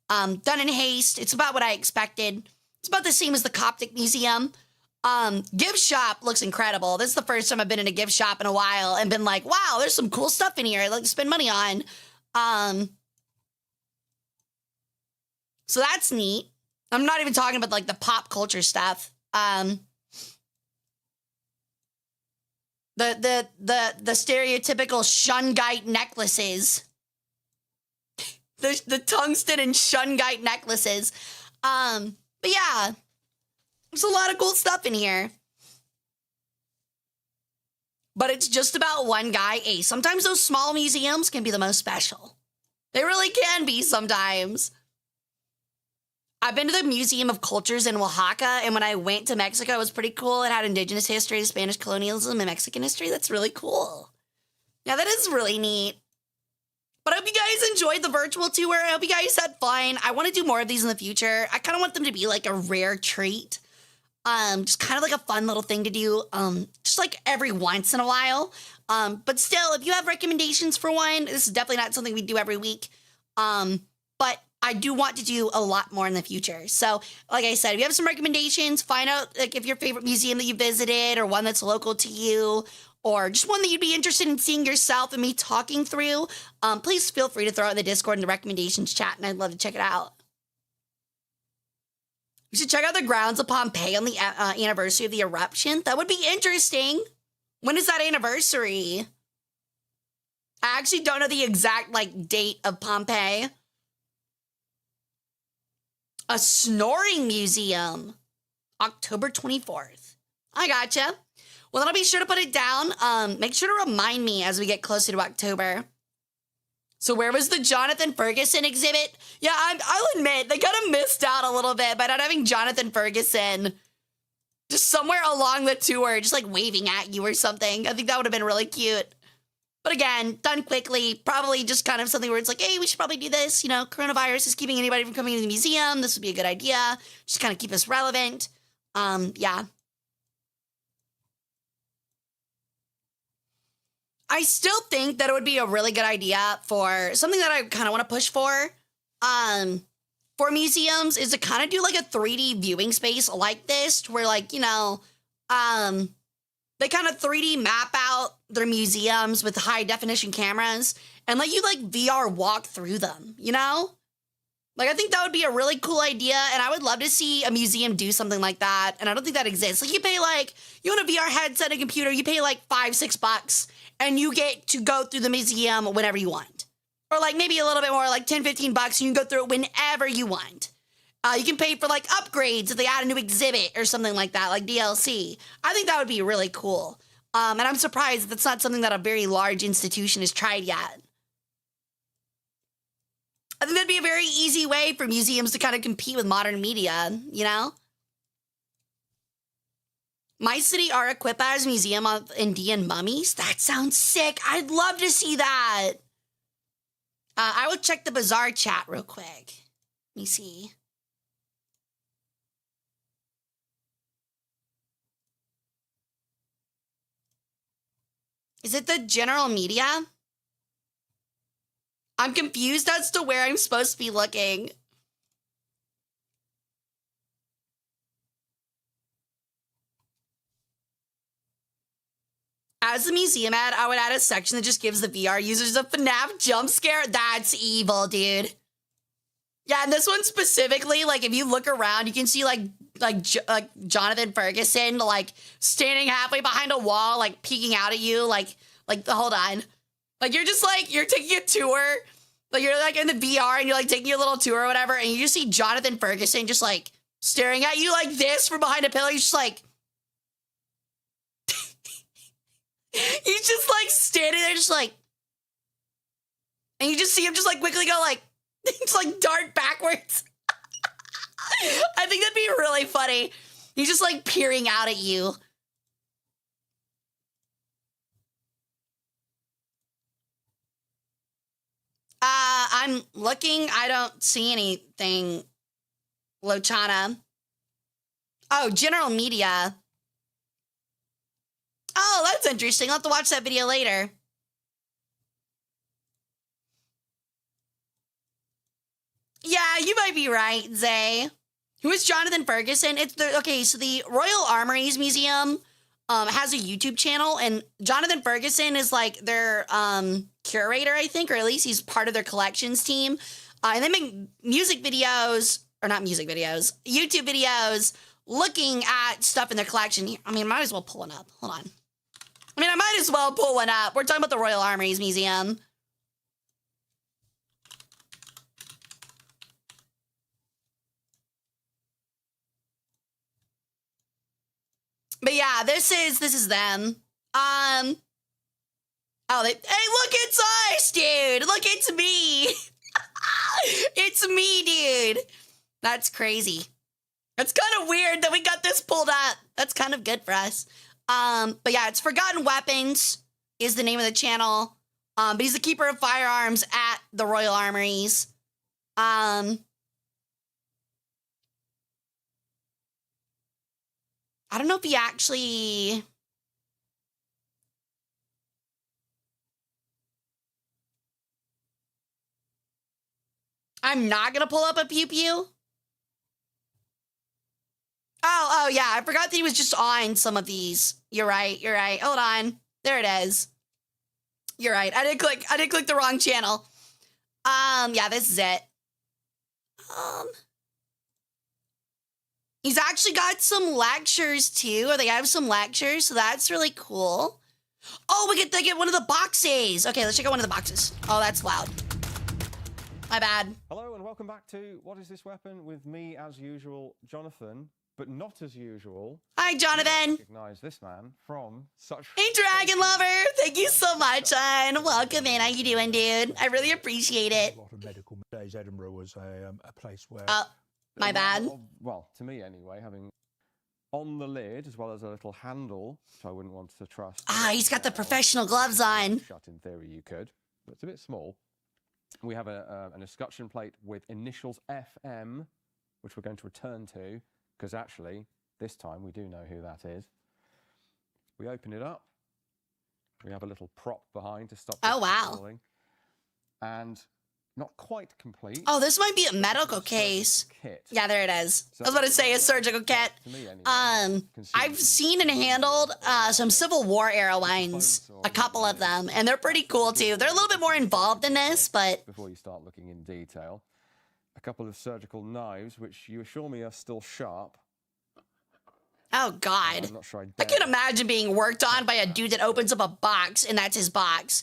done in haste. It's about what I expected. It's about the same as the Coptic Museum. Gift shop looks incredible. This is the first time I've been in a gift shop in a while and been like, wow, there's some cool stuff in here I'd like to spend money on. So that's neat. I'm not even talking about like the pop culture stuff. The stereotypical shungite necklaces. The tungsten and shungite necklaces. But yeah, there's a lot of cool stuff in here. But it's just about one guy, Ace. Sometimes those small museums can be the most special. They really can be sometimes. I've been to the Museum of Cultures in Oaxaca, and when I went to Mexico, it was pretty cool. It had indigenous history, Spanish colonialism, and Mexican history. That's really cool. Yeah, that is really neat. But I hope you guys enjoyed the virtual tour. I hope you guys had fun. I want to do more of these in the future. I kind of want them to be like a rare treat. Just kind of like a fun little thing to do, just like every once in a while. But still, if you have recommendations for one, this is definitely not something we do every week. But I do want to do a lot more in the future. So, like I said, if you have some recommendations, find out like if your favorite museum that you visited or one that's local to you or just one that you'd be interested in seeing yourself and me talking through, please feel free to throw it in the Discord and the recommendations chat, and I'd love to check it out. You should check out the grounds of Pompeii on the anniversary of the eruption. That would be interesting. When is that anniversary? I actually don't know the exact like date of Pompeii. A snoring museum, October 24th. I gotcha. Well, then I'll be sure to put it down. Make sure to remind me as we get closer to October. So where was the Jonathan Ferguson exhibit? Yeah, I'll admit, they kind of missed out a little bit by not having Jonathan Ferguson just somewhere along the tour, just like waving at you or something. I think that would have been really cute. But again, done quickly, probably just kind of something where it's like, hey, we should probably do this. You know, coronavirus is keeping anybody from coming to the museum. This would be a good idea. Just kind of keep us relevant. Yeah. I still think that it would be a really good idea for something that I kind of want to push for museums is to kind of do like a 3D viewing space like this where like, you know, they kind of 3D map out their museums with high definition cameras and let you like VR walk through them, you know? Like, I think that would be a really cool idea, and I would love to see a museum do something like that, and I don't think that exists. Like, you pay, like, you want a VR headset and a computer, you pay, like, $5-6, and you get to go through the museum whenever you want. Or, like, maybe a little bit more, like $10-15, and you can go through it whenever you want. You can pay for, like, upgrades if they add a new exhibit or something like that, like DLC. I think that would be really cool. And I'm surprised that's not something that a very large institution has tried yet. I think that'd be a very easy way for museums to kind of compete with modern media, you know? My City Arequipa's Museum of Indian Mummies? That sounds sick. I'd love to see that. I will check the Bazaar chat real quick. Let me see. Is it the general media? I'm confused as to where I'm supposed to be looking. As a museum ad, I would add a section that just gives the VR users a FNAF jump scare. That's evil, dude. Yeah, and this one specifically, like, if you look around, you can see, like Jonathan Ferguson, like, standing halfway behind a wall, like, peeking out at you, like, hold on. Like, you're just, like, you're taking a tour, like, you're, like, in the VR, and you're, like, taking your little tour or whatever, and you just see Jonathan Ferguson just, like, staring at you like this from behind a pillar. He's just, like... he's just, like, standing there just, like... and you just see him just, like, quickly go, like... just, like, dart backwards. I think that'd be really funny. He's just, like, peering out at you. I'm looking. I don't see anything. Lochana. Oh, general media. Oh, that's interesting. I'll have to watch that video later. Yeah, you might be right, Zay. Who is Jonathan Ferguson? Okay, so the Royal Armories Museum has a YouTube channel, and Jonathan Ferguson is like their curator, I think, or at least he's part of their collections team. And they make music videos, or not music videos, YouTube videos looking at stuff in their collection. I mean, I might as well pull one up. Hold on. I might as well pull one up. We're talking about the Royal Armories Museum. But yeah, this is them. Oh, hey, look, it's us, dude. Look, it's me. It's me, dude. That's crazy. That's kind of weird that we got this pulled up. That's kind of good for us. But yeah, it's Forgotten Weapons is the name of the channel. But he's the keeper of firearms at the Royal Armories. I don't know if he actually... I'm not going to pull up a pew pew. Oh, yeah. I forgot that he was just on some of these. You're right. Hold on. There it is. You're right. I did click the wrong channel. Yeah, this is it. He's actually got some lectures too, or they have some lectures, so that's really cool. Oh, we get to get one of the boxes. Okay, let's check out one of the boxes. Oh, that's loud. My bad. Hello and welcome back to What Is This Weapon with me, as usual, Jonathan, but not as usual. Hi, Jonathan. Recognize this man from such... Hey, Dragon Lover. Thank you so much, hon. Welcome in. How you doing, dude? I really appreciate it. A lot of medical days. Edinburgh was a place where... My bad. Well, to me anyway, having on the lid as well as a little handle, which I wouldn't want to trust. Ah, he's got the professional gloves on. Shut in theory you could, but it's a bit small. We have an escutcheon plate with initials FM, which we're going to return to, because actually, this time we do know who that is. We open it up. We have a little prop behind to stop. Oh, wow. Falling. And not quite complete. Oh, this might be a medical case. Kit. Yeah, there it is. I was about to say a surgical kit. To me anyway, I've seen and handled some Civil War era ones, a couple of them, and they're pretty cool too. They're a little bit more involved in this, but before you start looking in detail, a couple of surgical knives, which you assure me are still sharp. oh god, I'm not sure I can imagine being worked on by a dude that opens up a box and that's his box.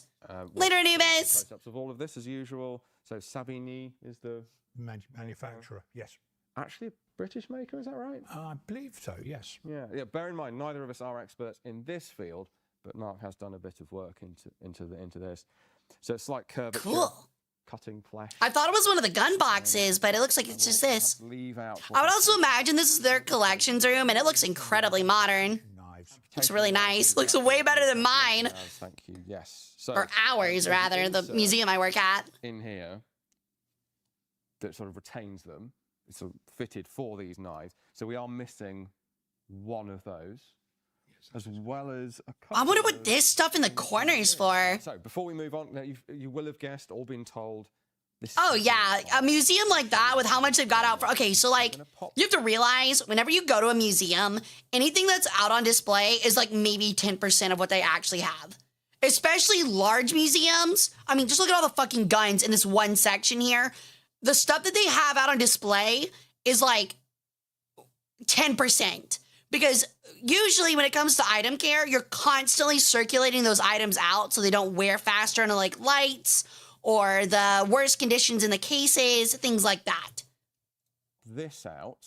Later, Anubis. Close-ups of all of this as usual. So Savigny is the manufacturer, yes. actually a British maker, is that right? I believe so, yes. Yeah. Bear in mind, neither of us are experts in this field, but Mark has done a bit of work into this. So it's like curvature, Cool. cutting flesh. I thought it was one of the gun boxes, but it looks like it's just this. Leave out. I would also imagine this is their collections room, and it looks incredibly modern. Knives. Looks really nice. Looks way better than mine. Thank you. Yes. So Or ours, rather, the museum I work at. in here that sort of retains them. It's sort of fitted for these knives. So we are missing one of those, as well as a couple. I wonder what this stuff in the corner is for. So before we move on, now you will have guessed or been told. This Oh, yeah. A museum like that with how much they've got out for. Okay, so like, you have to realize whenever you go to a museum, anything that's out on display is like maybe 10% of what they actually have. Especially large museums. I mean, just look at all the fucking guns in this one section here. The stuff that they have out on display is like 10%. Because usually when it comes to item care, you're constantly circulating those items out so they don't wear faster into like lights or the worst conditions in the cases, things like that. This out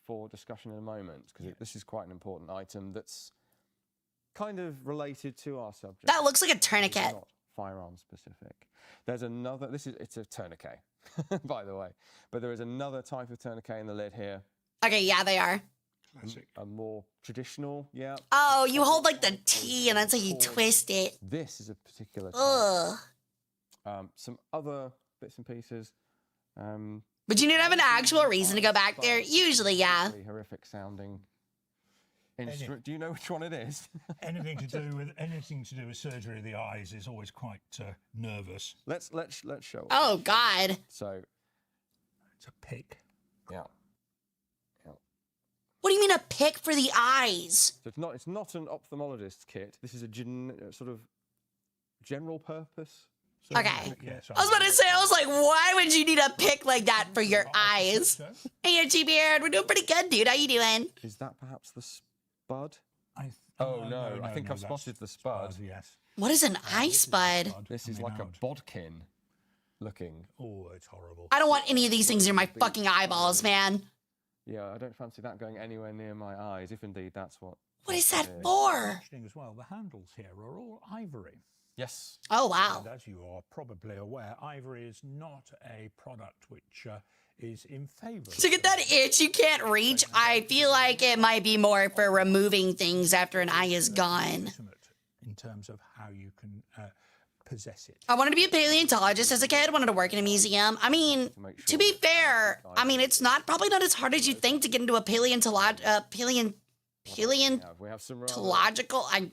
for discussion in a moment, because this is quite an important item that's kind of related to our subject. That looks like a It's tourniquet. not firearm specific. There's another, it's a tourniquet, by the way. But there is another type of tourniquet in the lid here. Okay, yeah, they are. Classic. A more traditional, yeah. Oh, you hold like the T and that's how you twist it. This is a particular type. Ugh. Some other bits and pieces. But you need to have an actual reason to go back there. Usually, yeah. Really horrific sounding instrument. Do you know which one it is? anything to do with surgery of the eyes is always quite nervous. Let's show it. Oh, God. So, It's a pick. yeah. What do you mean a pick for the eyes? So it's not an ophthalmologist's kit. This is a sort of general purpose. Okay. Yes, I was about to say, I was like, why would you need a pick like that for your eyes? Hey, G-Beard, we're doing pretty good, dude. How you doing? Is that perhaps the spud? No, I think I've that's spotted the spud. yes. What is an eye spud? This is like a bodkin looking. Oh, it's horrible. I don't want any of these things in my fucking eyeballs, man. Yeah, I don't fancy that going anywhere near my eyes, if indeed that's what. What is that for? Interesting as well, the handles here are all ivory. Yes. Oh, wow. And as you are probably aware, ivory is not a product which is in favour. To get that itch you can't reach, I feel like it might be more for removing things after an eye is gone. In terms of how you can possess it. I wanted to be a paleontologist as a kid, wanted to work in a museum. I mean, to be fair, I mean, it's probably not as hard as you think to get into a paleontological, We have some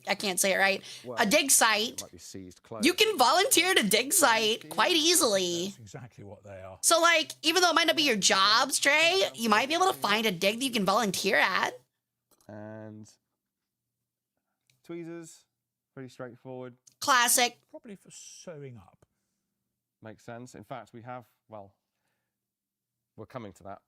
I can't say it right, a dig site. might be seized clothes. You can volunteer to dig site quite easily. That's exactly what they are. So, like, even though it might not be your job, Stray, you might be able to find a dig that you can volunteer at. And tweezers, pretty straightforward. Classic. Probably for sewing up. Makes sense. In fact, we have, well, we're coming to that.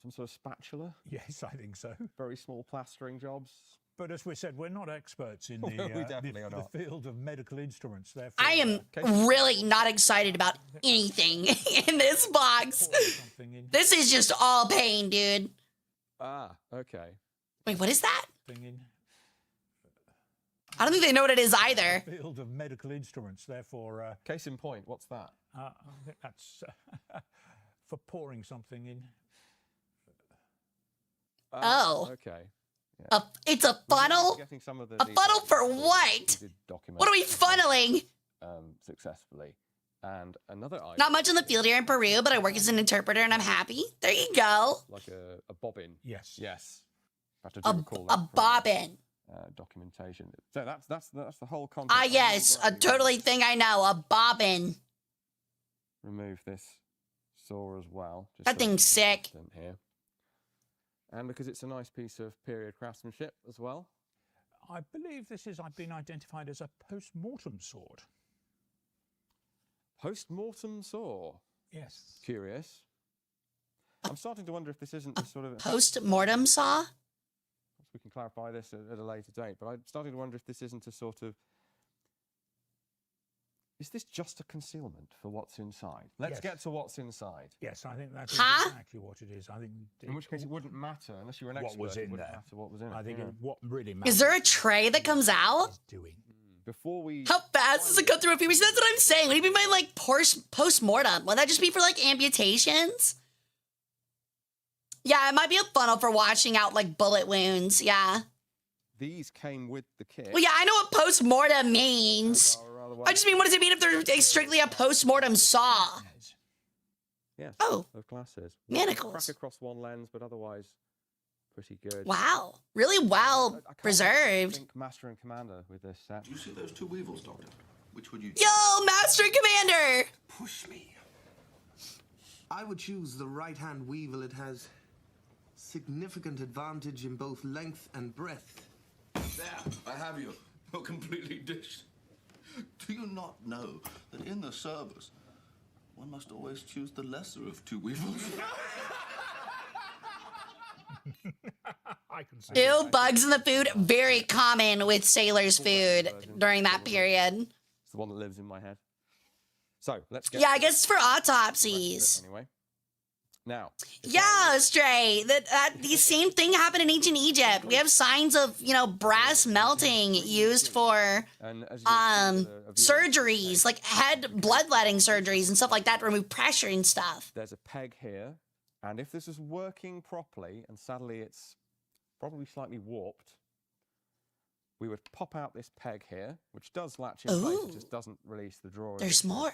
Some sort of spatula, Yes, I think so. very small plastering jobs. But as we said, we're not experts in We definitely are not. the field of medical instruments. Therefore, I am really not excited about anything in this box. something in, This is just all pain, dude. Ah, okay. Wait, what is that? something in I don't think they know what it is either. the field of medical instruments. Therefore, Case in point, what's that? I think that's for pouring something in. Oh. Okay. It's a funnel? Getting some of the A funnel details for we what? did document What are we funneling? successfully. And another item. Not much in the field here in Peru, but I work as an interpreter and I'm happy. There you go. Like a bobbin. Yes. Yes. I have to recall that A from, bobbin. documentation. So that's the whole concept. Ah, yes, a totally thing I know. A bobbin. Remove this saw as well. Just That so thing's it's sick. consistent here. And because it's a nice piece of period craftsmanship as well. I believe this is. I've been identified as a post-mortem sword. Post-mortem saw. Yes. Curious. I'm starting to wonder if this isn't the sort of. Post-mortem saw? We can clarify this at a later date, but I'm starting to wonder if this isn't a sort of. Is this just a concealment for what's inside? Let's Yes. get to what's inside. Yes, I think that's Huh? exactly what it is. I think. In which case, it wouldn't matter unless you were an What expert. was it in wouldn't there. matter what was in it. I think yeah. what really matters. Is there a tray that comes out? is doing. Before we. How fast does it go through a few weeks? That's what I'm saying. What do you mean by like post-mortem? Would that just be for like amputations? Yeah, it might be a funnel for washing out like bullet wounds. Yeah. These came with the kit. Well, yeah, I know what post-mortem means. I just mean, what does it mean if they're strictly a post-mortem saw? Yes. Oh. Of glasses. Manacles. Crack across one lens, but otherwise pretty good. Wow. Really well I can't preserved. think Master and Commander with this set. Do you see those two weevils, Doctor? Which would you Yo, Master and Commander! push me? I would choose the right-hand weevil. It has significant advantage in both length and breadth. There, I have you. You're completely dished. Do you not know that in the service, one must always choose the lesser of two weevils? I can see. Ew, bugs in the food. Very common with sailors' food during that period. It's the one that lives in my head. So let's get. Yeah, I guess it's for autopsies. Anyway. Now. Yeah, Stray. The same thing happened in ancient Egypt. We have signs of, brass melting used for And as you can see, a view- surgeries, like head bloodletting surgeries and stuff like that to remove pressure and stuff. There's a peg here, and if this is working properly, and sadly it's probably slightly warped, we would pop out this peg here, which does latch in place, it just doesn't release the drawer. There's more.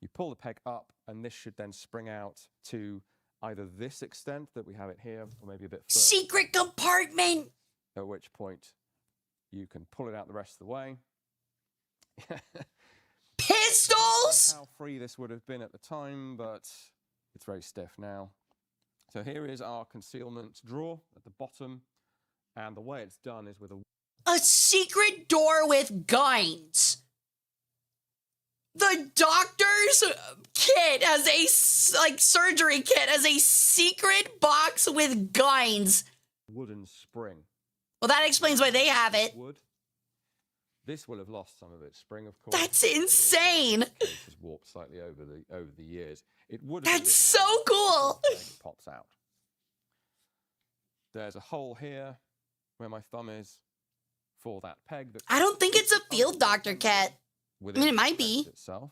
You pull the peg up, and this should then spring out to either this extent that we have it here, or maybe a bit further. Secret compartment. At which point you can pull it out the rest of the way. Pistols! How free this would have been at the time, but it's very stiff now. So here is our concealment drawer at the bottom, and the way it's done is with a secret door with guns. The doctor's kit has a, like, surgery kit has a secret box with guns. Wooden spring. Well, that explains why they have it. Wood. This will have lost some of its spring, of course. That's insane. The case has warped slightly over the years. It would. That's so cool. It pops out. There's a hole here where my thumb is for that peg. I don't think it's a field doctor kit. I mean, it might be. Itself.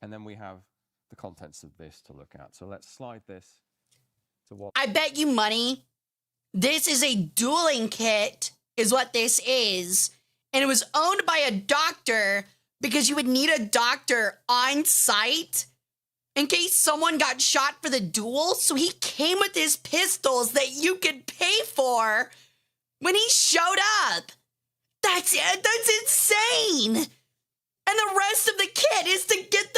And then we have the contents of this to look at. So let's slide this to what. I bet you money this is a dueling kit, is what this is. And it was owned by a doctor because you would need a doctor on site in case someone got shot for the duel. So he came with his pistols that you could pay for when he showed up. That's insane. And the rest of the kit is to get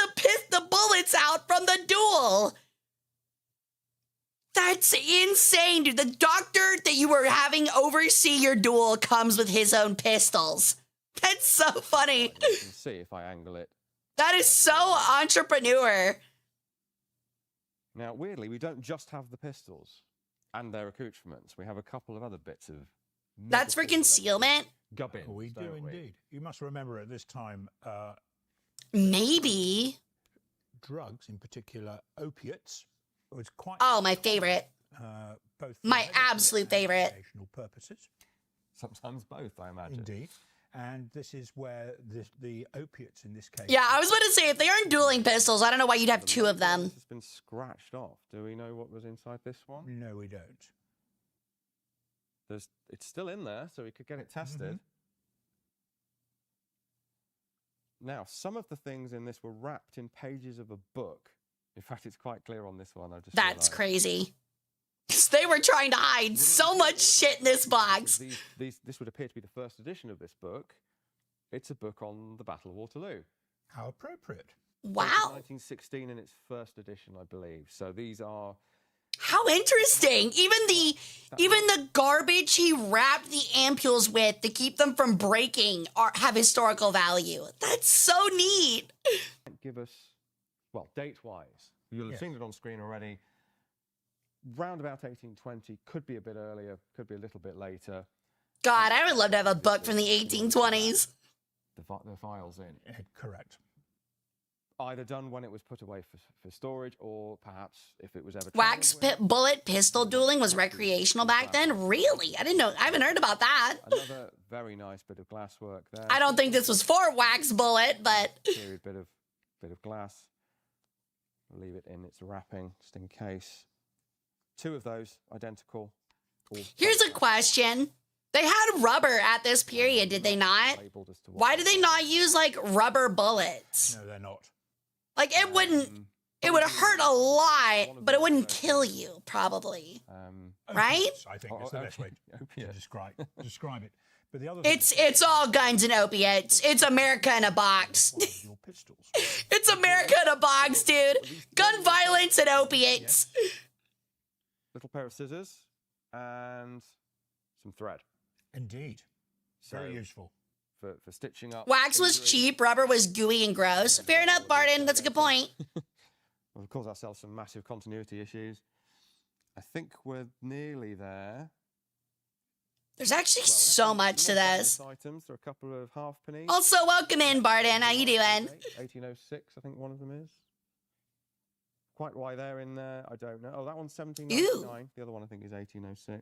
the bullets out from the duel. That's insane, dude. The doctor that you were having oversee your duel comes with his own pistols. That's so funny. You can see if I angle it. That is so entrepreneur. Now, weirdly, we don't just have the pistols and their accoutrements. We have a couple of other bits of. That's for concealment? Gubbins, We do indeed. You must remember at this time, maybe. drugs, in particular opiates, was quite. Oh, my favorite. Both My absolute favorite. Educational purposes. Sometimes both, I imagine. Indeed. And this is where the opiates in this case. Yeah, I was about to say, if they aren't dueling pistols, I don't know why you'd have two of them. It's been scratched off. Do we know what was inside this one? No, we don't. It's still in there, so we could get it tested. Now, some of the things in this were wrapped in pages of a book. In fact, it's quite clear on this one. That's realized. crazy. They were trying to hide so much shit in this box. This would appear to be the first edition of this book. It's a book on the Battle of Waterloo. How appropriate. Wow. 1916 in its first edition, I believe. So these are. How interesting. Even the garbage he wrapped the ampules with to keep them from breaking have historical value. That's so neat. Give us, well, date-wise, you'll have seen it on screen already. Round about 1820, could be a bit earlier, could be a little bit later. God, I would love to have a book from the 1820s. The files in. Correct. Either done when it was put away for storage, or perhaps if it was ever. Bullet pistol dueling was recreational back then? Really? I didn't know. I haven't heard about that. Another very nice bit of glasswork there. I don't think this was for wax bullet, but. Period bit of glass. We'll leave it in its wrapping just in case. Two of those identical. Here's a question. They had rubber at this period, did they not? Why did they not use, like, rubber bullets? No, they're not. Like, it would hurt a lot, but it wouldn't kill you, probably. Right? I think it's the best way to describe it. But the other it's all guns and opiates. It's America in a box. your pistols. It's America in a box, dude. Gun violence and opiates. Little pair of scissors and some thread. Indeed. Very useful. For stitching up. Wax was cheap, rubber was gooey and gross. Fair enough, Barton. That's a good point. We've caused ourselves some massive continuity issues. I think we're nearly there. There's actually so much to this. Items. There are a couple of halfpennies. Also, welcome in, Barton. How you doing? 1806, I think one of them is. Quite why they're in there, I don't know. Oh, that one's 1799. Ew. The other one I think is 1806.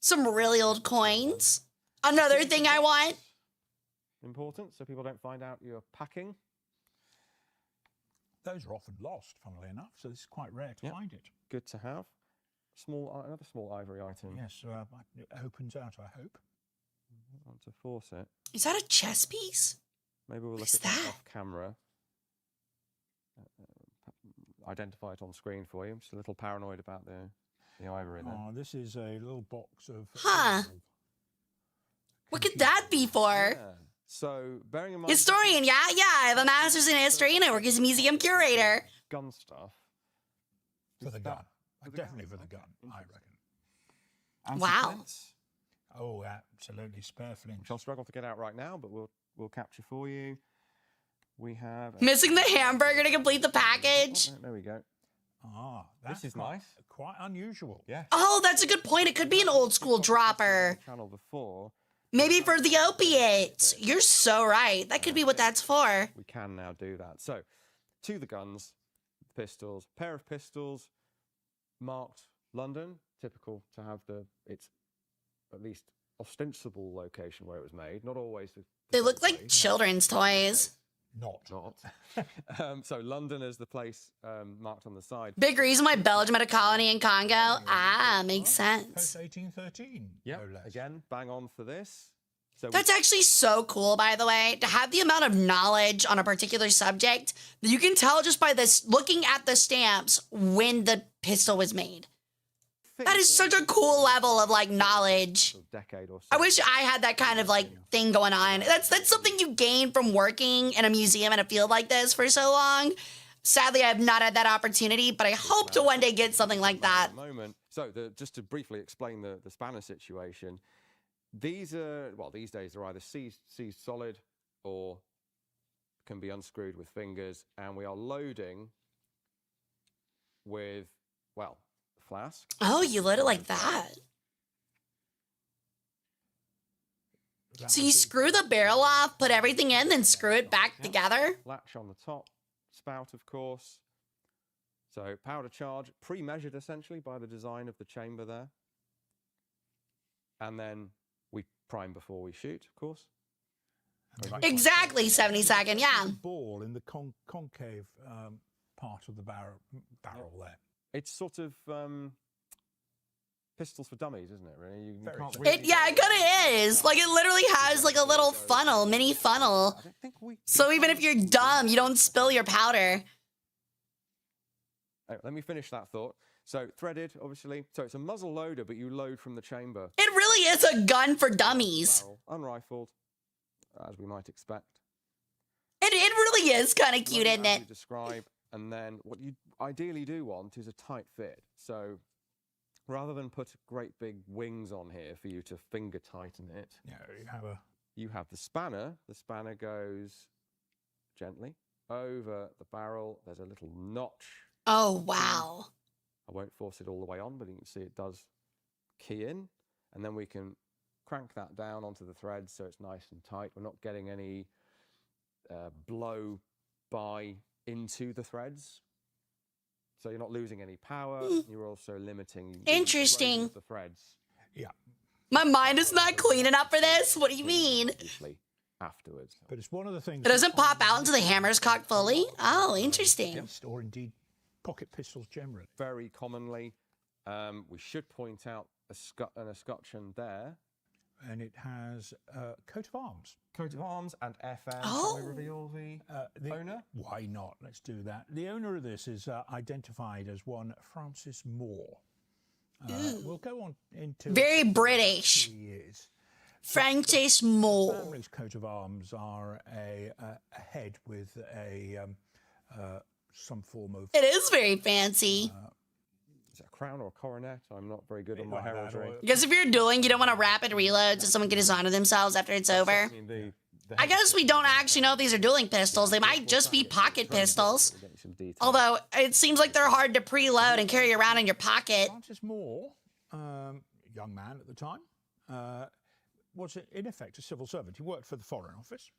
Some really old coins. Another thing I want. Important, so people don't find out you're packing. Those are often lost, funnily enough, so this is quite rare to find it. Good to have. Another small ivory item. Yes, it opens out, I hope. want to force it. Is that a chess piece? Maybe we'll look What is at that that? off camera. Identify it on screen for you. I'm just a little paranoid about the ivory there. Oh, this is a little box of. Huh. What could that be for? Yeah. So, bearing in mind... Historian, yeah. I have a master's in history and I work as a museum curator. Gun stuff. For the Is gun. that- Definitely for the gun, I reckon. Wow. Anti-flints, Oh, absolutely. Spare flint. which I'll struggle to get out right now, but we'll capture for you. We have... Missing the hamburger to complete the package. Oh, there we go. Ah, that's is quite, nice. quite unusual. Yeah. Oh, that's a good point. It could be an old school dropper. Channel before. Maybe for the opiates. You're so right. That could be what that's for. We can now do that. So, to the guns, pistols, pair of pistols, marked London, typical to have its at least ostensible location where it was made. Not always. They look like children's toys. Not. So London is the place marked on the side. Big reason why Belgium had a colony in Congo. Ah, makes sense. Post 1813. Yeah. No less. Again, bang on for this. So That's actually so cool, by the way, to have the amount of knowledge on a particular subject that you can tell just by this looking at the stamps when the pistol was made. That is such a cool level of like knowledge. decade or so. I wish I had that kind of like thing going on. That's something you gain from working in a museum in a field like this for so long. Sadly, I have not had that opportunity, but I hope to one day get something like that. Moment. So just to briefly explain the spanner situation, these are, well, these days they're either seized solid or can be unscrewed with fingers, and we are loading with, well, the flask. Oh, you load it like that. So you screw the barrel off, put everything in, then screw it back together? Latch on the top, spout, of course. So powder charge, pre-measured essentially by the design of the chamber there. And then we prime before we shoot, of course. Exactly, 70-second, yeah. Ball in the concave part of the barrel there. It's sort of pistols for dummies, isn't it, really? You Very can't so. really Yeah, it kind of is. Like, it literally has like a little funnel, mini funnel. I don't think we... So even if you're dumb, you don't spill your powder. Let me finish that thought. So threaded, obviously. So it's a muzzle loader, but you load from the chamber. It really is a gun for dummies. Barrel, unrifled, as we might expect. It really is kind of cute, isn't As it? you describe, and then what you ideally do want is a tight fit. So rather than put great big wings on here for you to finger tighten it, You have you have the spanner. The spanner goes gently over the barrel. There's a little notch. Oh, wow. I won't force it all the way on, but you can see it does key in. And then we can crank that down onto the thread so it's nice and tight. We're not getting any blow by into the threads. So you're not losing any power. You're also limiting the Interesting. erosion of the threads. Yeah. My mind is not clean enough for this. What do you mean? Obviously, afterwards. But it's one of the things... It doesn't pop out until the hammer's cocked fully? Oh, interesting. Or indeed pocket pistols generally. Very commonly, we should point out an escutcheon there. And it has a coat of arms. Coat of arms and FM. Oh. Can we reveal the owner? Why not? Let's do that. The owner of this is identified as one Francis Moore. We'll go on into... Very British. He is. Francis The Moore. family's coat of arms are a head with some form of... It is very fancy. Is it a crown or a coronet? I'm not very good on my like that, heraldry. or- Because if you're dueling, you don't want a rapid reload so someone can dishonor themselves after it's over. I mean, the I guess we don't actually know if these are dueling pistols. They might just be pocket pistols. We'll get you some details. Although, it seems like they're hard to preload and carry around in your pocket. Francis Moore, young man at the time, was in effect a civil servant. He worked for the Foreign Office.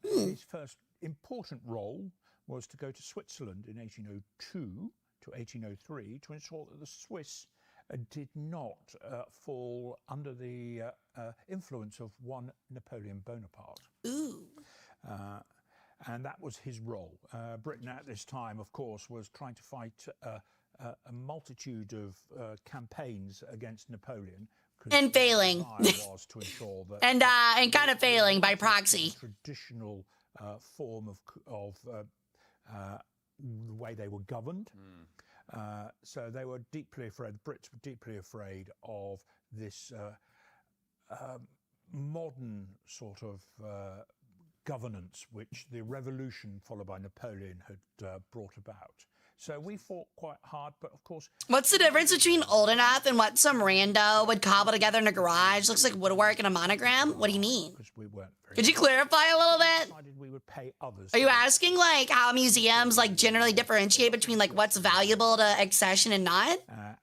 His first important role was to go to Switzerland in 1802 to 1803 to ensure that the Swiss did not fall under the influence of one Napoleon Bonaparte. Ooh. And that was his role. Britain at this time, of course, was trying to fight a multitude of campaigns against Napoleon, And failing. Was to ensure that and kind of failing by proxy. traditional form of the way they were governed. So they were deeply afraid, the Brits were deeply afraid of this modern sort of governance which the revolution followed by Napoleon had brought about. So we fought quite hard, but of course... What's the difference between old enough and what some rando would cobble together in a garage? Looks like woodwork and a monogram? What do you mean? We weren't very Could you clarify a little bit? decided we would pay others. Are you asking like how museums like generally differentiate between like what's valuable to accession and not?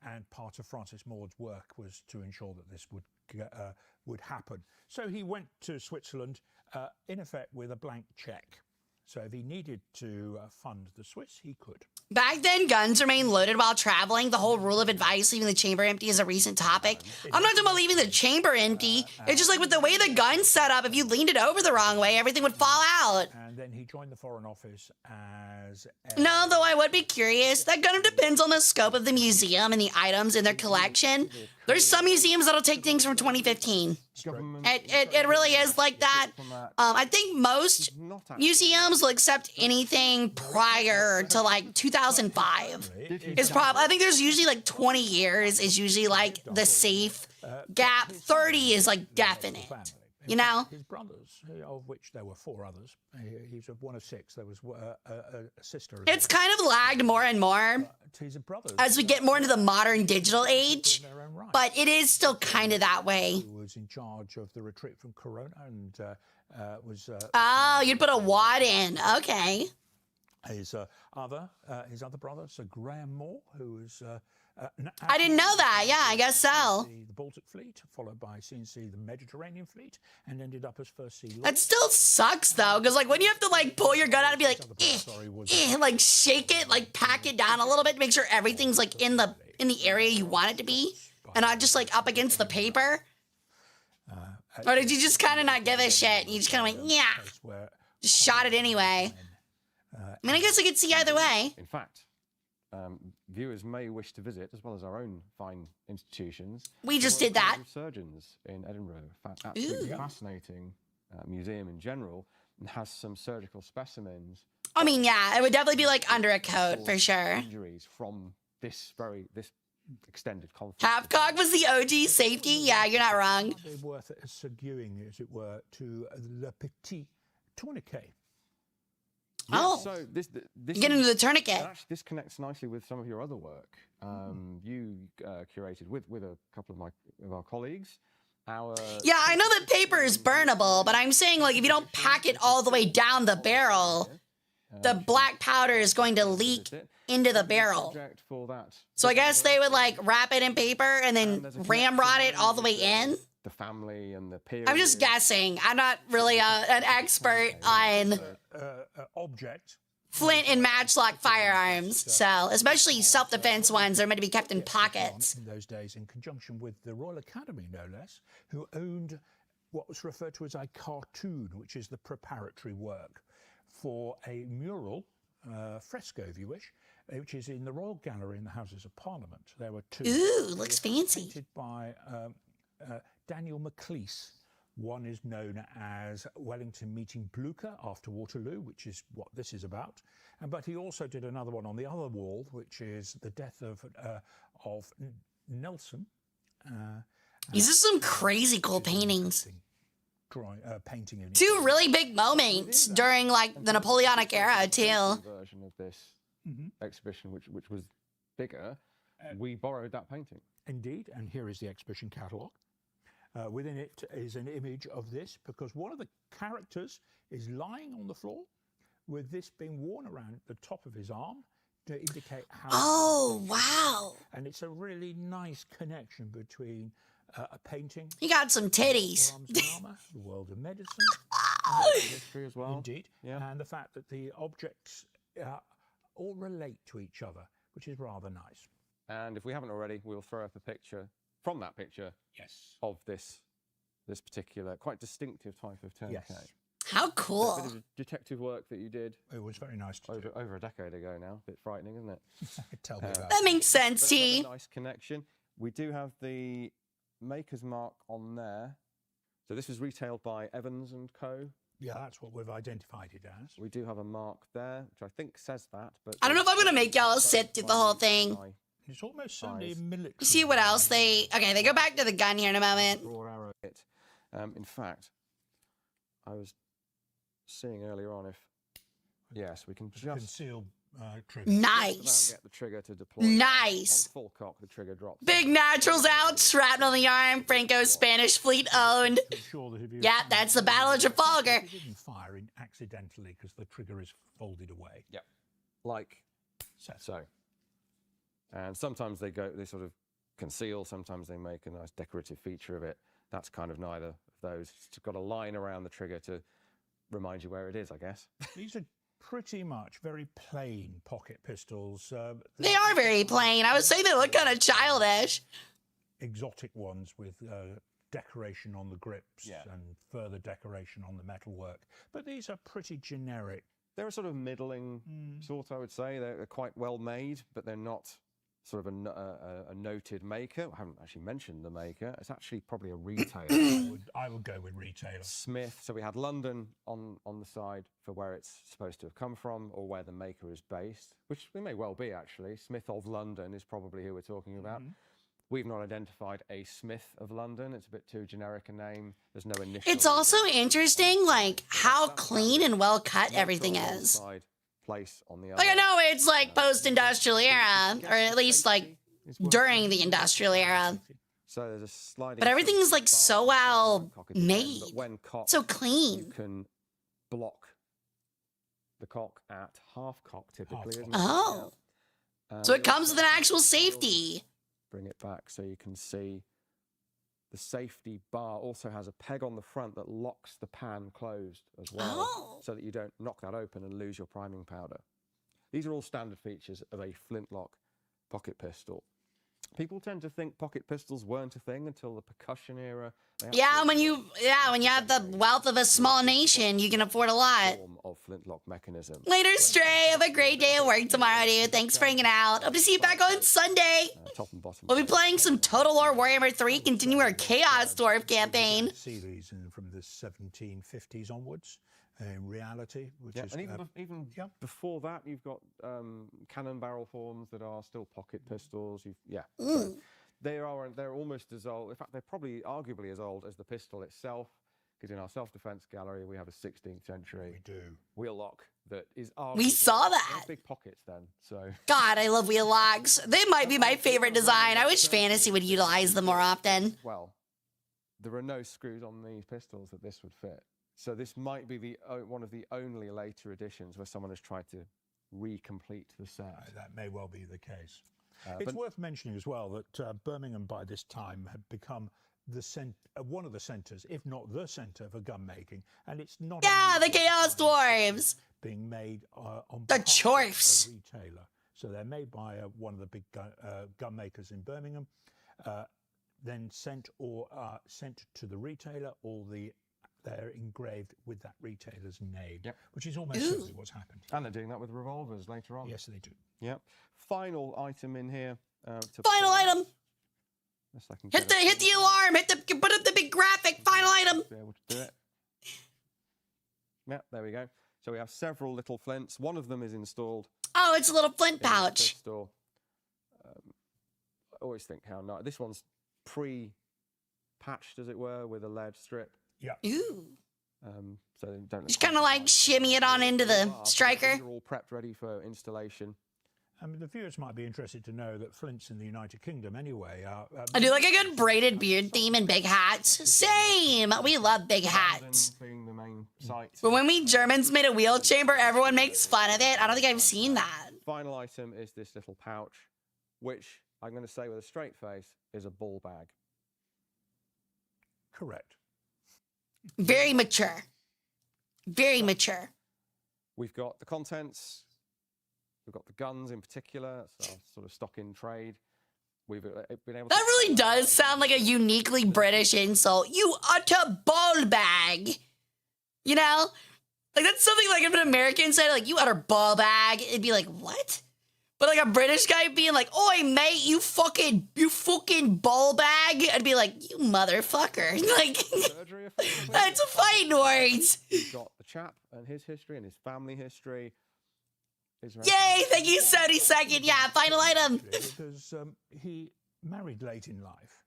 And part of Francis Maude's work was to ensure that this would happen. So he went to Switzerland, in effect, with a blank check. So if he needed to fund the Swiss, he could. Back then, guns remained loaded while traveling. The whole rule of advice, leaving the chamber empty, is a recent topic. I'm not talking about leaving the chamber empty. It's just like with the way the gun's set up, if you leaned it over the wrong way, everything would fall out. And then he joined the Foreign Office as... No, though I would be curious. That kind of depends on the scope of the museum and the items in their collection. There's some museums that'll take things from 2015. It really is like that. I think most museums will accept anything prior to like 2005. I think there's usually like 20 years is usually like the safe gap. 30 is like definite. You know? His brothers, of which there were 4 others, he's one of 6. There was a sister. It's kind of lagged more and more as we get more into the modern digital age, but it is still kind of that way. Who was in charge of the retreat from Corona and was... oh, you'd put a wad in. Okay. His other brother, Sir Graham Moore, who was... I didn't know that. Yeah, I guess so. The Baltic Fleet, followed by CNC the Mediterranean Fleet, and ended up as First Sea Lord. That still sucks though, because like when you have to like pull your gun out and be like, like shake it, like pack it down a little bit to make sure everything's like in the area you want it to be, and not just like up against the paper. Or did you just kind of not give a shit? You just kind of went, yeah, just shot it anyway. I mean, I guess I could see either way. In fact, viewers may wish to visit, as well as our own fine institutions. We just did that. Surgeons in Edinburgh. Absolutely fascinating museum in general, and has some surgical specimens. I mean, yeah, it would definitely be like under a coat for sure. Injuries from this extended conflict. Halfcock was the OG safety. Yeah, you're not wrong. They were seguing, as it were, to Le Petit Tourniquet. Yeah, oh, so this get into the tourniquet. Actually, this connects nicely with some of your other work. You curated with a couple of our colleagues. Yeah, I know that paper is burnable, but I'm saying like if you don't pack it all the way down the barrel, the black powder is going to leak into the barrel. So I guess they would like wrap it in paper and then ramrod it all the way in. The family and the period. I'm just guessing. I'm not really an expert on object. Flint and matchlock firearms, so especially self-defense ones are meant to be kept in pockets. In those days, in conjunction with the Royal Academy, no less, who owned what was referred to as a cartoon, which is the preparatory work for a mural, fresco, if you wish, which is in the Royal Gallery in the Houses of Parliament. There were 2. Ooh, looks fancy. Painted by Daniel Maclise. One is known as Wellington meeting Blucher after Waterloo, which is what this is about. But he also did another one on the other wall, which is the death of Nelson. These are some crazy cool paintings. Painting 2 really big moments during like the Napoleonic era too. Version of this exhibition, which was bigger, we borrowed that painting. Indeed, and here is the exhibition catalogue. Within it is an image of this, because one of the characters is lying on the floor with this being worn around the top of his arm to indicate how... Oh, wow. And it's a really nice connection between a painting... You got some titties. Armor, the world of medicine. History as well. Indeed. Yeah. And the fact that the objects all relate to each other, which is rather nice. And if we haven't already, we'll throw up a picture from that picture of this particular quite distinctive type of tourniquet. Yes. How cool. A bit of detective work that you did. It was very nice to do. Over a decade ago now. A bit frightening, isn't it? Tell me about that makes sense, T. Nice connection. We do have the maker's mark on there. So this is retailed by Evans and Co. Yeah, that's what we've identified it as. We do have a mark there, which I think says that. But I don't know if I'm going to make y'all sit through the whole thing. It's almost certainly military. See what else they... Okay, they go back to the gun here in a moment. Raw arrow hit. In fact, I was seeing earlier on if... Yes, we can just... Conceal trigger. Nice. Get the trigger to deploy. Nice. On full cock, the trigger drops. Big naturals out, shrapnel on the arm, Franco's Spanish fleet owned. Sure that if you Yeah, that's the Battle of Trafalgar. You didn't fire in accidentally because the trigger is folded away. Yep. Like so. And sometimes they sort of conceal, sometimes they make a nice decorative feature of it. That's kind of neither of those. It's got a line around the trigger to remind you where it is, I guess. These are pretty much very plain pocket pistols. They are very plain. I would say they look kind of childish. Exotic ones with decoration on the grips and further decoration on the metalwork. But these are pretty generic. They're a sort of middling sort, I would say. They're quite well made, but they're not sort of a noted maker. I haven't actually mentioned the maker. It's actually probably a retailer. I would go with retailer. Smith. So we had London on the side for where it's supposed to have come from or where the maker is based, which it may well be, actually. Smith of London is probably who we're talking about. We've not identified a Smith of London. It's a bit too generic a name. There's no initial. It's also interesting, like, how clean and well cut everything is. Place on the Like, I know it's like post-industrial era, or at least like during the industrial era. So there's a sliding. But everything's like so well made, but when cocked, so clean. You can block the cock at half cock typically. Isn't it? Oh, so it comes with an actual safety. Bring it back so you can see the safety bar also has a peg on the front that locks the pan closed as well, so that you don't knock that open and lose your priming powder. These are all standard features of a flintlock pocket pistol. People tend to think pocket pistols weren't a thing until the percussion era. Yeah, when you have the wealth of a small nation, you can afford a lot. Form of flintlock mechanism. Later, Stray. Have a great day at work tomorrow, dude. Thanks for hanging out. Hope to see you back on Sunday. Top and bottom. We'll be playing some Total War Warhammer 3, continue our Chaos Dwarf campaign. See these from the 1750s onwards. In reality, which is and even before that, you've got cannon barrel forms that are still pocket pistols. So they're almost as old. In fact, they're probably arguably as old as the pistol itself. Because in our self-defense gallery, we have a 16th century wheel lock that is. We saw that. Big pockets then. So. God, I love wheel locks. They might be my favorite design. I wish Fantasy would utilize them more often. Well, there are no screws on these pistols that this would fit. So this might be one of the only later editions where someone has tried to recomplete the set. That may well be the case. It's worth mentioning as well that Birmingham by this time had become one of the centres, if not the centre for gun making, and it's not. Yeah, the Chaos Dwarves being made on the Chorfs. A retailer, so they're made by one of the big gun makers in Birmingham, then sent to the retailer, or they're engraved with that retailer's name, which is almost certainly what's happened. And they're doing that with revolvers later on. Yes, they do. Yep. Final item in here. Final item. Hit the alarm. Put up the big graphic. Final item. Be able to do it. Yep, there we go. So we have several little flints. One of them is installed. Oh, it's a little flint pouch. I always think how nice. This one's pre-patched, as it were, with a lead strip. Yeah. Ooh. So they don't. Just kind of like shimmy it on into the striker. They're all prepped, ready for installation. I mean, the viewers might be interested to know that flints in the United Kingdom, anyway, are. I do like a good braided beard theme and big hats. Same. We love big hats. Being the main site. But when we Germans made a wheel chamber, everyone makes fun of it. I don't think I've seen that. Final item is this little pouch, which I'm going to say with a straight face is a ball bag. Correct. Very mature. Very mature. We've got the contents. We've got the guns in particular. So sort of stock in trade. We've been able. That really does sound like a uniquely British insult. You utter ball bag. You know, like that's something like if an American said, like you utter ball bag, it'd be like what? But like a British guy being like, "Oi, mate, you fucking ball bag," I'd be like, "You motherfucker!" Like, Surgery, effectively. that's a fighting words. We've got the chap and his history and his family history. Is there Yay! Thank you, 72nd. Yeah, final item. Because he married late in life,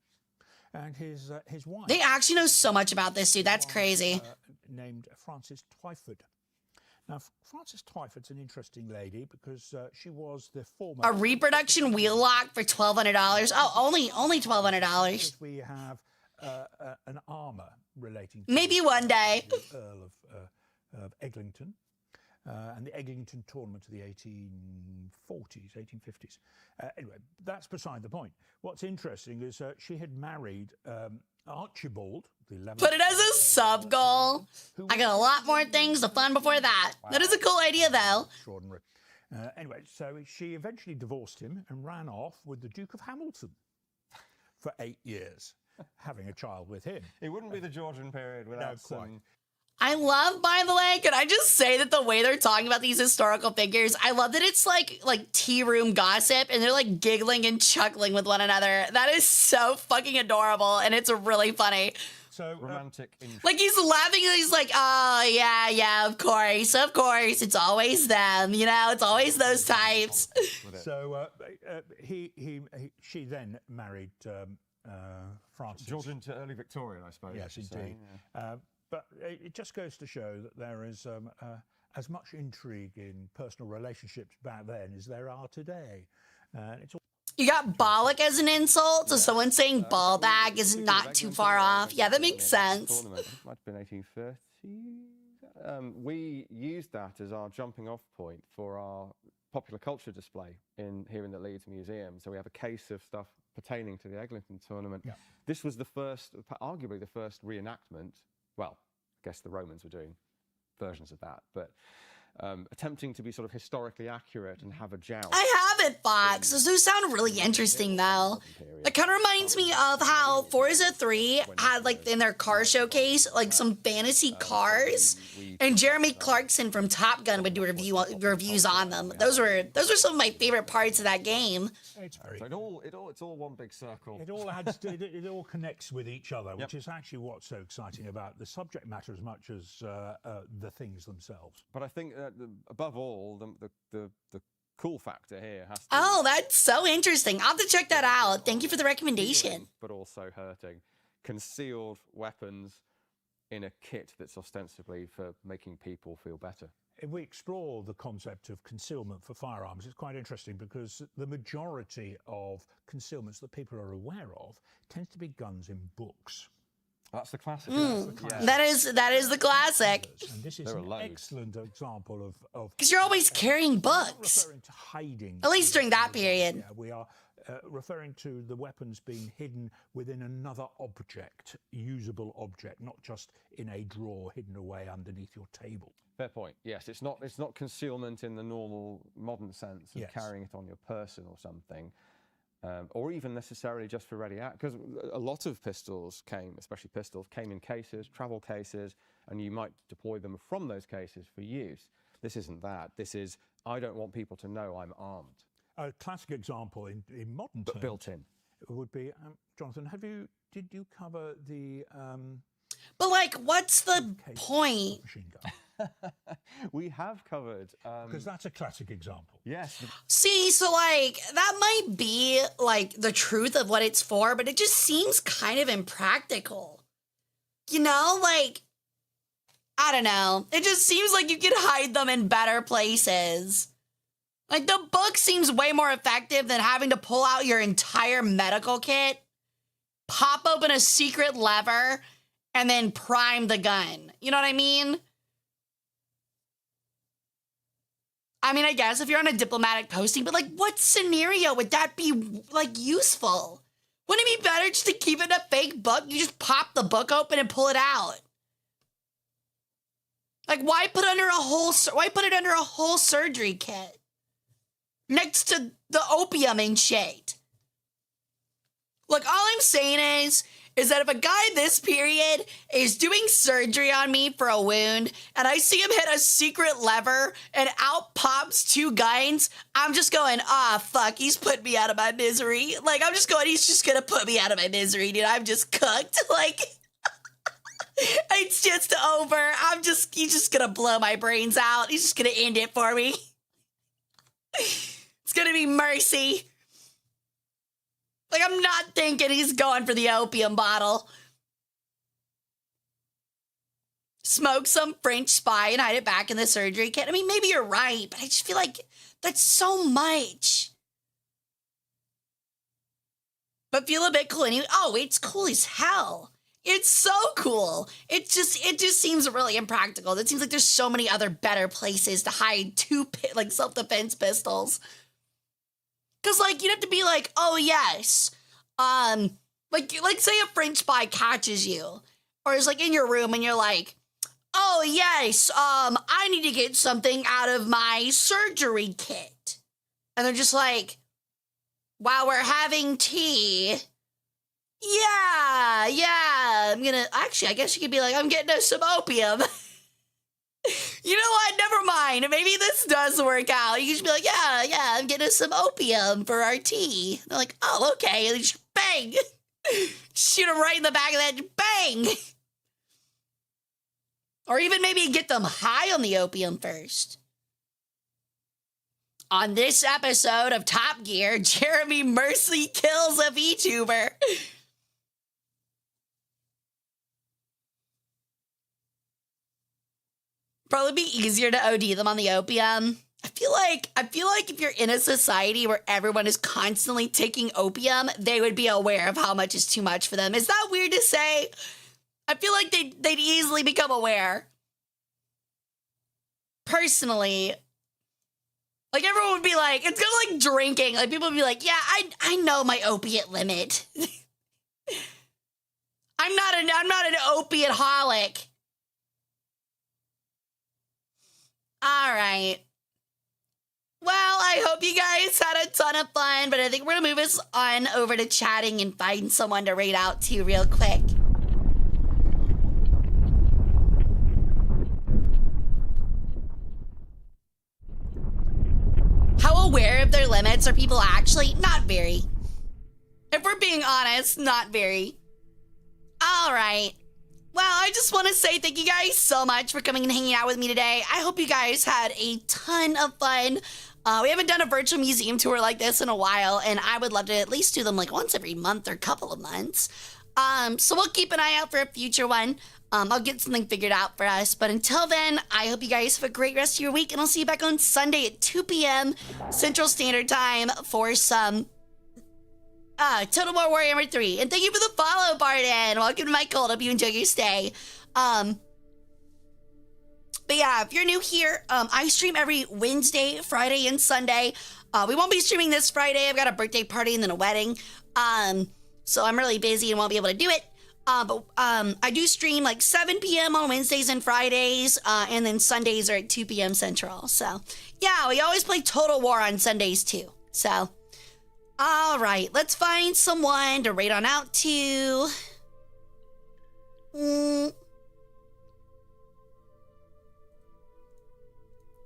and his wife. They actually know so much about this dude. That's crazy. Named Frances Twyford. Now, Frances Twyford's an interesting lady because she was the former. A reproduction wheel lock for $1,200. Oh, only $1,200. We have an armour relating. Maybe one day. The Earl of Eglinton. And the Eglinton tournament of the 1840s, 1850s. Anyway, that's beside the point. What's interesting is she had married Archibald, the 11th. Put it as a sub goal. I got a lot more things to fund before that. That is a cool idea, though. Extraordinary. Anyway, so she eventually divorced him and ran off with the Duke of Hamilton for 8 years, having a child with him. It wouldn't be the Georgian period without some. I love, by the way, can I just say that the way they're talking about these historical figures, I love that it's like tea room gossip and they're like giggling and chuckling with one another. That is so fucking adorable and it's really funny. So romantic. Like he's laughing and he's like, "Oh yeah, of course, it's always them, you know, it's always those types." So she then married Francis. Georgian to early Victorian, I suppose. Yes, indeed. Yeah. But it just goes to show that there is as much intrigue in personal relationships back then as there are today. It's all. You got bollock as an insult, so someone saying ball bag is not too far off. Yeah, that makes sense. Might have been 1830. We used that as our jumping off point for our popular culture display here in the Leeds Museum. So we have a case of stuff pertaining to the Eglinton tournament. Yeah. This was the first, arguably the first reenactment. Well, I guess the Romans were doing versions of that, but attempting to be sort of historically accurate and have a joust. I have it, Fox. Those do sound really interesting, though. It kind of reminds me of how Forza 3 had, like, in their car showcase, like, some fantasy cars, and Jeremy Clarkson from Top Gun would do reviews on them. Those were some of my favorite parts of that game. It's very. So it's all one big circle. It all connects with each other, which is actually what's so exciting about the subject matter as much as the things themselves. But I think above all, the cool factor here has to be. Oh, that's so interesting. I'll have to check that out. Thank you for the recommendation. But also hurting. Concealed weapons in a kit that's ostensibly for making people feel better. If we explore the concept of concealment for firearms, it's quite interesting because the majority of concealments that people are aware of tends to be guns in books. That's the classic. That is the classic. And this is an excellent example of Because you're always carrying books. referring to hiding. At least during that period. Yeah, we are referring to the weapons being hidden within another object, usable object, not just in a drawer hidden away underneath your table. Fair point. Yes, it's not concealment in the normal modern sense of carrying it on your person or something. Or even necessarily just for ready act, because a lot of pistols especially pistols, came in cases, travel cases, and you might deploy them from those cases for use. This isn't that. This is, I don't want people to know I'm armed. A classic example in modern But terms built in. would be, Jonathan, did you cover the But, like, what's the point? machine gun? We have covered. Because that's a classic example. Yes. See, so, like, that might be, like, the truth of what it's for, but it just seems kind of impractical. You know, like, I don't know. It just seems like you could hide them in better places. Like, the book seems way more effective than having to pull out your entire medical kit, pop open a secret lever, and then prime the gun. You know what I mean? I mean, I guess if you're on a diplomatic posting, but, like, what scenario would that be, like, useful? Wouldn't it be better just to keep it in a fake book? You just pop the book open and pull it out. Like, why put it under a whole surgery kit next to the opium and shit? Look, all I'm saying is is that if a guy this period is doing surgery on me for a wound and I see him hit a secret lever and out pops 2 guns, I'm just going, fuck, he's put me out of my misery. Like, I'm just going, he's just gonna put me out of my misery, dude. I'm just cooked. Like, it's just over. He's just gonna blow my brains out. He's just gonna end it for me. It's gonna be mercy. Like, I'm not thinking he's going for the opium bottle. Smoke some French spy and hide it back in the surgery kit. I mean, maybe you're right, but I just feel like that's so much. But feel a bit cool anyway. Oh, it's cool as hell. It's so cool. It just seems really impractical. It seems like there's so many other better places to hide 2 self-defense pistols. Cause like you'd have to be like, oh yes, like say a French spy catches you, or is like in your room and you're like, oh yes, I need to get something out of my surgery kit, and they're just like, while we're having tea, yeah, I guess you could be like, I'm getting us some opium. You know what? Never mind. Maybe this does work out. You can just be like, yeah, I'm getting us some opium for our tea. They're like, oh, okay. And just bang. Shoot them right in the back of that. Bang. Or even maybe get them high on the opium first. On this episode of Top Gear, Jeremy Mercy kills a VTuber. Probably be easier to OD them on the opium. I feel like if you're in a society where everyone is constantly taking opium, they would be aware of how much is too much for them. Is that weird to say? I feel like they'd easily become aware. Personally, like everyone would be like, it's kind of like drinking. Like people would be like, yeah, I know my opiate limit. I'm not an opiate holic. All right. Well, I hope you guys had a ton of fun, but I think we're going to move us on over to chatting and find someone to raid out to real quick. How aware of their limits are people actually? Not very. If we're being honest, not very. All right. Well, I just want to say thank you guys so much for coming and hanging out with me today. I hope you guys had a ton of fun. We haven't done a virtual museum tour like this in a while, and I would love to at least do them like once every month or couple of months. So we'll keep an eye out for a future one. I'll get something figured out for us. But until then, I hope you guys have a great rest of your week, and I'll see you back on Sunday at 2 p.m. Central Standard Time for some Total War Warhammer 3. And thank you for the follow, Barden. Welcome to my cult. Hope you enjoy your stay. But yeah, if you're new here, I stream every Wednesday, Friday, and Sunday. We won't be streaming this Friday. I've got a birthday party and then a wedding. So I'm really busy and won't be able to do it. But I do stream like 7 p.m. on Wednesdays and Fridays, and then Sundays are at 2 p.m. Central. So yeah, we always play Total War on Sundays too. So all right, let's find someone to raid on out to.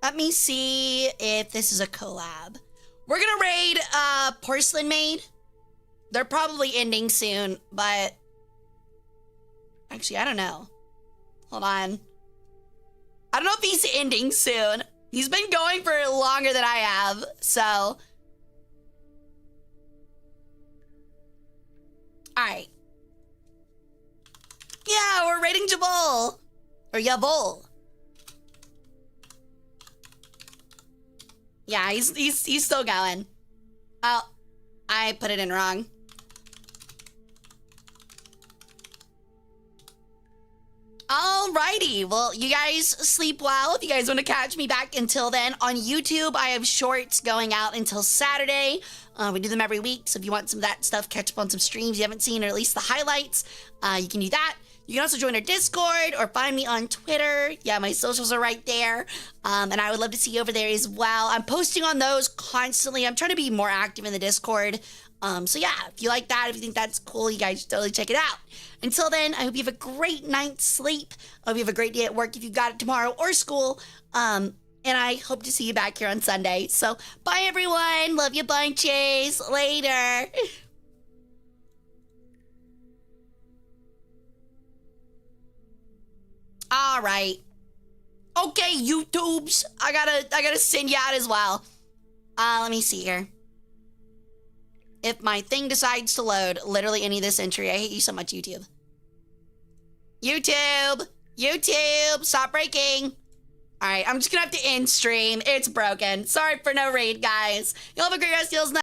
Let me see if this is a collab. We're gonna raid Porcelain Maid. They're probably ending soon, but actually, I don't know. Hold on. I don't know if he's ending soon. He's been going for longer than I have, so. Alright. Yeah, we're raiding Jabul. Or Yabul. Yeah, he's still going. Oh, I put it in wrong. Alrighty, well, you guys sleep well. If you guys want to catch me back until then, on YouTube, I have shorts going out until Saturday. We do them every week, so if you want some of that stuff, catch up on some streams you haven't seen, or at least the highlights, you can do that. You can also join our Discord or find me on Twitter. Yeah, my socials are right there. And I would love to see you over there as well. I'm posting on those constantly. I'm trying to be more active in the Discord. So yeah, if you like that, if you think that's cool, you guys should totally check it out. Until then, I hope you have a great night's sleep. I hope you have a great day at work if you got it tomorrow or school. And I hope to see you back here on Sunday. So bye everyone. Love you bunches. Later. All right. Okay, YouTubes. I gotta send you out as well. Let me see here. If my thing decides to load, literally any of this entry, I hate you so much, YouTube. YouTube, stop breaking. All right, I'm just gonna have to end stream. It's broken. Sorry for no raid, guys. You'll have a great rest of y'all's night.